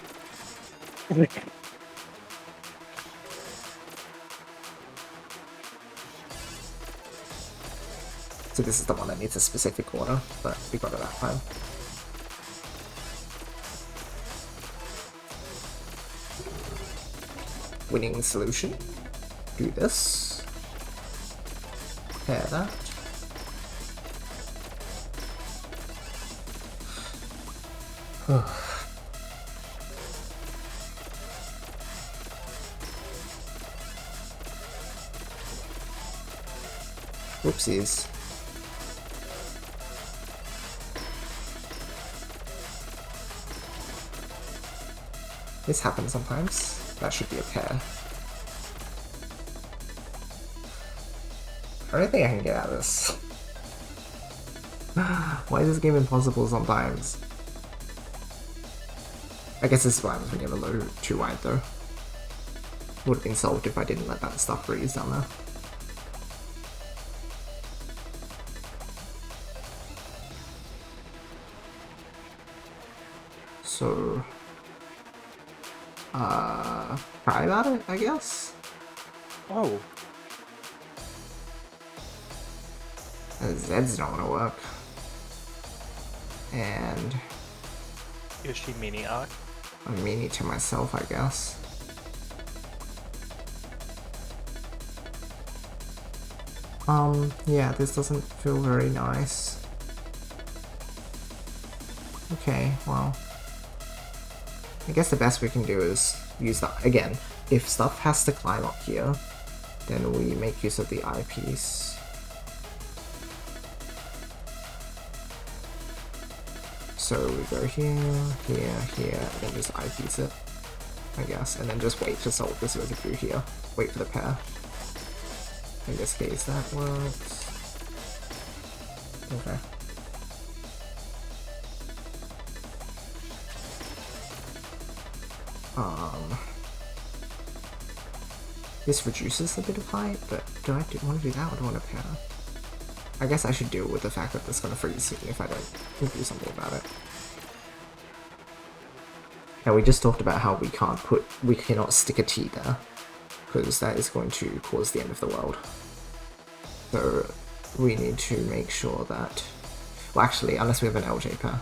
So this is the one that needs a specific order, but we got it that time. Winning solution. Do this. Pair that. Whoopsies. This happens sometimes. That should be a pair. I don't think I can get out of this. Why is this game impossible sometimes? I guess this is what happens when you have a low too wide though. Would have been solved if I didn't let that stuff freeze down there. So, cry about it, I guess? Oh. Zed's not gonna work. And Yoshi mini arc. I'm meaning to myself, I guess. Yeah, this doesn't feel very nice. Okay, well. I guess the best we can do is use that. Again, if stuff has to climb up here, then we make use of the eyepiece. So we go here, here, here, and then just eyepiece it, I guess, and then just wait to solve this residue here. Wait for the pair. In this case, that works. Okay. This reduces a bit of height, but do I want to do that or do I want to pair? I guess I should deal with the fact that this is going to freeze soon if I don't do something about it. Now we just talked about how we cannot stick a T there, because that is going to cause the end of the world. So we need to make sure that, well actually, unless we have an LJ pair.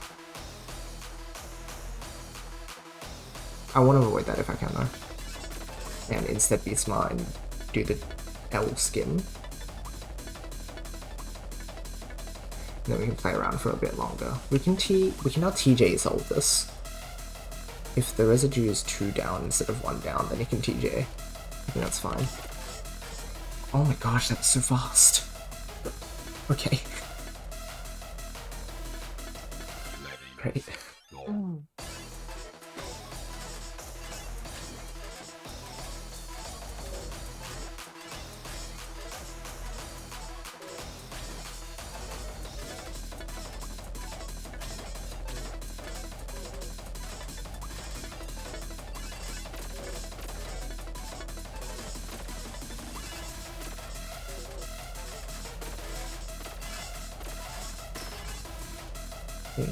I want to avoid that if I can though. And instead be smart and do the L skim. And then we can play around for a bit longer. We can now TJ solve this. If the residue is 2 down instead of 1 down, then you can TJ. I think that's fine. Oh my gosh, that was so fast. Okay. Great.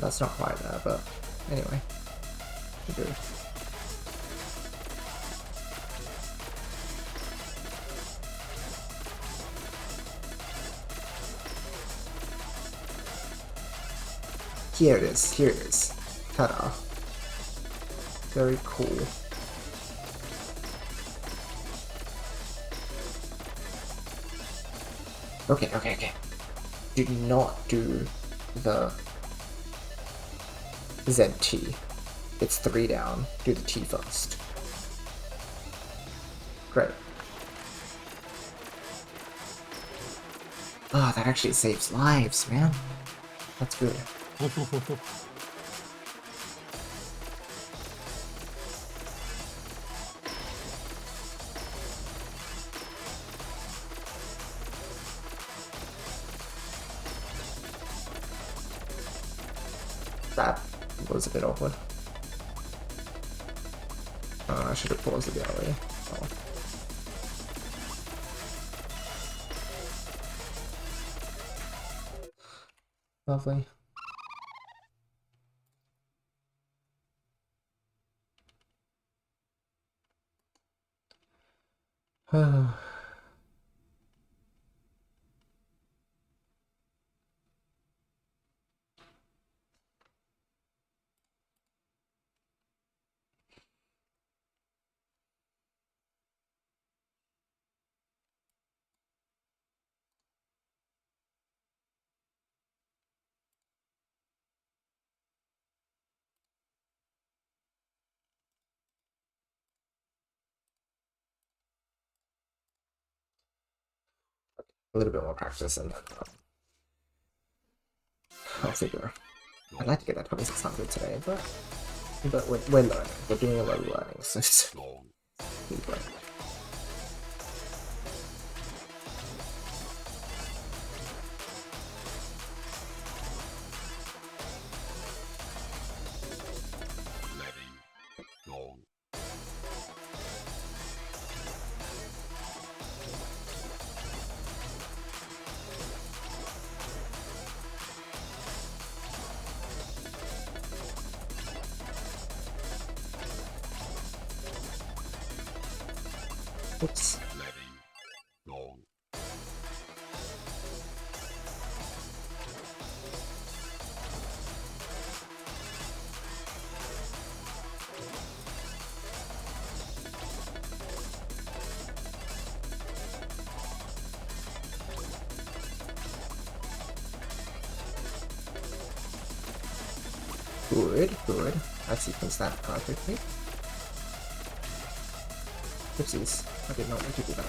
That's not quite there, but anyway. Good. Here it is, here it is. Ta-da. Very cool. Okay. Do not do the ZT. It's 3 down. Do the T first. Great. Oh, that actually saves lives, man. That's good. That was a bit awkward. I should have paused it earlier. Oh. Lovely. a little bit more practice, and then I'll figure. I'd like to get that 2600 today, but we're learning. We're doing a lot of learning, so it's keep learning. Oops. Good, good. I sequenced that perfectly. Oopsies, I did not mean to do that.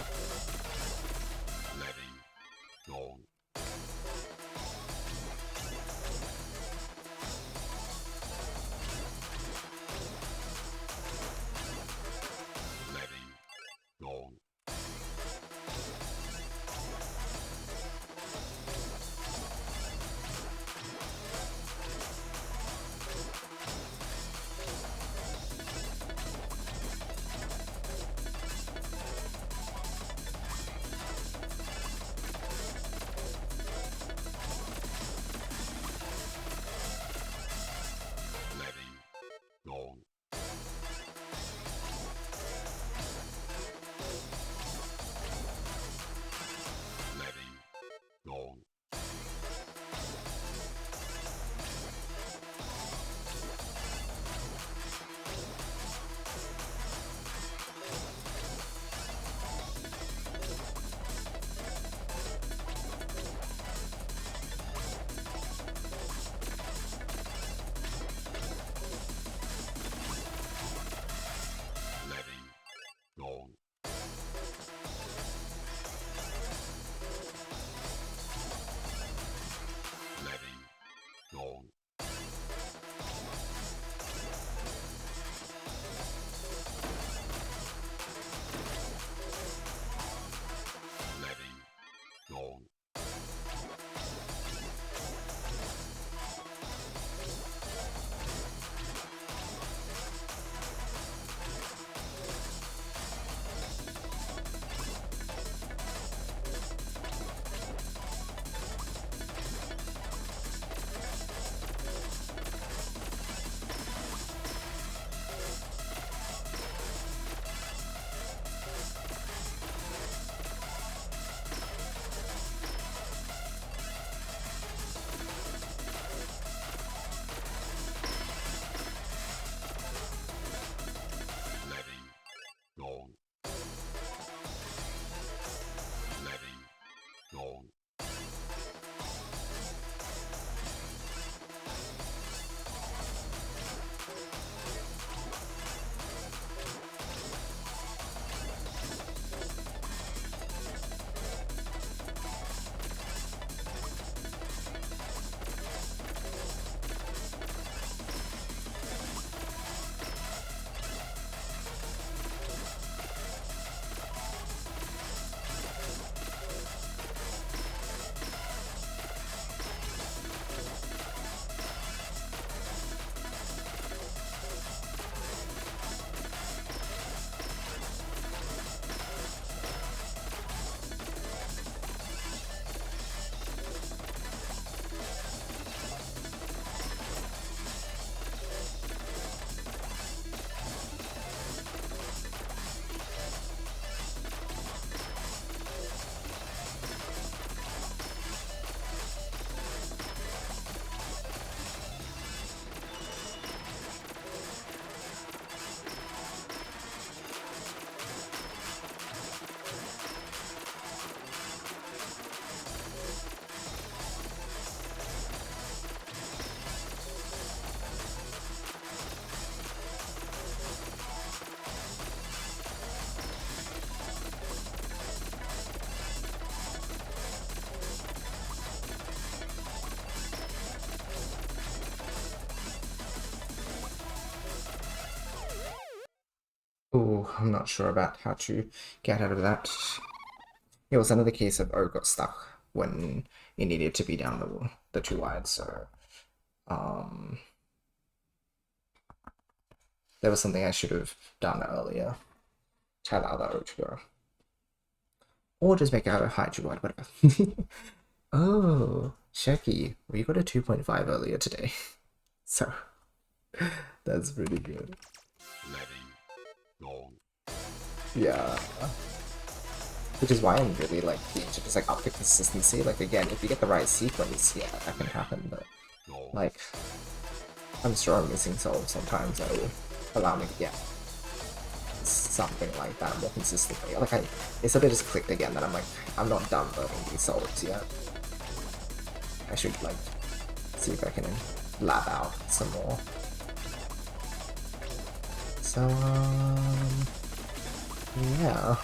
Oh, I'm not sure about how to get out of that. It was another case of O got stuck when it needed to be down the 2 wide, so there was something I should have done earlier to allow that O to go. Or just make out a high 2 wide, whatever. Oh, Shecky, we got a 2.5 earlier today. So that's pretty good. Letting go. Yeah. Which is why I'm really like keen to just like up the consistency. Like again, if you get the right sequence, yeah, that can happen, but Go. like I'm sure I'm missing souls sometimes that will allow me to get something like that more consistently. Like it's a bit just clicked again that I'm like, I'm not done learning these souls yet. I should like see if I can lab out some more. So yeah.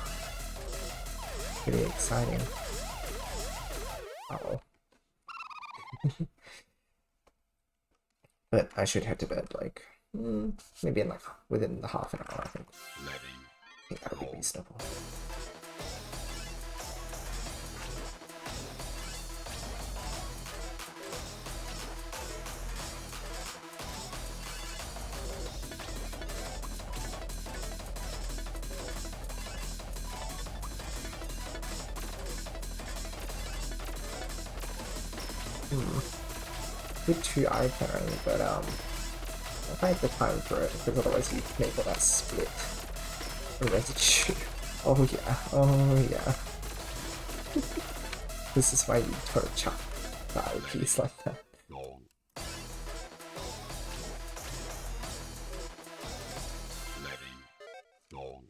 Pretty exciting. Uh-oh. But I should head to bed like maybe in like within the half an hour, I think. Letting I think that'll be reasonable. With 2 iPad, but if I have the time for it, because otherwise you make all that split residue. Oh yeah, oh yeah. This is why you don't chop the IPs like that. go. Letting go.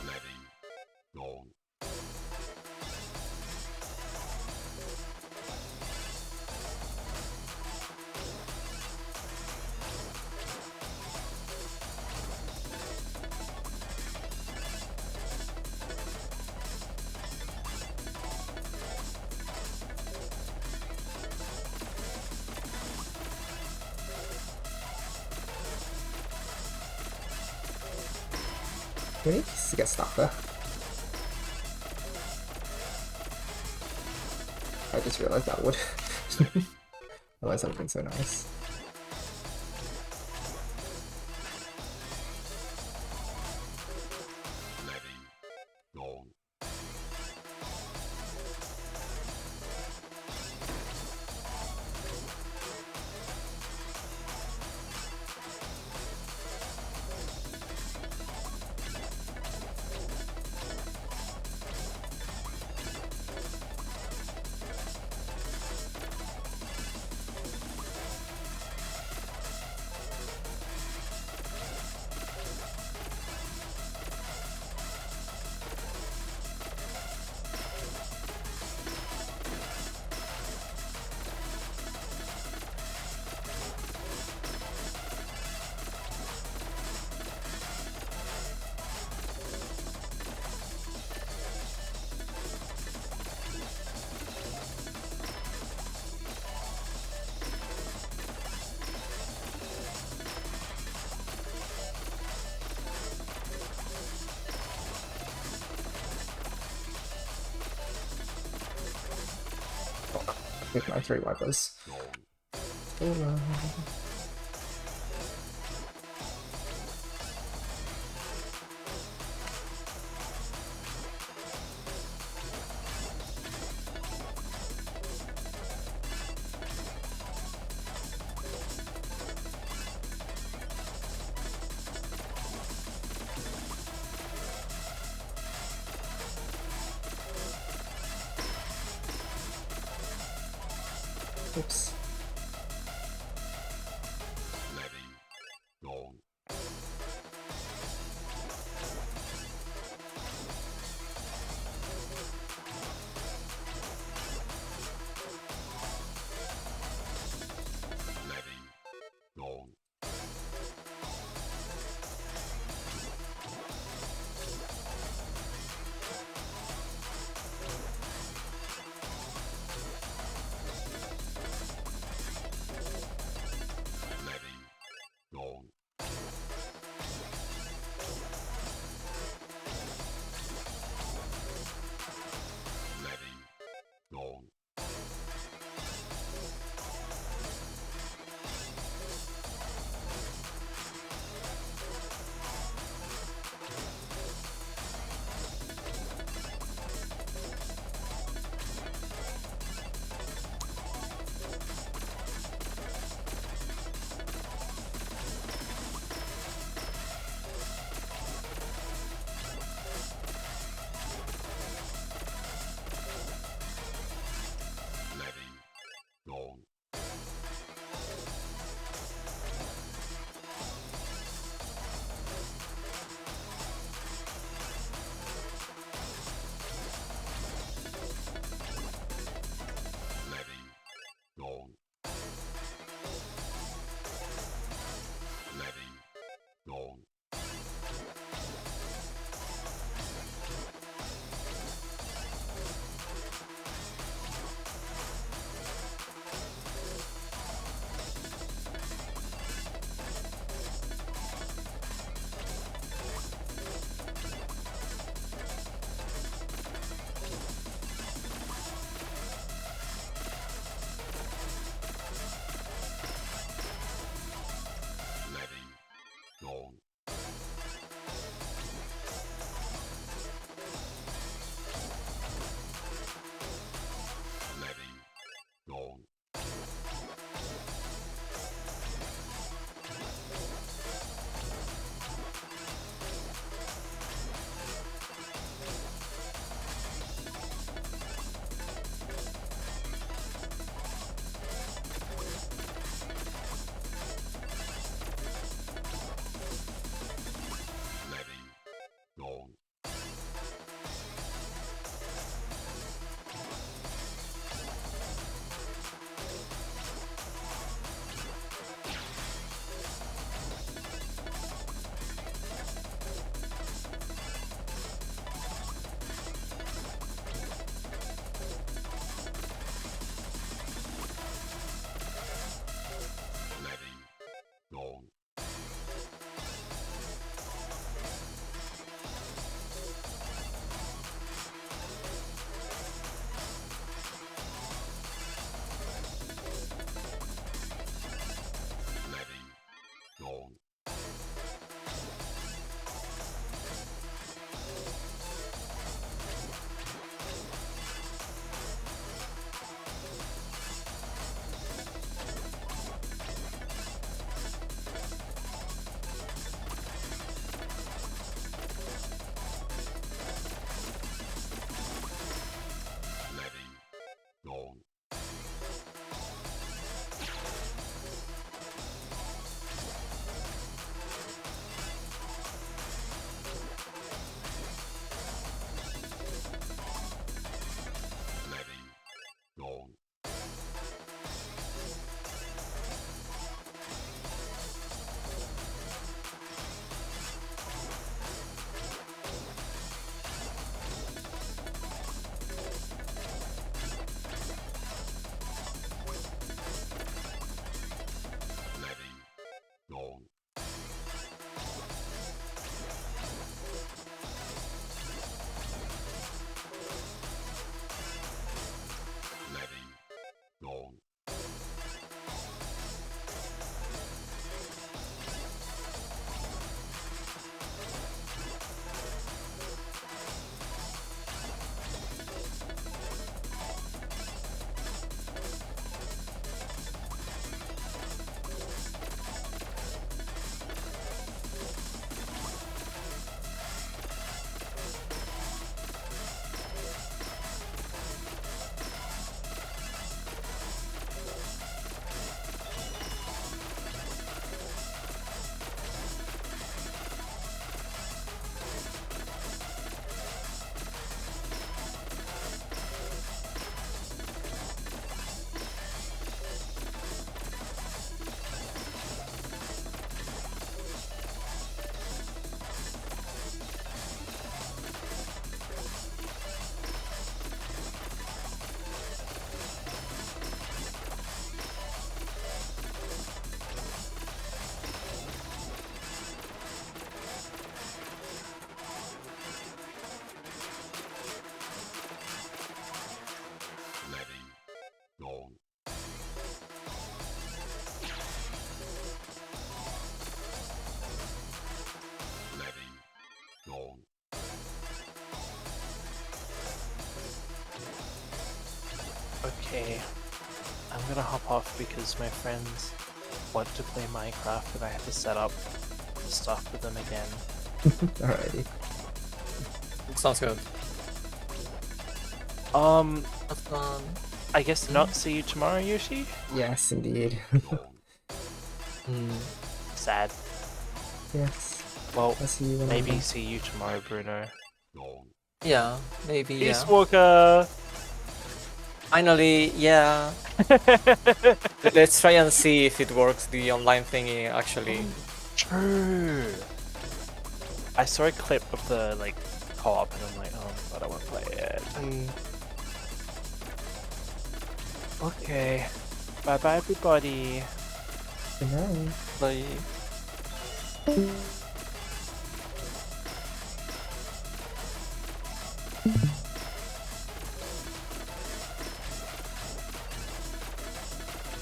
Letting go. We need to get stuck there. I just realized that would. Otherwise that would have been so nice. Letting go. With my 3 wipers. Go. Oops. Letting go. Letting go. gonna hop off because my friends want to play Minecraft and I have to set up stuff with them again. Alrighty. Sounds good. Have fun. I guess not see you tomorrow, Yoshi? Yes, indeed. Sad. Yes. Well, I'll see you when maybe I'm see you tomorrow, Bruno. Yeah, maybe. Yeah. Peace Walker! Finally, yeah. Let's try and see if it works. The online thingy actually. True. I saw a clip of the like co-op and I'm like, oh my god, I want to play it. Okay. Bye bye everybody. Good night. Bye.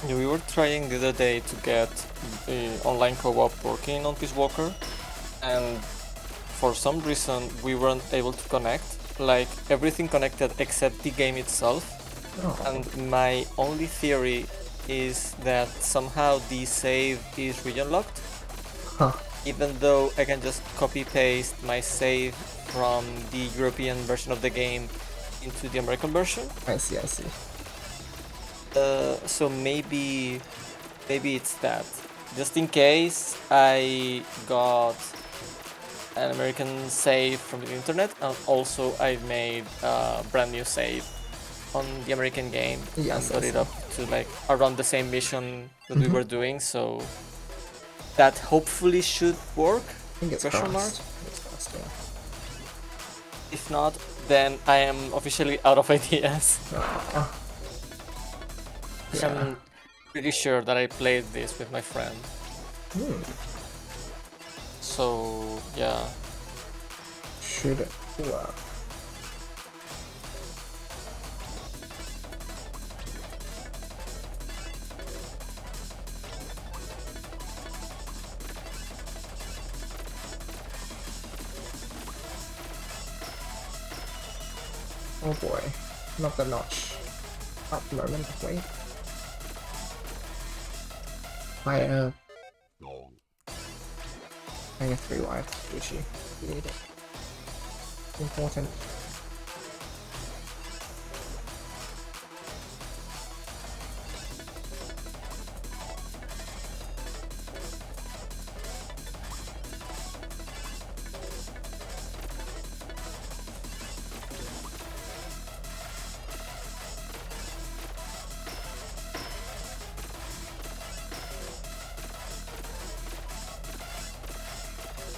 Yeah, we were trying the other day to get the online co-op working on Peace Walker, and for some reason we weren't able to connect. Like everything connected except the game itself. Oh. And my only theory is that somehow the save is region locked. Huh. Even though I can just copy paste my save from the European version of the game into the American version. I see, I see. So maybe it's that. Just in case I got an American save from the internet, and also I made a brand new save on the American game Yes, and got I it see. up to like around the same mission that we were doing. So that hopefully should work. Fingers Question mark? crossed. Fingers crossed, yeah. If not, then I am officially out of ideas. Aw. I'm pretty sure that I played this with my friend. So yeah. Should work. Oh boy, not the notch. Up moment, wait. I guess 3 wide, Yoshi. You need it. Important.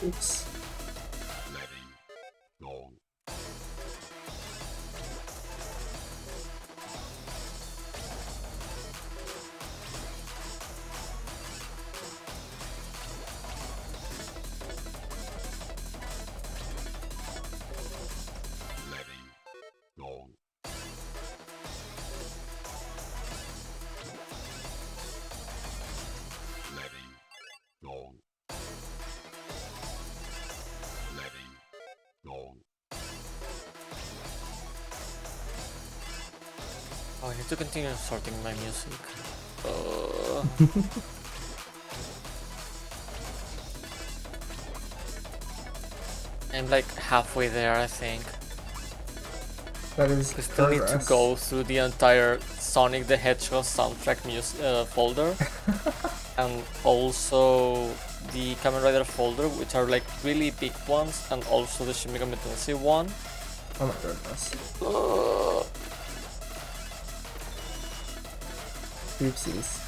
Oops. Oh, I need to continue sorting my music. I'm like halfway there, I think. That is I still need to progress. go through the entire Sonic the Hedgehog soundtrack folder, and also the Kamen Rider folder, which are like really big ones, and also the Shin Megami Tensei one. Oh my goodness. Oopsies.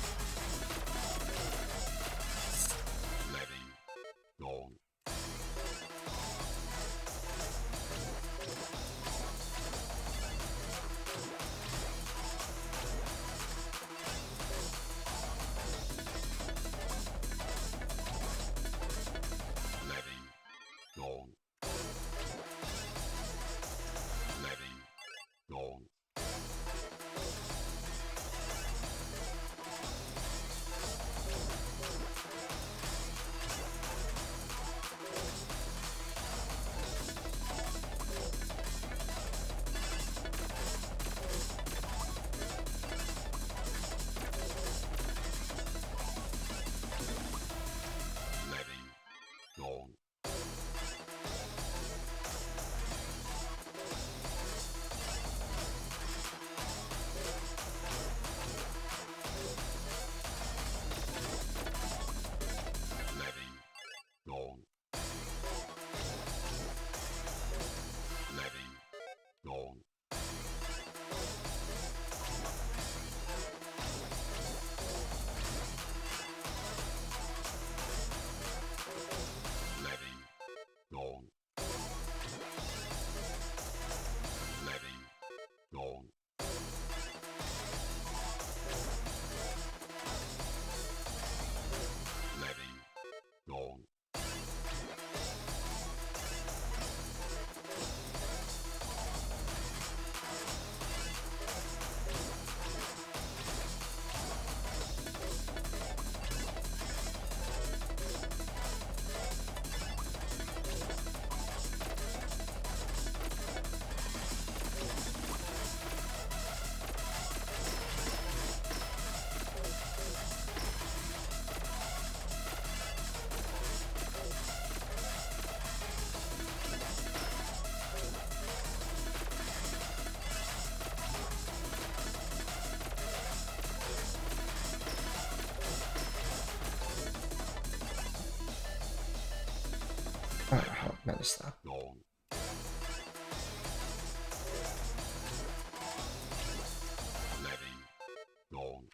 I don't know how to manage that. long, letting, long,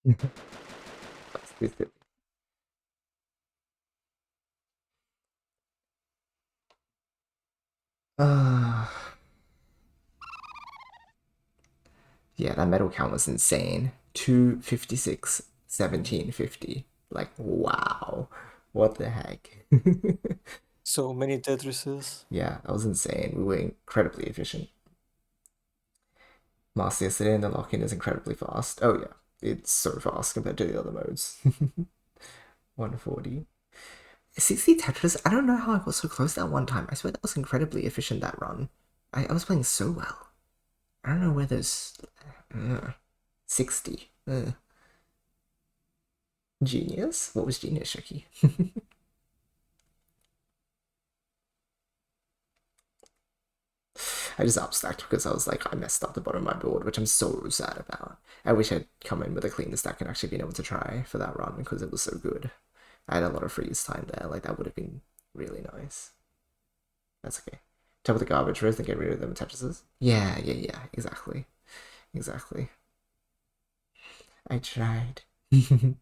That's too silly. Yeah, that medal count was insane. 256, 1750. Like, wow. What the heck? So many Tetrises. Yeah, that was insane. We were incredibly efficient. Master yesterday and the lock-in is incredibly fast. Oh yeah, it's so fast compared to the other modes. 140. 60 Tetris? I don't know how I got so close that one time. I swear that was incredibly efficient, that run. I was playing so well. I don't know where there's... 60. Genius? What was Genius, Shoki? I just upstacked because I was like, I messed up the bottom of my board, which I'm so sad about. I wish I'd come in with a cleaner stack and actually been able to try for that run because it was so good. I had a lot of freeze time there, like that would have been really nice. That's okay. Top of the garbage rows and get rid of them Tetrises. Yeah, exactly. Exactly. I tried. The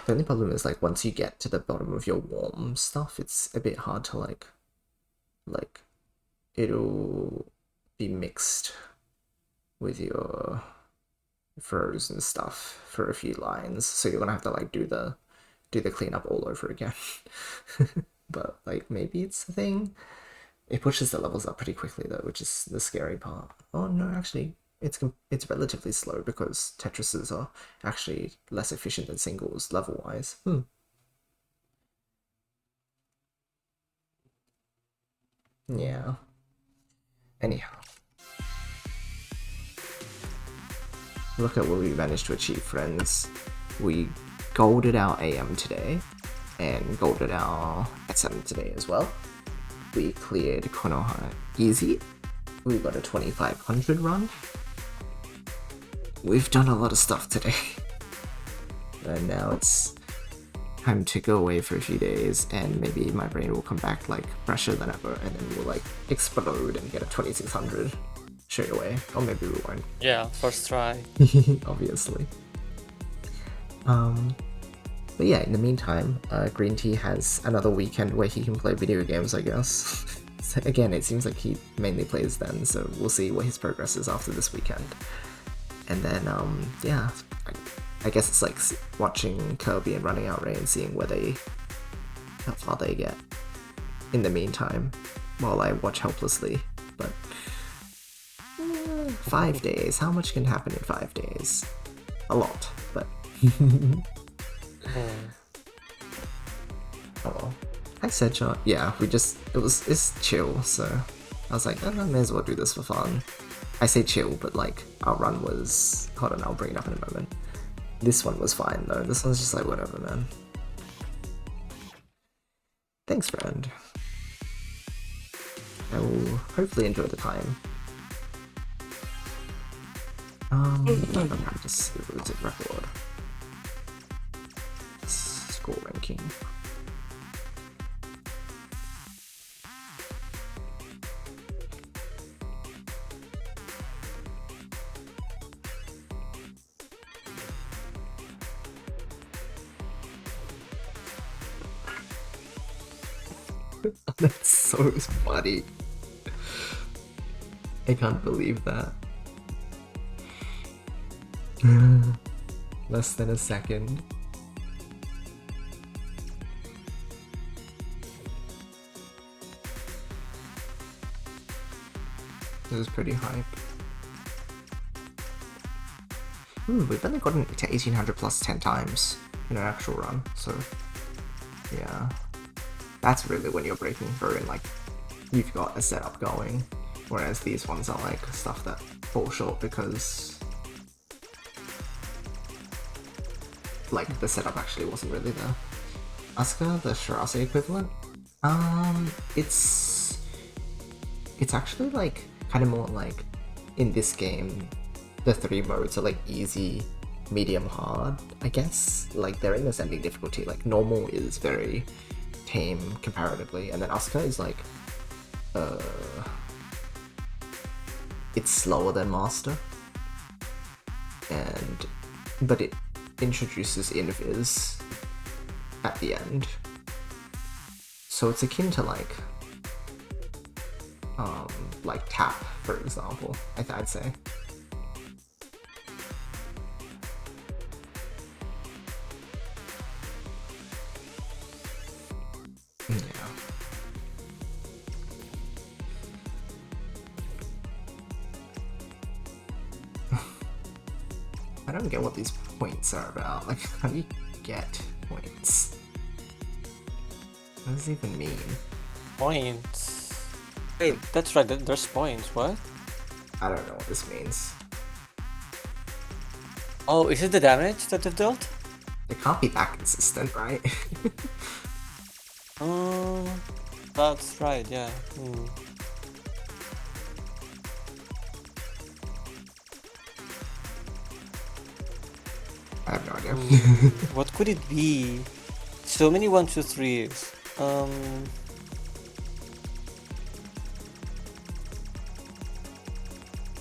only problem is like once you get to the bottom of your warm stuff, it's a bit hard to like it'll be mixed with your froze and stuff for a few lines, so you're gonna have to like do the cleanup all over again. But like maybe it's a thing. It pushes the levels up pretty quickly though, which is the scary part. Oh no, actually it's relatively slow because Tetrises are actually less efficient than singles level wise. Yeah. Anyhow. Look at what we managed to achieve, friends. We golded our AM today, and golded our SM today as well. We cleared Konoha easy. We got a 2500 run. We've done a lot of stuff today. And now it's time to go away for a few days, and maybe my brain will come back like fresher than ever, and then we'll like explode and get a 2600 straight away. Or maybe we won't. Yeah, first try. Obviously. But yeah, in the meantime, Green Tea has another weekend where he can play video games, I guess. So again, it seems like he mainly plays then, so we'll see what his progress is after this weekend. And then, yeah, I guess it's like watching Kirby and Running Out Rain, seeing how far they get in the meantime, while I watch helplessly. But 5 days, how much can happen in 5 days? A lot, but... Oh well. Hi Sedshot. Yeah, it's chill, so I was like, I may as well do this for fun. I say chill, but like, our run was... Hold on, I'll bring it up in a moment. This one was fine though, this one's just like, whatever, man. Thanks, friend. I will hopefully enjoy the time. Just limited record. Score ranking. That's so funny. I can't believe that. Less than a second. It was pretty hype. We've only gotten to 1800 plus 10 times in an actual run, so yeah. That's really when you're breaking through and like you've got a setup going, whereas these ones are like stuff that fall short because like the setup actually wasn't really there. Asuka, the Shirase equivalent? It's actually like kind of more like in this game the 3 modes are like easy, medium, hard, I guess. Like they're in ascending difficulty. Like normal is very tame comparatively, and then Asuka is like it's slower than Master, but it introduces invis at the end. So it's akin to like tap, for example, I'd say. Yeah. I don't get what these points are about. Like, how do you get points? What does it even mean? Points. Wait, that's right. There's points. What? I don't know what this means. Oh, is it the damage that they've dealt? It can't be that consistent, right? That's right. Yeah. I have no idea. What could it be? So many 1, 2, 3s.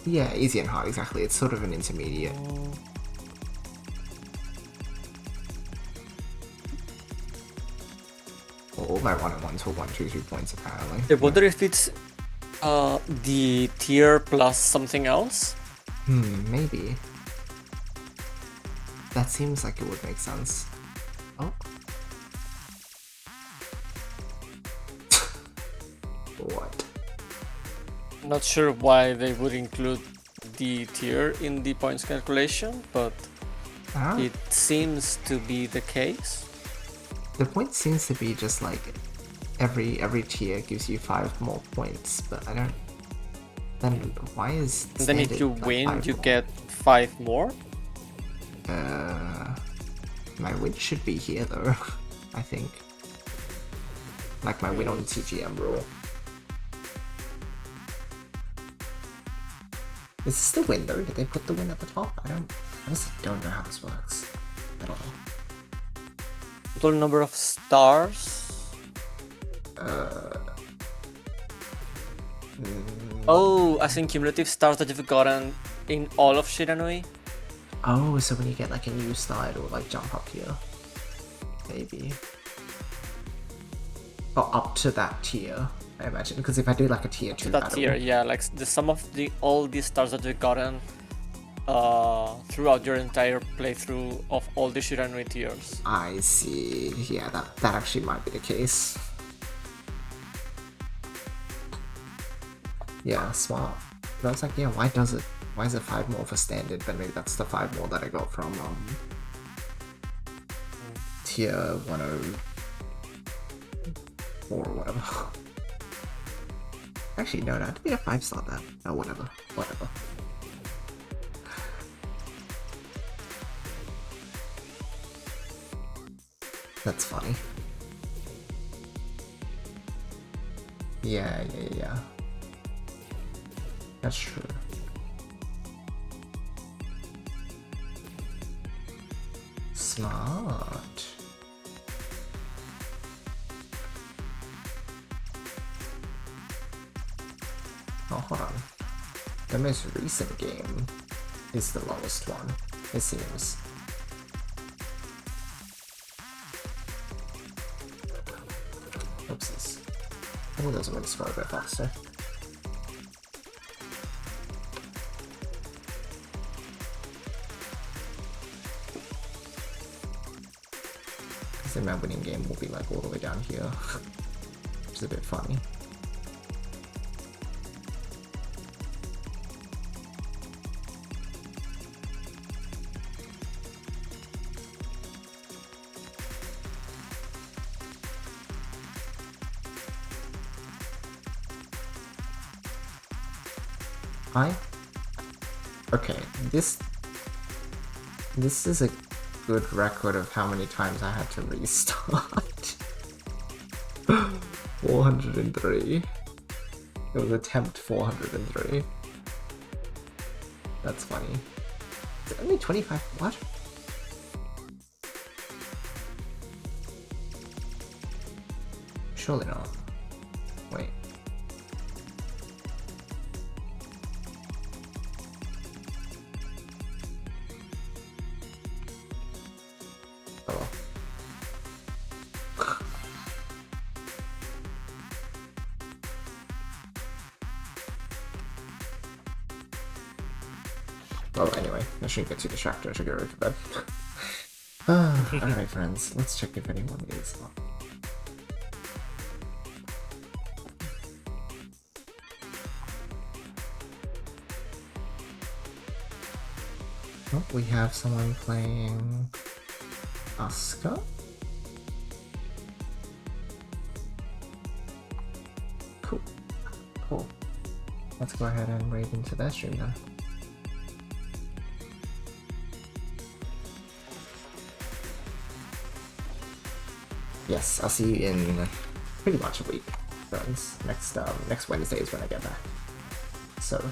Yeah, easy and hard, exactly. It's sort of an intermediate. All my 1-on-1s were 1, 2, 3 points apparently. I wonder if it's the tier plus something else. Maybe. That seems like it would make sense. Oh. What? Not sure why they would include the tier in the points calculation, but it seems to be the case. The point seems to be just like every tier gives you 5 more points, but I don't. Then why is? And then if you like win, you more? get 5 more. My win should be here though. I think. Like my win on TGM rule. Is this the win though? Did they put the win at the top? I honestly don't know how this works at all. Total number of stars. Oh, as in cumulative stars that you've gotten in all of Shiranui. Oh, so when you get like a new star, it'll like jump up here. Maybe. Or up to that tier, I imagine. Because if I do like a tier 2 To that battle, tier, yeah, like the sum of all these stars that you've gotten throughout your entire playthrough of all the Shiranui tiers. I see. Yeah, that actually might be the case. Yeah, smart. But I was like, yeah, why is it 5 more for standard? But maybe that's the 5 more that I got from tier 104 or whatever. Actually, no, did we have 5-star that? Oh, whatever. That's funny. Yeah. That's true. Smart. Oh, hold on. The most recent game is the lowest one, it seems. Oopsies. I think those are going to scroll a bit faster. Because then my winning game will be like all the way down here, which is a bit funny. Okay, this is a good record of how many times I had to restart. 403. It was attempt 403. That's funny. Is it only 25? What? Surely not. Wait. Well, anyway, I shouldn't get too distracted. I should go to bed. Alright, friends. Let's check if anyone is on. Oh, we have someone playing Asuka. Cool. Cool. Let's go ahead and raid into that stream then. Yes, I'll see you in pretty much a week. Friends. Next Wednesday is when I get back. So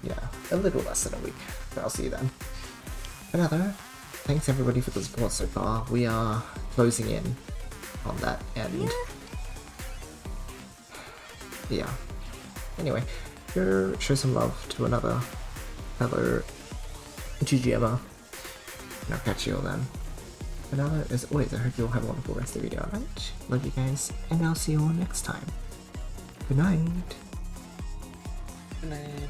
yeah, a little less than a week. But I'll see you then. Another. Thanks everybody for the support so far. We are closing in on that end. Yeah. Anyway, show some love to another GGMer. And I'll catch you all then. Another, as always, I hope you all have a wonderful rest of the video, alright? Love you guys, and I'll see you all next time. Good night. Good night.